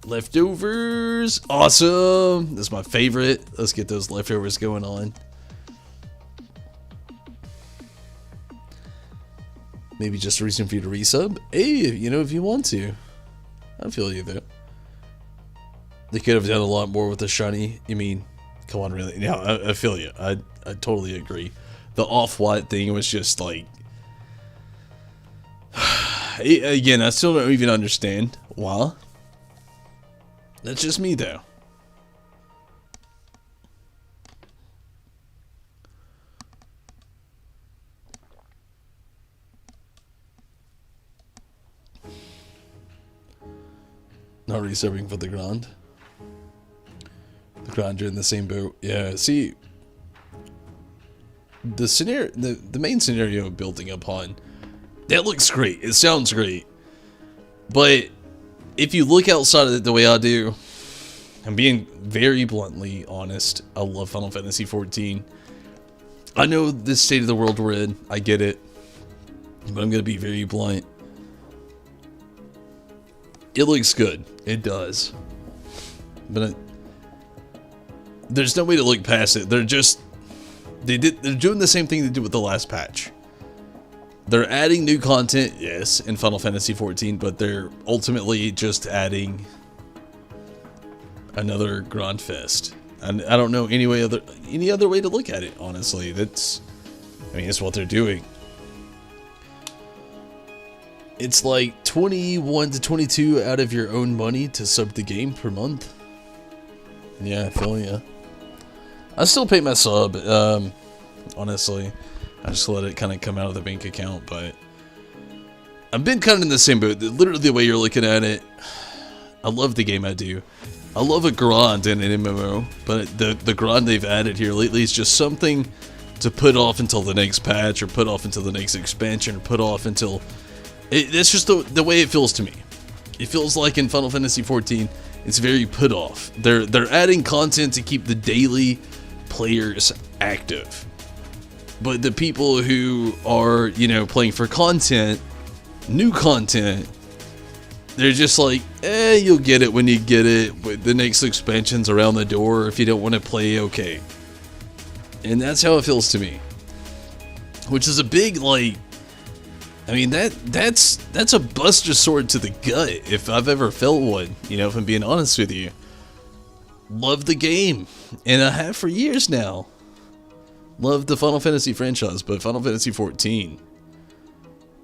Leftovers, awesome. That's my favorite. Let's get those leftovers going on. Maybe just a reason for you to resub. Hey, you know, if you want to. I feel you though. They could have done a lot more with the shiny. You mean, come on, really? Yeah, I feel you. I totally agree. The off-white thing was just like, again, I still don't even understand why. That's just me though. Not resubbing for the grind. The grinder in the same boat. Yeah, see, the scenario, the main scenario building upon, that looks great. It sounds great. But if you look outside of it the way I do, I'm being very bluntly honest. I love Final Fantasy XIV. I know this state of the world we're in. I get it. But I'm going to be very blunt. It looks good. It does. But there's no way to look past it. They're doing the same thing they did with the last patch. They're adding new content, yes, in Final Fantasy XIV, but they're ultimately just adding another Grand Fest. And I don't know any other way to look at it, honestly. It's what they're doing. It's like 21 to 22 out of your own money to sub the game per month. Yeah, I feel ya. I still pay my sub, honestly. I just let it kind of come out of the bank account, but I've been kind of in the same boat. Literally the way you're looking at it, I love the game I do. I love a grind in an MMO, but the grind they've added here lately is just something to put off until the next patch, or put off until the next expansion, or put off until... That's just the way it feels to me. It feels like in Final Fantasy XIV, it's very put off. They're adding content to keep the daily players active. But the people who are, you know, playing for content, new content, they're just like, you'll get it when you get it. But the next expansion's around the door. If you don't want to play, okay. And that's how it feels to me. Which is a big, like, I mean, that's a Buster Sword to the gut, if I've ever felt one, you know, if I'm being honest with you. Love the game, and I have for years now. Love the Final Fantasy franchise, but Final Fantasy XIV,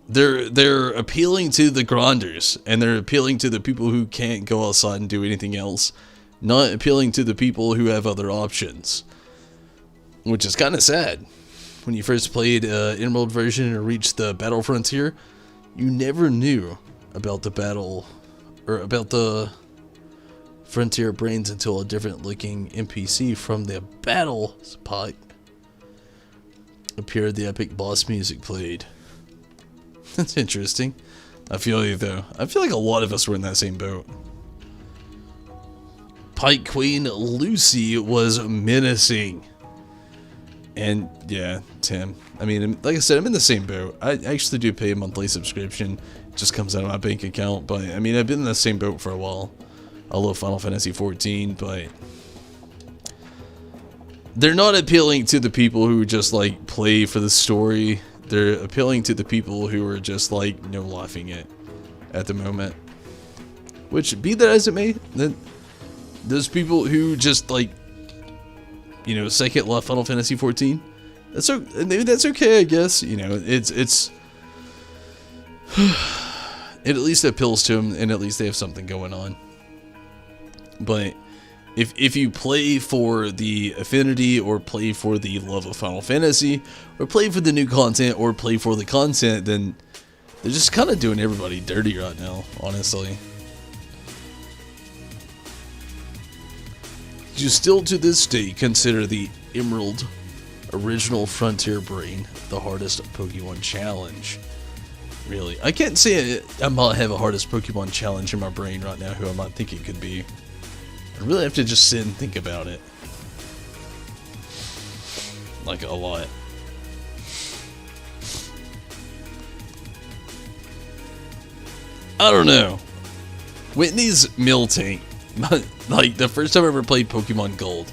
they're appealing to the grinders, and they're appealing to the people who can't go outside and do anything else, not appealing to the people who have other options, which is kind of sad. When you first played Emerald version and reached the Battle Frontier, you never knew about the battle, or about the Frontier Brains until a different looking NPC from the battle spot appeared. The epic boss music played. That's interesting. I feel you though. I feel like a lot of us were in that same boat. Pike Queen Lucy was menacing. And yeah, Tim. I mean, like I said, I'm in the same boat. I actually do pay a monthly subscription. It just comes out of my bank account. But I mean, I've been in the same boat for a while. I love Final Fantasy 14, but they're not appealing to the people who just like play for the story. They're appealing to the people who are just like laughing at the moment. Which, be that as it may, then those people who just like second love Final Fantasy 14. Maybe that's okay, I guess. It's it at least appeals to them, and at least they have something going on. But if you play for the affinity, or play for the love of Final Fantasy, or play for the new content, or play for the content, then they're just kind of doing everybody dirty right now, honestly. Do you still to this day consider the Emerald Original Frontier Brain the hardest Pokemon challenge? Really? I can't say I might have a hardest Pokemon challenge in my brain right now who I might think it could be. I really have to just sit and think about it. Like a lot. I don't know. Whitney's Miltank. Like, the first time I ever played Pokemon Gold.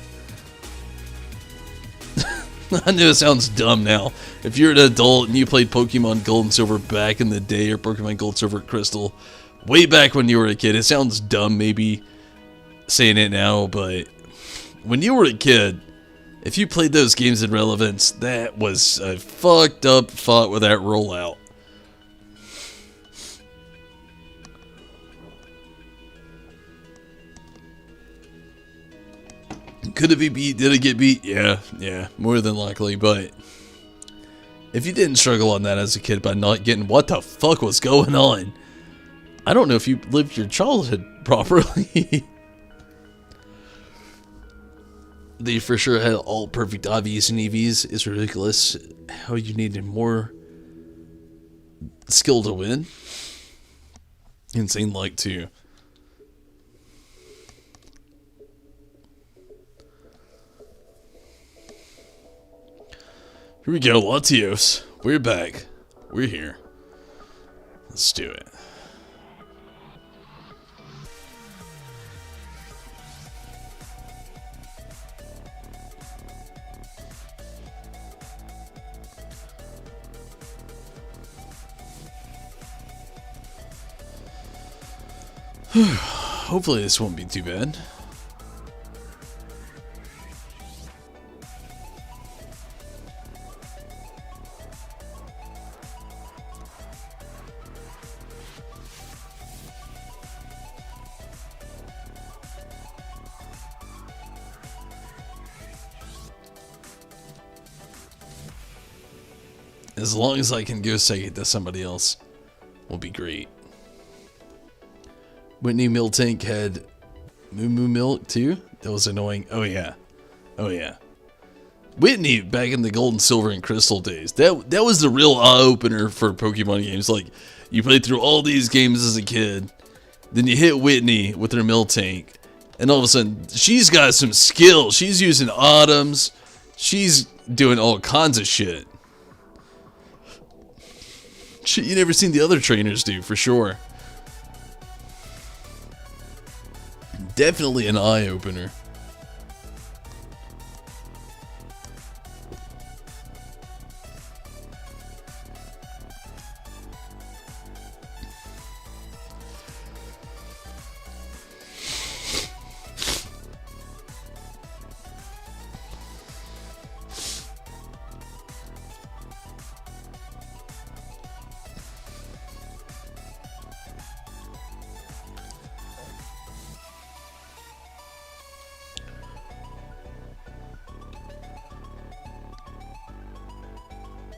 I know it sounds dumb now. If you're an adult and you played Pokemon Gold and Silver back in the day, or Pokemon Gold, Silver, Crystal, way back when you were a kid, it sounds dumb maybe saying it now, but when you were a kid, if you played those games in Relevance, that was a fucked up thought with that rollout. Could it be beat? Did it get beat? Yeah, more than likely. But if you didn't struggle on that as a kid by not getting what the fuck was going on, I don't know if you lived your childhood properly. They for sure had all perfect IVs and EVs. It's ridiculous how you needed more skill to win. Insane like too. Here we go, Latios. We're back. We're here. Let's do it. Hopefully this won't be too bad. As long as I can go say it to somebody else, will be great. Whitney Miltank had Moo Moo Milk too? That was annoying. Oh yeah. Whitney back in the Gold and Silver and Crystal days. That was the real eye-opener for Pokemon games. Like, you played through all these games as a kid, then you hit Whitney with her Miltank, and all of a sudden, she's got some skill. She's using Autumns. She's doing all kinds of shit. Shit you never seen the other trainers do, for sure. Definitely an eye-opener.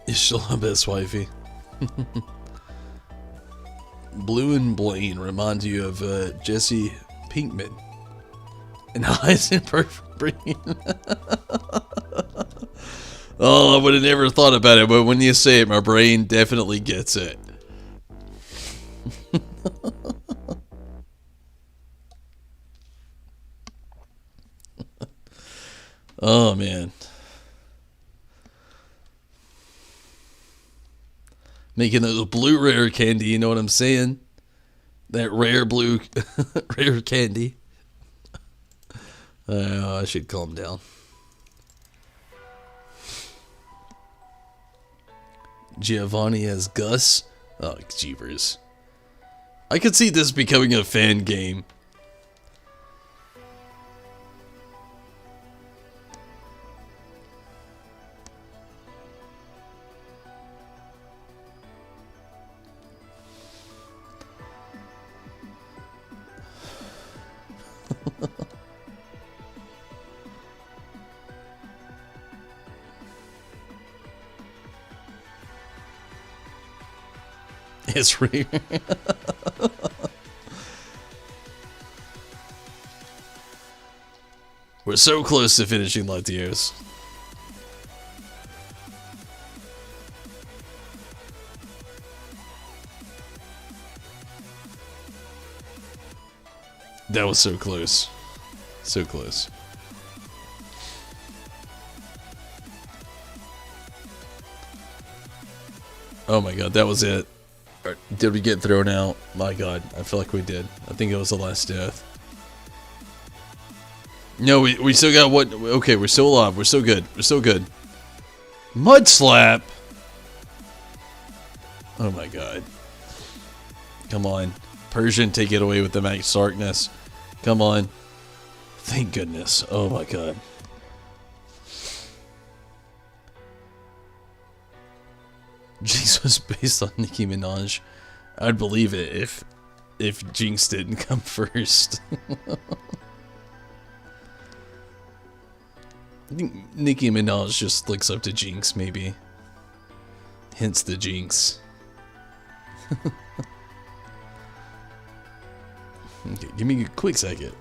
You're still my best wifey. Blue and Blaine remind you of Jesse Pinkman and Heisenberg brain. Oh, I would have never thought about it, but when you say it, my brain definitely gets it. Oh, man. Making those blue rare candy, you know what I'm saying? That rare blue, rare candy. I should calm down. Giovanni as Gus. Oh, jeepers. I could see this becoming a fan game. It's rare. We're so close to finishing Latios. That was so close. So close. Oh my god, that was it. Did we get thrown out? My god, I feel like we did. I think it was the last death. No, we still got what? Okay, we're still alive. We're still good. We're still good. Mud slap. Oh my god. Come on. Persian, take it away with the max darkness. Come on. Thank goodness. Oh my god. Jinx was based on Nicki Minaj. I'd believe it if Jinx didn't come first. I think Nicki Minaj just looks up to Jinx, maybe. Hence the Jinx. Okay, give me a quick second.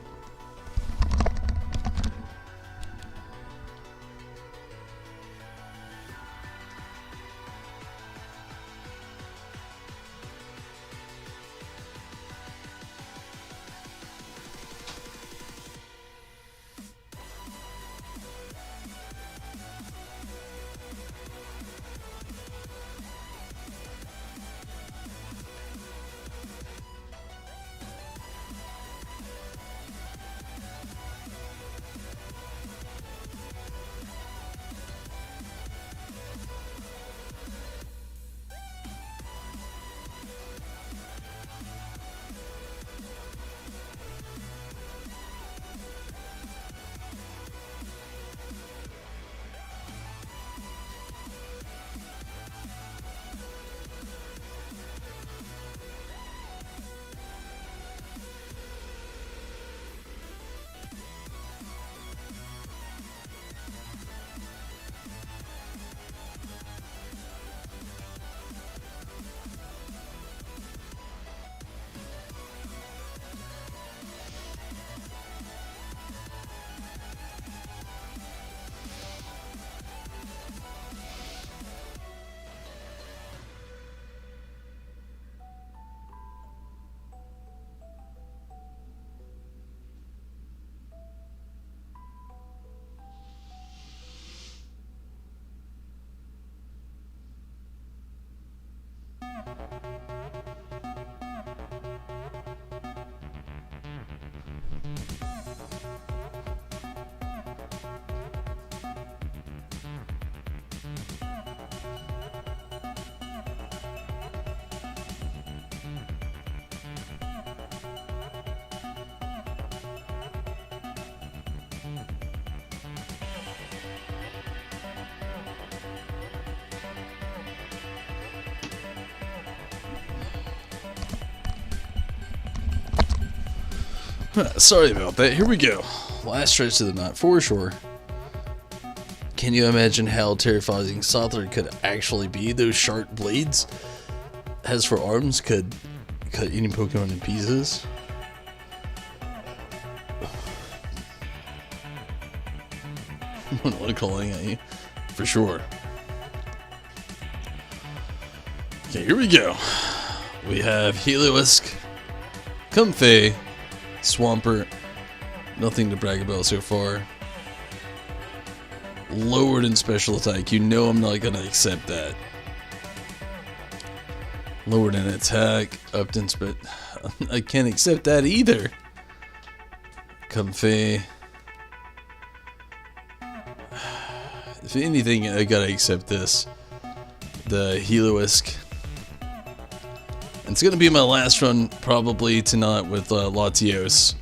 Sorry about that. Here we go. Last stretch of the night for sure. Can you imagine how terrifying Sothler could actually be? Those sharp blades has for arms could cut any Pokemon in pieces. I'm not calling at you. For sure. Okay, here we go. We have Heliolisk, Comfey, Swampert. Nothing to brag about so far. Lowered in special attack. You know I'm not gonna accept that. Lowered in attack, upped in spe... I can't accept that either. Comfy. If anything, I gotta accept this. The Heloisk. It's gonna be my last run probably tonight with Latios.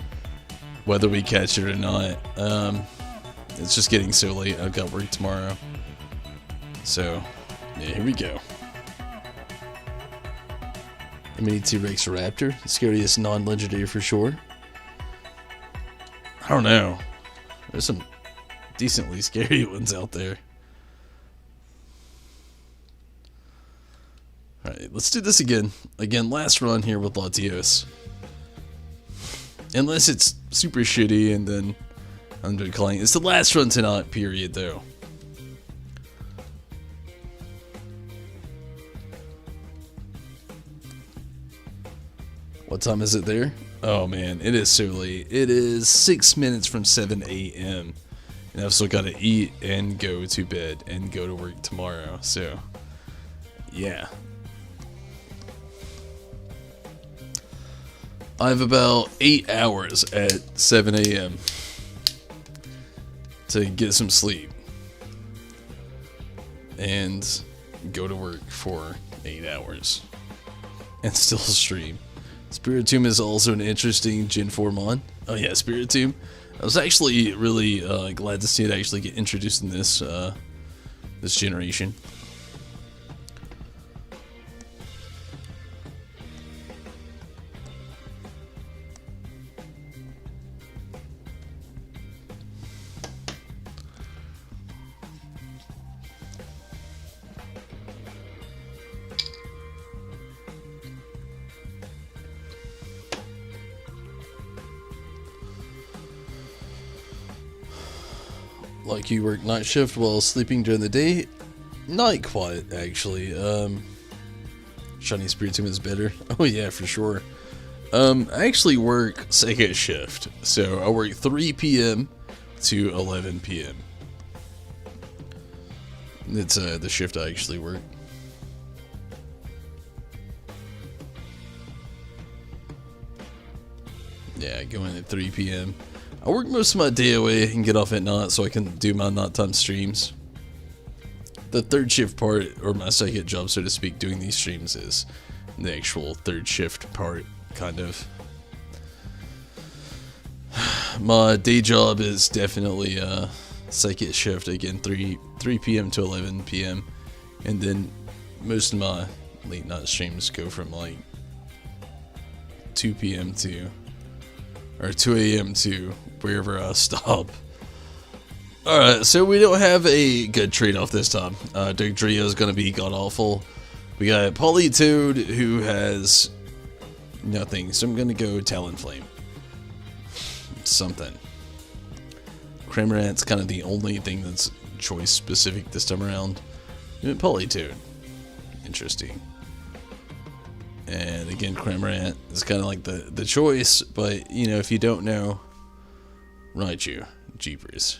Whether we catch it or not. It's just getting so late. I've got work tomorrow. So, yeah, here we go. A mini T-Rex Raptor. Scariest non-legendary for sure. I don't know. There's some decently scary ones out there. Alright, let's do this again. Again, last run here with Latios. Unless it's super shitty and then I'm declining. It's the last run tonight, period, though. What time is it there? Oh man, it is so late. It is 6 minutes from 7 a.m. And I've still got to eat and go to bed and go to work tomorrow. So, yeah. I have about 8 hours at 7 a.m. to get some sleep and go to work for 8 hours and still stream. Spiritomb is also an interesting Gen 4 mon. Oh yeah, Spiritomb. I was actually really glad to see it actually get introduced in this this generation. Like you work night shift while sleeping during the day? Not quite, actually. Shiny Spiritomb is better. Oh yeah, for sure. I actually work second shift, so I work 3 p.m. to 11 p.m. It's the shift I actually work. Yeah, I go in at 3 p.m. I work most of my day away and get off at night so I can do my nighttime streams. The third shift part, or my second job, so to speak, doing these streams is the actual third shift part, kind of. My day job is definitely second shift, again, 3 p.m. to 11 p.m. And then most of my late night streams go from like 2 p.m. to, or 2 a.m. to wherever I stop. Alright, so we don't have a good trade-off this time. Dugtrio is going to be god-awful. We got Politoed, who has nothing, so I'm going to go Talonflame. Something. Cramorant's kind of the only thing that's choice-specific this time around. And Politoed. Interesting. And again, Cramorant is kind of like the choice, but, you know, if you don't know, Raichu, Jeepers.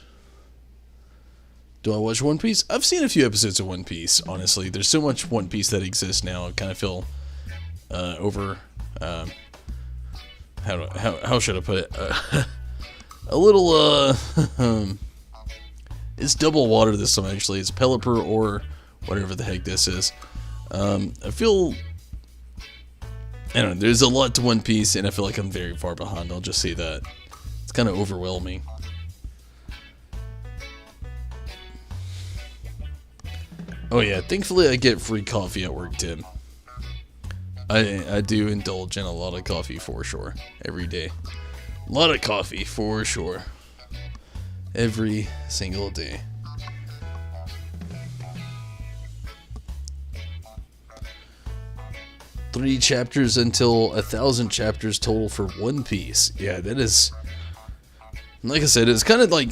Do I watch One Piece? I've seen a few episodes of One Piece, honestly. There's so much One Piece that exists now, I kind of feel over, how should I put it? A little, it's double water this time, actually. It's Pelipper or whatever the heck this is. I feel, I don't know, there's a lot to One Piece, and I feel like I'm very far behind, I'll just say that. It's kind of overwhelming. Oh yeah, thankfully I get free coffee at work, Tim. I do indulge in a lot of coffee for sure, every day. A lot of coffee for sure. Every single day. Three chapters until 1,000 chapters total for One Piece. Yeah, that is, like I said, it's kind of like,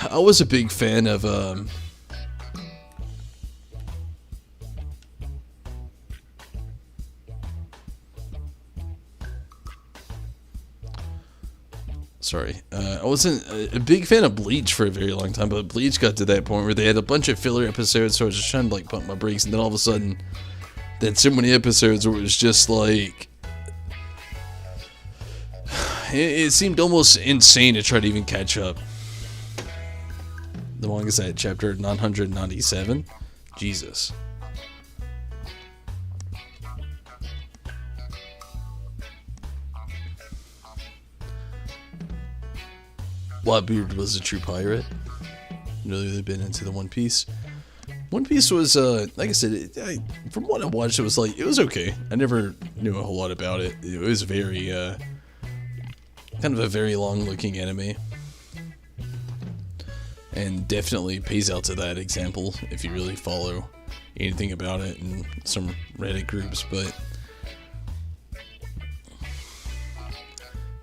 I was a big fan of, Sorry. I wasn't a big fan of Bleach for a very long time, but Bleach got to that point where they had a bunch of filler episodes, so I was just trying to like pump my brakes, and then all of a sudden, they had so many episodes where it was just like, it seemed almost insane to try to even catch up. The longest at chapter 997. Jesus. Whitebeard was a true pirate. Really been into the One Piece. One Piece was, like I said, from what I watched, it was like, it was okay. I never knew a whole lot about it. It was very, kind of a very long-looking anime. And definitely pays out to that example if you really follow anything about it in some Reddit groups, but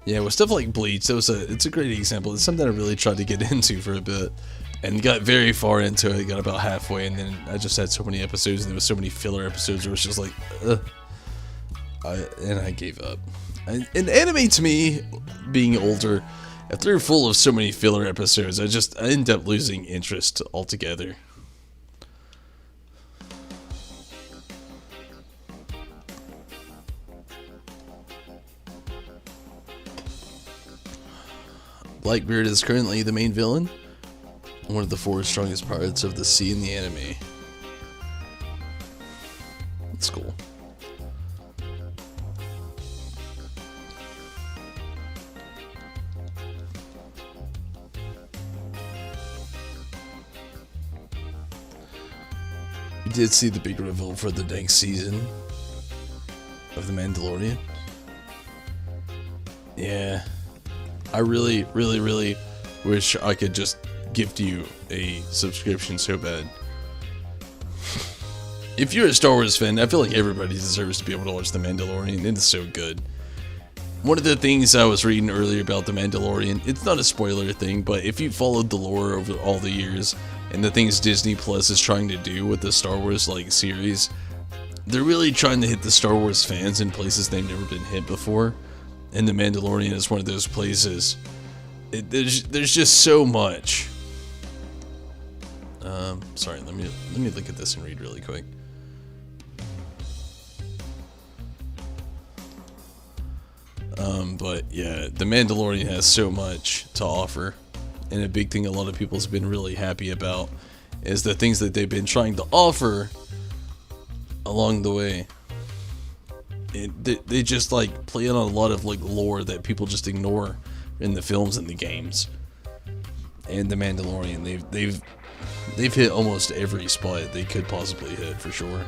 yeah, with stuff like Bleach, it's a great example. It's something I really tried to get into for a bit, and got very far into it. Got about halfway, and then I just had so many episodes, and there was so many filler episodes where it was just like, I gave up. And anime, to me, being older, if they're full of so many filler episodes, I end up losing interest altogether. Blackbeard is currently the main villain, one of the 4 strongest pirates of the sea in the anime. That's cool. We did see the big reveal for the next season of The Mandalorian. Yeah. I really, really, really wish I could just gift you a subscription so bad. If you're a Star Wars fan, I feel like everybody deserves to be able to watch The Mandalorian. It is so good. One of the things I was reading earlier about The Mandalorian, it's not a spoiler thing, but if you followed the lore over all the years, and the things Disney Plus is trying to do with the Star Wars like series, they're really trying to hit the Star Wars fans in places they've never been hit before. And The Mandalorian is one of those places. There's just so much. Sorry, let me look at this and read really quick. But yeah, The Mandalorian has so much to offer, and a big thing a lot of people's been really happy about is the things that they've been trying to offer along the way. They just like play on a lot of like lore that people just ignore in the films and the games. And The Mandalorian, they've hit almost every spot they could possibly hit, for sure.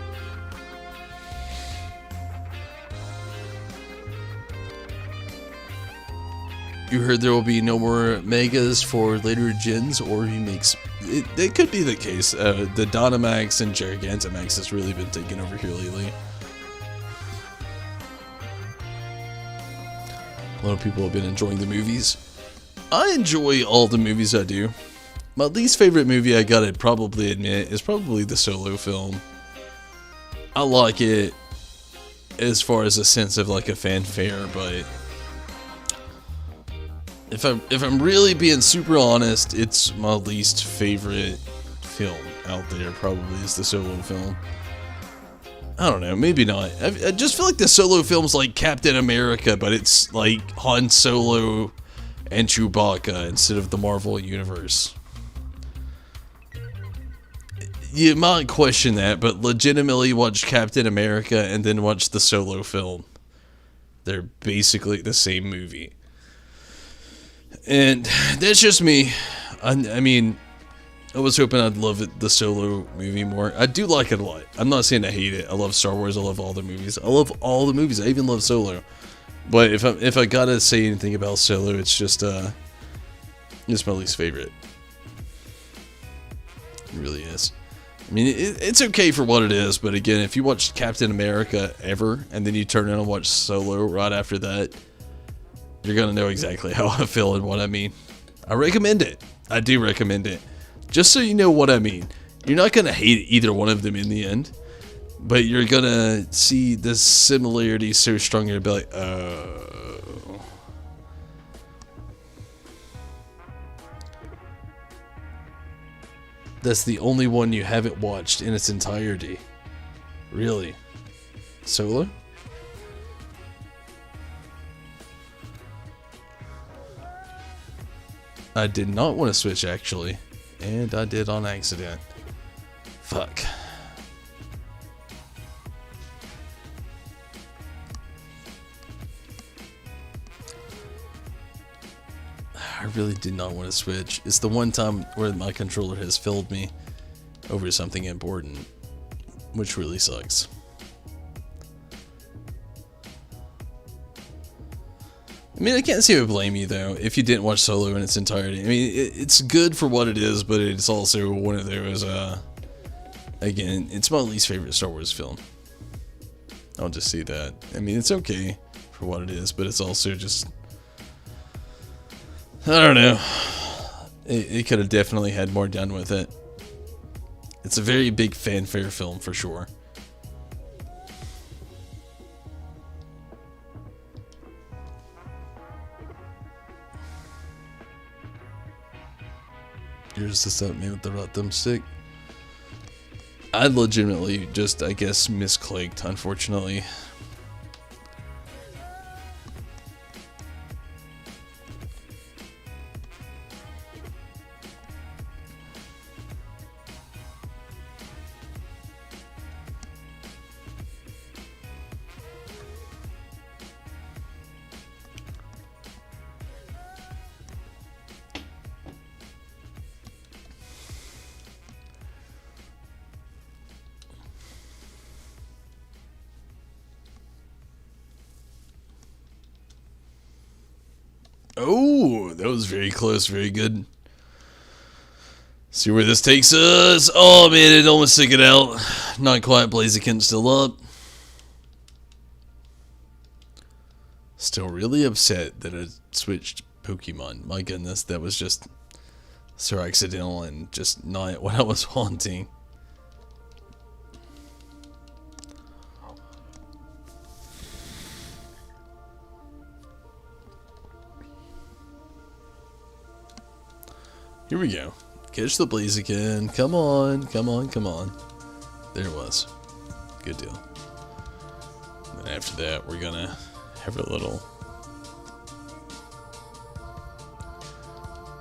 You heard there will be no more megas for later gens or remakes. It could be the case. The Dynamax and Gigantamax has really been taking over here lately. A lot of people have been enjoying the movies. I enjoy all the movies I do. My least favorite movie, I gotta probably admit, is probably the Solo film. I like it as far as a sense of like a fanfare, but if I'm really being super honest, it's my least favorite film out there. Probably is the Solo film. I don't know, maybe not. I just feel like the Solo film's like Captain America, but it's like Han Solo and Chewbacca instead of the Marvel Universe. You might question that, but legitimately watch Captain America and then watch the Solo film. They're basically the same movie. And that's just me. I mean, I was hoping I'd love the Solo movie more. I do like it a lot. I'm not saying I hate it. I love Star Wars. I love all the movies. I love all the movies. I even love Solo. But if I gotta say anything about Solo, it's just it's my least favorite. It really is. I mean, it's okay for what it is, but again, if you watch Captain America ever, and then you turn around and watch Solo right after that, you're gonna know exactly how I feel and what I mean. I recommend it. I do recommend it. Just so you know what I mean. You're not gonna hate either one of them in the end, but you're gonna see the similarities so strong you're gonna be like, oh. That's the only one you haven't watched in its entirety. Really? Solo? I did not want to switch, actually. And I did on accident. Fuck. I really did not want to switch. It's the one time where my controller has failed me over something important, which really sucks. I mean, I can't say I would blame you, though, if you didn't watch Solo in its entirety. I mean, it's good for what it is, but it's also one of those, again, it's my least favorite Star Wars film. I'll just say that. I mean, it's okay for what it is, but it's also just, I don't know. It could have definitely had more done with it. It's a very big fanfare film, for sure. Here's the thumbnail with the right thumbstick. I legitimately just, I guess, misclicked, unfortunately. Oh, that was very close, very good. See where this takes us. Oh man, it almost took it out. Not quite. Blaziken's still up. Still really upset that I switched Pokemon. My goodness, that was just so accidental and just not what I was wanting. Here we go. Catch the Blaziken. Come on, come on, come on. There it was. Good deal. And then after that, we're gonna have a little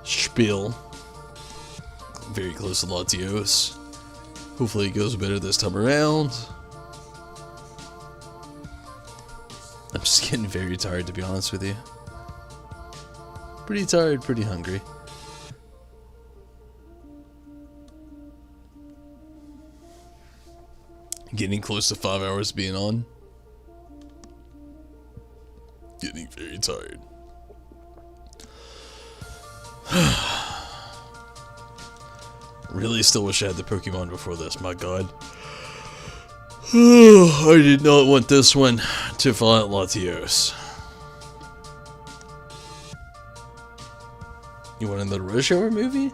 spiel. Very close to Latios. Hopefully it goes better this time around. I'm just getting very tired, to be honest with you. Pretty tired, pretty hungry. Getting close to 5 hours being on. Getting very tired. Really still wish I had the Pokemon before this, my god. I did not want this one to fall out Latios. You want another Rush Hour movie?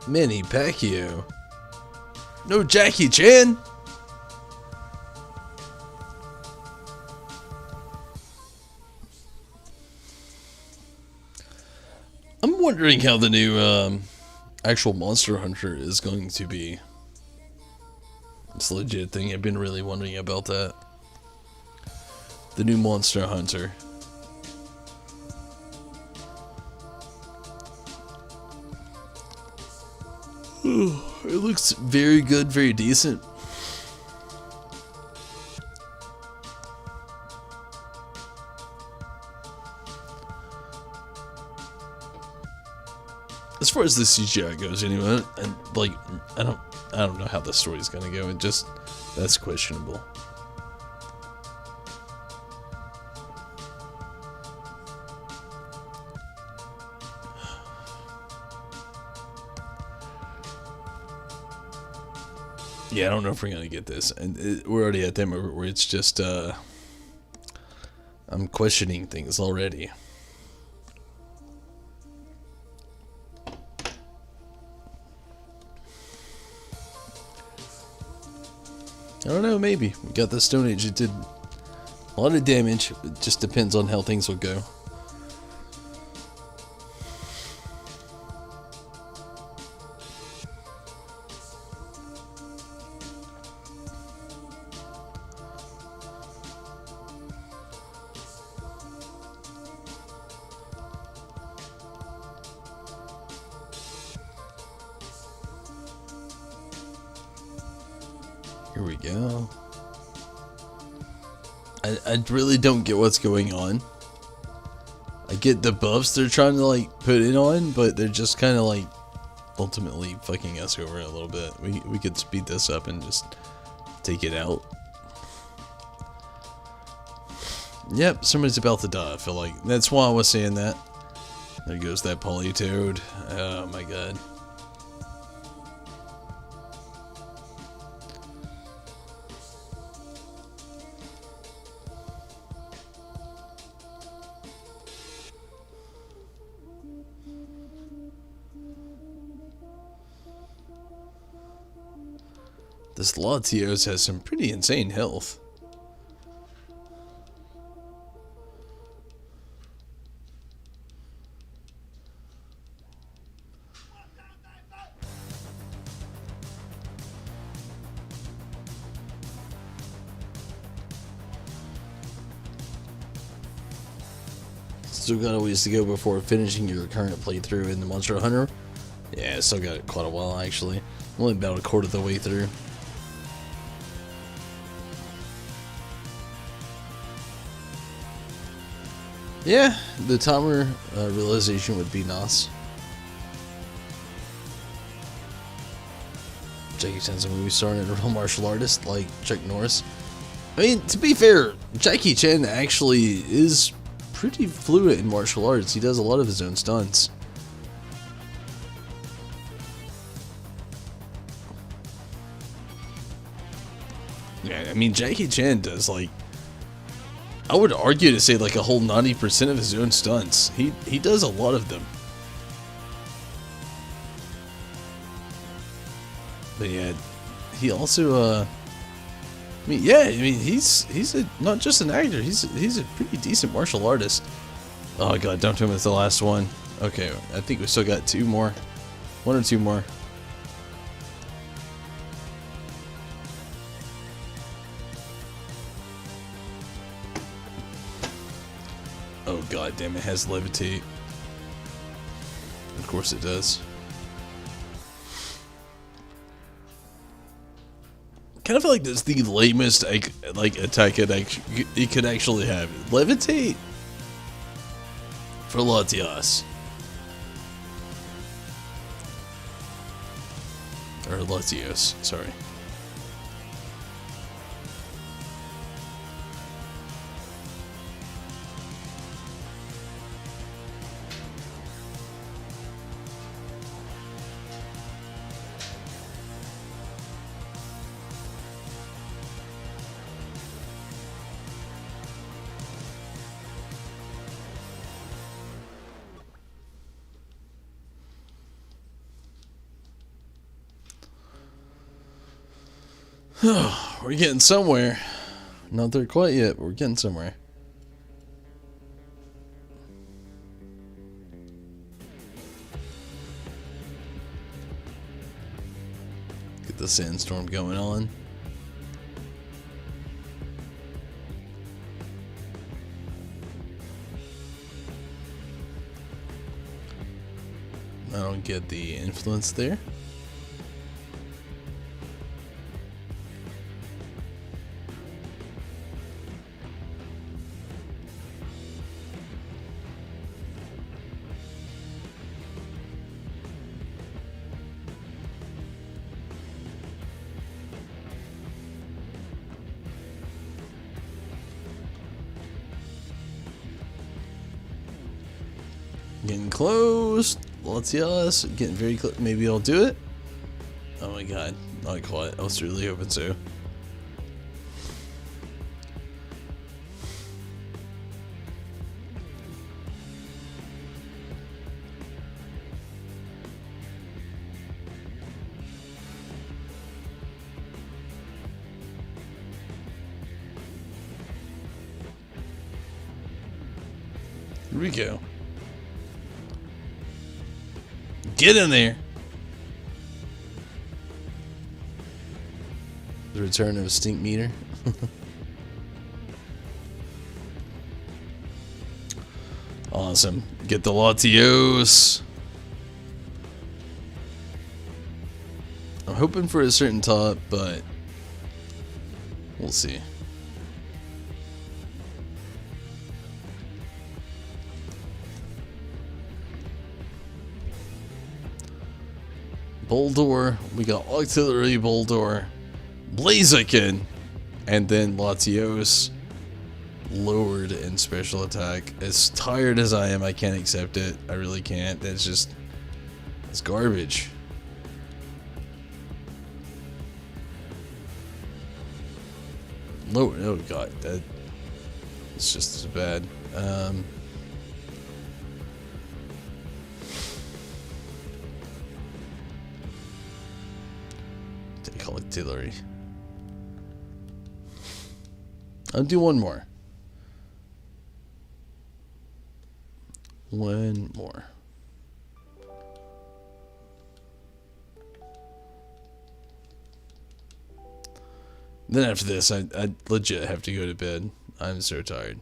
Manny Pacquiao. No Jackie Chan. I'm wondering how the new actual Monster Hunter is going to be. It's a legit thing. I've been really wondering about that. The new Monster Hunter. It looks very good, very decent. As far as the CGI goes, anyway, and like I don't know how the story's gonna go. It just that's questionable. Yeah, I don't know if we're gonna get this, and we're already at that moment where it's just I'm questioning things already. I don't know, maybe. We got the Stone Age. It did a lot of damage. It just depends on how things will go. Here we go. I really don't get what's going on. I get the buffs they're trying to like put it on, but they're just kind of like ultimately fucking us over a little bit. We could speed this up and just take it out. Yep, somebody's about to die, I feel like. That's why I was saying that. There goes that Polytoad. Oh my god. This Latios has some pretty insane health. Still got a ways to go before finishing your current playthrough in the Monster Hunter. Yeah, still got quite a while actually. I'm only about a quarter of the way through. Yeah, the timer realization would be nice. Jackie Chan's a movie star and a real martial artist like Chuck Norris. I mean, to be fair, Jackie Chan actually is pretty fluent in martial arts. He does a lot of his own stunts. Yeah, I mean, Jackie Chan does like, I would argue to say like a whole 90% of his own stunts. He does a lot of them. But yeah, he also he's not just an actor. He's a pretty decent martial artist. Oh god, don't tell me it's the last one. Okay, I think we still got two more. One or two more. Oh god damn, it has levitate. Of course it does. Kind of feel like that's the lamest like attack it could actually have. Levitate for Latios. Or Latios, sorry. We're getting somewhere. Not there quite yet, but we're getting somewhere. Get the sandstorm going on. I don't get the influence there. Getting close. Latios getting very close. Maybe I'll do it. Oh my god, not quite. I was really hoping so. Here we go. Get in there. The return of a stink meter. Awesome. Get the Latios. I'm hoping for a certain top, but We'll see. Boldor, we got Auxiliary Boldor, Blaziken, and then Latios lowered in special attack. As tired as I am, I can't accept it. I really can't. That's just, it's garbage. Lower, oh god, that, it's just as bad. Take artillery. I'll do one more. One more. Then after this, I legit have to go to bed. I'm so tired.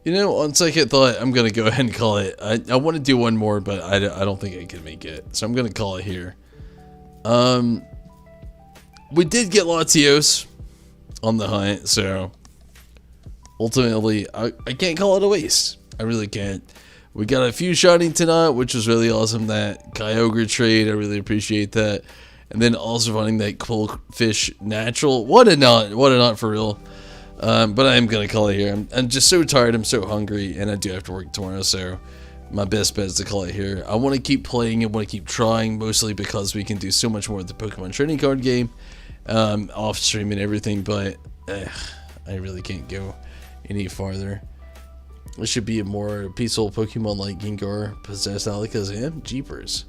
You know, on second thought, I'm going to go ahead and call it. I want to do one more, but I don't think I can make it. So I'm going to call it here. We did get Latios on the hunt, so ultimately, I can't call it a waste. I really can't. We got a few shiny tonight, which was really awesome. That Kyogre trade, I really appreciate that. And then also finding that Coalfish natural. What a not for real. But I am going to call it here. I'm just so tired, I'm so hungry, and I do have to work tomorrow, so my best bet is to call it here. I want to keep playing, I want to keep trying, mostly because we can do so much more with the Pokemon trading card game, off stream and everything, but I really can't go any farther. It should be a more peaceful Pokemon like Gengar possessed Alakazam. Jeepers.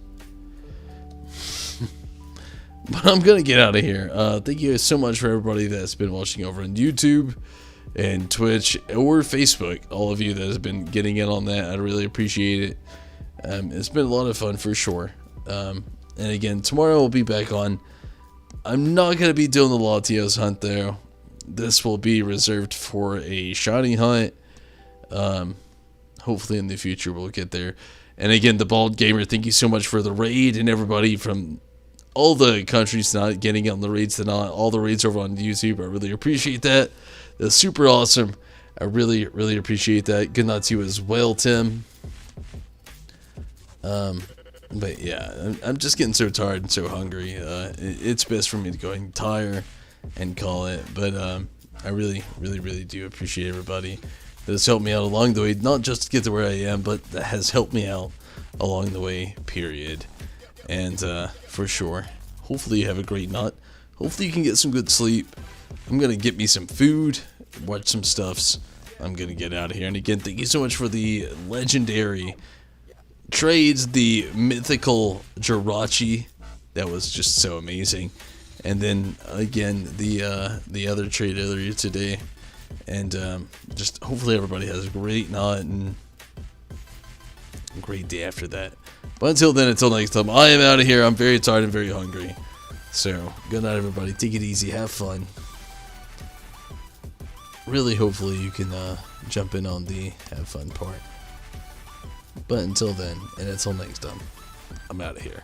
But I'm going to get out of here. Thank you guys so much for everybody that's been watching over on YouTube and Twitch or Facebook. All of you that has been getting in on that, I really appreciate it. It's been a lot of fun for sure. And again, tomorrow we'll be back on. I'm not going to be doing the Latios hunt though. This will be reserved for a shiny hunt. Hopefully in the future we'll get there. And again, the Bald Gamer, thank you so much for the raid, and everybody from all the countries not getting on the raids tonight, all the raids over on YouTube. I really appreciate that. That's super awesome. I really appreciate that. Good night to you as well, Tim. But yeah, I'm just getting so tired and so hungry. It's best for me to go ahead and tire and call it. But I really do appreciate everybody that has helped me out along the way, not just to get to where I am, but that has helped me out along the way, period. And for sure, hopefully you have a great night. Hopefully you can get some good sleep. I'm going to get me some food, watch some stuffs. I'm going to get out of here. And again, thank you so much for the legendary trades, the mythical Jirachi. That was just so amazing. And then again, the other trade earlier today. And just hopefully everybody has a great night and a great day after that. But until then, until next time, I am out of here. I'm very tired and very hungry. So, good night, everybody. Take it easy. Have fun. Really, hopefully, you can jump in on the have fun part. But until then, and until next time, I'm out of here.